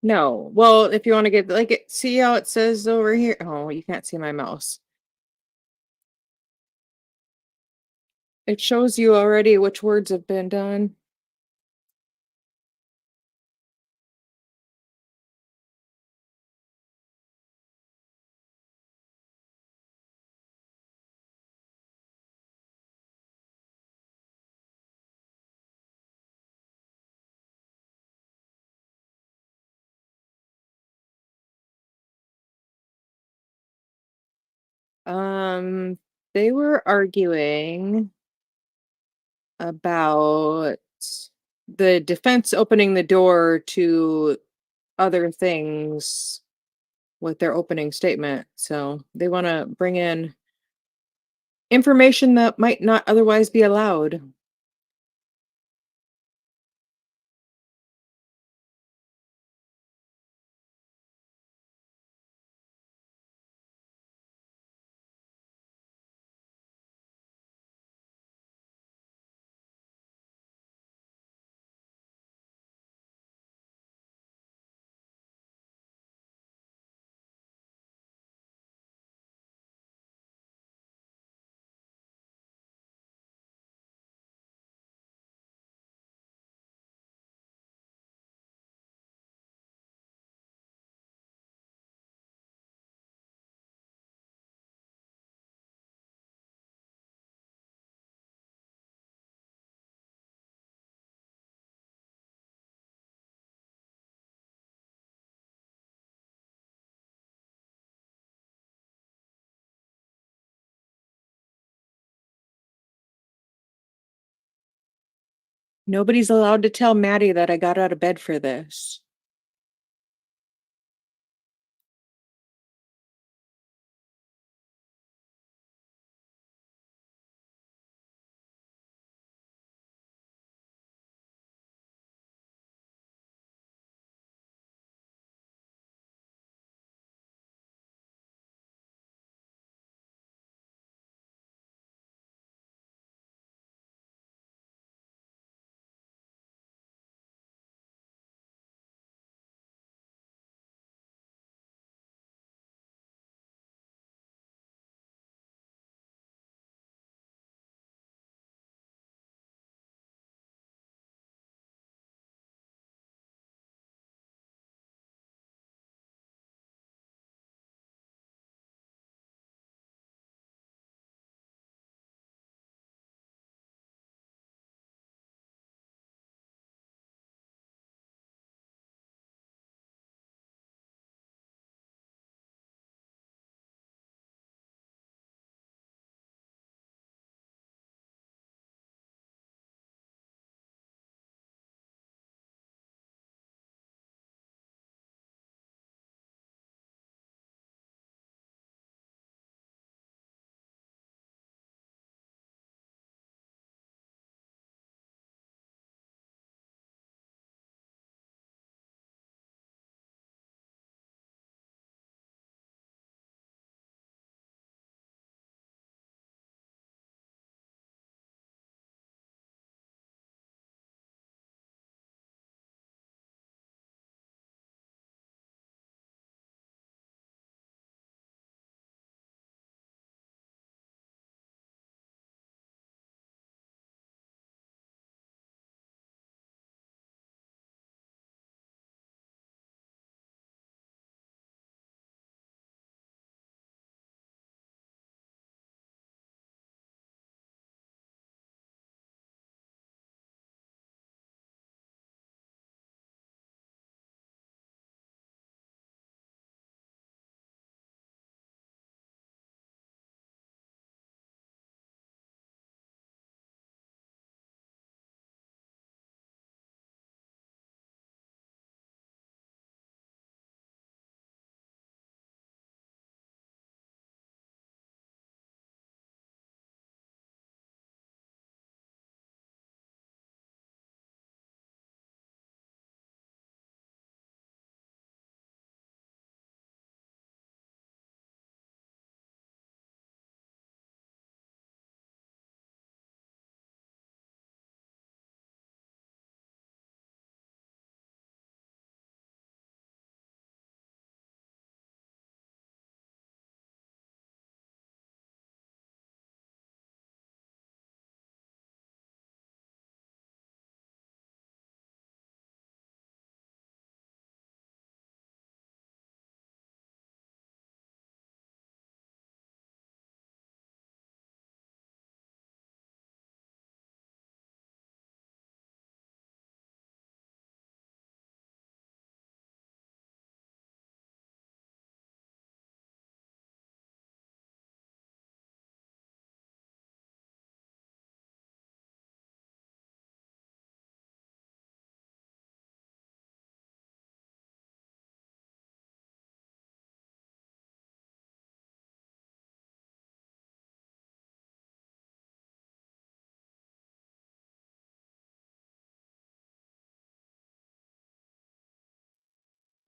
No. Well, if you want to get like it, see how it says over here. Oh, you can't see my mouse. It shows you already which words have been done. Um, they were arguing about the defense opening the door to other things with their opening statement. So they want to bring in information that might not otherwise be allowed. Nobody's allowed to tell Maddie that I got out of bed for this.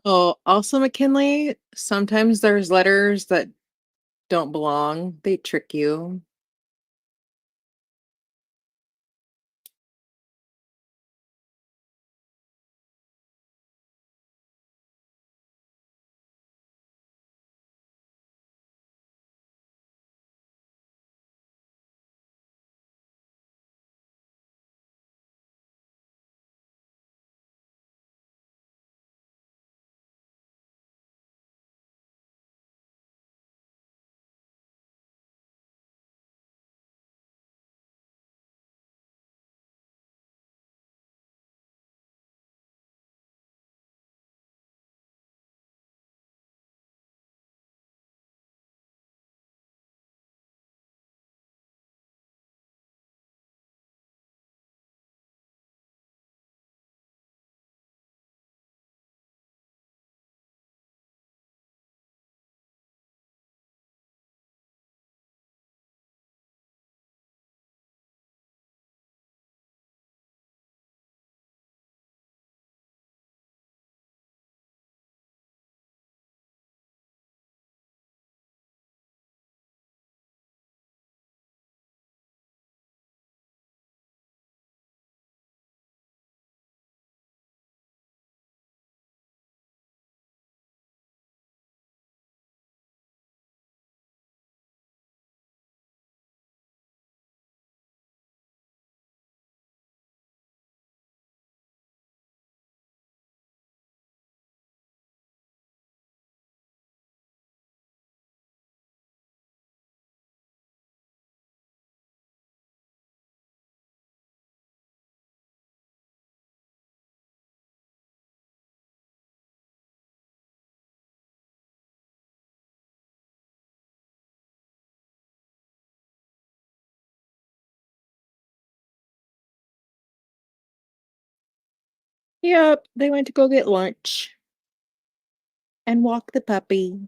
Oh, also McKinley, sometimes there's letters that don't belong. They trick you. Yep, they went to go get lunch and walk the puppy.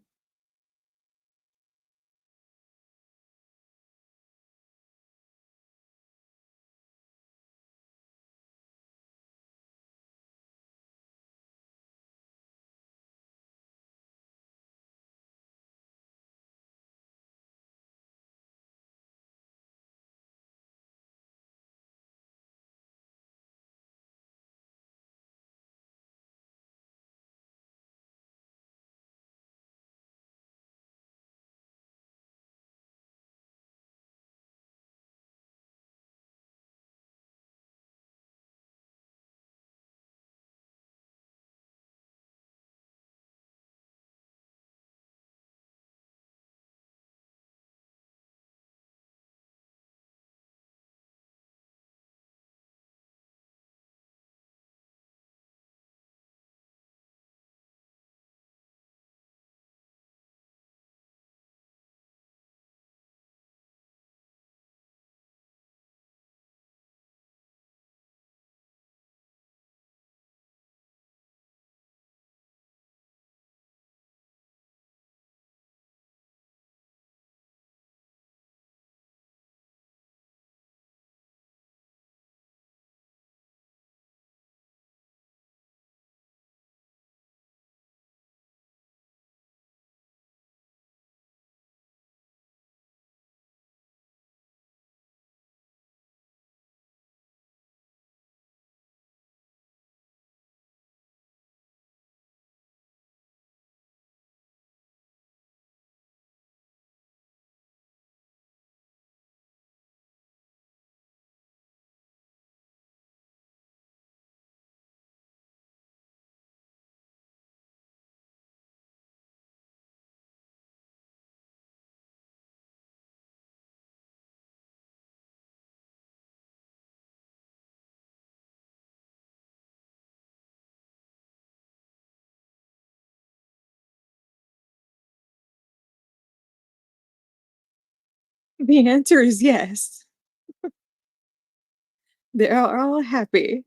The answer is yes. They're all happy.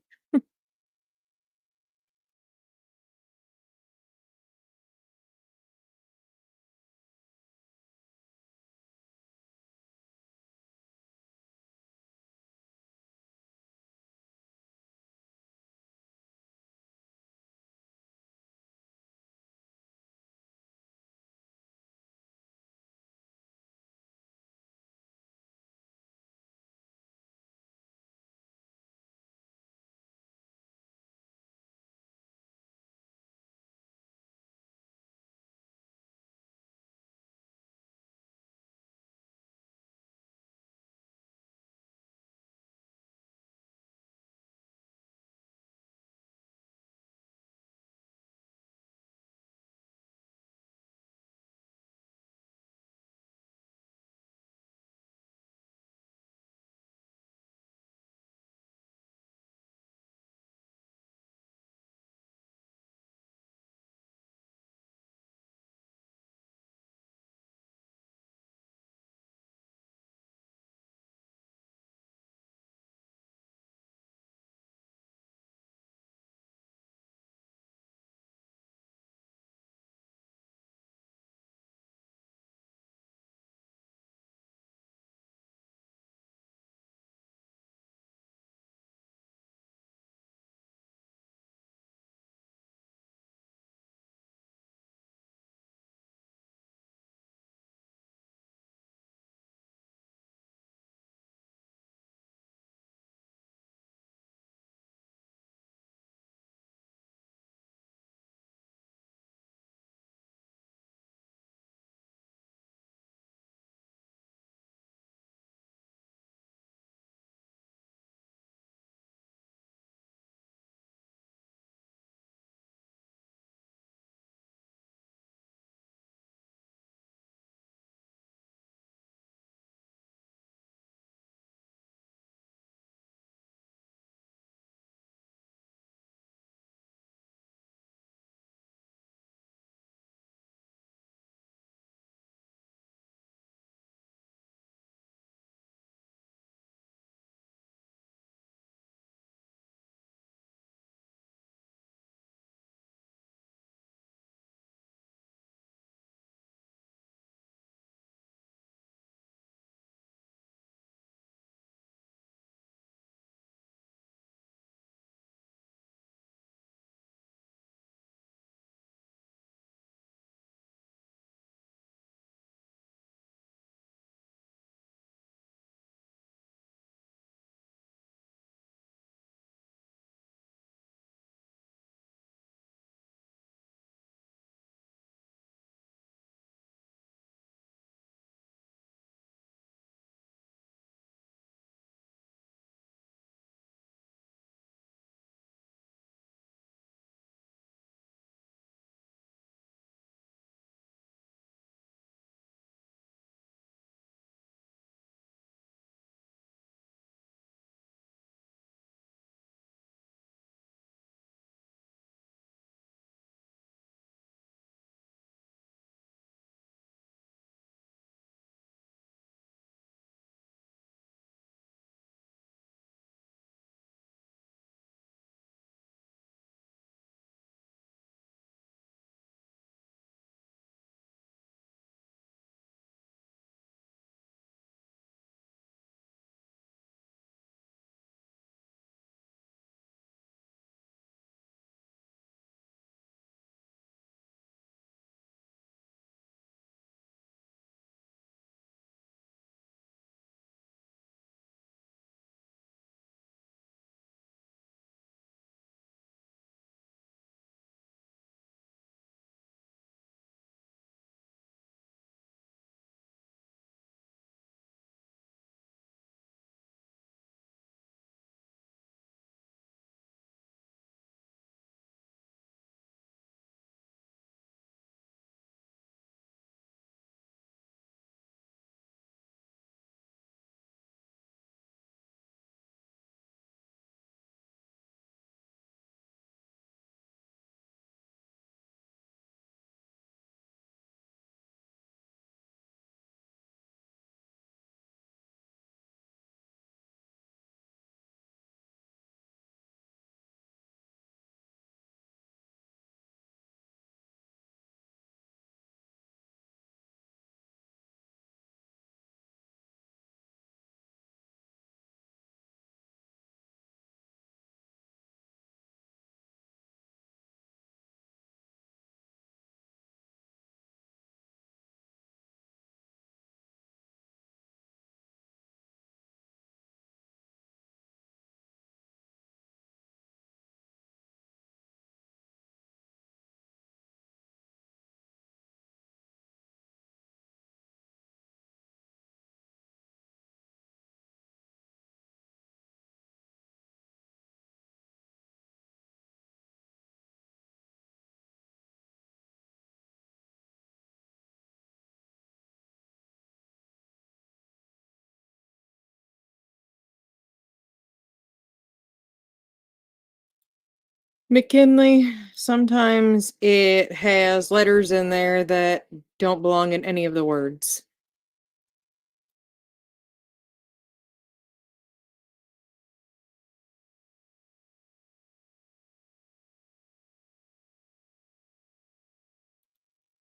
McKinley, sometimes it has letters in there that don't belong in any of the words.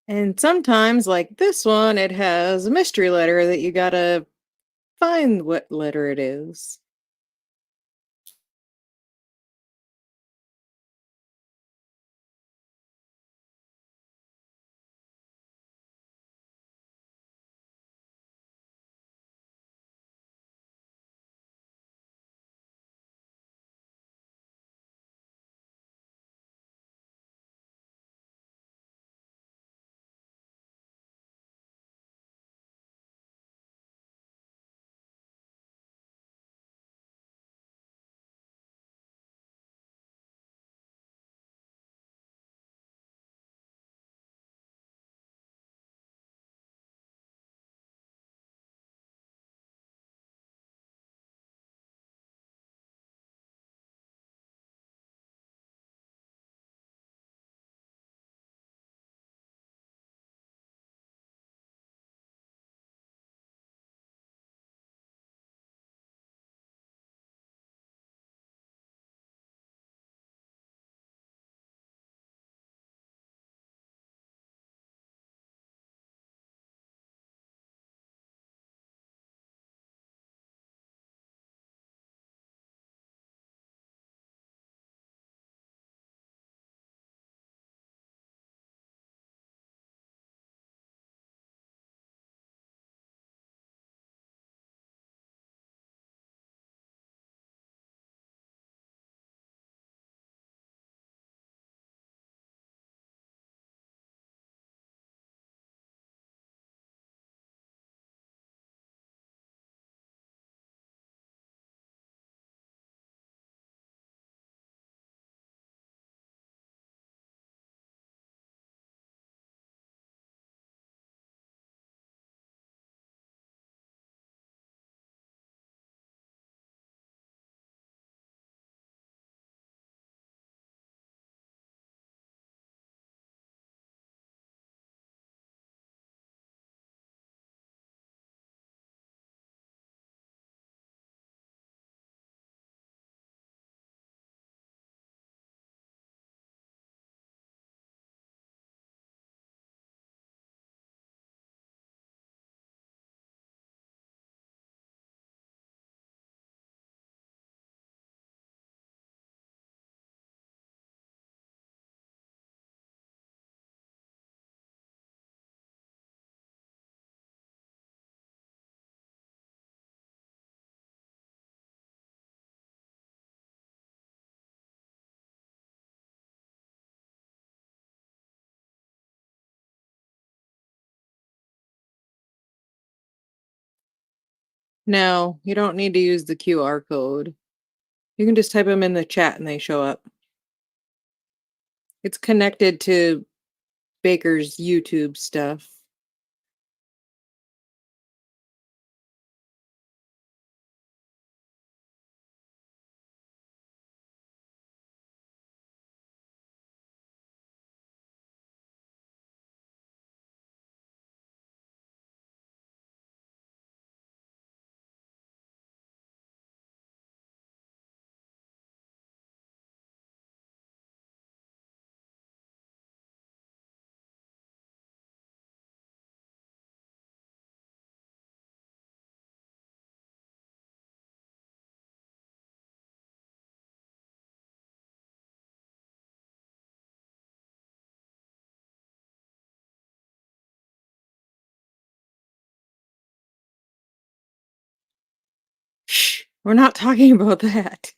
And sometimes, like this one, it has a mystery letter that you gotta find what letter it is. No, you don't need to use the QR code. You can just type them in the chat and they show up. It's connected to Baker's YouTube stuff. Shh, we're not talking about that.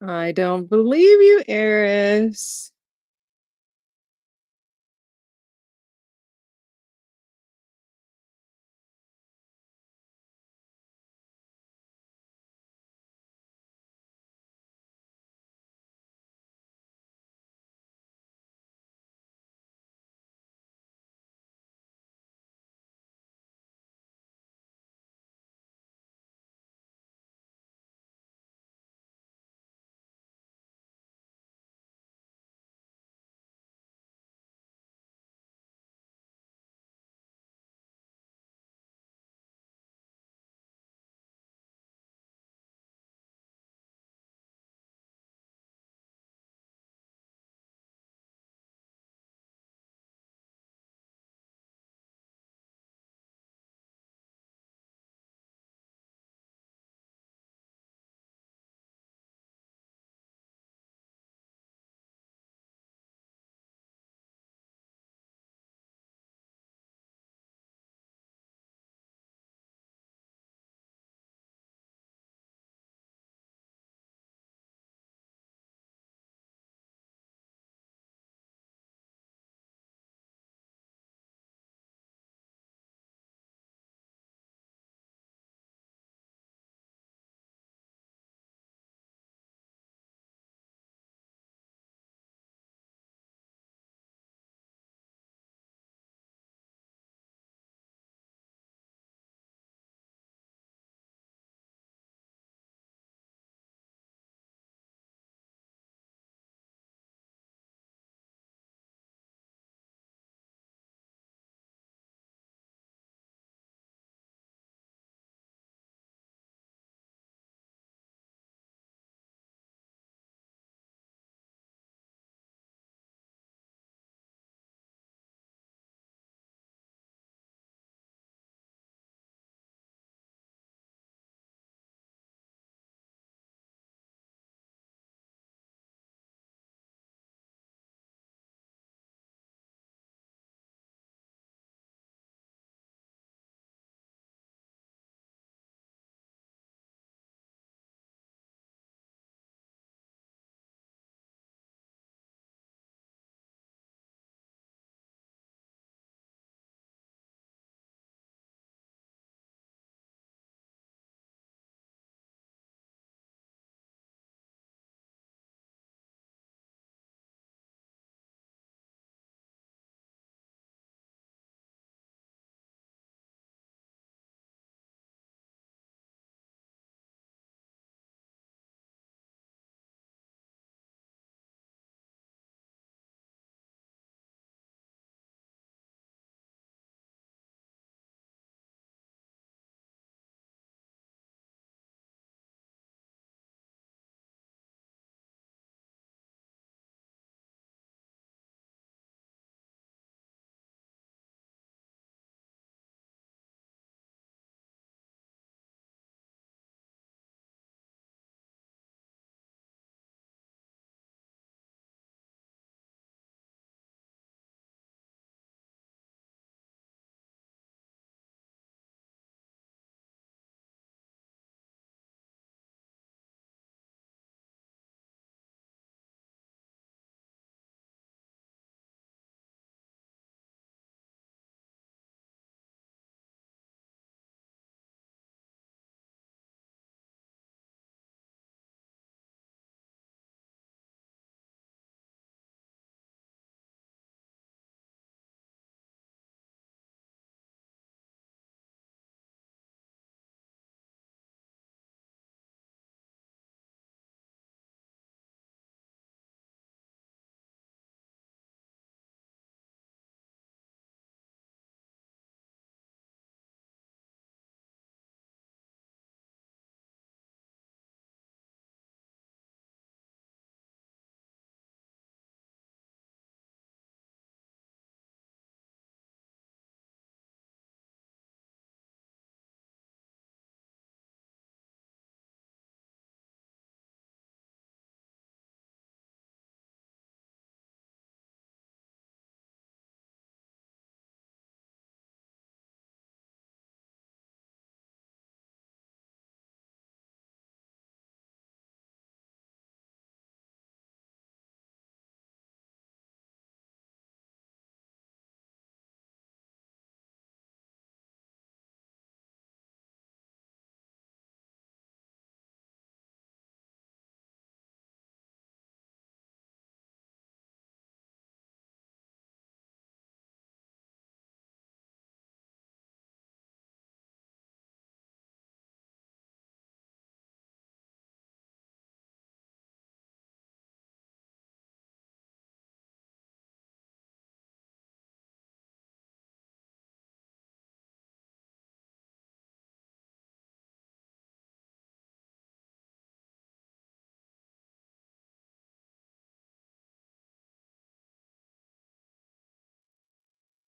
I don't believe you, Eris.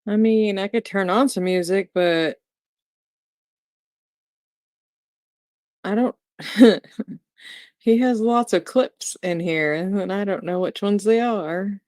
I mean, I could turn on some music, but I don't. He has lots of clips in here, and I don't know which ones they are.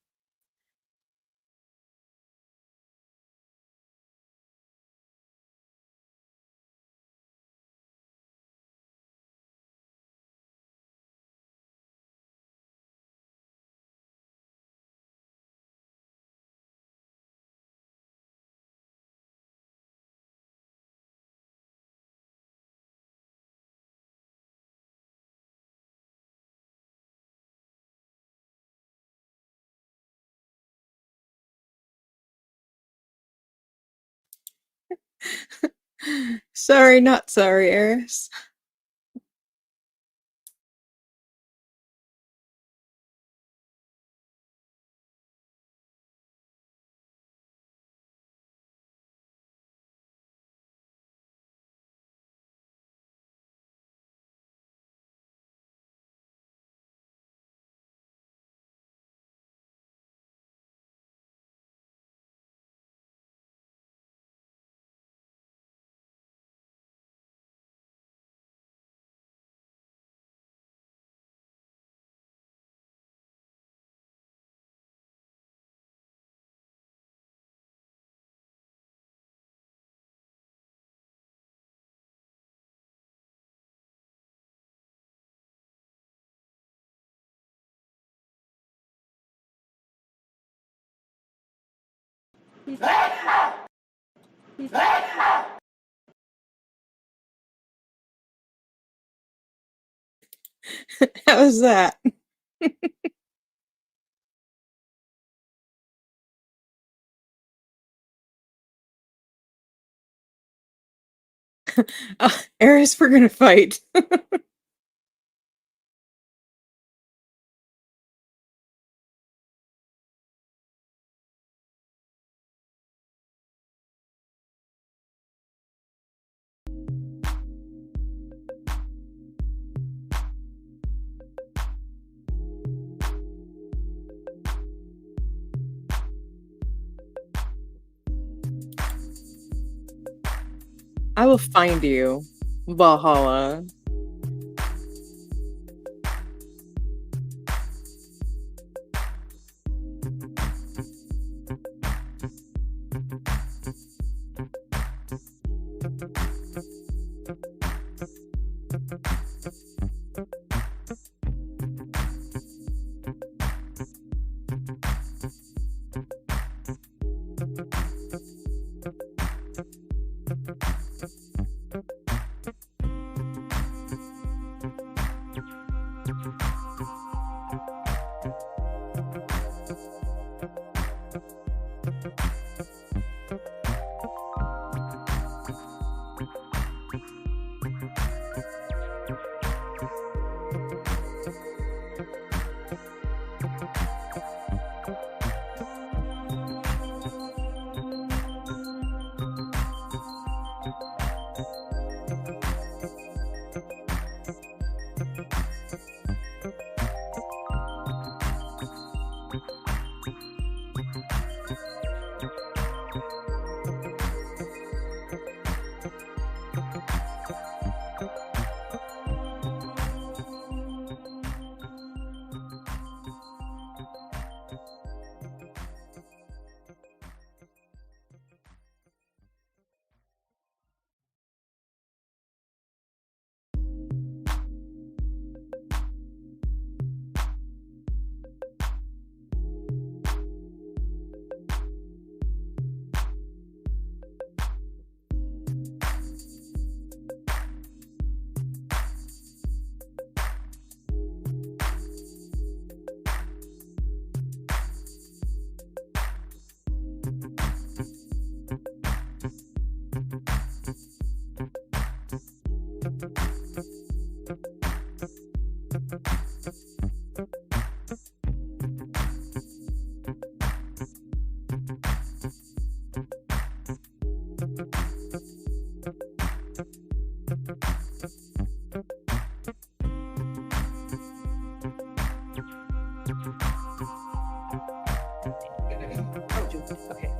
Sorry, not sorry, Eris. How was that? Eris, we're gonna fight. I will find you, Valhalla.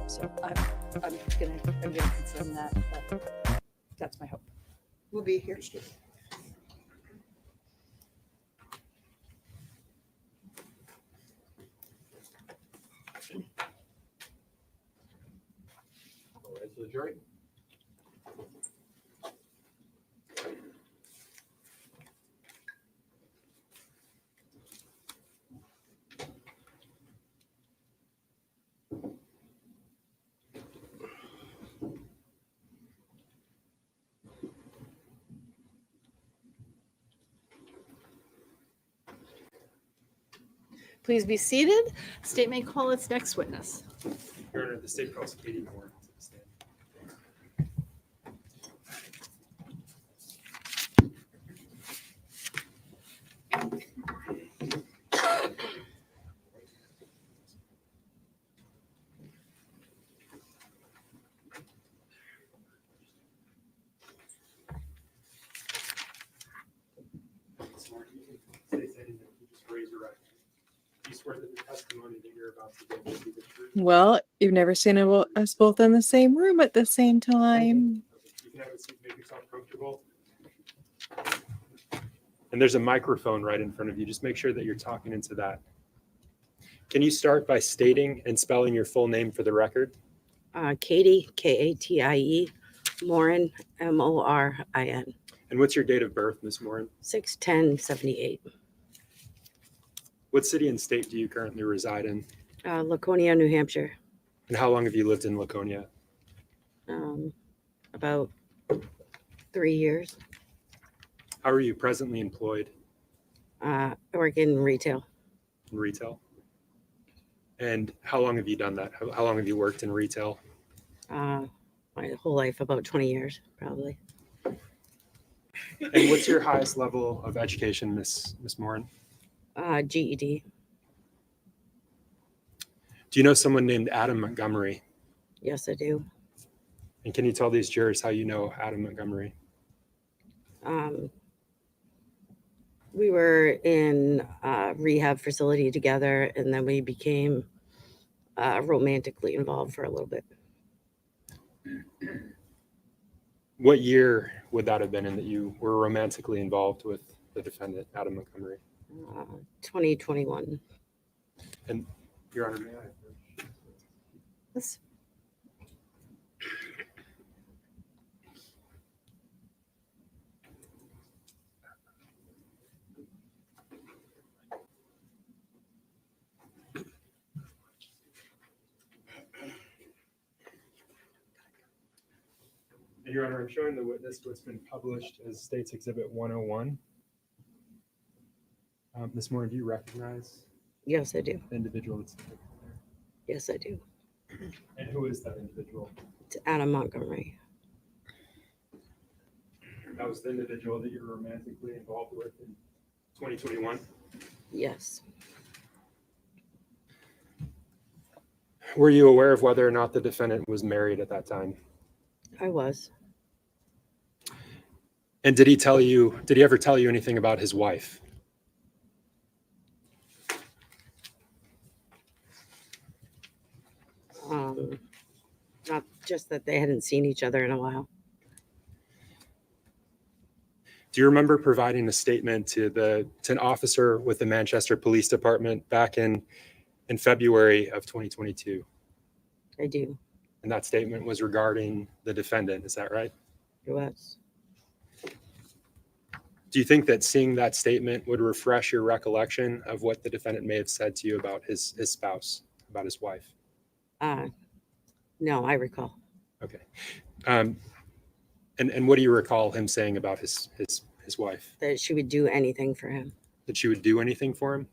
So I'm gonna confirm that, but that's my hope. We'll be here. All right, to the jury. Please be seated. State may call its next witness. Your Honor, the state prosecuting Moore to the stand. Just raise your right hand. Do you swear that the testimony that you're about to give will be the truth? Well, you've never seen us both in the same room at the same time. You can have a seat, make yourself comfortable. And there's a microphone right in front of you. Just make sure that you're talking into that. Can you start by stating and spelling your full name for the record? Katie, Katie, Morin, Morin. And what's your date of birth, Ms. Morin? 6/10/78. What city and state do you currently reside in? Laconia, New Hampshire. And how long have you lived in Laconia? About 3 years. How are you presently employed I work in retail. in retail? And how long have you done that? How long have you worked in retail? My whole life, about 20 years, probably. And what's your highest level of education, Miss Morin? GED. Do you know someone named Adam Montgomery? Yes, I do. And can you tell these jurors how you know Adam Montgomery? We were in a rehab facility together, and then we became romantically involved for a little bit. What year would that have been in that you were romantically involved with the defendant, Adam Montgomery? 2021. And Your Honor, may I? Yes. And Your Honor, I'm showing the witness what's been published as State's Exhibit 101. Ms. Moore, do you recognize Yes, I do. the individual that's there? Yes, I do. And who is that individual? It's Adam Montgomery. That was the individual that you were romantically involved with in 2021? Yes. Were you aware of whether or not the defendant was married at that time? I was. And did he ever tell you anything about his wife? Not just that they hadn't seen each other in a while. Do you remember providing a statement to an officer with the Manchester Police Department back in February of 2022? I do. And that statement was regarding the defendant, is that right? It was. Do you think that seeing that statement would refresh your recollection of what the defendant may have said to you about his spouse, about his wife? No, I recall. Okay. And what do you recall him saying about his wife? That she would do anything for him. That she would do anything for him?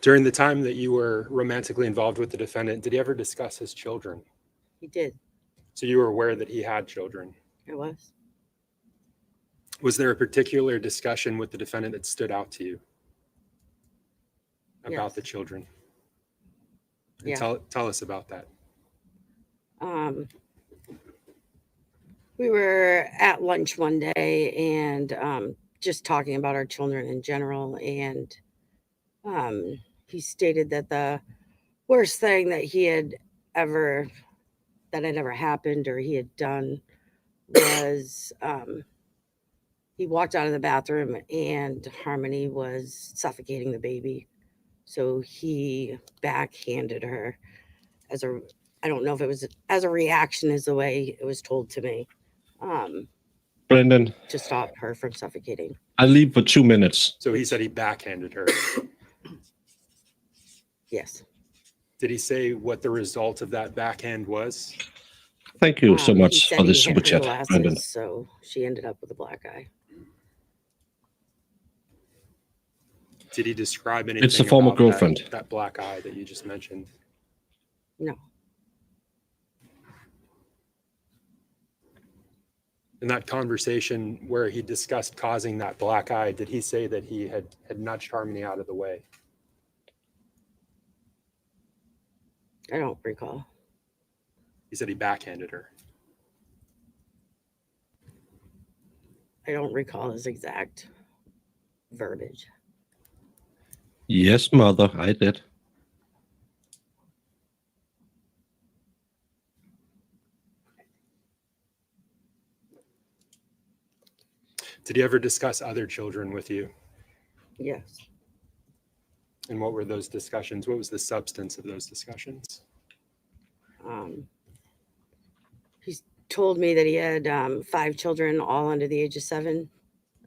During the time that you were romantically involved with the defendant, did he ever discuss his children? He did. So you were aware that he had children? I was. Was there a particular discussion with the defendant that stood out to you about Yes. the children? And Yeah. tell us about that. We were at lunch one day, and just talking about our children in general. And he stated that the worst thing that had ever happened or he had done was he walked out of the bathroom and Harmony was suffocating the baby. So he backhanded her I don't know if it was as a reaction is the way it was told to me, Brendan, to stop her from suffocating. I leave for 2 minutes. So he said he backhanded her. Yes. Did he say what the result of that backhand was? Thank you so He much said for he this hit super her chat, glasses, Brendan. so she ended up with a black eye. Did he describe anything It's the former about girlfriend. that black eye that you just mentioned? No. In that conversation where he discussed causing that black eye, did he say that he had nudged Harmony out of the way? I don't recall. He said he backhanded her. I don't recall his exact verbiage. Yes, mother, I did. Did he ever discuss other children with you? Yes. And what were those discussions? What was the substance of those discussions? He's told me that he had 5 children, all under the age of 7.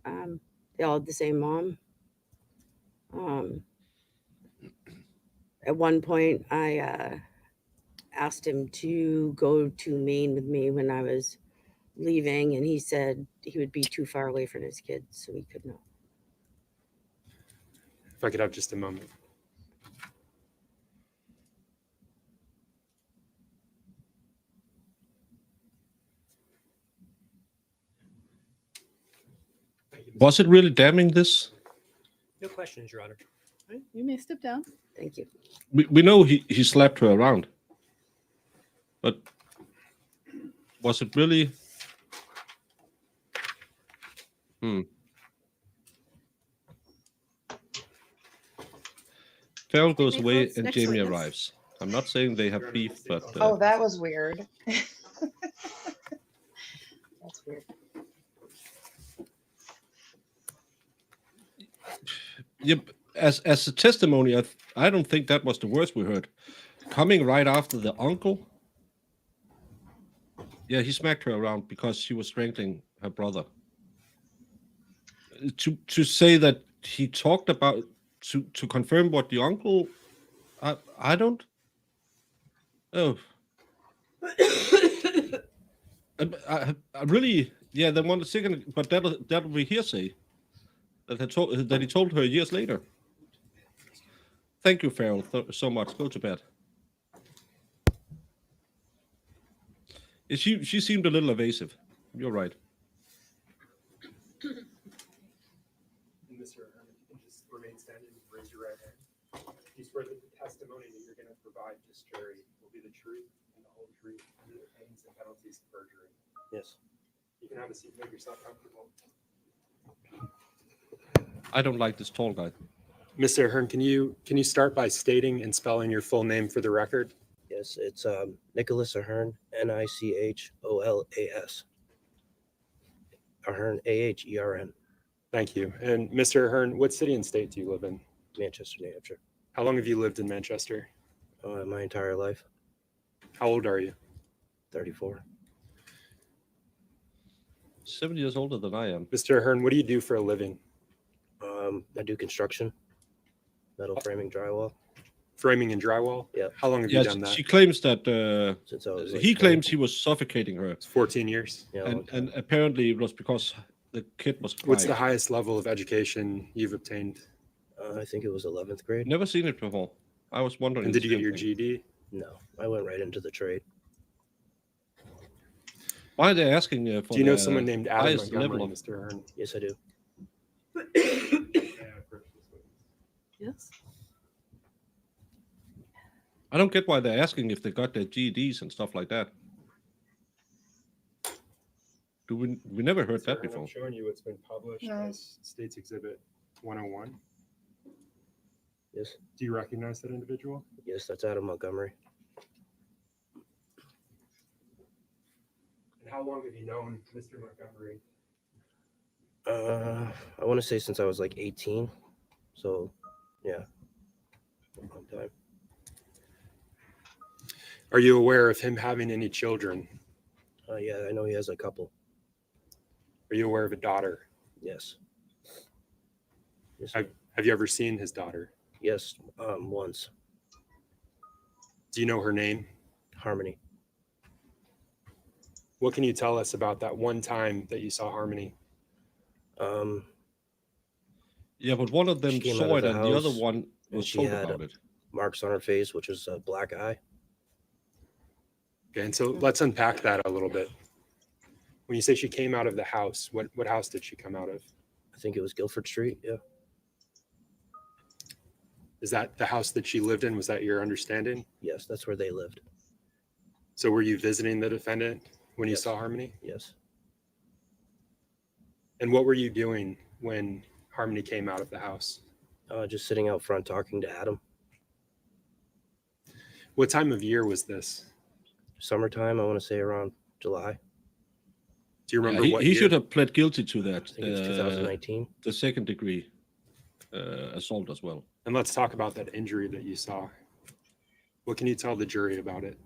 They all had the same mom. At one point, I asked him to go to Maine with me when I was leaving, and he said he would be too far away from his kids, so he could not. If I could have just a moment. Was it really damning this? No questions, Your Honor. You may step down. Thank you. We know he slapped her around. But was it really? Farrell goes Make away votes. and Next Jamie witness. arrives. I'm not saying they have beef, but Oh, that was weird. That's weird. Yep. As a testimony, I don't think that was the worst we heard. Coming right after the uncle. Yeah, he smacked her around because she was strangling her brother. To say that he talked about to confirm what the uncle, I don't. Oh. I really, yeah. Then one second, but that'll be hearsay. That he told her years later. Thank you, Farrell, so much. Go to bed. She seemed a little evasive. You're right. Mr. Herman, you can just remain standing and raise your right hand. Do you swear that the testimony that you're going to provide this jury will be the truth and the whole truth under the pains and penalties of perjury? Yes. You can have a seat, make yourself comfortable. I don't like this tall guy. Mr. Ahern, can you start by stating and spelling your full name for the record? Yes, it's Nicholas Ahern, Nicholas. Ahern, Ahern. Thank you. And Mr. Ahern, what city and state do you live in? Manchester, New Hampshire. How long have you lived in Manchester? My entire life. How old are you? 34. 7 years older than I am. Mr. Ahern, what do you do for a living? I do construction, metal framing, drywall. Framing and drywall? Yeah. How long have you done that? She claims that Since I was he claims he was suffocating her. It's 14 years. Yeah, And apparently it was because the kid was crying. What's the highest level of education you've obtained? I think it was 11th grade. Never seen it before. I was wondering. And did you the get your same thing. GED? No, I went right into the trade. Why are they asking for Do you know the someone named Adam highest Montgomery, level of- Mr. Ahern? Yes, I do. Yes. I don't get why they're asking if they got their GEDs and stuff like that. We never heard Sir, that and before. I'm showing you what's been published No. as State's Exhibit 101. Yes, Do you recognize that individual? yes, that's Adam Montgomery. And how long have you known Mr. Montgomery? I want to say since I was like 18. So, yeah, a long time. Are you aware of him having any children? Yeah, I know he has a couple. Are you aware of a daughter? Yes. Yes, Have you ever seen his daughter? yes, once. Do you know her name? Harmony. What can you tell us about that one time that you saw Harmony? Yeah, but one of them She came out saw of it, the and the other house, one and was she told had about it. marks on her face, which was a black eye. Okay, and so let's unpack that a little bit. When you say she came out of the house, what house did she come out of? I think it was Guilford Street. Yeah. Is that the house that she lived in? Was that your understanding? Yes, that's where they lived. So were you visiting the defendant when you Yes. saw Harmony? Yes. And what were you doing when Harmony came out of the house? Just sitting out front talking to Adam. What time of year was this? Summertime, I want to say around July. Do you remember he what he year? should have pled guilty to that. I think it was 2019. The second degree assault as well. And let's talk about that injury that you saw. What can you tell the jury about it?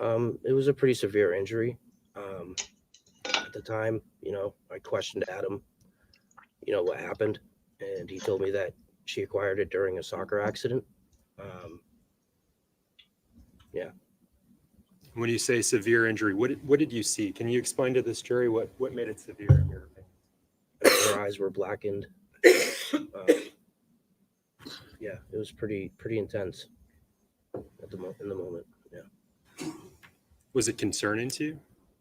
It was a pretty severe injury. At the time, I questioned Adam, what happened, and he told me that she acquired it during a soccer accident. Yeah. When you say severe injury, what did you see? Can you explain to this jury what made it severe in your opinion? Her eyes were blackened. Yeah, it was pretty intense in the moment. Yeah. Was it concerning to you?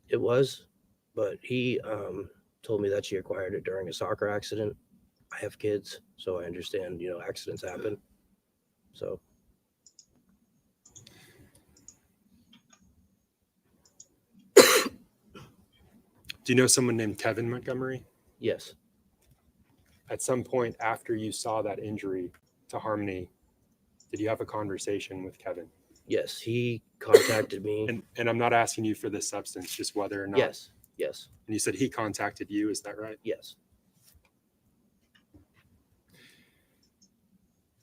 It was, but he told me that she acquired it during a soccer accident. I have kids, so I understand, accidents happen. So Do you know someone named Kevin Montgomery? yes, At some point after you saw that injury to Harmony, did you have a conversation with Kevin? yes, he contacted me. And I'm not asking you for this substance, just whether or not. Yes, yes, And you said he contacted you, is that right? yes.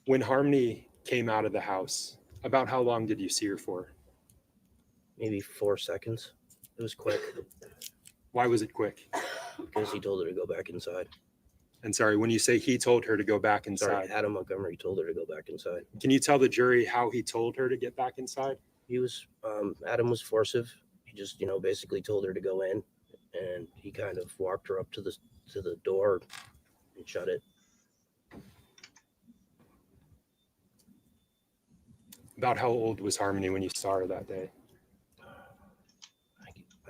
When Harmony came out of the house, about how long did you see her for? Maybe 4 seconds. It was quick Why was it quick? because he told her to go back inside. And sorry, when you say he told her to go back inside, Sorry, Adam Montgomery told her to go back inside. can you tell the jury how he told her to get back inside? He was, Adam was forcive. He just, basically told her to go in, and he kind of walked her up to the door and shut it. About how old was Harmony when you saw her that day?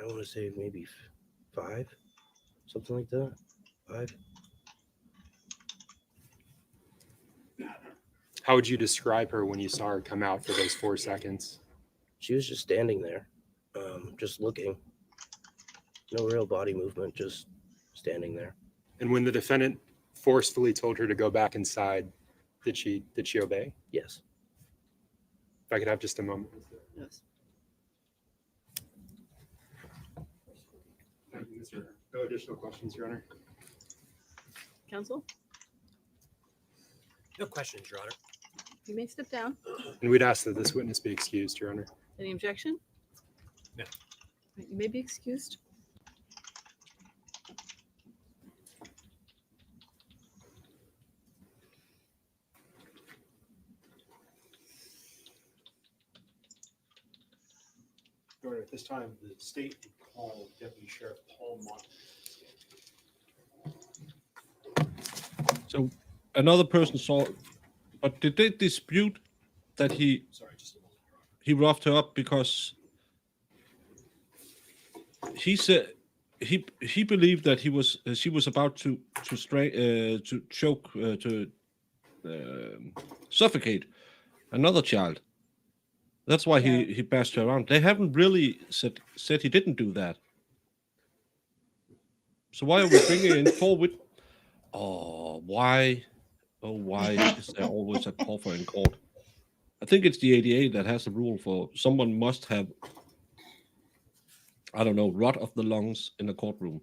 I want to say maybe 5, something like that. 5. How would you describe her when you saw her come out for those 4 seconds? She was just standing there, just looking. No real body movement, just standing there. And when the defendant forcefully told her to go back inside, did she obey? Yes. If I could have just a moment. Yes. Thank you, Mr. No additional questions, Your Honor. Counsel, No questions, Your Honor. you may step down. And we'd ask that this witness be excused, Your Honor. Any objection? No. You may be excused. Your Honor, at this time, the state would call Deputy Sheriff Paul Mott. So another person saw, but did they dispute that he roughed her up because he said he believed that she was about to choke to suffocate another child. That's why he bashed her around. They haven't really said he didn't do that. So why are we bringing in 4 wit? Oh, why? Oh, why is there always a coffer in court? I think it's the ADA that has a rule for someone must have, I don't know, rot of the lungs in a courtroom.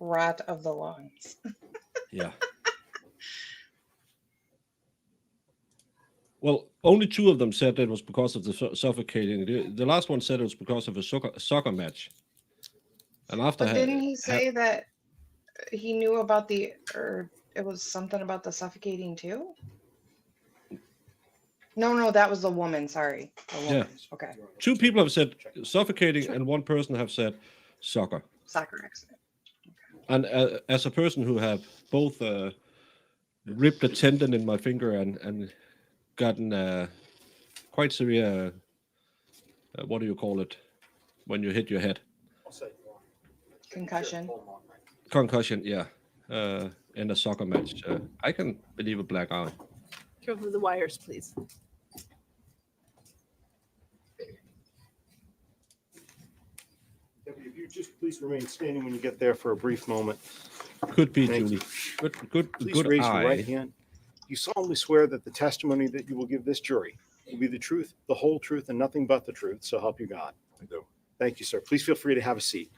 Rat of the lungs. Yeah. Well, only 2 of them said it was because of the suffocating. The last one said it was because of a soccer match. And after But didn't he say that he knew about or it was something about the suffocating too? No, that was the woman. Sorry. The woman. Yeah. Okay. 2 people have said suffocating, and 1 person have said soccer. Soccer accident. And as a person who have both ripped a tendon in my finger and gotten quite severe, what do you call it, when you hit your head? Concussion. Concussion, yeah. In a soccer match. I can believe a black eye. Careful with the wires, please. If you just please remain standing when you get there for a brief moment. Could be, Thank Julie. you. Good Please raise eye. your right hand. You solemnly swear that the testimony that you will give this jury will be the truth, the whole truth, and nothing but the truth. So help you God. I do. Thank you, sir. Please feel free to have a seat.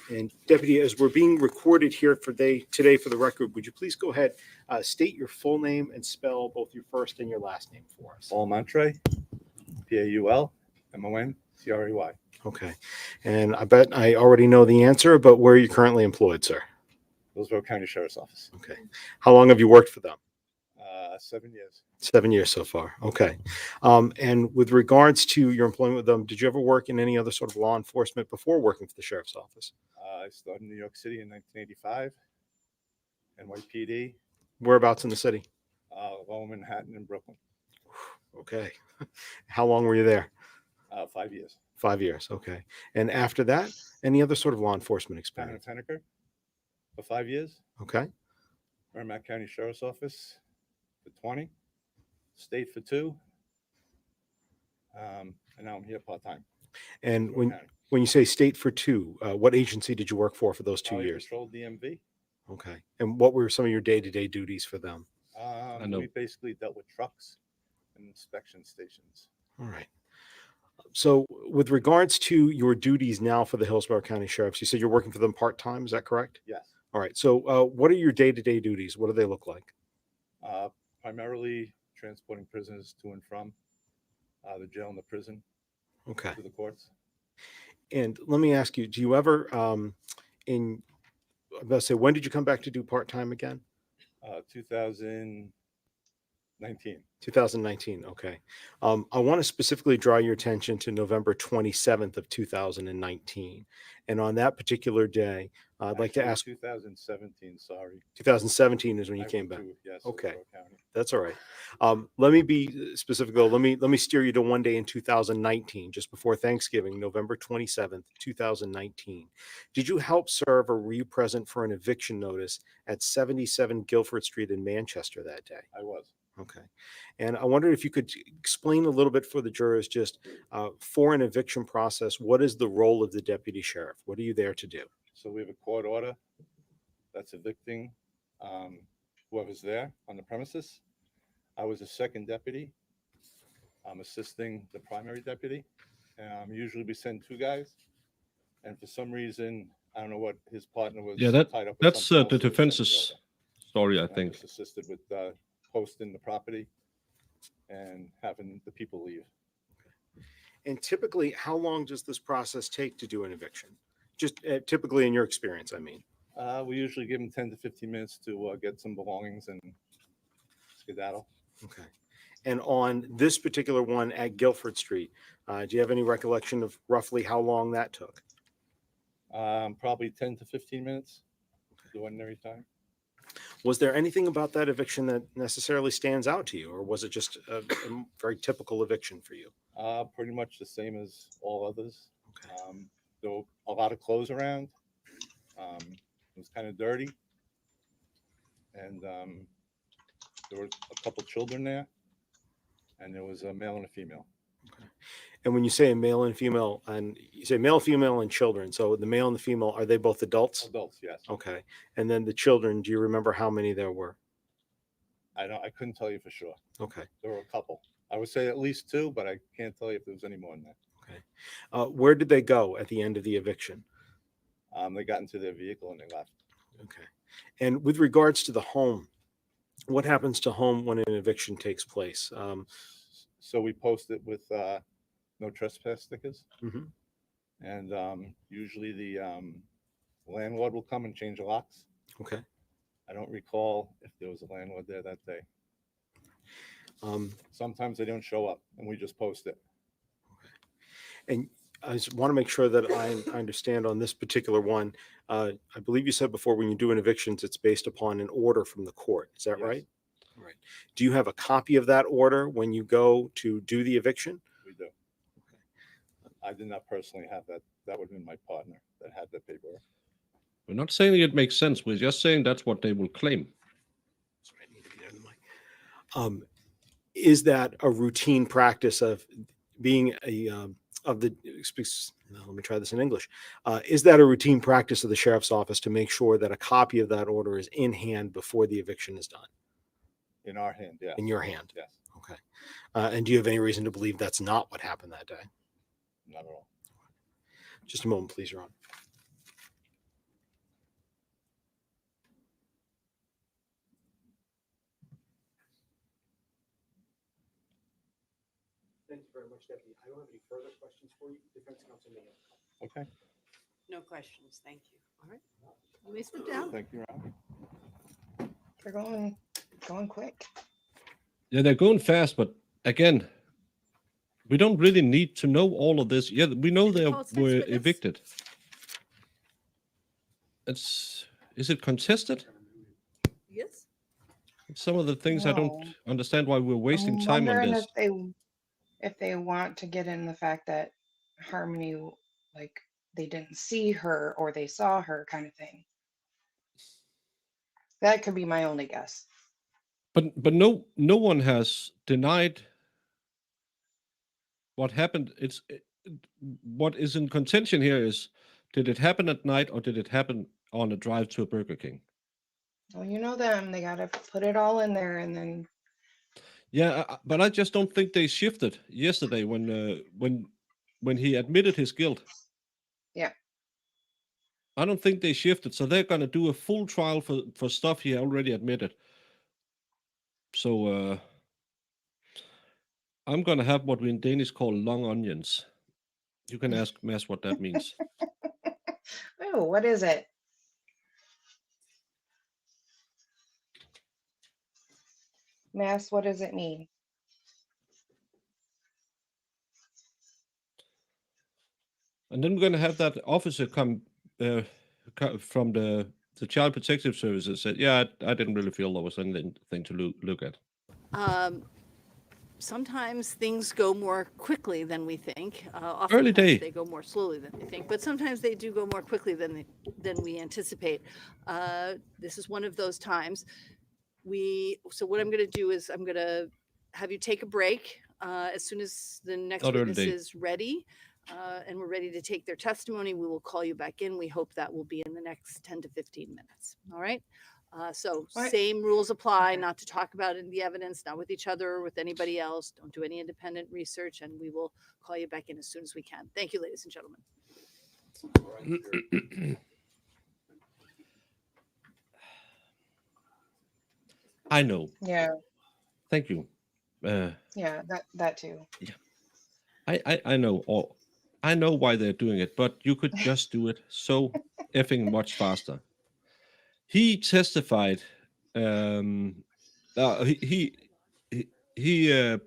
And Deputy, as we're being recorded here today for the record, would you please go ahead, state your full name and spell both your first and your last name for us? Paul Montre, Paulmontrey. Okay. And I bet I already know the answer, but where are you currently employed, sir? Hillsborough County Sheriff's Office. Okay. How long have you worked for them? 7 years. 7 years so far. Okay. And with regards to your employment with them, did you ever work in any other sort of law enforcement before working for the sheriff's office? I started in New York City in 1985, NYPD. Whereabouts in the city? Lower Manhattan and Brooklyn. Okay. How long were you there? 5 years. 5 years. Okay. And after that, any other sort of law enforcement Town of experience? Henniker for 5 years. Okay. Merrimack County Sheriff's Office for 20. State for 2. And now I'm here part-time. And County. when you say state for 2, what agency did you work for those 2 Highway years? Patrol DMV. Okay. And what were some of your day-to-day duties for them? We basically dealt with trucks and inspection stations. All right. So with regards to your duties now for the Hillsborough County Sheriffs, you said you're working for them part-time, is that correct? Yes. All right. So what are your day-to-day duties? What do they look like? Primarily transporting prisoners to and from the jail and the prison. Okay. To the courts. And let me ask you, do you ever I'm about to say, when did you come back to do part-time again? 2019. 2019. Okay. I want to specifically draw your attention to November 27th of 2019. And on that particular day, I'd like to ask. 2017. Sorry. 2017 is when you I came went back. to, yes, Okay. Hillsborough County. That's all right. Let me be specific though. Let me steer you to one day in 2019, just before Thanksgiving, November 27th, 2019. Did you help serve or were you present for an eviction notice at 77 Guilford Street in Manchester that day? I was. Okay. And I wondered if you could explain a little bit for the jurors, just for an eviction process, what is the role of the deputy sheriff? What are you there to do? So we have a court order that's evicting whoever's there on the premises. I was a second deputy. I'm assisting the primary deputy. Usually we send 2 guys. And for some reason, I don't know what his partner was Yeah, tied up with. that's something the else, so we sent the defense's other. story, I And think. just assisted with posting the property and having the people leave. And typically, how long does this process take to do an eviction? Just typically in your experience, I mean. We usually give them 10 to 15 minutes to get some belongings and skedaddle. Okay. And on this particular one at Guilford Street, do you have any recollection of roughly how long that took? Probably 10 to 15 minutes, the ordinary time. Was there anything about that eviction that necessarily stands out to you, or was it just a very typical eviction for you? Pretty much the same as all others. Okay. There were a lot of clothes around. It was kind of dirty. And there were a couple children there. And there was a male and a female. And when you say a male and female, and you say male, female, and children, so the male and the female, are they both adults? Adults, yes. Okay. And then the children, do you remember how many there were? I couldn't tell you for sure. Okay. There were a couple. I would say at least two, but I can't tell you if there was any more than that. Okay. Where did they go at the end of the eviction? They got into their vehicle and they left. Okay. And with regards to the home, what happens to home when an eviction takes place? So we post it with no trespass stickers. Mhm. And usually the landlord will come and change the locks. Okay. I don't recall if there was a landlord there that day. Sometimes they don't show up and we just post it. And I just want to make sure that I understand on this particular one. I believe you said before when you do an evictions, it's based upon an order from the court. Is that Yes. right? Right. Do you have a copy of that order when you go to do the eviction? We do. I did not personally have that. That would have been my partner that had the paperwork. We're not saying it makes sense. We're just saying that's what they will claim. Is that a routine practice of being let me try this in English. Is that a routine practice of the sheriff's office to make sure that a copy of that order is in hand before the eviction is done? In our hand, yeah. In your hand? Yes. Okay. And do you have any reason to believe that's not what happened that day? Not at all. Just a moment, please, Your Honor. Thank you very much, Deputy. I don't have any further questions for you. Defense counsel may have. Okay. No questions. Thank you. All right. You may sit down. Thank you, Your Honor. They're going quick. Yeah, they're going fast, but again, we don't really need to know all of this. Yeah, we know they call were witness? evicted. Is it contested? Yes. Some of the things I No. don't understand why we're wasting I'm time on wondering this. if they want to get in the fact that Harmony, like, they didn't see her or they saw her kind of thing. That could be my only guess. But no one has denied what happened. What is in contention here is, did it happen at night or did it happen on a drive to a Burger King? Well, you know them. They got to put it all in there and then. Yeah, but I just don't think they shifted yesterday when he admitted his guilt. Yeah. I don't think they shifted, so they're gonna do a full trial for stuff he already admitted. So I'm gonna have what we in Danish call long onions. You can ask Mads what that means. Oh, what is it? Mass, what does it mean? And then we're gonna have that officer come from the Child Protective Service and said, "Yeah, I didn't really feel there was anything to look at." Sometimes things go more quickly than we think. Early day. They go more slowly than we think, but sometimes they do go more quickly than we anticipate. This is one of those times. So what I'm going to do is I'm going to have you take a break as soon as the next Not early witness day. is ready. And we're ready to take their testimony. We will call you back in. We hope that will be in the next 10 to 15 minutes. All right. So What? same rules apply, not to talk about the evidence, not with each other or with anybody else. Don't do any independent research, and we will call you back in as soon as we can. Thank you, ladies and gentlemen. I know. Yeah, Thank you. yeah, that too. I know. Or I know why they're doing it, but you could just do it so effing much faster. He testified. He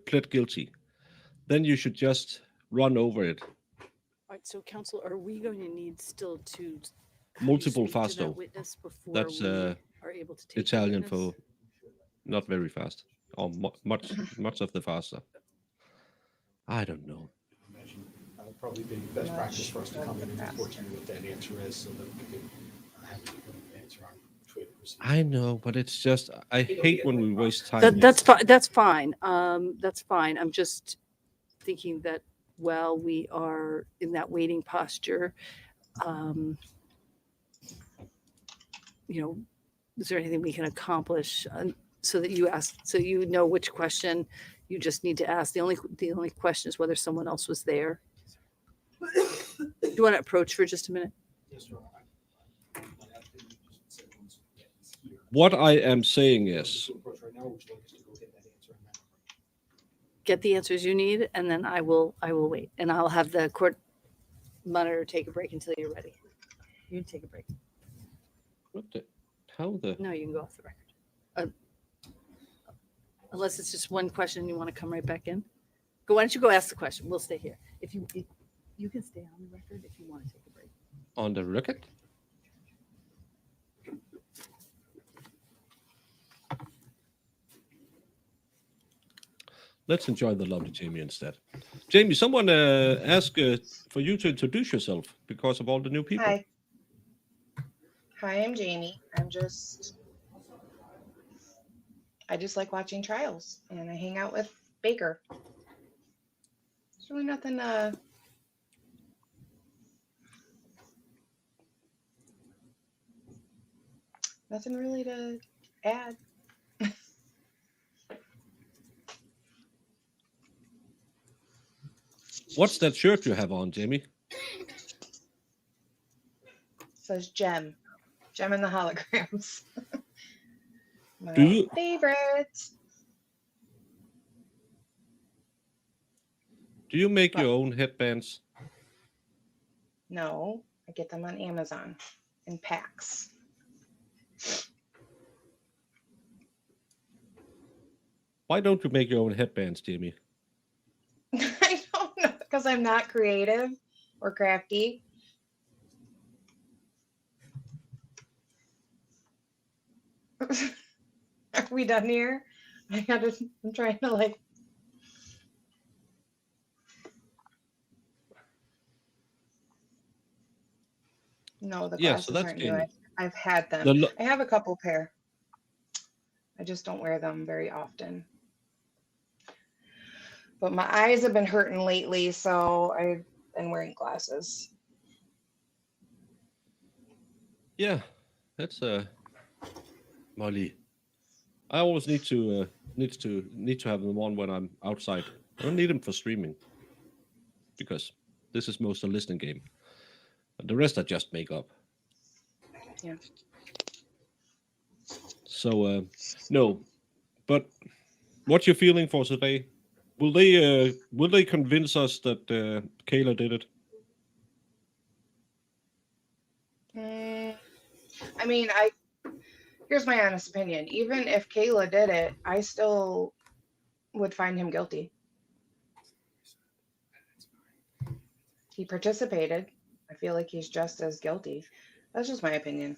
pled guilty. Then you should just run over it. All right. So, counsel, are we going to need still to have you Multiple speak to that fasto. witness before That's we are able to take the Italian witness? for not very fast, or much of the faster. I don't know. Probably be best practice for us to come in and report to you what that answer is so that we can have an answer on Twitter. I know, but it's just I hate when we waste time. That's fine. That's fine. That's fine. I'm just thinking that while we are in that waiting posture, you know, is there anything we can accomplish so that you ask, so you know which question you just need to ask? The only question is whether someone else was there. Do you want to approach for just a minute? What I am saying is, Get the answers you need, and then I will wait, and I'll have the court monitor take a break until you're ready. You can take a break. what the, how the, No, you can go off the record. Unless it's just one question and you want to come right back in. Why don't you go ask the question? We'll stay here. If you can stay on the record if you want to take a break. on the record? Let's enjoy the lovely Jamie instead. Jamie, someone asked for you to introduce yourself because of all the new people. Hi. Hi, I'm Jamie. I just like watching trials and I hang out with Baker. There's really nothing really to add. What's that shirt you have on, Jamie? Says Gem and the Holograms. My Do you favorite. do you make your own headbands? No, I get them on Amazon in packs. Why don't you make your own headbands, Jamie? I don't know, because I'm not creative or crafty. Are we done here? I'm trying to like. No, the Yeah, so glasses that's aren't new. Jamie. I've had The them. lo- I have a couple pair. I just don't wear them very often. But my eyes have been hurting lately, so I've been wearing glasses. Yeah, that's Molly. I always need to have them on when I'm outside. I don't need them for streaming because this is most a listening game. The rest I just make up. Yeah. So no, but what's your feeling for today? Will they convince us that Kayla did it? I mean, here's my honest opinion. Even if Kayla did it, I still would find him guilty. He participated. I feel like he's just as guilty. That's just my opinion.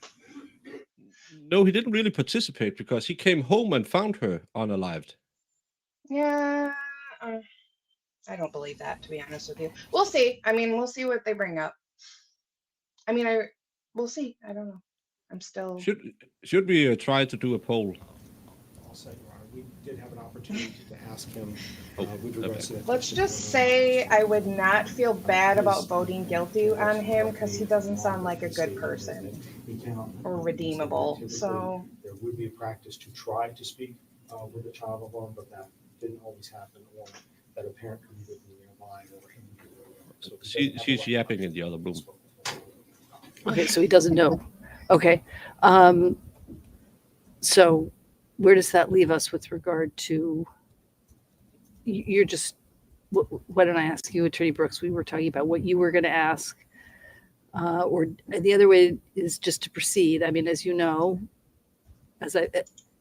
No, he didn't really participate because he came home and found her unalived. Yeah, I don't believe that, to be honest with you. We'll see. I mean, we'll see what they bring up. I mean, we'll see. I don't know. I'm still. Should we try to do a poll? I'll say, Your Honor, we did have an opportunity to ask him with regards to that. Let's just say I would not feel bad about voting guilty on him because he doesn't sound like a good person or redeemable. So there would be a practice to try to speak with a child alone, but that didn't always happen, or that a parent could be nearby or him. So She's yapping in the other room. Okay, so he doesn't know. Okay. So where does that leave us with regard to, you're just, why don't I ask you, Attorney Brooks, we were talking about what you were going to ask, or the other way is just to proceed. I mean, as you know, as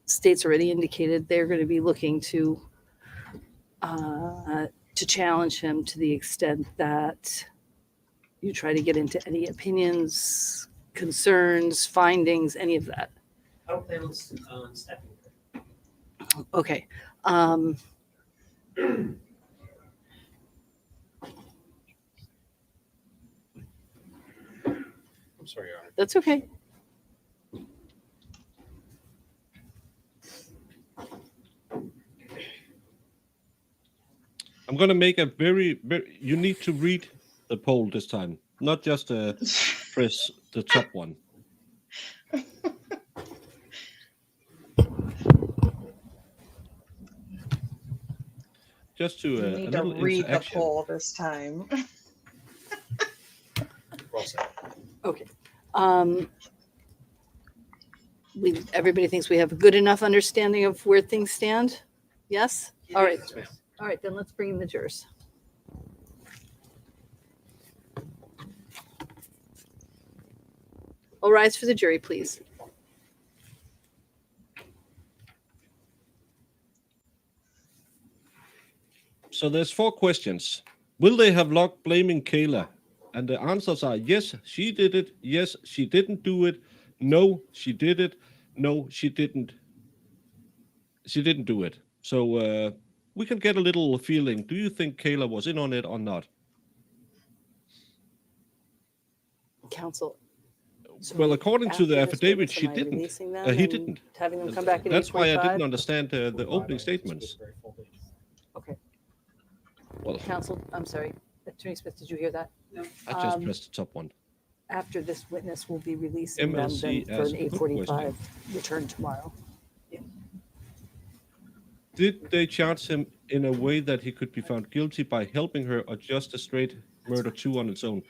state's already indicated, they're going to be looking to challenge him to the extent that you try to get into any opinions, concerns, findings, any of that. I don't plan on stepping. Okay. I'm sorry, Your Honor. That's okay. I'm I'm gonna make a very. You need to read the poll this time, not just press the top one. Just to You a need to little read the interaction. poll this time. Okay. Everybody thinks we have a good enough understanding of where things stand? Yes? All right. All right, then let's bring in the jurors. All rise for the jury, please. So there's 4 questions. Will they have logged blaming Kayla? And the answers are yes, she did it. Yes, she didn't do it. No, she did it. No, she didn't. She didn't do it. So we can get a little feeling. Do you think Kayla was in on it or not? Counsel. Well, according to the after this affidavit, witness, she am I didn't. releasing them He and didn't. Having them come back at That's why I 8:45? didn't understand the opening statements. Okay. Well, Counsel, I'm sorry. Attorney Smith, did you hear that? No. I just pressed the top one. After this witness will be releasing them MLC then for as an a good 8:45 return tomorrow. Did they charge him in a way that he could be found guilty by helping her, or just a straight murder 2 on its own?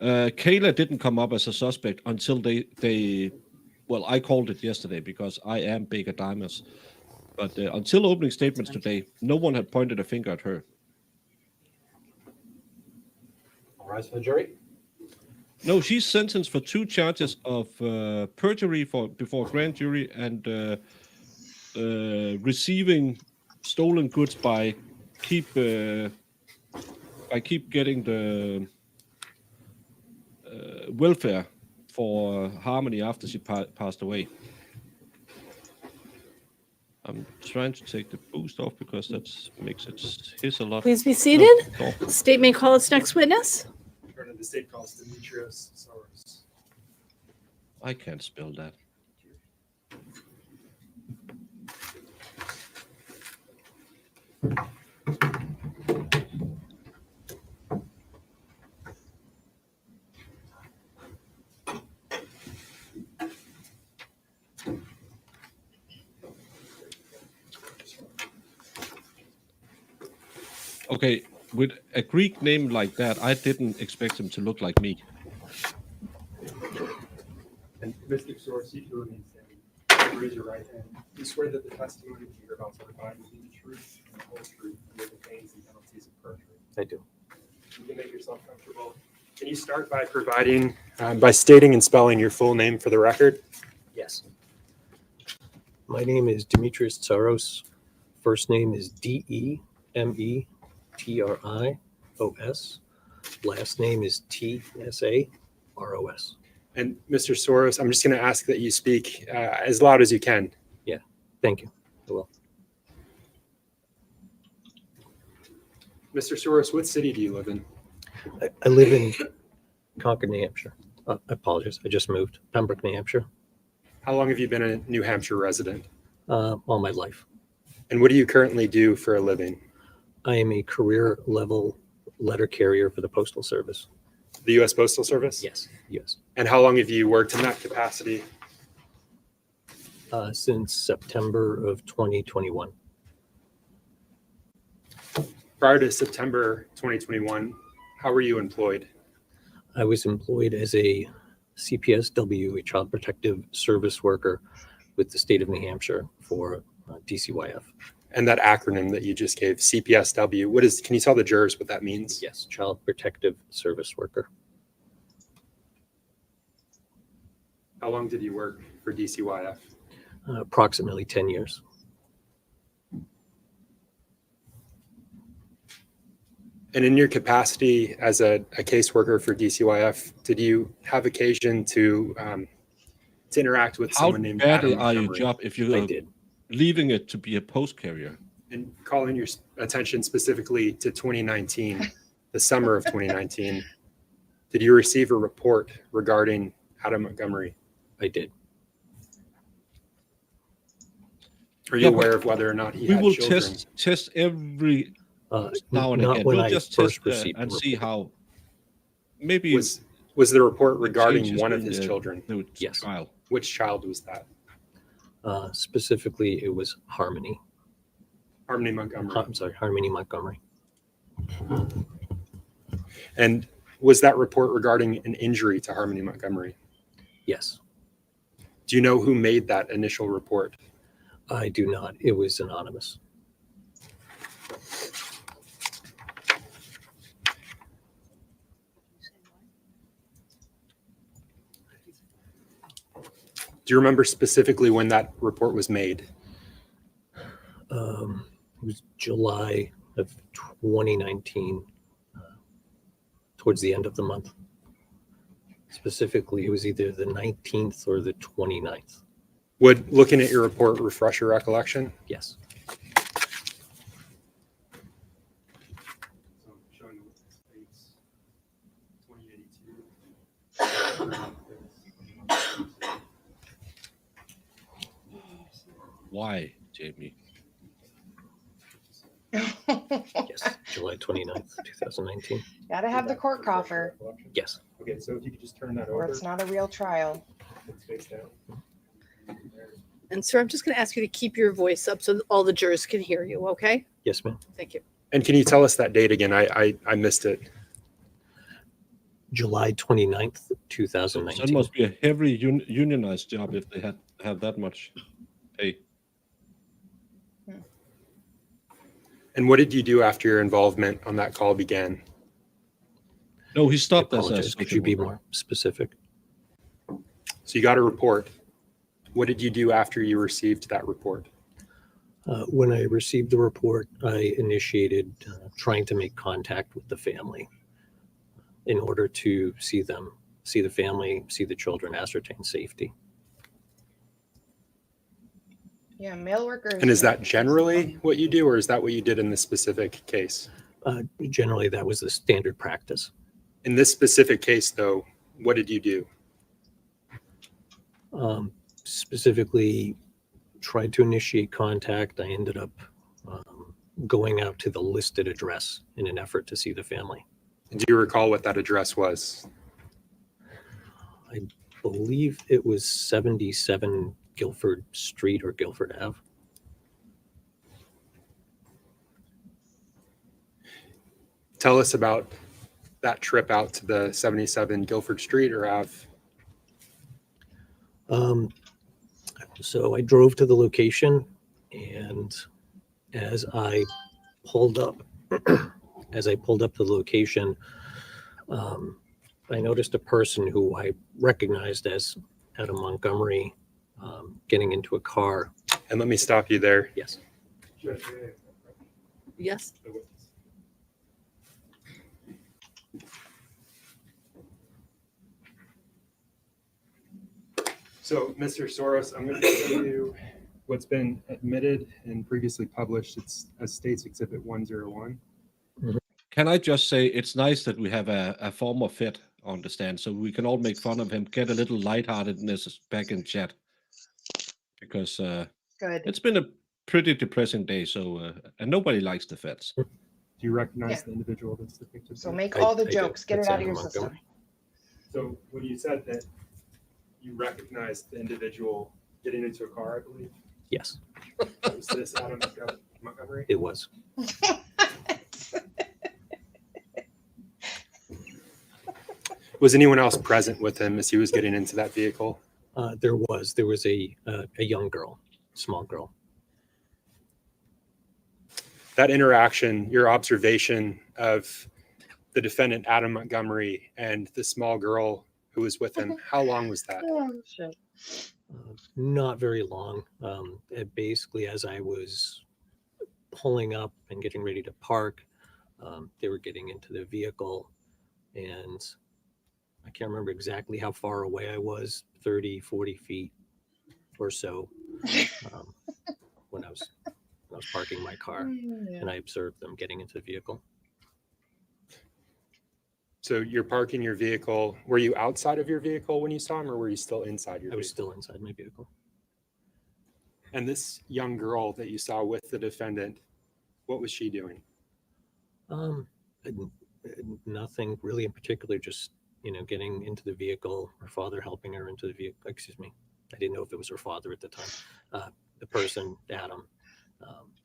Kayla didn't come up as a suspect until they well, I called it yesterday because I am Baker Dimers. But until opening statements today, no one had pointed a finger at her. All rise for the jury. No, she's sentenced for 2 charges of perjury before grand jury and receiving stolen goods by keep getting the welfare for Harmony after she passed away. I'm trying to take the boost off because that makes it hiss a lot. Please be seated. No. State may call its next witness. Turn to the state calls Demetrius Soros. I can't spell that. Okay, with a Greek name like that, I didn't expect him to look like me. And Mr. Soros, you do remain standing. Raise your right hand. You swear that the testimony that you're about to provide will be the truth and the whole truth and the pains and penalties of perjury. I do. You can make yourself comfortable. Can you start by providing, by stating and spelling your full name for the record? Yes. My name is Demetrius Tsaros. First name is Demetrios. Last name is Tsaros. And Mr. Soros, I'm just going to ask that you speak as loud as you can. Yeah, thank you. I will. Mr. Soros, what city do you live in? I live in Concord, New Hampshire. I apologize. I just moved. Pembroke, New Hampshire. How long have you been a New Hampshire resident? All my life. And what do you currently do for a living? I am a career level letter carrier for the Postal Service. The U.S. Postal Service? Yes. Yes. And how long have you worked in that capacity? Since September of 2021. Prior to September 2021, how were you employed? I was employed as a CPSW, a Child Protective Service worker with the state of New Hampshire for DCYF. And that acronym that you just gave, CPSW, can you tell the jurors what that means? Yes, Child Protective Service worker. How long did you work for DCYF? Approximately 10 years. And in your capacity as a caseworker for DCYF, did you have occasion to interact with someone named Adam How bad are your Montgomery? job if you're leaving it to be a post carrier? And calling your attention specifically to 2019, the summer of 2019, did you receive a report regarding Adam Montgomery? I did. Are you aware of whether or not he We had will children? test every now and not again. when We'll I just first test received the and see report. how maybe Was the report the regarding changes one of during his the- children? the Yes. trial. Which child was that? Specifically, it was Harmony. Harmony Montgomery. I'm sorry, Harmony Montgomery. And was that report regarding an injury to Harmony Montgomery? Yes. Do you know who made that initial report? I do not. It was anonymous. Do you remember specifically when that report was made? It was July of 2019, towards the end of the month. Specifically, it was either the 19th or the 29th. Would looking at your report refresh your recollection? Yes. Why, Jamie? Yes, July 29th, 2019. Gotta have the court coffer, Yes. Okay, so if you could just turn that or over. it's not a real trial. Face down. And sir, I'm just going to ask you to keep your voice up so that all the jurors can hear you, okay? Yes, ma'am. Thank you. And can you tell us that date again? I missed it. July 29th, So 2019. it must be a heavily unionized job if they have that much pay. And what did you do after your involvement on that call began? No, he I stopped as a apologize. Could social you be worker. more specific? So you got a report. What did you do after you received that report? When I received the report, I initiated trying to make contact with the family in order to see them, see the family, see the children, ascertain safety. Yeah, mail workers. And is that generally what you do, or is that what you did in this specific case? Generally, that was the standard practice. In this specific case, though, what did you do? Specifically, tried to initiate contact. I ended up going out to the listed address in an effort to see the family. Do you recall what that address was? I believe it was 77 Guilford Street or Guilford Ave. Tell us about that trip out to the 77 Guilford Street or Ave. So I drove to the location, and as I pulled up, to the location, I noticed a person who I recognized as Adam Montgomery getting into a car. And let me stop you there. Yes. Yes. So, Mr. Soros, I'm going to show you what's been admitted and previously published. It's as State's Exhibit 101. Can I just say it's nice that we have a former Fed on the stand, so we can all make fun of him, get a little lightheartedness back in chat, because Good. it's been a pretty depressing day. So and nobody likes the Feds. Do you recognize Yeah. the individual that's depicted? So there? make I- all the I do. jokes, get it It's out of Adam your system. Montgomery. So when you said that you recognized the individual getting into a car, I believe, Yes, was this Adam Montgomery? it was. Was anyone else present with him as he was getting into that vehicle? There was a young girl, small girl. That interaction, your observation of the defendant, Adam Montgomery, and the small girl who was with him, how long was that? Oh, shit. Not very long. Basically, as I was pulling up and getting ready to park, they were getting into the vehicle, and I can't remember exactly how far away I was, 30, 40 feet or so, when I was parking my car, and I observed them getting into the vehicle. So you're parking your vehicle. Were you outside of your vehicle when you saw him, or were you still inside your I was vehicle? still inside my vehicle. And this young girl that you saw with the defendant, what was she doing? N- Nothing really in particular, just, getting into the vehicle, her father helping her into the vehicle. Excuse me. I didn't know if it was her father at the time. The person, Adam,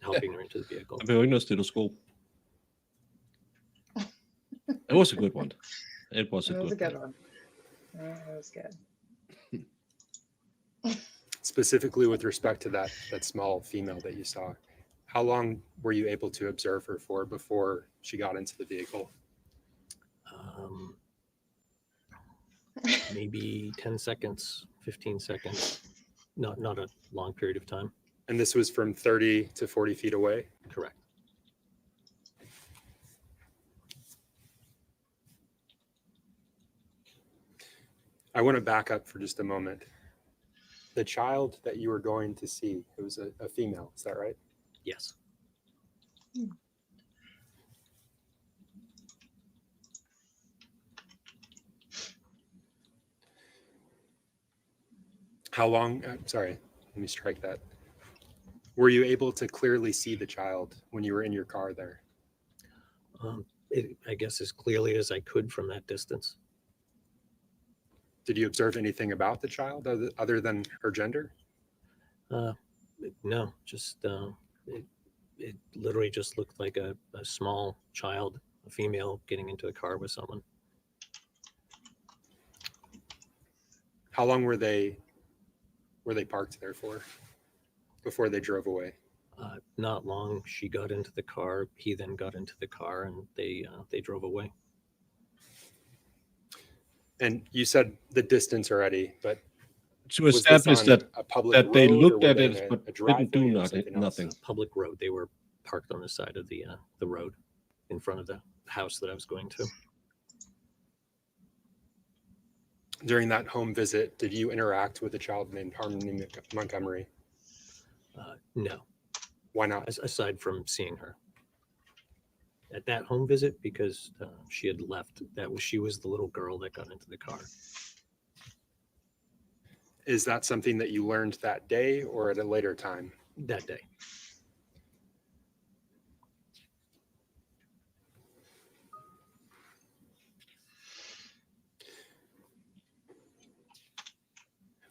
helping her into the vehicle. Jeg behøver ikke noget stetoskop. It was a good one. It was a It was a good good one. one. It was good. Specifically with respect to that small female that you saw, how long were you able to observe her for before she got into the vehicle? Maybe 10 seconds, 15 seconds. Not a long period of time. And this was from 30 to 40 feet away? Correct. I want to back up for just a moment. The child that you were going to see, it was a female, is that right? Yes. How long, sorry, let me strike that. Were you able to clearly see the child when you were in your car there? I guess as clearly as I could from that distance. Did you observe anything about the child other than her gender? No, just it literally just looked like a small child, a female, getting into a car with someone. How long were they parked there for before they drove away? Not long. She got into the car. He then got into the car, and they drove away. And you said the distance already, but To was this establish on that a public that they road, or looked were at they in it a but didn't driveway do or nothing. something else? Nothing. Public road. They were parked on the side of the road in front of the house that I was going to. During that home visit, did you interact with a child named Harmony Montgomery? No. Why not? Aside from seeing her at that home visit, because she had left. She was the little girl that got into the car. Is that something that you learned that day or at a later time? That day.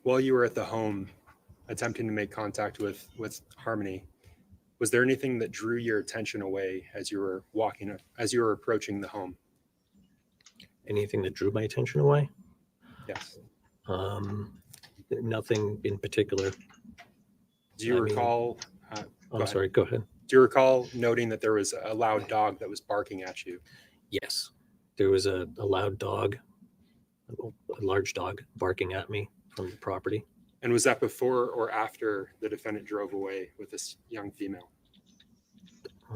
While you were at the home attempting to make contact with Harmony, was there anything that drew your attention away as you were approaching the home? Anything that drew my attention away? Yes. Nothing in particular. Do you recall? I'm sorry, go ahead. Do you recall noting that there was a loud dog that was barking at you? Yes. There was a loud dog, a large dog barking at me from the property. And was that before or after the defendant drove away with this young female?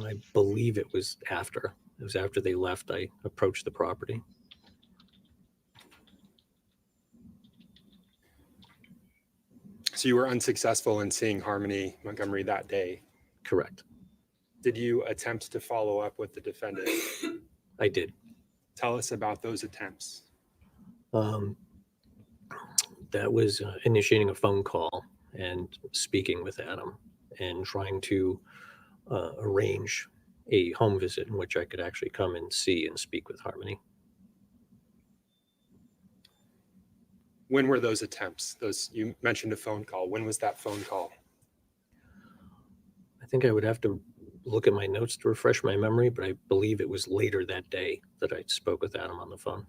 I believe it was after. It was after they left. I approached the property. So you were unsuccessful in seeing Harmony Montgomery that day? Correct. Did you attempt to follow up with the defendant? I did. Tell us about those attempts. That was initiating a phone call and speaking with Adam and trying to arrange a home visit in which I could actually come and see and speak with Harmony. When were those attempts? You mentioned a phone call. When was that phone call? I think I would have to look at my notes to refresh my memory, but I believe it was later that day that I spoke with Adam on the phone.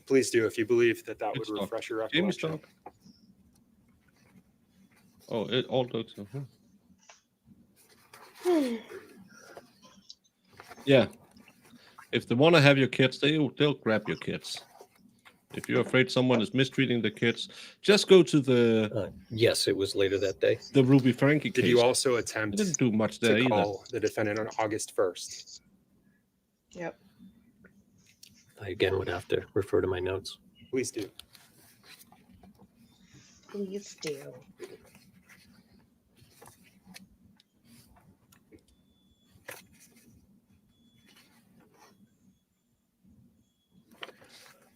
Please do, if you believe that would Stop. refresh your Jamie, recollection. stop. Oh, it all looks. Yeah. If they want to have your kids, they'll grab your kids. If you're afraid someone is mistreating the kids, just go to the. Yes, it was later that day. The Ruby Frankie case. Did you also attempt I didn't do much there to either. call the defendant on August 1st? Yep. I again would have to refer to my notes. Please do. Please do.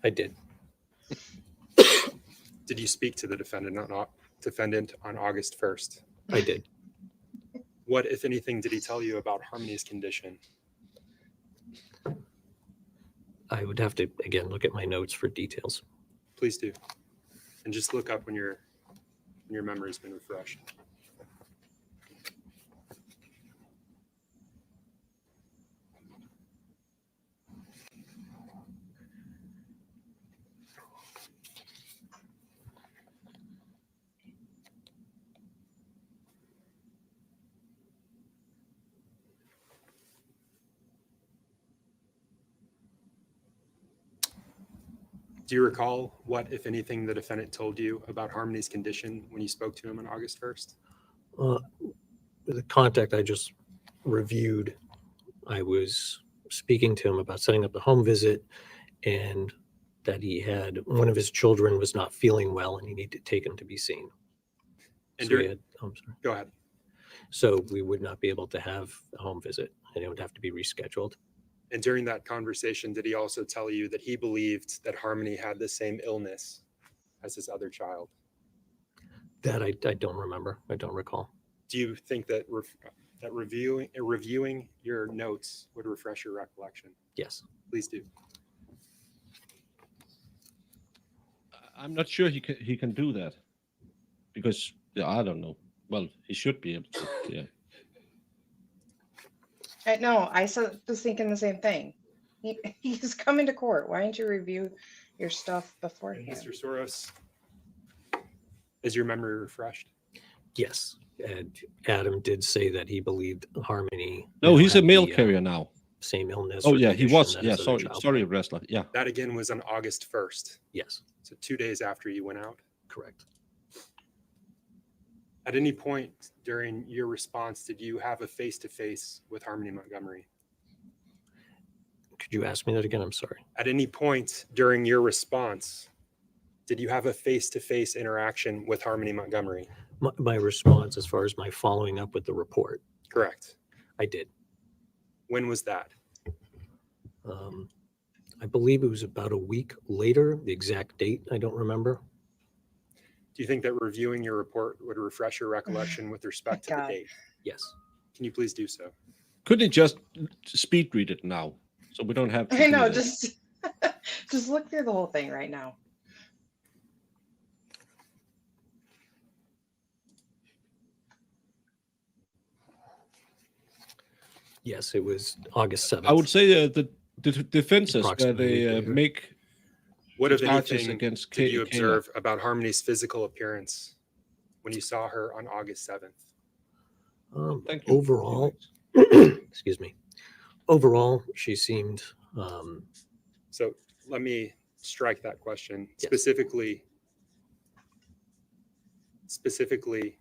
I did. Did you speak to the defendant on August 1st? I did. What, if anything, did he tell you about Harmony's condition? I would have to, again, look at my notes for details. Please do. And just look up when your memory's been refreshed. Do you recall what, if anything, the defendant told you about Harmony's condition when you spoke to him on August 1st? The contact I just reviewed, I was speaking to him about setting up the home visit and that he had one of his children was not feeling well and he needed to take him to be seen. And So we during- had, I'm sorry. Go ahead. So we would not be able to have a home visit and it would have to be rescheduled. And during that conversation, did he also tell you that he believed that Harmony had the same illness as his other child? That I don't remember. I don't recall. Do you think that that reviewing your notes would refresh your recollection? Yes. Please do. I'm not sure he can do that because I don't know. Well, he should be able to. Yeah. No, I was thinking the same thing. He's coming to court. Why don't you review your stuff And beforehand? Mr. Soros, is your memory refreshed? Yes. And Adam did say that he believed Harmony. No, now he's a had mail the, carrier now. Same illness. Oh or yeah, he condition was. that Yeah, his other sorry, child sorry, had. wrestler. Yeah. That again was on August 1st. Yes, So 2 days after you went out. correct. At any point during your response, did you have a face-to-face with Harmony Montgomery? Could you ask me that again? I'm sorry. At any point during your response, did you have a face-to-face interaction with Harmony Montgomery? My response, as far as my following up with the report, Correct. I did. When was that? I believe it was about a week later. The exact date, I don't remember. Do you think that reviewing your report would refresh your recollection with respect to the God. date? Yes. Can you please do so? Could he just speed read it now, so we don't have to? I do know, that? just look through the whole thing right now. Yes, it was August 7th. I would say the defenses where Approximately they a week later. make What, if charges anything, against did you Kayla. observe about Harmony's physical appearance when you saw her on August 7th? Thank you. Overall, excuse me. Overall, she seemed So let me strike that question. Yes. Specifically,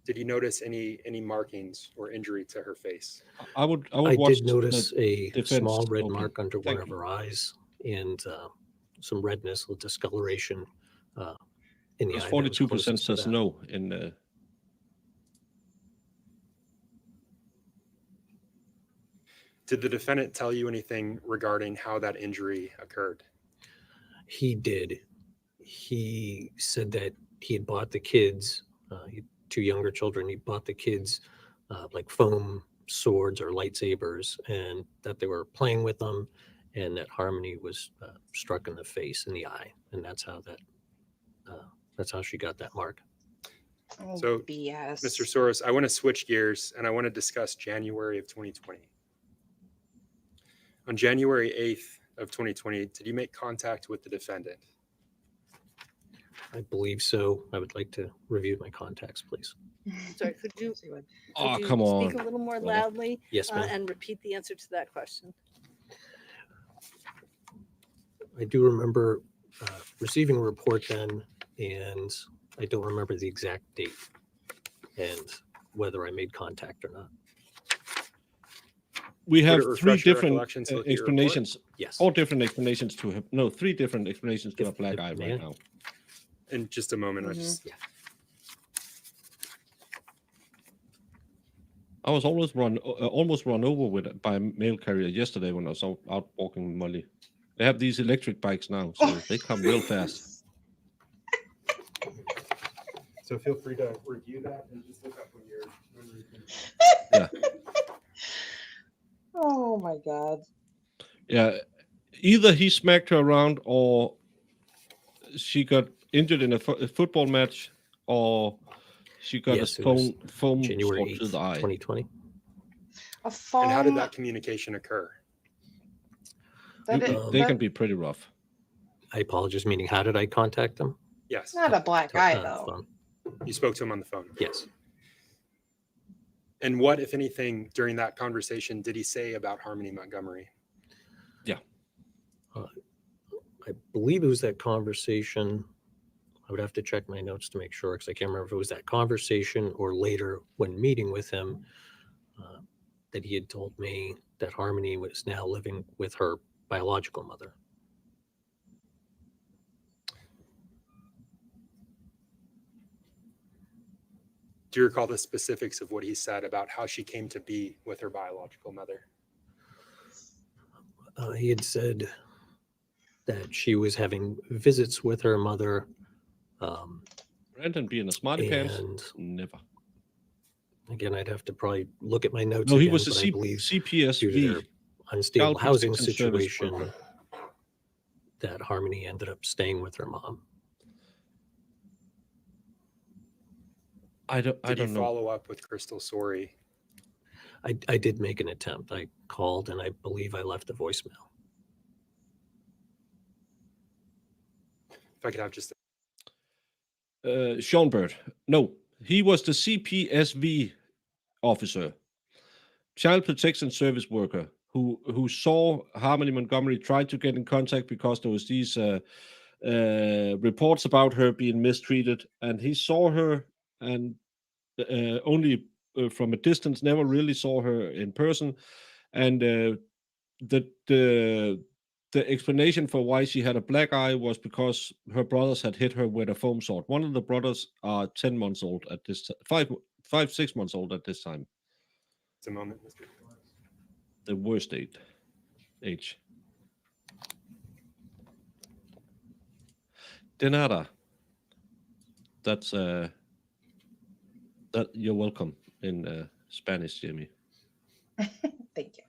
did you notice any markings or injury to her face? I would I watch did notice the a defense small red talking. mark under one Thank of you. her eyes and some redness, a little discoloration in the Because eye. that was 42% closest to says that. no in the. Did the defendant tell you anything regarding how that injury occurred? He did. He said that he had bought the kids, he had two younger children. He bought the kids like foam swords or lightsabers, and that they were playing with them, and that Harmony was struck in the face, in the eye, and that's how she got that mark. Oh, So, BS. Mr. Soros, I want to switch gears and I want to discuss January of 2020. On January 8th of 2020, did you make contact with the defendant? I believe so. I would like to review my contacts, please. Sorry, could you Oh, could you come on. speak a little more Well, loudly Yes, ma'am. and repeat the answer to that question? I do remember receiving a report then, and I don't remember the exact date and whether I made contact or not. We Would have it three refresh your different recollection to look at your report? explanations. Yes. All different explanations to have no 3 different explanations to If- a black if eye may I? right now. In just a moment, I Mhm. just Yeah. I was almost run over with by a mail carrier yesterday when I was out walking with Molly. They have these electric bikes now, so they come real fast. so feel free to review that and just look up when you're finished. Yeah. Oh my God. Yeah, either he smacked her around, or she got injured in a football match, or she got Yes, a it was foam January sword to 8th, the eye. 2020. A And how did foam that communication occur? that They that can be pretty rough. I apologize, meaning how did I contact them? Yes. not a black eye though. Phone. You spoke to him on the phone. Yes. And what, if anything, during that conversation did he say about Harmony Montgomery? Yeah. I believe it was that conversation. I would have to check my notes to make sure, because I can't remember if it was that conversation or later when meeting with him that he had told me that Harmony was now living with her biological mother. Do you recall the specifics of what he said about how she came to be with her biological mother? He had said that she was having visits with her mother. Brandon being a smarty pants, And never. again, I'd have to probably look at my notes. No, he again, was a but I believe due to CPSV. their unstable Child housing Protection Service situation worker. that Harmony ended up staying with her mom. I Did don't you know. follow up with Crystal Sorey? I did make an attempt. I called and I believe I left a voicemail. If I could have just Schoenberg. No, he was the CPSV officer, Child Protection Service worker, who saw Harmony Montgomery try to get in contact because there was these reports about her being mistreated, and he saw her and only from a distance, never really saw her in person, and the explanation for why she had a black eye was because her brothers had hit her with a foam sword. One of the brothers are 10 months old at this time, 6 months old at this time. a moment, Mr. The worst age. De nada. That's that. You're welcome in Spanish, Jimmy. Thank you.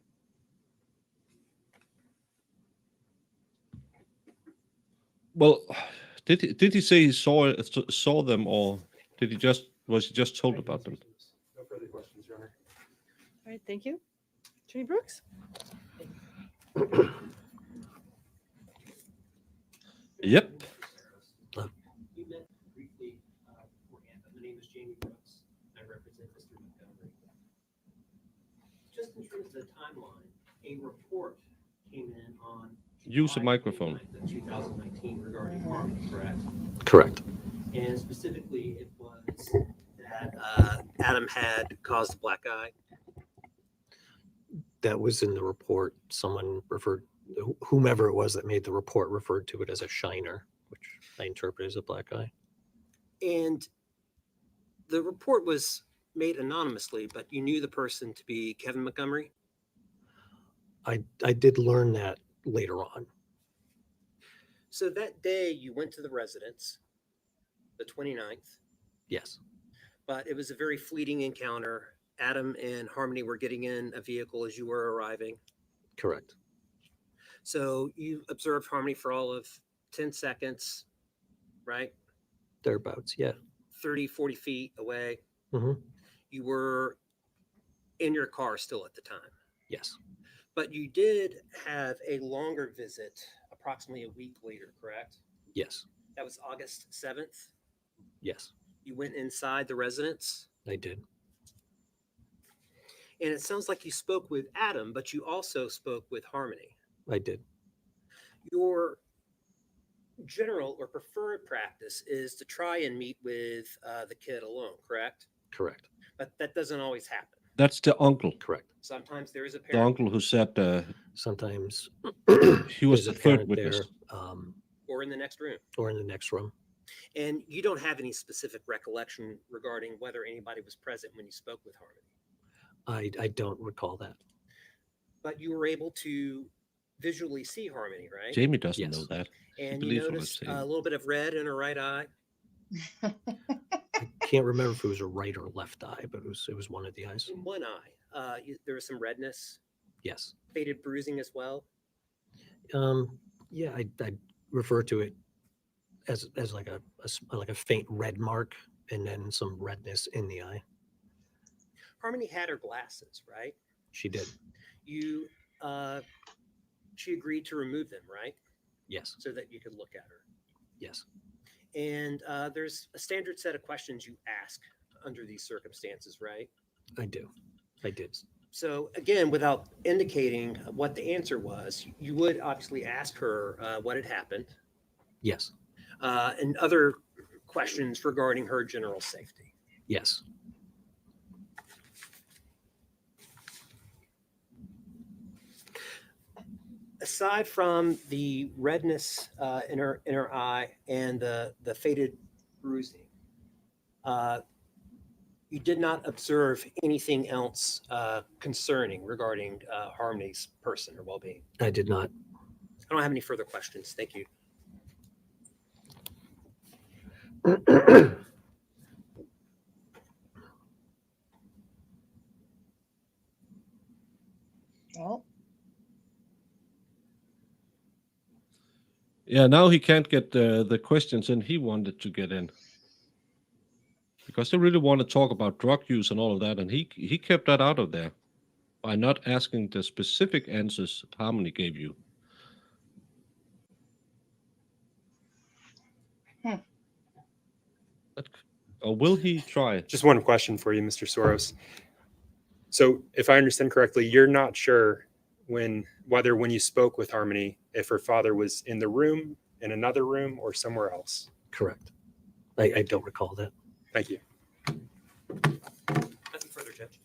Well, did he say he saw them, or did he was he just told about them? No further questions, Your Honor. All right, thank you. Attorney Brooks? Yep. We met briefly beforehand, but my name is Jamie Brooks. I represent Mr. Montgomery. Just in terms of the timeline, a report came in on Use a July microphone. 29th of 2019 regarding Harmony, correct? Correct. And specifically, it was that Adam had caused a black eye. That was in the report. Someone referred, whomever it was that made the report referred to it as a shiner, which I interpret as a black eye. And the report was made anonymously, but you knew the person to be Kevin Montgomery. I did learn that later on. So that day you went to the residence, the 29th, Yes. but it was a very fleeting encounter. Adam and Harmony were getting in a vehicle as you were arriving. Correct. So you observed Harmony for all of 10 seconds, right? Thereabouts. Yeah. 30, 40 feet away. Hmm. You were in your car still at the time. Yes. But you did have a longer visit approximately a week later, correct? Yes. That was August 7th. Yes. You went inside the residence. I did. And it sounds like you spoke with Adam, but you also spoke with Harmony. I did. Your general or preferred practice is to try and meet with the kid alone, correct? Correct. But that doesn't always happen. That's the uncle. Correct. Sometimes there is a The parent uncle who said Sometimes he was there's the a third parent witness. there, or in the next room. or in the next room. And you don't have any specific recollection regarding whether anybody was present when you spoke with Harmony. I don't recall that. But you were able to visually see Harmony, right? Jamie doesn't Yes. know that. And He you believes what I'm noticed saying. a little bit of red in her right eye. I can't remember if it was a right or left eye, but it was one of the eyes. In one eye, there was some redness, Yes. faded bruising as well. Yeah, I refer to it as like like a faint red mark and then some redness in the eye. Harmony had her glasses, right? She did. You, she agreed to remove them, right? Yes. So that you could look at her. Yes. And there's a standard set of questions you ask under these circumstances, right? I do. I did. So again, without indicating what the answer was, you would obviously ask her what had happened. Yes. And other questions regarding her general safety. Yes. Aside from the redness in her eye and the faded bruising, you did not observe anything else concerning regarding Harmony's person or well-being. I did not. I don't have any further questions. Thank you. Well, Yeah, now he can't get the questions in he wanted to get in. Because they really want to talk about drug use and all of that, and he kept that out of there by not asking the specific answers Harmony gave you. Or will he try? Just one question for you, Mr. Soros. So if I understand correctly, you're not sure whether when you spoke with Harmony, if her father was in the room, in another room, or somewhere else. Correct. I don't recall that. Thank you. Nothing further, Judge.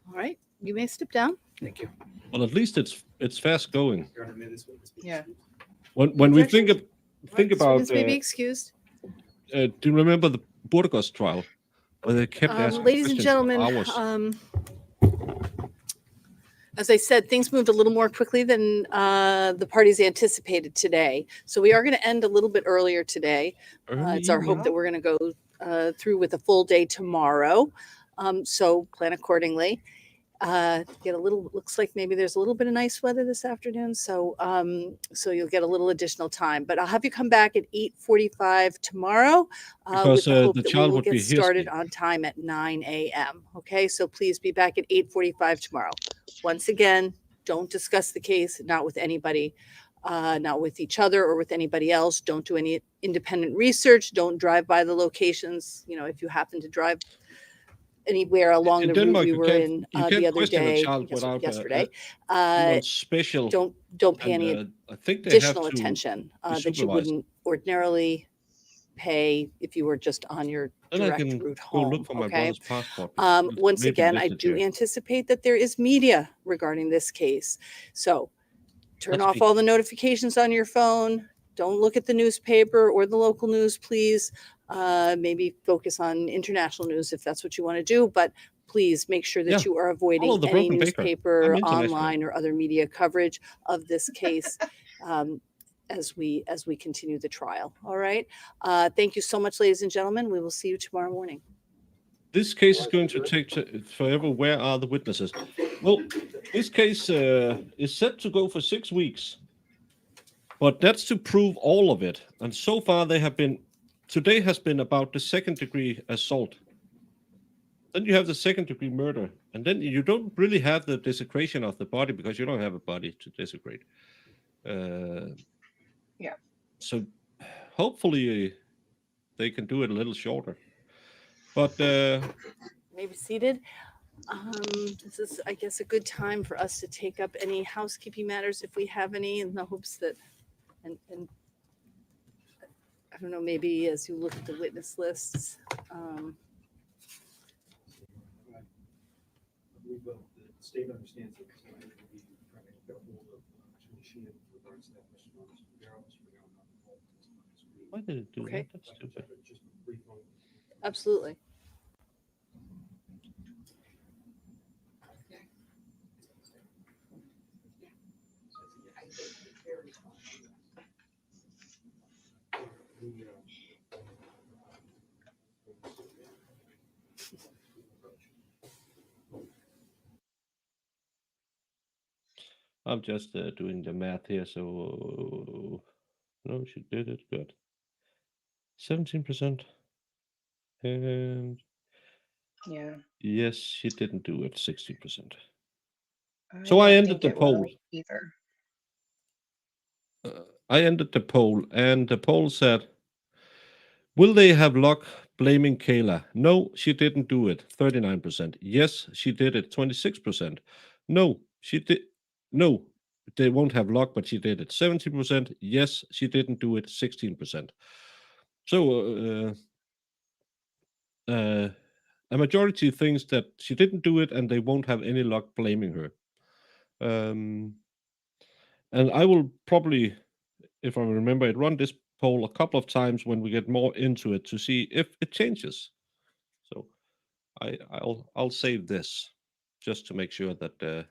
All right, you may step down. Thank you. Well, at least it's fast going. Yeah. When we think Right, about, students may be excused. do you remember the Burgos trial where they kept asking Ladies and questions for gentlemen, hours? as I said, things moved a little more quickly than the parties anticipated today. So we are going to end a little bit earlier today. It's our hope that we're going to go through with a full day tomorrow. So plan accordingly. Get a little, looks like maybe there's a little bit of nice weather this afternoon. So so you'll get a little additional time. But I'll have you come back at 8:45 tomorrow with Because the hope the that we child will would get be started hirsty. on time at 9 a.m. Okay, so please be back at 8:45 tomorrow. Once again, don't discuss the case, not with anybody, not with each other or with anybody else. Don't do any independent research. Don't drive by the locations. You know, if you happen to drive anywhere along In the route Denmark, we you were can't in you the can't other question a day, child I guess it was without yesterday. someone special. Don't pay and, any I think they have additional to attention be that you supervised. wouldn't ordinarily pay if you were just on your Then I direct can route go home. look for my Okay. brother's passport. because he Once maybe again, lived I it do here. anticipate that there is media regarding this case. So turn Let's off be- all the notifications on your phone. Don't look at the newspaper or the local news, please. Maybe focus on international news if that's what you want to do. But please make sure that Yeah, you are follow avoiding the any Broken Baker. newspaper, I'm international. online, or other media coverage of this case as we continue the trial. All right. Thank you so much, ladies and gentlemen. We will see you tomorrow morning. This case is going to take forever. Where are the witnesses? Well, this case is set to go for 6 weeks, but that's to prove all of it. And so far, today has been about the second-degree assault. Then you have the second-degree murder, and then you don't really have the desecration of the body because you don't have a body to desecrate. Yeah. So hopefully they can do it a little shorter. But Maybe seated. This is, I guess, a good time for us to take up any housekeeping matters if we have any, in the hopes that, and I don't know, maybe as you look at the witness lists, I believe the state understands that it's going to be trying to get a hold of Tunisia with regards to that question on Mr. Barrow. Mr. Barrow not involved in this meeting. why did it do Okay. that? That's stupid. Just a brief moment. absolutely. I'm just doing the math here. So no, she did it. Good. 17%. And Yeah. yes, she didn't do it. 16%. I So I don't ended think the it will poll. either. I ended the poll, and the poll said, will they have luck blaming Kayla? No, she didn't do it. 39%. Yes, she did it. 26%. No, she did. No, they won't have luck, but she did it. 70%. Yes, she didn't do it. 16%. So a majority thinks that she didn't do it, and they won't have any luck blaming her. And I will probably, if I remember it, run this poll a couple of times when we get more into it to see if it changes. So I'll save this just to make sure that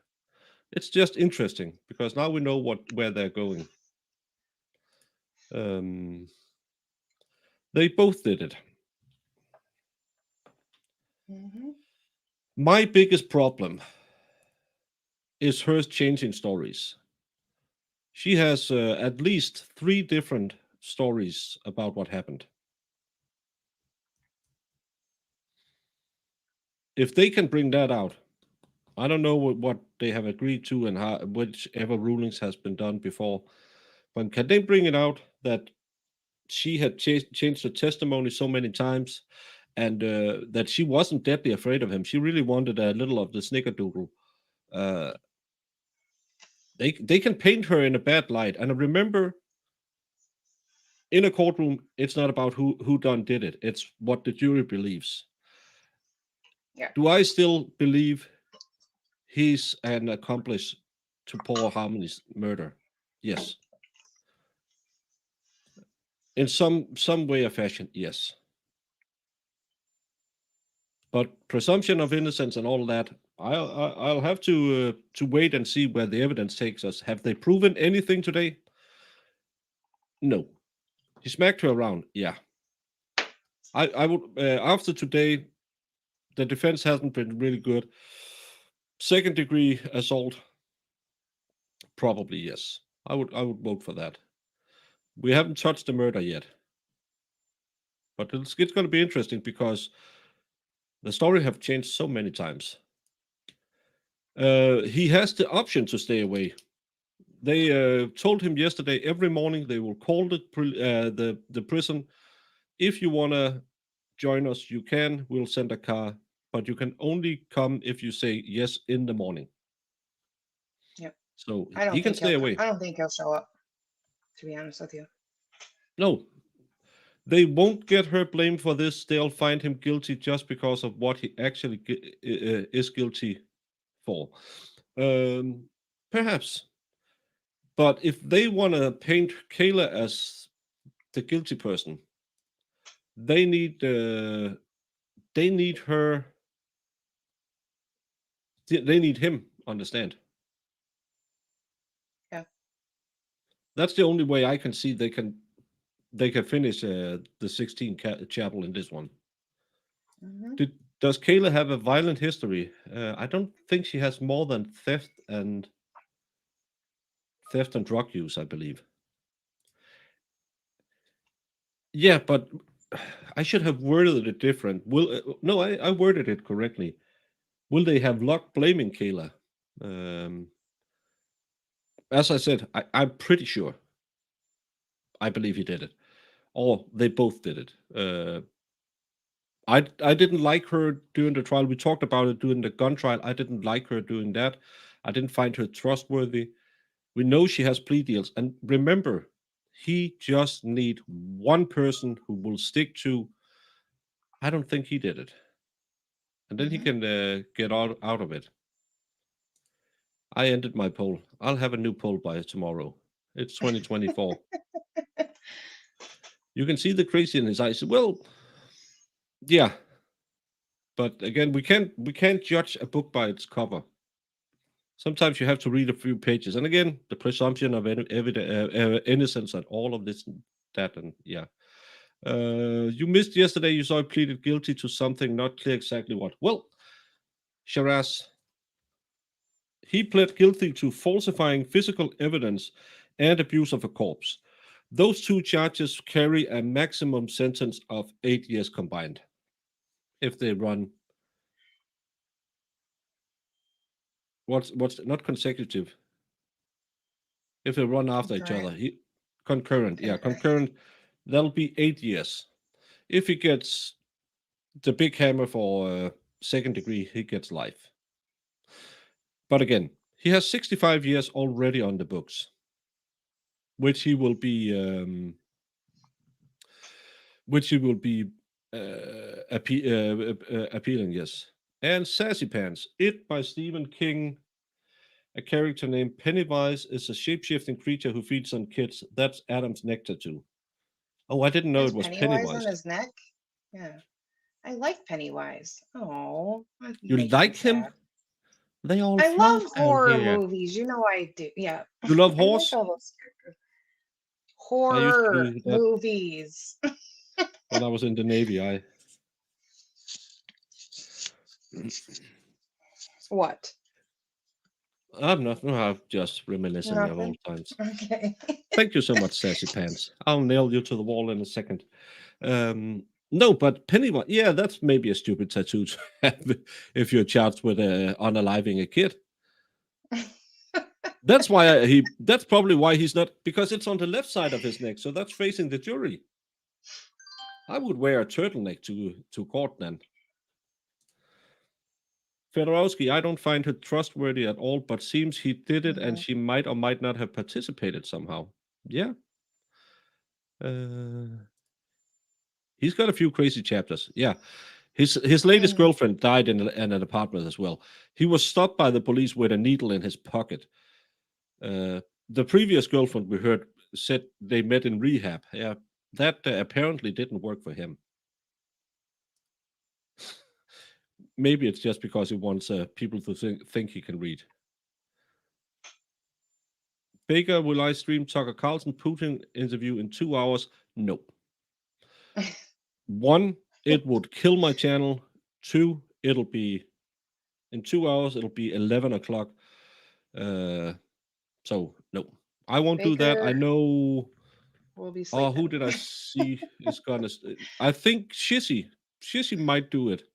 it's just interesting, because now we know where they're going. They both did it. My biggest problem is her changing stories. She has at least 3 different stories about what happened. If they can bring that out, I don't know what they have agreed to and how, whichever rulings has been done before, but can they bring it out that she had changed her testimony so many times, and that she wasn't deadly afraid of him? She really wanted a little of the snickerdoodle. They can paint her in a bad light. And remember, in a courtroom, it's not about who did it. It's what the jury believes. Yeah. Do I still believe he's an accomplice to Paul Harmony's murder? Yes. In some way or fashion, yes. But presumption of innocence and all that, I'll have to wait and see where the evidence takes us. Have they proven anything today? No. He smacked her around. Yeah. I would after today, the defense hasn't been really good. Second degree assault, probably yes. I would vote for that. We haven't touched the murder yet, but it's going to be interesting because the story have changed so many times. He has the option to stay away. They told him yesterday every morning they will call the prison. If you want to join us, you can. We'll send a car, but you can only come if you say yes in the morning. Yep. So I don't he can think stay away. I don't think he'll show up, to be honest with you. No, they won't get her blamed for this. They'll find him guilty just because of what he actually is guilty for. Perhaps. But if they want to paint Kayla as the guilty person, they need her. They need him. Understand? Yeah. That's the only way I can see they can finish the 16 chapel in this one. Does Kayla have a violent history? I don't think she has more than theft and drug use, I believe. Yeah, but I should have worded it different. No, I worded it correctly. Will they have luck blaming Kayla? As I said, I'm pretty sure. I believe he did it, or they both did it. I didn't like her during the trial. We talked about it during the gun trial. I didn't like her doing that. I didn't find her trustworthy. We know she has plea deals, and remember, he just need one person who will stick to. I don't think he did it, and then he can get out of it. I ended my poll. I'll have a new poll by tomorrow. It's 2024. You can see the crazy in his eyes. Well, yeah, but again, we can't judge a book by its cover. Sometimes you have to read a few pages, and again, the presumption of innocence and all of this and that, and yeah. You missed yesterday. You saw he pleaded guilty to something, not clear exactly what. Well, Shiraz, He pled guilty to falsifying physical evidence and abuse of a corpse. Those two charges carry a maximum sentence of 8 years combined if they run. What's not consecutive? If they run after each other, concurrent. Yeah, concurrent. That'll be 8 years. If he gets the big hammer for second degree, he gets life. But again, he has 65 years already on the books, which he will be appealing. Yes. And Sassy Pants, It by Stephen King. A character named Pennywise is a shape-shifting creature who feeds on kids. That's Adam's neck tattoo. Oh, I didn't know There's it was Pennywise on Pennywise. his neck. Yeah, I like Pennywise. Oh, You like him? They all I love float down horror here. movies. You know I do. Yeah. You love I like horse? all those characters. I used to Horror do that movies. when I was in the Navy. What? I'm not. No, I'm just reminiscing of old Nothing. times. Okay. Thank you so much, Sassy Pants. I'll nail you to the wall in a second. No, but Pennywise, yeah, that's maybe a stupid tattoo to have if you're charged with unaliving a kid. That's why that's probably why he's not, because it's on the left side of his neck, so that's facing the jury. I would wear a turtleneck to court then. Fedorowski, I don't find her trustworthy at all, but seems he did it and she might or might not have participated somehow. Yeah. He's got a few crazy chapters. Yeah. His latest girlfriend died in an apartment as well. He was stopped by the police with a needle in his pocket. The previous girlfriend we heard said they met in rehab. Yeah. That apparently didn't work for him. Maybe it's just because he wants people to think he can read. Baker, will I stream Tucker Carlson Putin interview in 2 hours? Nope. 1, it would kill my channel. 2, it'll be in 2 hours. It'll be 11 o'clock. So no, I won't do that. I Baker know. will be Oh, who sleeping. did I see is gonna? I think Shissy might do it.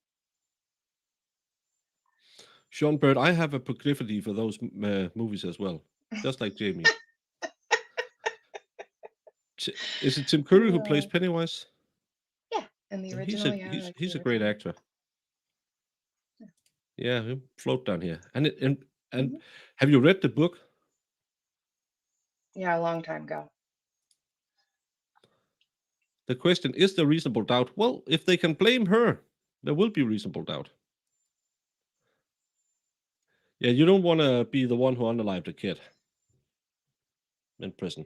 Sean Bird, I have a proclivity for those movies as well, just like Jamie. Is it Tim Curry who plays Pennywise? Yeah, in the original, yeah. I like He's the a great original. actor. Yeah, he'll float down here. And have you read the book? Yeah, a long time ago. The question, is there reasonable doubt? Well, if they can blame her, there will be reasonable doubt. Yeah, you don't want to be the one who unalived a kid in prison.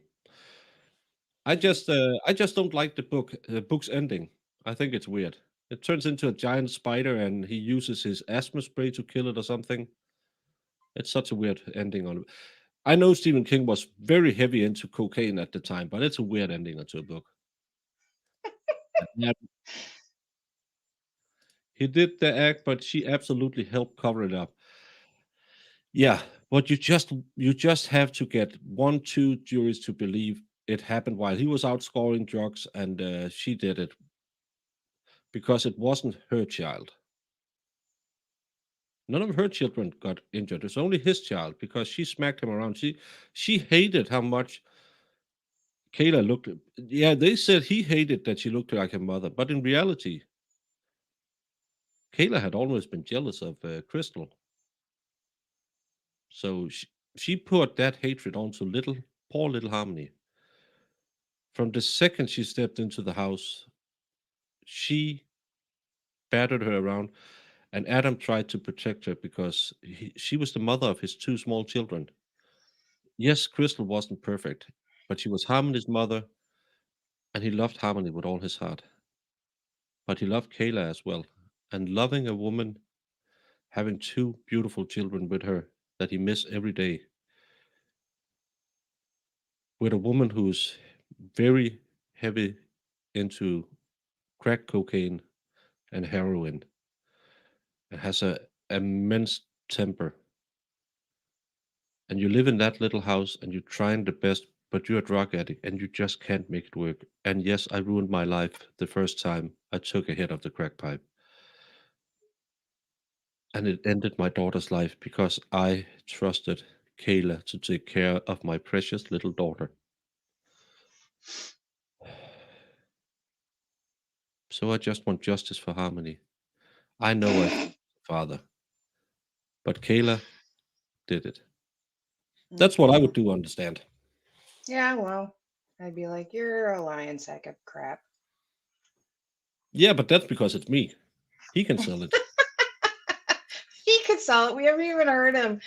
I just don't like the book's ending. I think it's weird. It turns into a giant spider and he uses his asthma spray to kill it or something. It's such a weird ending on it. I know Stephen King was very heavy into cocaine at the time, but it's a weird ending to a book. Yeah. He did the act, but she absolutely helped cover it up. Yeah, but you just have to get 1-2 juries to believe it happened while he was out scoring drugs and she did it because it wasn't her child. None of her children got injured. It's only his child because she smacked him around. She hated how much Kayla looked. Yeah, they said he hated that she looked like her mother, but in reality, Kayla had always been jealous of Crystal. So she poured that hatred onto poor little Harmony. From the second she stepped into the house, she battered her around, and Adam tried to protect her because she was the mother of his 2 small children. Yes, Crystal wasn't perfect, but she was Harmony's mother, and he loved Harmony with all his heart. But he loved Kayla as well, and loving a woman, having 2 beautiful children with her that he missed every day, with a woman who's very heavy into crack cocaine and heroin and has a immense temper. and you live in that little house and you're trying the best, but you're a drug addict and you just can't make it work. And yes, I ruined my life the first time I took a hit of the crack pipe. And it ended my daughter's life because I trusted Kayla to take care of my precious little daughter. So I just want justice for Harmony. I know I father, but Kayla did it. That's what I would do, understand. Yeah, well, I'd be like, you're a lying sack of crap. Yeah, but that's because it's me. He can sell it. He could sell it. We haven't even heard him.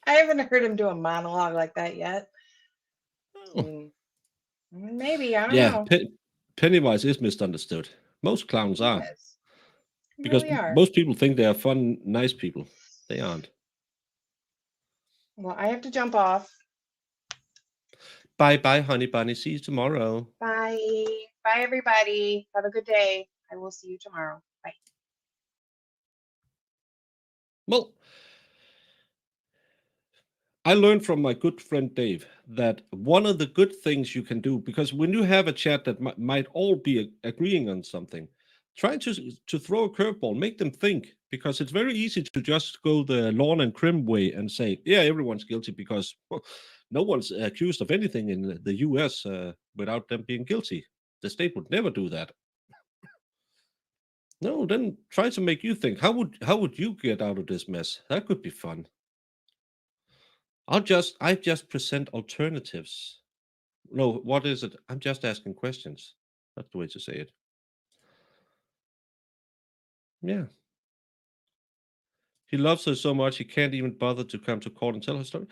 I haven't heard him do a monologue like that yet. Maybe, I don't Yeah, know. Pennywise is misunderstood. Most clowns are. Yes, they Because really are. most people think they are fun, nice people. They aren't. Well, I have to jump off. Bye bye, honey bunny. See you tomorrow. Bye. Bye, everybody. Have a good day. I will see you tomorrow. Bye. Well, I learned from my good friend Dave that one of the good things you can do, because when you have a chat that might all be agreeing on something, try to throw a curveball, make them think, because it's very easy to just go the lawn and crim way and say, yeah, everyone's guilty because no one's accused of anything in the US without them being guilty. The state would never do that. No, then try to make you think. How would you get out of this mess? That could be fun. I just present alternatives. No, what is it? I'm just asking questions. That's the way to say it. Yeah. He loves her so much he can't even bother to come to court and tell her story.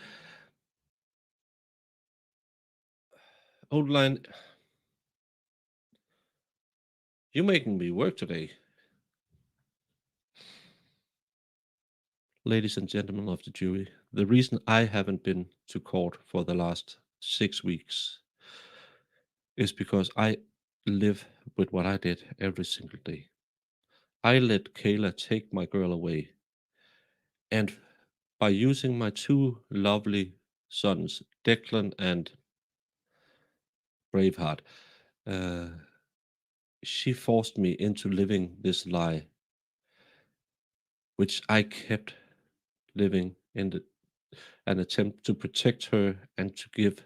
Old line. You're making me work today. Ladies and gentlemen of the jury, the reason I haven't been to court for the last 6 weeks is because I live with what I did every single day. I let Kayla take my girl away. And by using my two lovely sons, Declan and Braveheart, she forced me into living this lie, which I kept living in an attempt to protect her and to give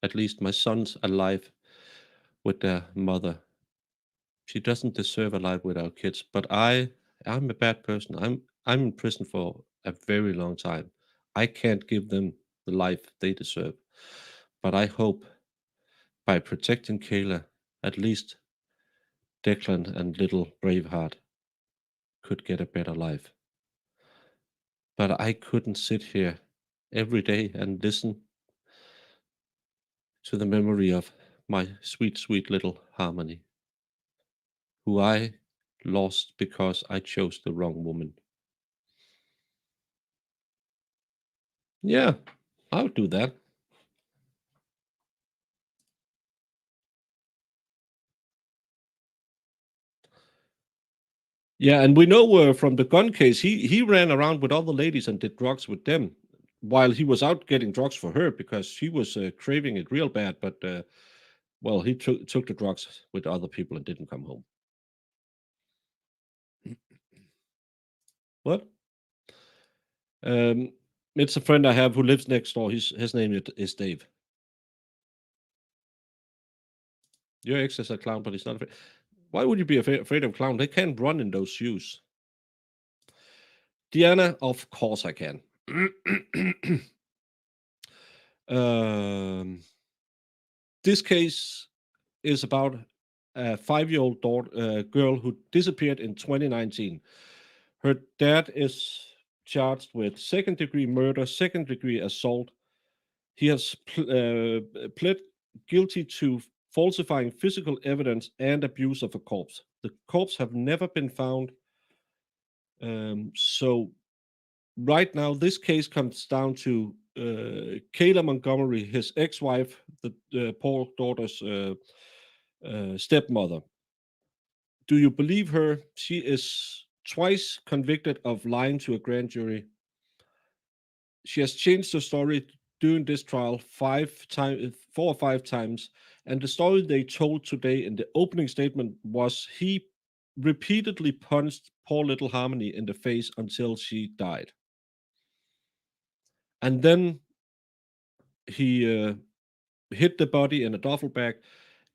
at least my sons a life with their mother. She doesn't deserve a life with our kids, but I'm a bad person. I'm in prison for a very long time. I can't give them the life they deserve. But I hope by protecting Kayla, at least Declan and little Braveheart could get a better life. But I couldn't sit here every day and listen to the memory of my sweet, sweet little Harmony, who I lost because I chose the wrong woman. Yeah, I would do that. Yeah, and we know from the gun case, he ran around with other ladies and did drugs with them, while he was out getting drugs for her because she was craving it real bad. But well, he took the drugs with other people and didn't come home. What? It's a friend I have who lives next door. His name is Dave. Your ex is a clown, but he's not afraid. Why would you be afraid of clown? They can't run in those shoes. Diana, of course I can. This case is about a 5-year-old girl who disappeared in 2019. Her dad is charged with second-degree murder, second-degree assault. He has pled guilty to falsifying physical evidence and abuse of a corpse. The corpse have never been found. So right now, this case comes down to Kayla Montgomery, his ex-wife, the poor daughter's stepmother. Do you believe her? She is twice convicted of lying to a grand jury. She has changed her story during this trial 4 or 5 times, and the story they told today in the opening statement was he repeatedly punched poor little Harmony in the face until she died. And then he hid the body in a duffel bag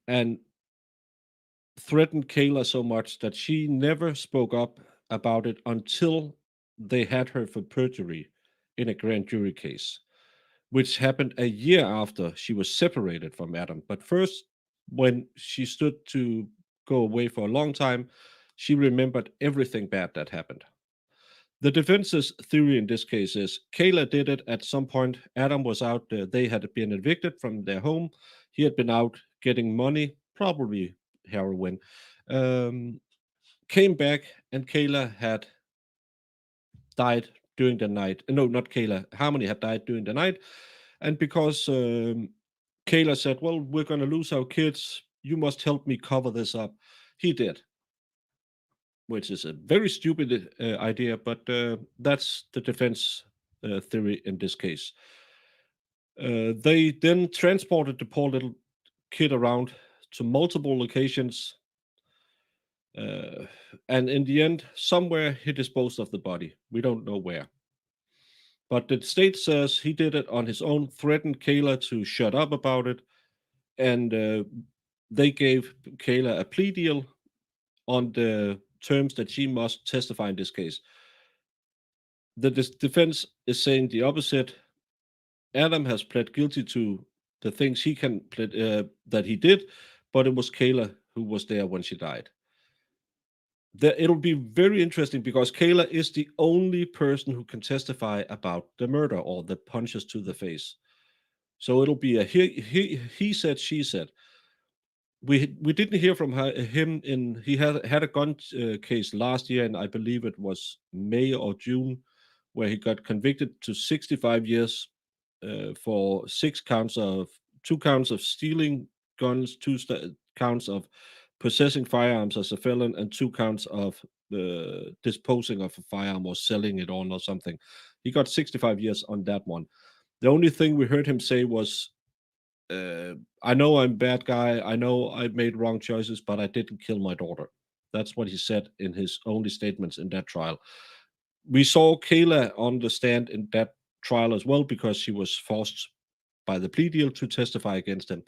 and threatened Kayla so much that she never spoke up about it until they had her for perjury in a grand jury case, which happened a year after she was separated from Adam. But first, when she stood to go away for a long time, she remembered everything bad that happened. The defense's theory in this case is Kayla did it at some point. Adam was out, they had been evicted from their home. He had been out getting money, probably heroin. Came back, and Kayla had died during the night. No, not Kayla. Harmony had died during the night. And because Kayla said, well, we're going to lose our kids, you must help me cover this up, he did. Which is a very stupid idea, but that's the defense theory in this case. They then transported the poor little kid around to multiple locations, and in the end, somewhere he disposed of the body. We don't know where. But the state says he did it on his own, threatened Kayla to shut up about it, and they gave Kayla a plea deal on the terms that she must testify in this case. The defense is saying the opposite. Adam has pled guilty to the things he can plead, that he did, but it was Kayla who was there when she died. It'll be very interesting because Kayla is the only person who can testify about the murder or the punches to the face. So it'll be a he said, she said. We didn't hear from him in he had a gun case last year, and I believe it was May or June, where he got convicted to 65 years for 2 counts of stealing guns, 2 counts of possessing firearms as a felon, and 2 counts of disposing of a firearm or selling it on or something. He got 65 years on that one. The only thing we heard him say was, I know I'm a bad guy. I know I made wrong choices, but I didn't kill my daughter. That's what he said in his only statements in that trial. We saw Kayla on the stand in that trial as well because she was forced by the plea deal to testify against him.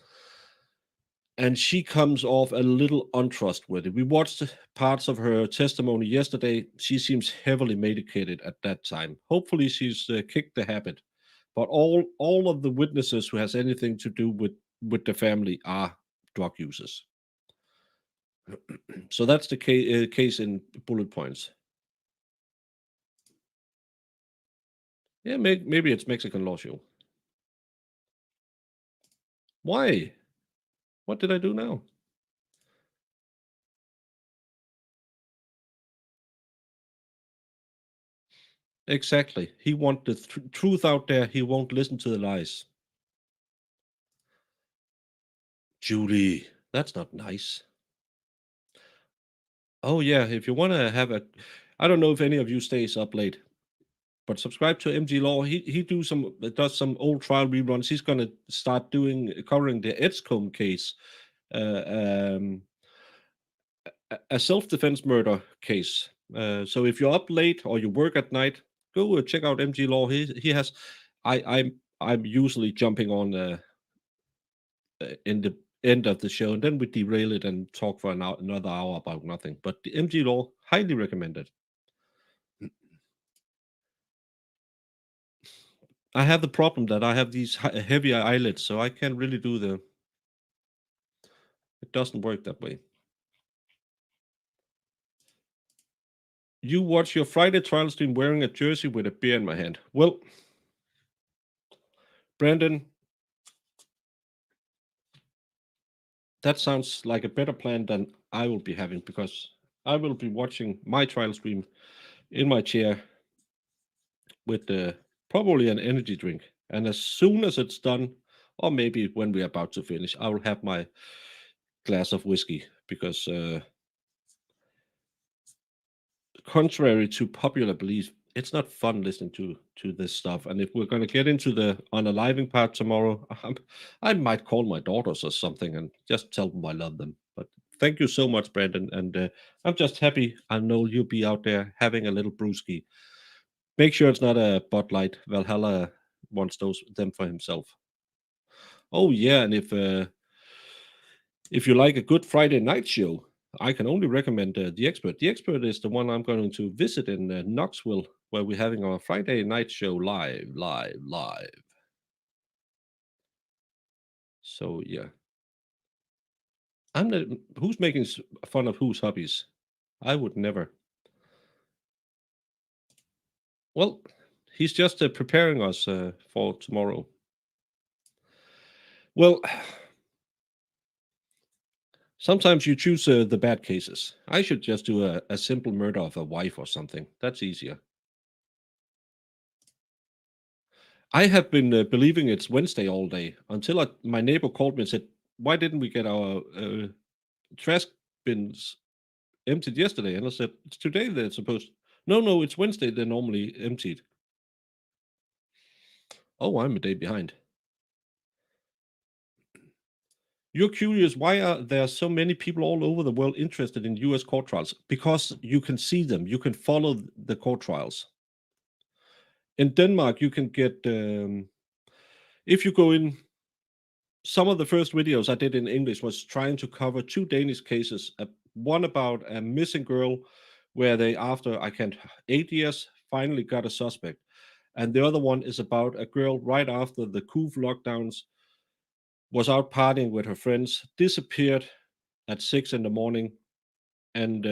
And she comes off a little untrustworthy. We watched parts of her testimony yesterday. She seems heavily medicated at that time. Hopefully she's kicked the habit. But all of the witnesses who has anything to do with the family are drug users. So that's the case in bullet points. Yeah, maybe it's Mexican law show. Why? What did I do now? Exactly. He wants the truth out there. He won't listen to the lies. Julie, that's not nice. Oh yeah, if you want to have I don't know if any of you stays up late, but subscribe to MG Law. He does some old trial reruns. He's gonna start covering the Edgecombe case, a self-defense murder case. So if you're up late or you work at night, go check out MG Law. He has. I'm usually jumping on in the end of the show, and then we derail it and talk for another hour about nothing. But the MG Law, highly recommended. I have the problem that I have these heavy eyelids, so I can't really do it doesn't work that way. You watch your Friday trial stream wearing a jersey with a beer in my hand. Well, Brandon, that sounds like a better plan than I will be having, because I will be watching my trial stream in my chair with probably an energy drink. And as soon as it's done, or maybe when we're about to finish, I will have my glass of whiskey, because contrary to popular belief, it's not fun listening to this stuff. And if we're going to get into the unaliving part tomorrow, I might call my daughters or something and just tell them I love them. But thank you so much, Brandon. And I'm just happy I know you'll be out there having a little brewski. Make sure it's not a Bud Light. Valhalla wants them for himself. Oh yeah, and if you like a good Friday night show, I can only recommend The Expert. The Expert is the one I'm going to visit in Knoxville, where we're having our Friday night show live. So yeah, I'm not. Who's making fun of whose hobbies? I would never. Well, he's just preparing us for tomorrow. Well, sometimes you choose the bad cases. I should just do a simple murder of a wife or something. That's easier. I have been believing it's Wednesday all day until my neighbor called me and said, "Why didn't we get our trash bins emptied yesterday?" And I said, "It's today they're supposed." No, it's Wednesday they're normally emptied. Oh, I'm a day behind. You're curious why are there so many people all over the world interested in U.S. court trials? Because you can see them, you can follow the court trials. In Denmark, you can get if you go in. Some of the first videos I did in English was trying to cover 2 Danish cases. One about a missing girl where they, after 8 years, finally got a suspect. And the other one is about a girl right after the COOF lockdowns, was out partying with her friends, disappeared at 6 in the morning, and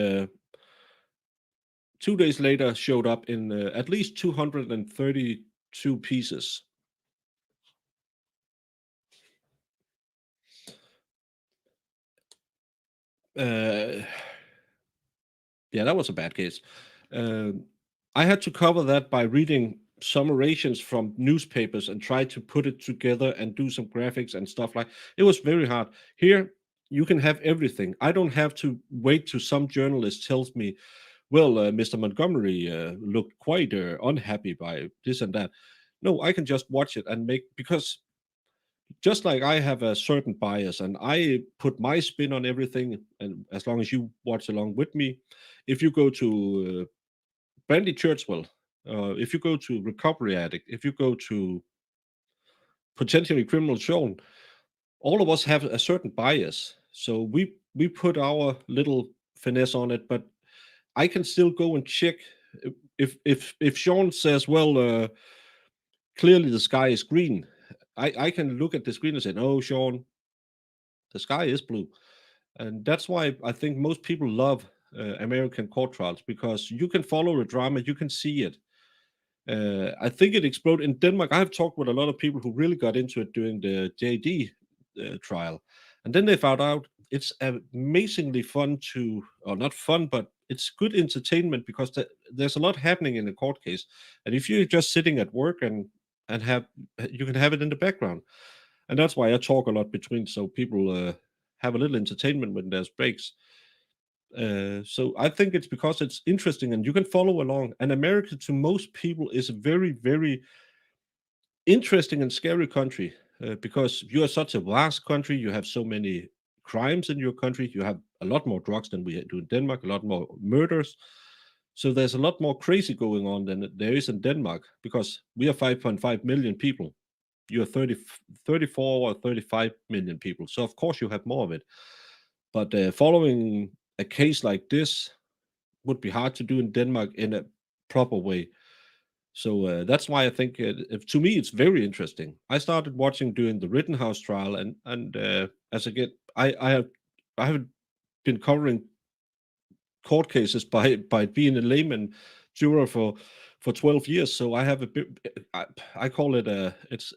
2 days later showed up in at least 232 pieces. Yeah, that was a bad case. I had to cover that by reading summations from newspapers and try to put it together and do some graphics and stuff like. It was very hard. Here, you can have everything. I don't have to wait till some journalist tells me, "Well, Mr. Montgomery looked quite unhappy by this and that." No, I can just watch it and because just like I have a certain bias and I put my spin on everything, and as long as you watch along with me, if you go to Brandy Churchwell, if you go to Recovery Addict, if you go to Potentially Criminal Sean, all of us have a certain bias. So we put our little finesse on it, but I can still go and check if Sean says, "Well, clearly the sky is green." I can look at the screen and say, "No, Sean, the sky is blue." And that's why I think most people love American court trials, because you can follow the drama, you can see it. I think it exploded in Denmark. I've talked with a lot of people who really got into it during the JD trial. And then they found out it's amazingly fun or not fun, but it's good entertainment because there's a lot happening in a court case. And if you're just sitting at work and you can have it in the background. And that's why I talk a lot between, so people have a little entertainment when there's breaks. So I think it's because it's interesting and you can follow along. And America, to most people, is a very, very interesting and scary country because you are such a vast country. You have so many crimes in your country. You have a lot more drugs than we do in Denmark, a lot more murders. So there's a lot more crazy going on than there is in Denmark, because we are 5.5 million people. You are 34 or 35 million people. So of course you have more of it. But following a case like this would be hard to do in Denmark in a proper way. So that's why I think to me it's very interesting. I started watching during the Rittenhouse trial, and as I get, I haven't been covering court cases by being a layman juror for 12 years. So I have a bit. I call it it's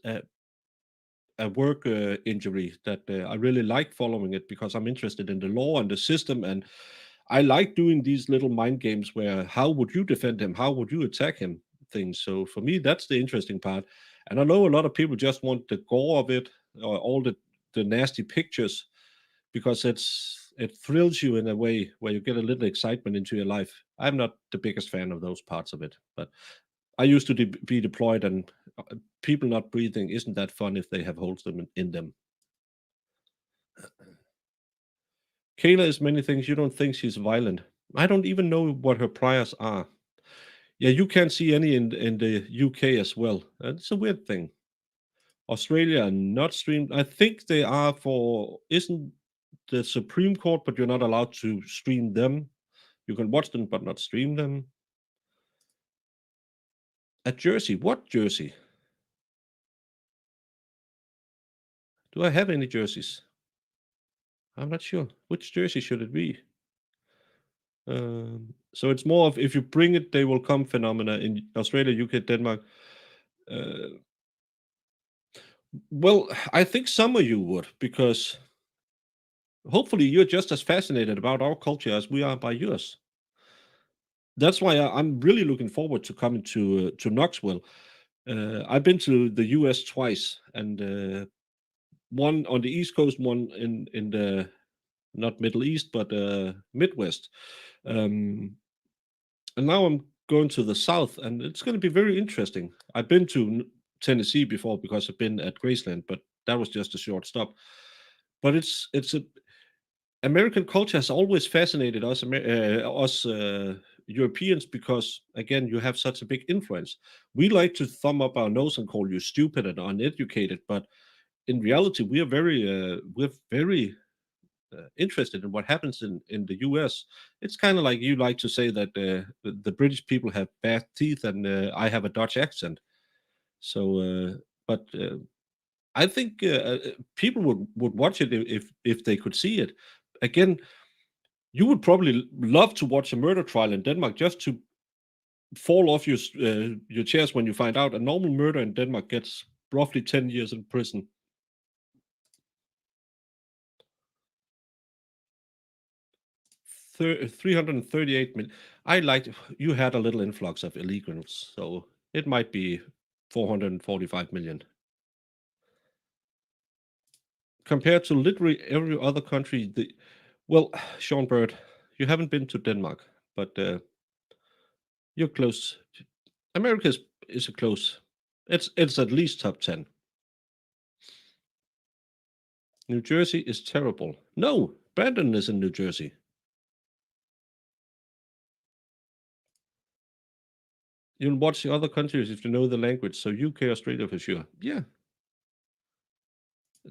a work injury that I really like following it, because I'm interested in the law and the system, and I like doing these little mind games where how would you defend him, how would you attack him, things. So for me, that's the interesting part. And I know a lot of people just want the gore of it, or all the nasty pictures, because it thrills you in a way where you get a little excitement into your life. I'm not the biggest fan of those parts of it, but I used to be deployed, and people not breathing isn't that fun if they have holes in them. Kayla is many things. You don't think she's violent. I don't even know what her priors are. Yeah, you can't see any in the UK as well. It's a weird thing. Australia are not streamed. I think they are for, isn't the Supreme Court, but you're not allowed to stream them. You can watch them, but not stream them. At Jersey, what Jersey? Do I have any jerseys? I'm not sure. Which jersey should it be? So it's more of if you bring it, they will come phenomena in Australia, UK, Denmark. Well, I think some of you would, because hopefully you're just as fascinated about our culture as we are by yours. That's why I'm really looking forward to coming to Knoxville. I've been to the US twice, and one on the East Coast, one in the not Middle East, but Midwest. And now I'm going to the South, and it's going to be very interesting. I've been to Tennessee before because I've been at Graceland, but that was just a short stop. But it's a American culture has always fascinated us, Europeans, because again, you have such a big influence. We like to thumb up our nose and call you stupid and uneducated, but in reality, we're very interested in what happens in the US. It's kind of like you like to say that the British people have bad teeth and I have a Dutch accent. So, but I think people would watch it if they could see it. Again, you would probably love to watch a murder trial in Denmark just to fall off your chairs when you find out a normal murder in Denmark gets roughly 10 years in prison. Thir 338 million. I liked you had a little influx of illegals, so it might be 445 million. Compared to literally every other country, well, Sean Bird, you haven't been to Denmark, but you're close. America is a close. It's at least top 10. New Jersey is terrible. No, Brandon is in New Jersey. You'll watch the other countries if you know the language. So UK, Australia for sure. Yeah.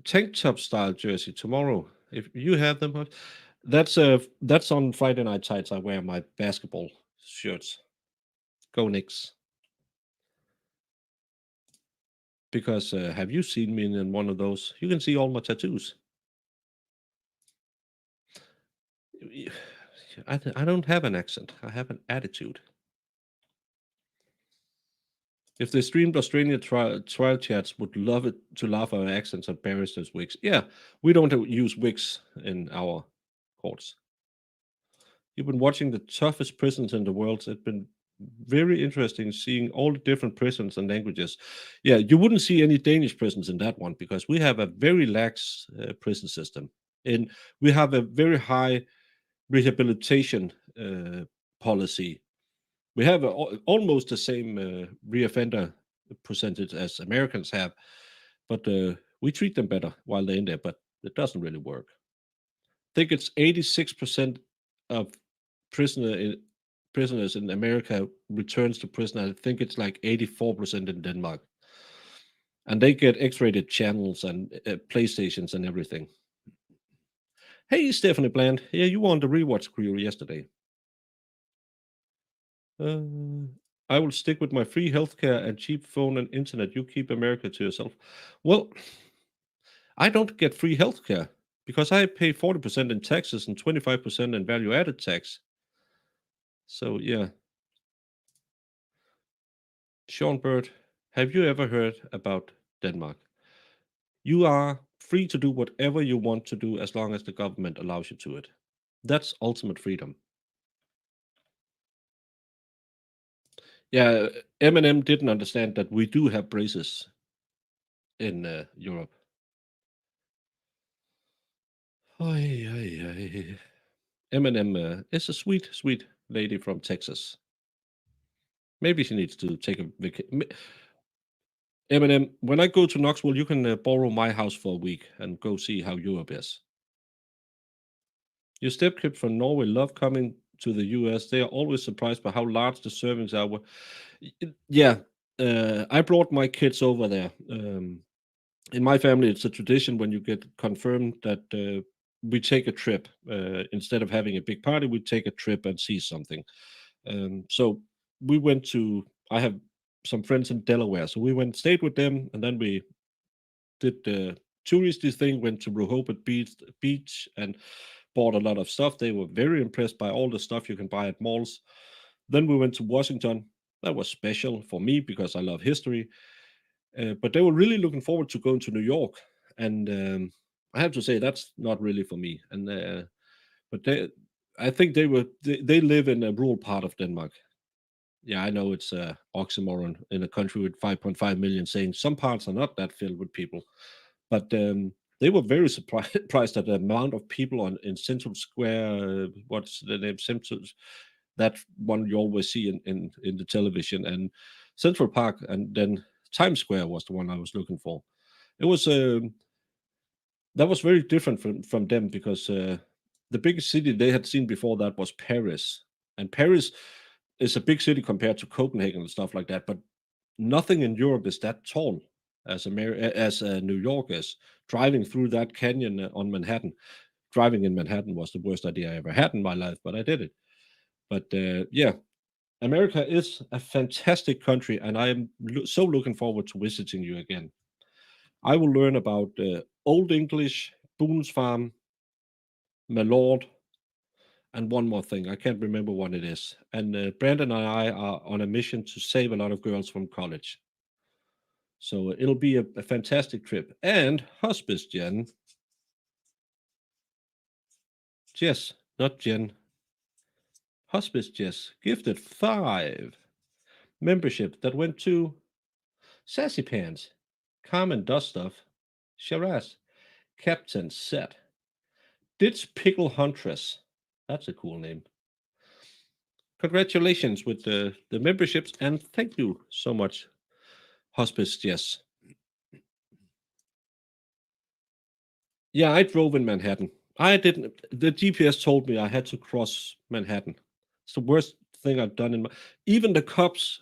Tank top style jersey tomorrow. If you have them, that's on Friday night tights. I wear my basketball shirts. Go Knicks. Because have you seen me in one of those? You can see all my tattoos. I don't have an accent. I have an attitude. If they streamed Australian trial chats, would love it to laugh at our accents and barristers' wigs. Yeah, we don't use wigs in our courts. You've been watching the toughest prisons in the world. It's been very interesting seeing all the different prisons and languages. Yeah, you wouldn't see any Danish prisons in that one because we have a very lax prison system. And we have a very high rehabilitation policy. We have almost the same reoffender percentage as Americans have, but we treat them better while they're in there, but it doesn't really work. I think it's 86% of prisoners in America returns to prison. I think it's like 84% in Denmark. And they get X-rated channels and PlayStations and everything. Hey, Stephanie Bland. Yeah, you were on the rewatch crew yesterday. I will stick with my free healthcare and cheap phone and internet. You keep America to yourself. Well, I don't get free healthcare because I pay 40% in taxes and 25% in value-added tax. So, yeah. Sean Bird, have you ever heard about Denmark? You are free to do whatever you want to do as long as the government allows you to it. That's ultimate freedom. Yeah, Eminem didn't understand that we do have braces in Europe. Oy, oy, oy. Eminem is a sweet, sweet lady from Texas. Maybe she needs to take a vacation. Eminem, when I go to Knoxville, you can borrow my house for a week and go see how Europe is. Your stepkids from Norway love coming to the US. They are always surprised by how large the servings are. Yeah, I brought my kids over there. In my family, it's a tradition when you get confirmed that we take a trip. Instead of having a big party, we take a trip and see something. So we went to, I have some friends in Delaware. So we went, stayed with them, and then we did the touristy thing, went to Rehoboth Beach and bought a lot of stuff. They were very impressed by all the stuff you can buy at malls. Then we went to Washington. That was special for me because I love history. But they were really looking forward to going to New York. And I have to say, that's not really for me. But I think they live in a rural part of Denmark. Yeah, I know it's a oxymoron in a country with 5.5 million, saying some parts are not that filled with people. But they were very surprised at the amount of people in Central Square. What's the name? That one you always see in the television, and Central Park, and then Times Square was the one I was looking for. It was that was very different from them because the biggest city they had seen before that was Paris, and Paris is a big city compared to Copenhagen and stuff like that. But nothing in Europe is that tall as New York is. Driving through that canyon on Manhattan, driving in Manhattan was the worst idea I ever had in my life, but I did it. But yeah, America is a fantastic country, and I am so looking forward to visiting you again. I will learn about Old English, Boone's Farm, my lord, and one more thing. I can't remember what it is. And Brandon and I are on a mission to save a lot of girls from college. So it'll be a fantastic trip. And hospice, Jen. Jess, not Jen. Hospice Jess gifted 5 membership that went to Sassy Pants, Carmen Dustuff, Shiraz, Captain Set, Ditch Pickle Huntress. That's a cool name. Congratulations with the memberships, and thank you so much, Hospice Jess. Yeah, I drove in Manhattan. I didn't. The GPS told me I had to cross Manhattan. It's the worst thing I've done even the cops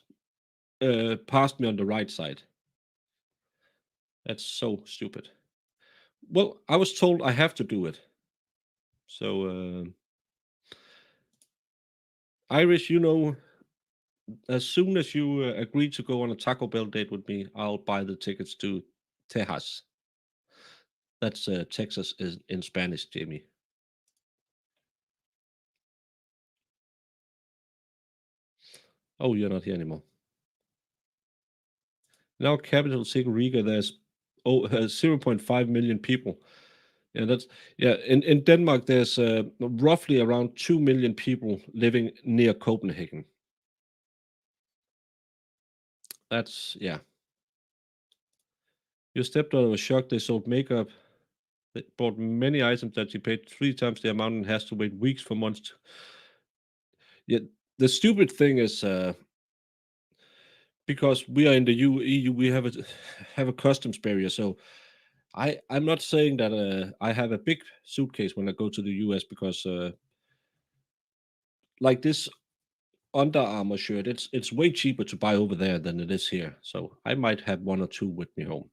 passed me on the right side. That's so stupid. Well, I was told I have to do it. So, Irish, as soon as you agree to go on a Taco Bell date with me, I'll buy the tickets to Tejas. That's Texas is in Spanish, Jamie. Oh, you're not here anymore. Now, capital city Riga, there's 0.5 million people. In Denmark, there's roughly around 2 million people living near Copenhagen. That's, yeah. Your stepdaughter was shocked they sold makeup. They bought many items that she paid 3 times the amount and has to wait weeks for months. Yeah, the stupid thing is because we are in the EU, we have a customs barrier. So I'm not saying that I have a big suitcase when I go to the US because like this Under Armour shirt, it's way cheaper to buy over there than it is here. So I might have 1 or 2 with me home.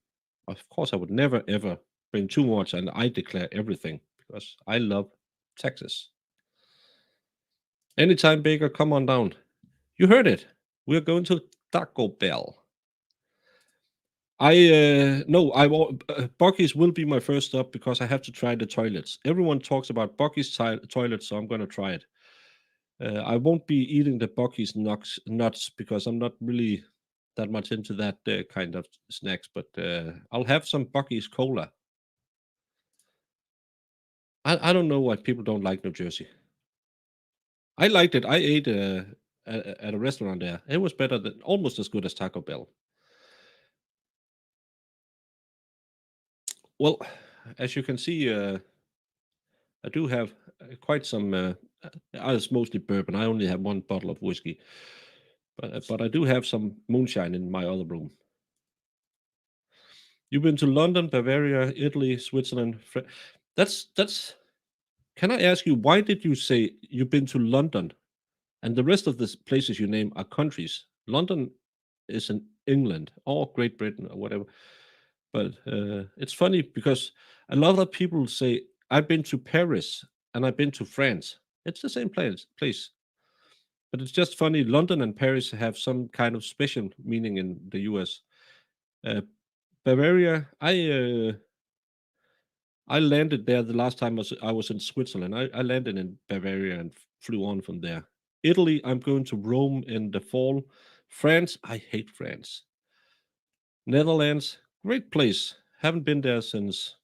Of course, I would never ever bring too much, and I declare everything because I love Texas. Anytime, Baker, come on down. You heard it. We're going to Taco Bell. Bucky's will be my first stop because I have to try the toilets. Everyone talks about Bucky's toilets, so I'm going to try it. I won't be eating the Bucky's nuts because I'm not really that much into that kind of snacks, but I'll have some Bucky's cola. I don't know why people don't like New Jersey. I liked it. I ate at a restaurant there. It was better than almost as good as Taco Bell. Well, as you can see, I do have quite some. It's mostly bourbon. I only have one bottle of whiskey, but I do have some moonshine in my other room. You've been to London, Bavaria, Italy, Switzerland. That's. Can I ask you, why did you say you've been to London, and the rest of the places you name are countries? London is in England or Great Britain or whatever. But it's funny because a lot of people say I've been to Paris and I've been to France. It's the same place. But it's just funny. London and Paris have some kind of special meaning in the US. Uh, Bavaria, I landed there the last time I was in Switzerland. I landed in Bavaria and flew on from there. Italy, I'm going to Rome in the fall. France, I hate France. Netherlands, great place. Haven't been there since.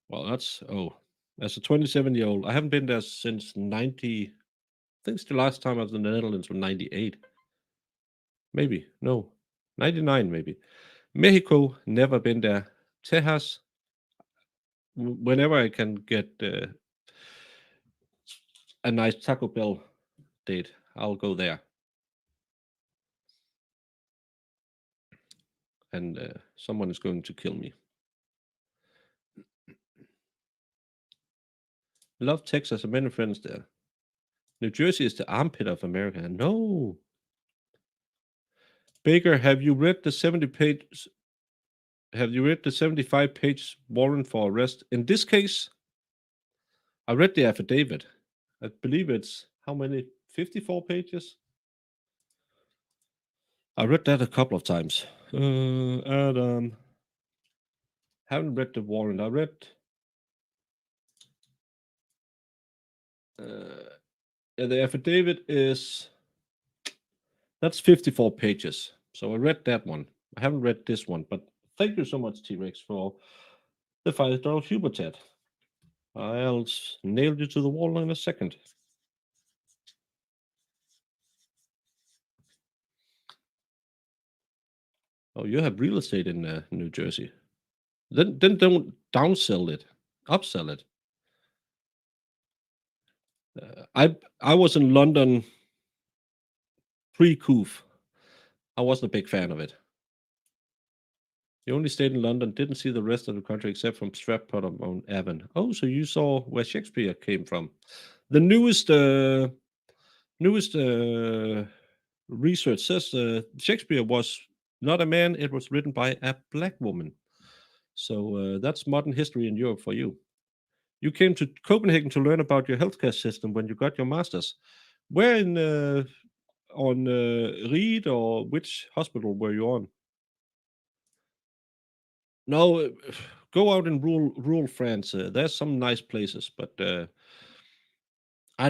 Well, as a 27-year-old, I haven't been there since 90. I think it's the last time I was in the Netherlands was 98. Maybe, no, 99 maybe. Mexico, never been there. Texas, whenever I can get a nice Taco Bell date, I'll go there. And someone is going to kill me. Love Texas. I have many friends there. New Jersey is the armpit of America. No. Baker, have you read the 70-page? Have you read the 75-page warrant for arrest? In this case, I read the affidavit. I believe it's how many? 54 pages. I read that a couple of times. Adam, haven't read the warrant. I read. The affidavit is. That's 54 pages. So I read that one. I haven't read this one, but thank you so much, T-Rex, for the $5 super chat. I'll nail you to the wall in a second. Oh, you have real estate in New Jersey. Then don't downsell it, upsell it. I was in London pre-coup. I wasn't a big fan of it. You only stayed in London, didn't see the rest of the country except from Stratford on Avon. Oh, so you saw where Shakespeare came from. The newest research says Shakespeare was not a man, it was written by a black woman. So that's modern history in Europe for you. You came to Copenhagen to learn about your healthcare system when you got your master's. Where on Ried, or which hospital were you on? No, go out in rural France. There's some nice places, but I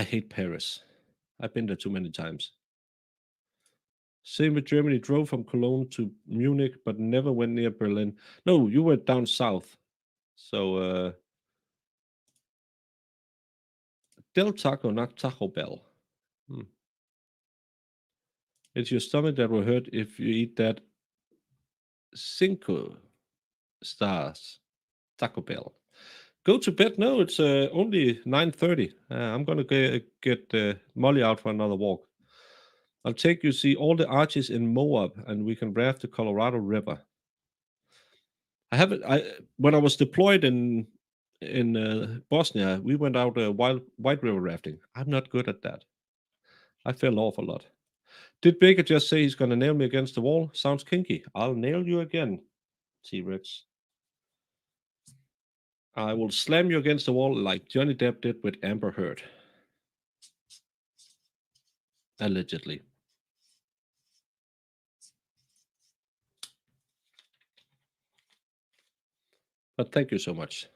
hate Paris. I've been there too many times. Same with Germany. Drove from Cologne to Munich, but never went near Berlin. No, you went down south. So Del Taco, not Taco Bell. It's your stomach that will hurt if you eat that 5 stars Taco Bell. Go to bed. No, it's only 9:30. I'm gonna get Molly out for another walk. I'll take you see all the arches in Moab, and we can raft the Colorado River. When I was deployed in Bosnia, we went out white river rafting. I'm not good at that. I fell off a lot. Did Baker just say he's gonna nail me against the wall? Sounds kinky. I'll nail you again, T-Rex. I will slam you against the wall like Johnny Depp did with Amber Heard. Allegedly. But thank you so much.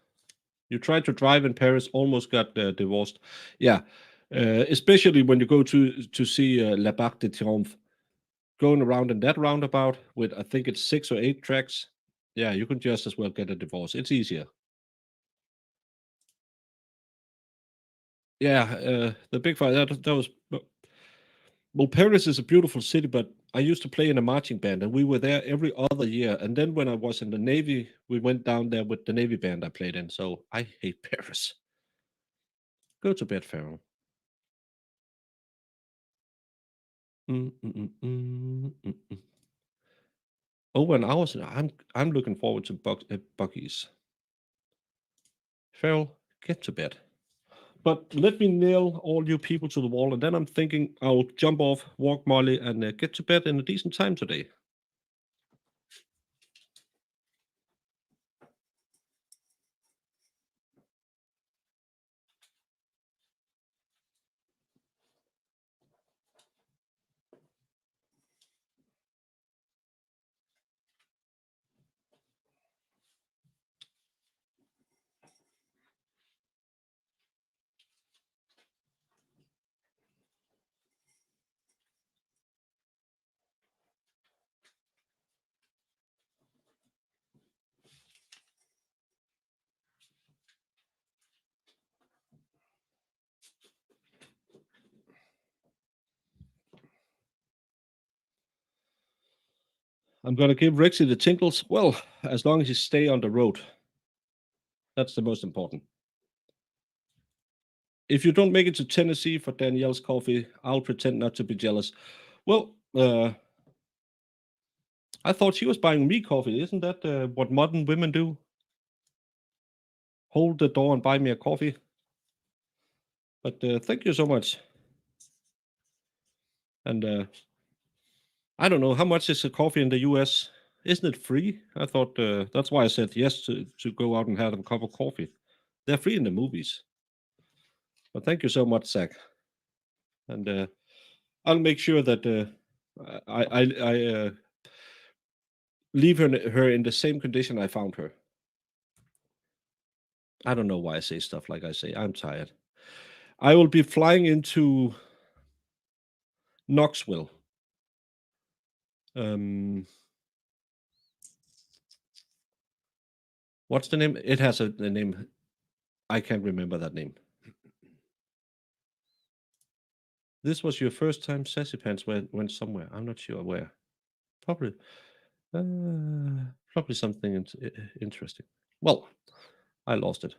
You tried to drive in Paris, almost got divorced. Yeah, especially when you go to see La Barque de Triomphe, going around in that roundabout with, I think it's 6 or 8 tracks. Yeah, you can just as well get a divorce. It's easier. Yeah, the big fight, that was. Well, Paris is a beautiful city, but I used to play in a marching band, and we were there every other year. And then when I was in the Navy, we went down there with the Navy band I played in. So I hate Paris. Go to bed, Farrell. Over an hour. I'm looking forward to Bucky's. Farrell, get to bed. But let me nail all you people to the wall, and then I'm thinking I'll jump off, walk Molly, and get to bed in a decent time today. I'm going to give Rexy the tinkles. Well, as long as you stay on the road. That's the most important. If you don't make it to Tennessee for Danielle's coffee, I'll pretend not to be jealous. Well, I thought she was buying me coffee. Isn't that what modern women do? Hold the door and buy me a coffee. But thank you so much. And I don't know, how much is a coffee in the US? Isn't it free? I thought that's why I said yes to go out and have a cup of coffee. They're free in the movies. But thank you so much, Zach. And I'll make sure that I leave her in the same condition I found her. I don't know why I say stuff like I say. I'm tired. I will be flying into Knoxville. What's the name? It has a name. I can't remember that name. This was your first time Sassy Pants went somewhere. I'm not sure where. Probably something interesting. Well, I lost it.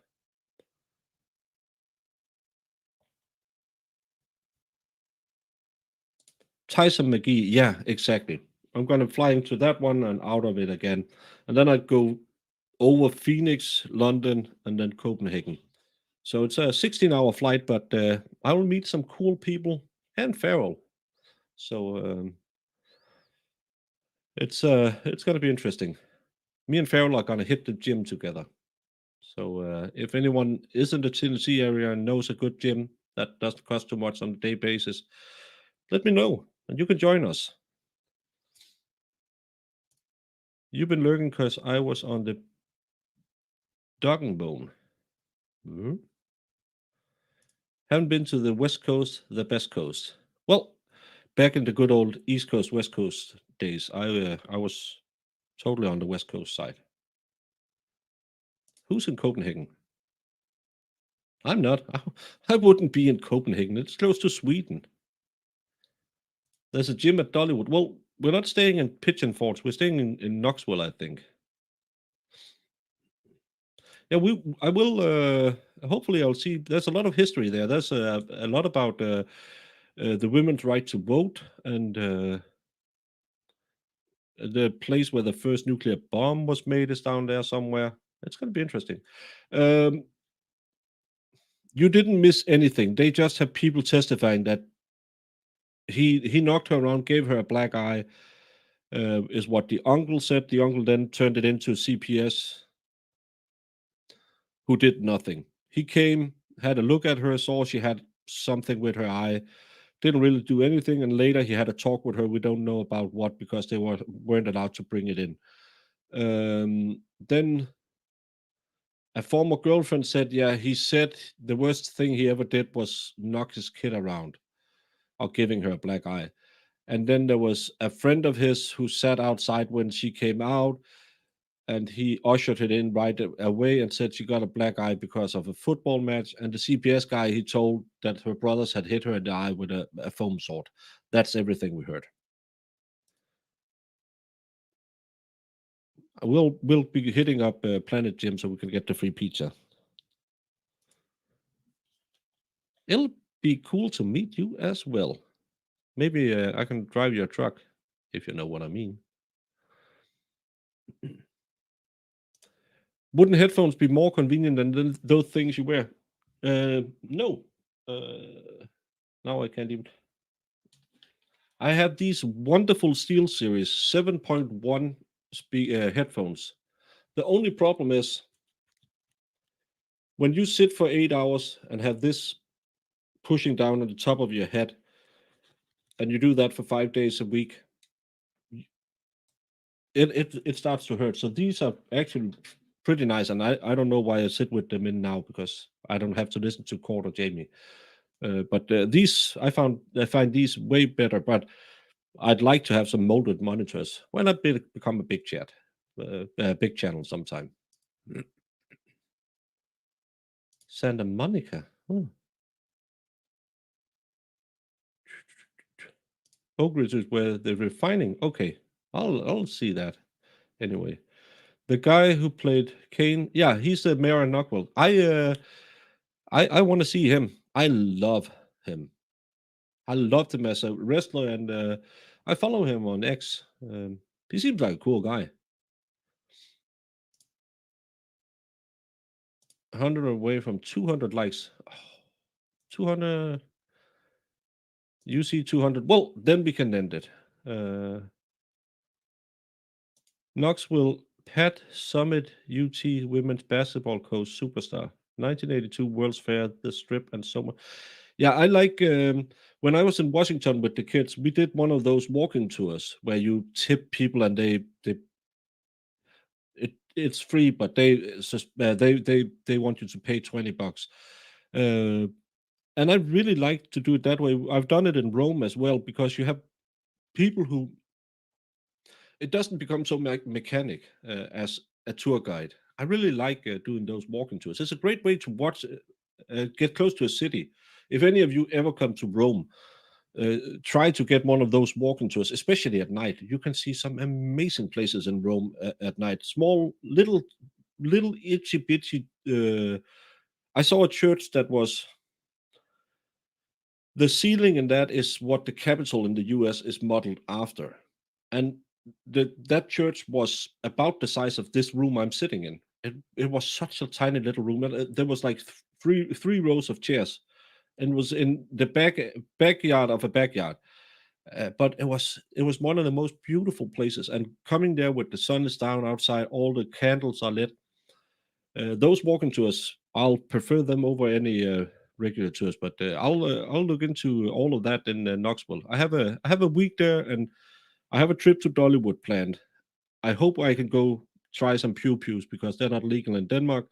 Tyson McGee. Yeah, exactly. I'm going to fly into that one and out of it again. And then I'd go over Phoenix, London, and then Copenhagen. So it's a 16-hour flight, but I will meet some cool people and Farrell. So it's going to be interesting. Me and Farrell are going to hit the gym together. So if anyone is in the Tennessee area and knows a good gym that doesn't cost too much on a day basis, let me know and you can join us. You've been lurking because I was on the dog and bone. Haven't been to the West Coast, the best coast. Well, back in the good old East Coast, West Coast days, I was totally on the West Coast side. Who's in Copenhagen? I'm not. I wouldn't be in Copenhagen. It's close to Sweden. There's a gym at Dollywood. Well, we're not staying in Pigeon Forge. We're staying in Knoxville, I think. Yeah, I will. Hopefully, I'll see. There's a lot of history there. There's a lot about the women's right to vote and the place where the first nuclear bomb was made is down there somewhere. It's going to be interesting. You didn't miss anything. They just have people testifying that he knocked her around, gave her a black eye, is what the uncle said. The uncle then turned it into CPS, who did nothing. He came, had a look at her, saw she had something with her eye, didn't really do anything, and later he had a talk with her. We don't know about what because they weren't allowed to bring it in. Then a former girlfriend said, yeah, he said the worst thing he ever did was knock his kid around or giving her a black eye. And then there was a friend of his who sat outside when she came out, and he ushered it in right away and said she got a black eye because of a football match. And the CPS guy, he told that her brothers had hit her in the eye with a foam sword. That's everything we heard. We'll be hitting up Planet Gym so we can get the free pizza. It'll be cool to meet you as well. Maybe I can drive your truck, if you know what I mean. Wouldn't headphones be more convenient than those things you wear? No. Now I can't even. I have these wonderful Steel Series 7.1 headphones. The only problem is when you sit for 8 hours and have this pushing down on the top of your head, and you do that for 5 days a week, it starts to hurt. So these are actually pretty nice, and I don't know why I sit with them in now, because I don't have to listen to Court or Jamie. But these I find these way better. But I'd like to have some molded monitors when I become a big big channel sometime. Santa Monica. Oak Ridge is where they're refining. Okay, I'll see that. Anyway, the guy who played Kane, yeah, he's the mayor of Knockwell. I want to see him. I love him. I loved him as a wrestler, and I follow him on X. He seems like a cool guy. 100 away from 200 likes. 200. You see 200. Well, then we can end it. Knoxville Pat Summit UT women's basketball coach superstar. 1982 World's Fair, the Strip, and so much. Yeah, I like when I was in Washington with the kids, we did one of those walking tours where you tip people and it's free, but they want you to pay $20. And I really like to do it that way. I've done it in Rome as well, because you have people who it doesn't become so mechanic as a tour guide. I really like doing those walking tours. It's a great way to watch, get close to a city. If any of you ever come to Rome, try to get one of those walking tours, especially at night. You can see some amazing places in Rome at night. Small, little itchy bitchy. I saw a church that was. The ceiling in that is what the Capitol in the US is modeled after. And that church was about the size of this room I'm sitting in. It was such a tiny little room. There was like three rows of chairs, and it was in the backyard of a backyard. But it was one of the most beautiful places. And coming there with the sun is down outside, all the candles are lit. Those walking tours, I'll prefer them over any regular tours. But I'll look into all of that in Knoxville. I have a week there, and I have a trip to Dollywood planned. I hope I can go try some pew-pews because they're not legal in Denmark.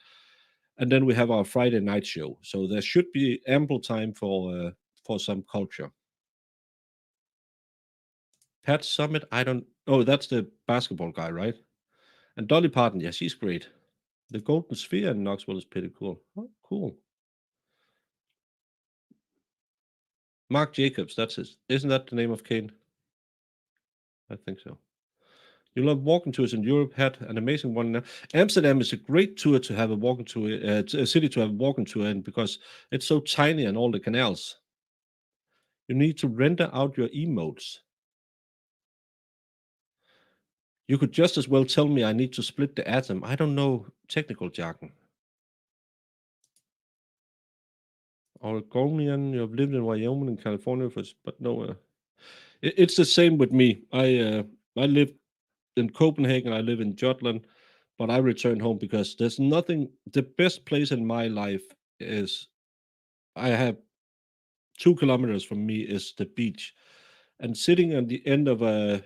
And then we have our Friday night show. So there should be ample time for some culture. Pat Summit, that's the basketball guy, right? And Dolly Parton, yeah, she's great. The Golden Sphere in Knoxville is pretty cool. Oh, cool. Mark Jacobs, that's his. Isn't that the name of Kane? I think so. You love walking tours in Europe. Had an amazing one now. Amsterdam is a great tour to have a walking tour, a city to have a walking tour in, because it's so tiny and all the canals. You need to render out your emotes. You could just as well tell me I need to split the atom. I don't know technical jargon. Oregonian, you've lived in Wyoming and California, but no. It's the same with me. I live in Copenhagen, I live in Jutland, but I return home because there's nothing. The best place in my life is I have 2 kilometers from me is the beach, and sitting on the end of a,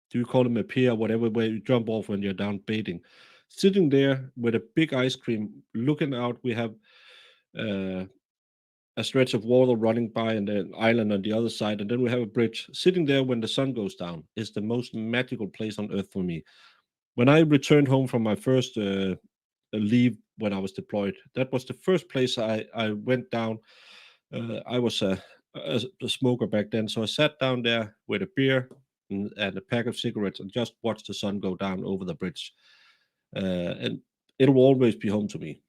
do you call them a pier, whatever, where you jump off when you're down baiting, sitting there with a big ice cream, looking out. We have a stretch of water running by and an island on the other side, and then we have a bridge. Sitting there when the sun goes down is the most magical place on earth for me. When I returned home from my first leave when I was deployed, that was the first place I went down. I was a smoker back then, so I sat down there with a beer and a pack of cigarettes and just watch the sun go down over the bridge. And it'll always be home to me.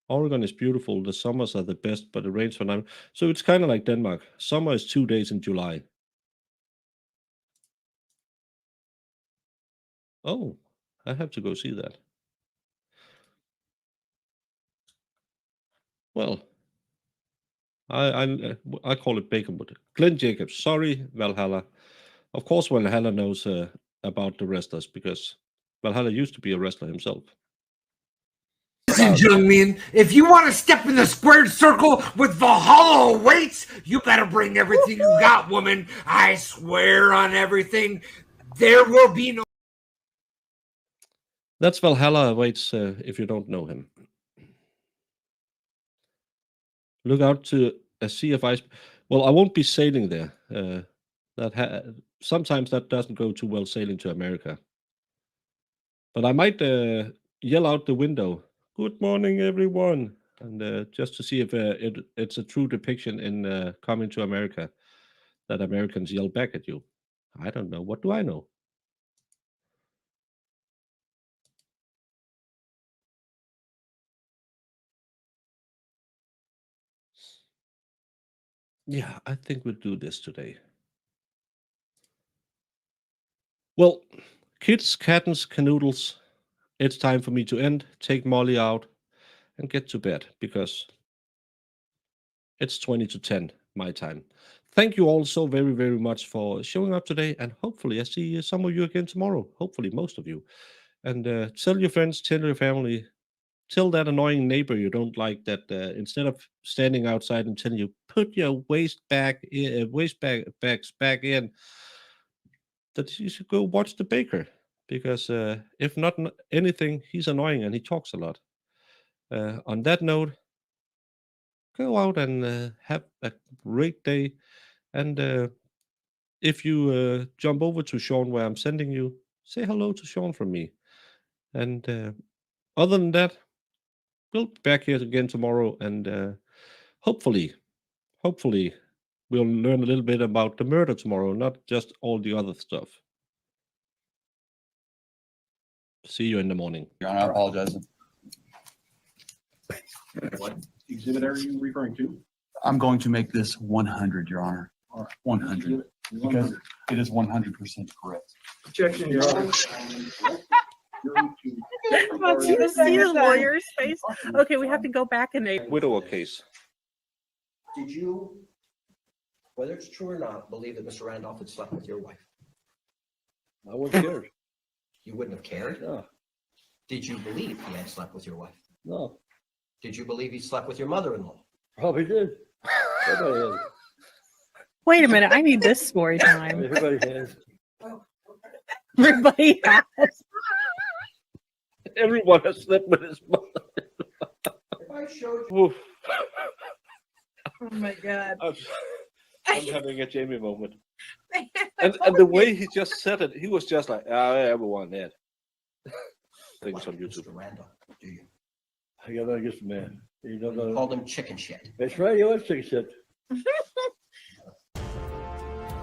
Oregon is beautiful. The summers are the best, but it rains for now. So it's kind of like Denmark. Summer is 2 days in July. Oh, I have to go see that. Well, I call it Baconwood. Glenn Jacobs. Sorry, Valhalla. Of course, Valhalla knows about the wrestlers because Valhalla used to be a wrestler himself. Listen, young man, if you want to step in the squared circle with Valhalla awaits, you better bring everything you got, woman. I swear on everything, there will be no. That's Valhalla awaits if you don't know him. Look out to a sea of ice. Well, I won't be sailing there. Sometimes that doesn't go too well sailing to America. But I might yell out the window, "Good morning, everyone," and just to see if it's a true depiction in Coming to America, that Americans yell back at you. I don't know. What do I know? Yeah, I think we'll do this today. Well, kids, kittens, canoodles, it's time for me to end, take Molly out, and get to bed because it's 20 to 10 my time. Thank you all so very, very much for showing up today, and hopefully I see some of you again tomorrow. Hopefully, most of you. And tell your friends, tell your family, tell that annoying neighbor you don't like that instead of standing outside and telling you, put your waste bags back in, that you should go watch the baker. Because if not anything, he's annoying and he talks a lot. On that note, go out and have a great day. And if you jump over to Sean where I'm sending you, say hello to Sean from me. And other than that, we'll be back here again tomorrow. And hopefully, we'll learn a little bit about the murder tomorrow, not just all the other stuff. See you in the morning. Your Honor, I apologize. What exhibit are you referring to? I'm going to make this 100, Your Honor. 100. Because it is 100% correct. Objection, Your Honor. Do you see the lawyer's face? Okay, we have to go back and they. Widower case. Did you, whether it's true or not, believe that Mr. Randolph had slept with your wife? I wouldn't care. You wouldn't have cared? No. Did you believe he had slept with your wife? No. Did you believe he slept with your mother-in-law? Probably did. Everybody has. Wait a minute, I need this story time. Everybody has. Everybody has. Everyone has slept with his mother. If I showed you. Oh my God. I'm having a Jamie moment. And the way he just said it, he was just like, everyone had things on YouTube. Mr. Randolph, do you? I got that against the man. You don't know. Called him chicken shit. That's right, you was chicken shit.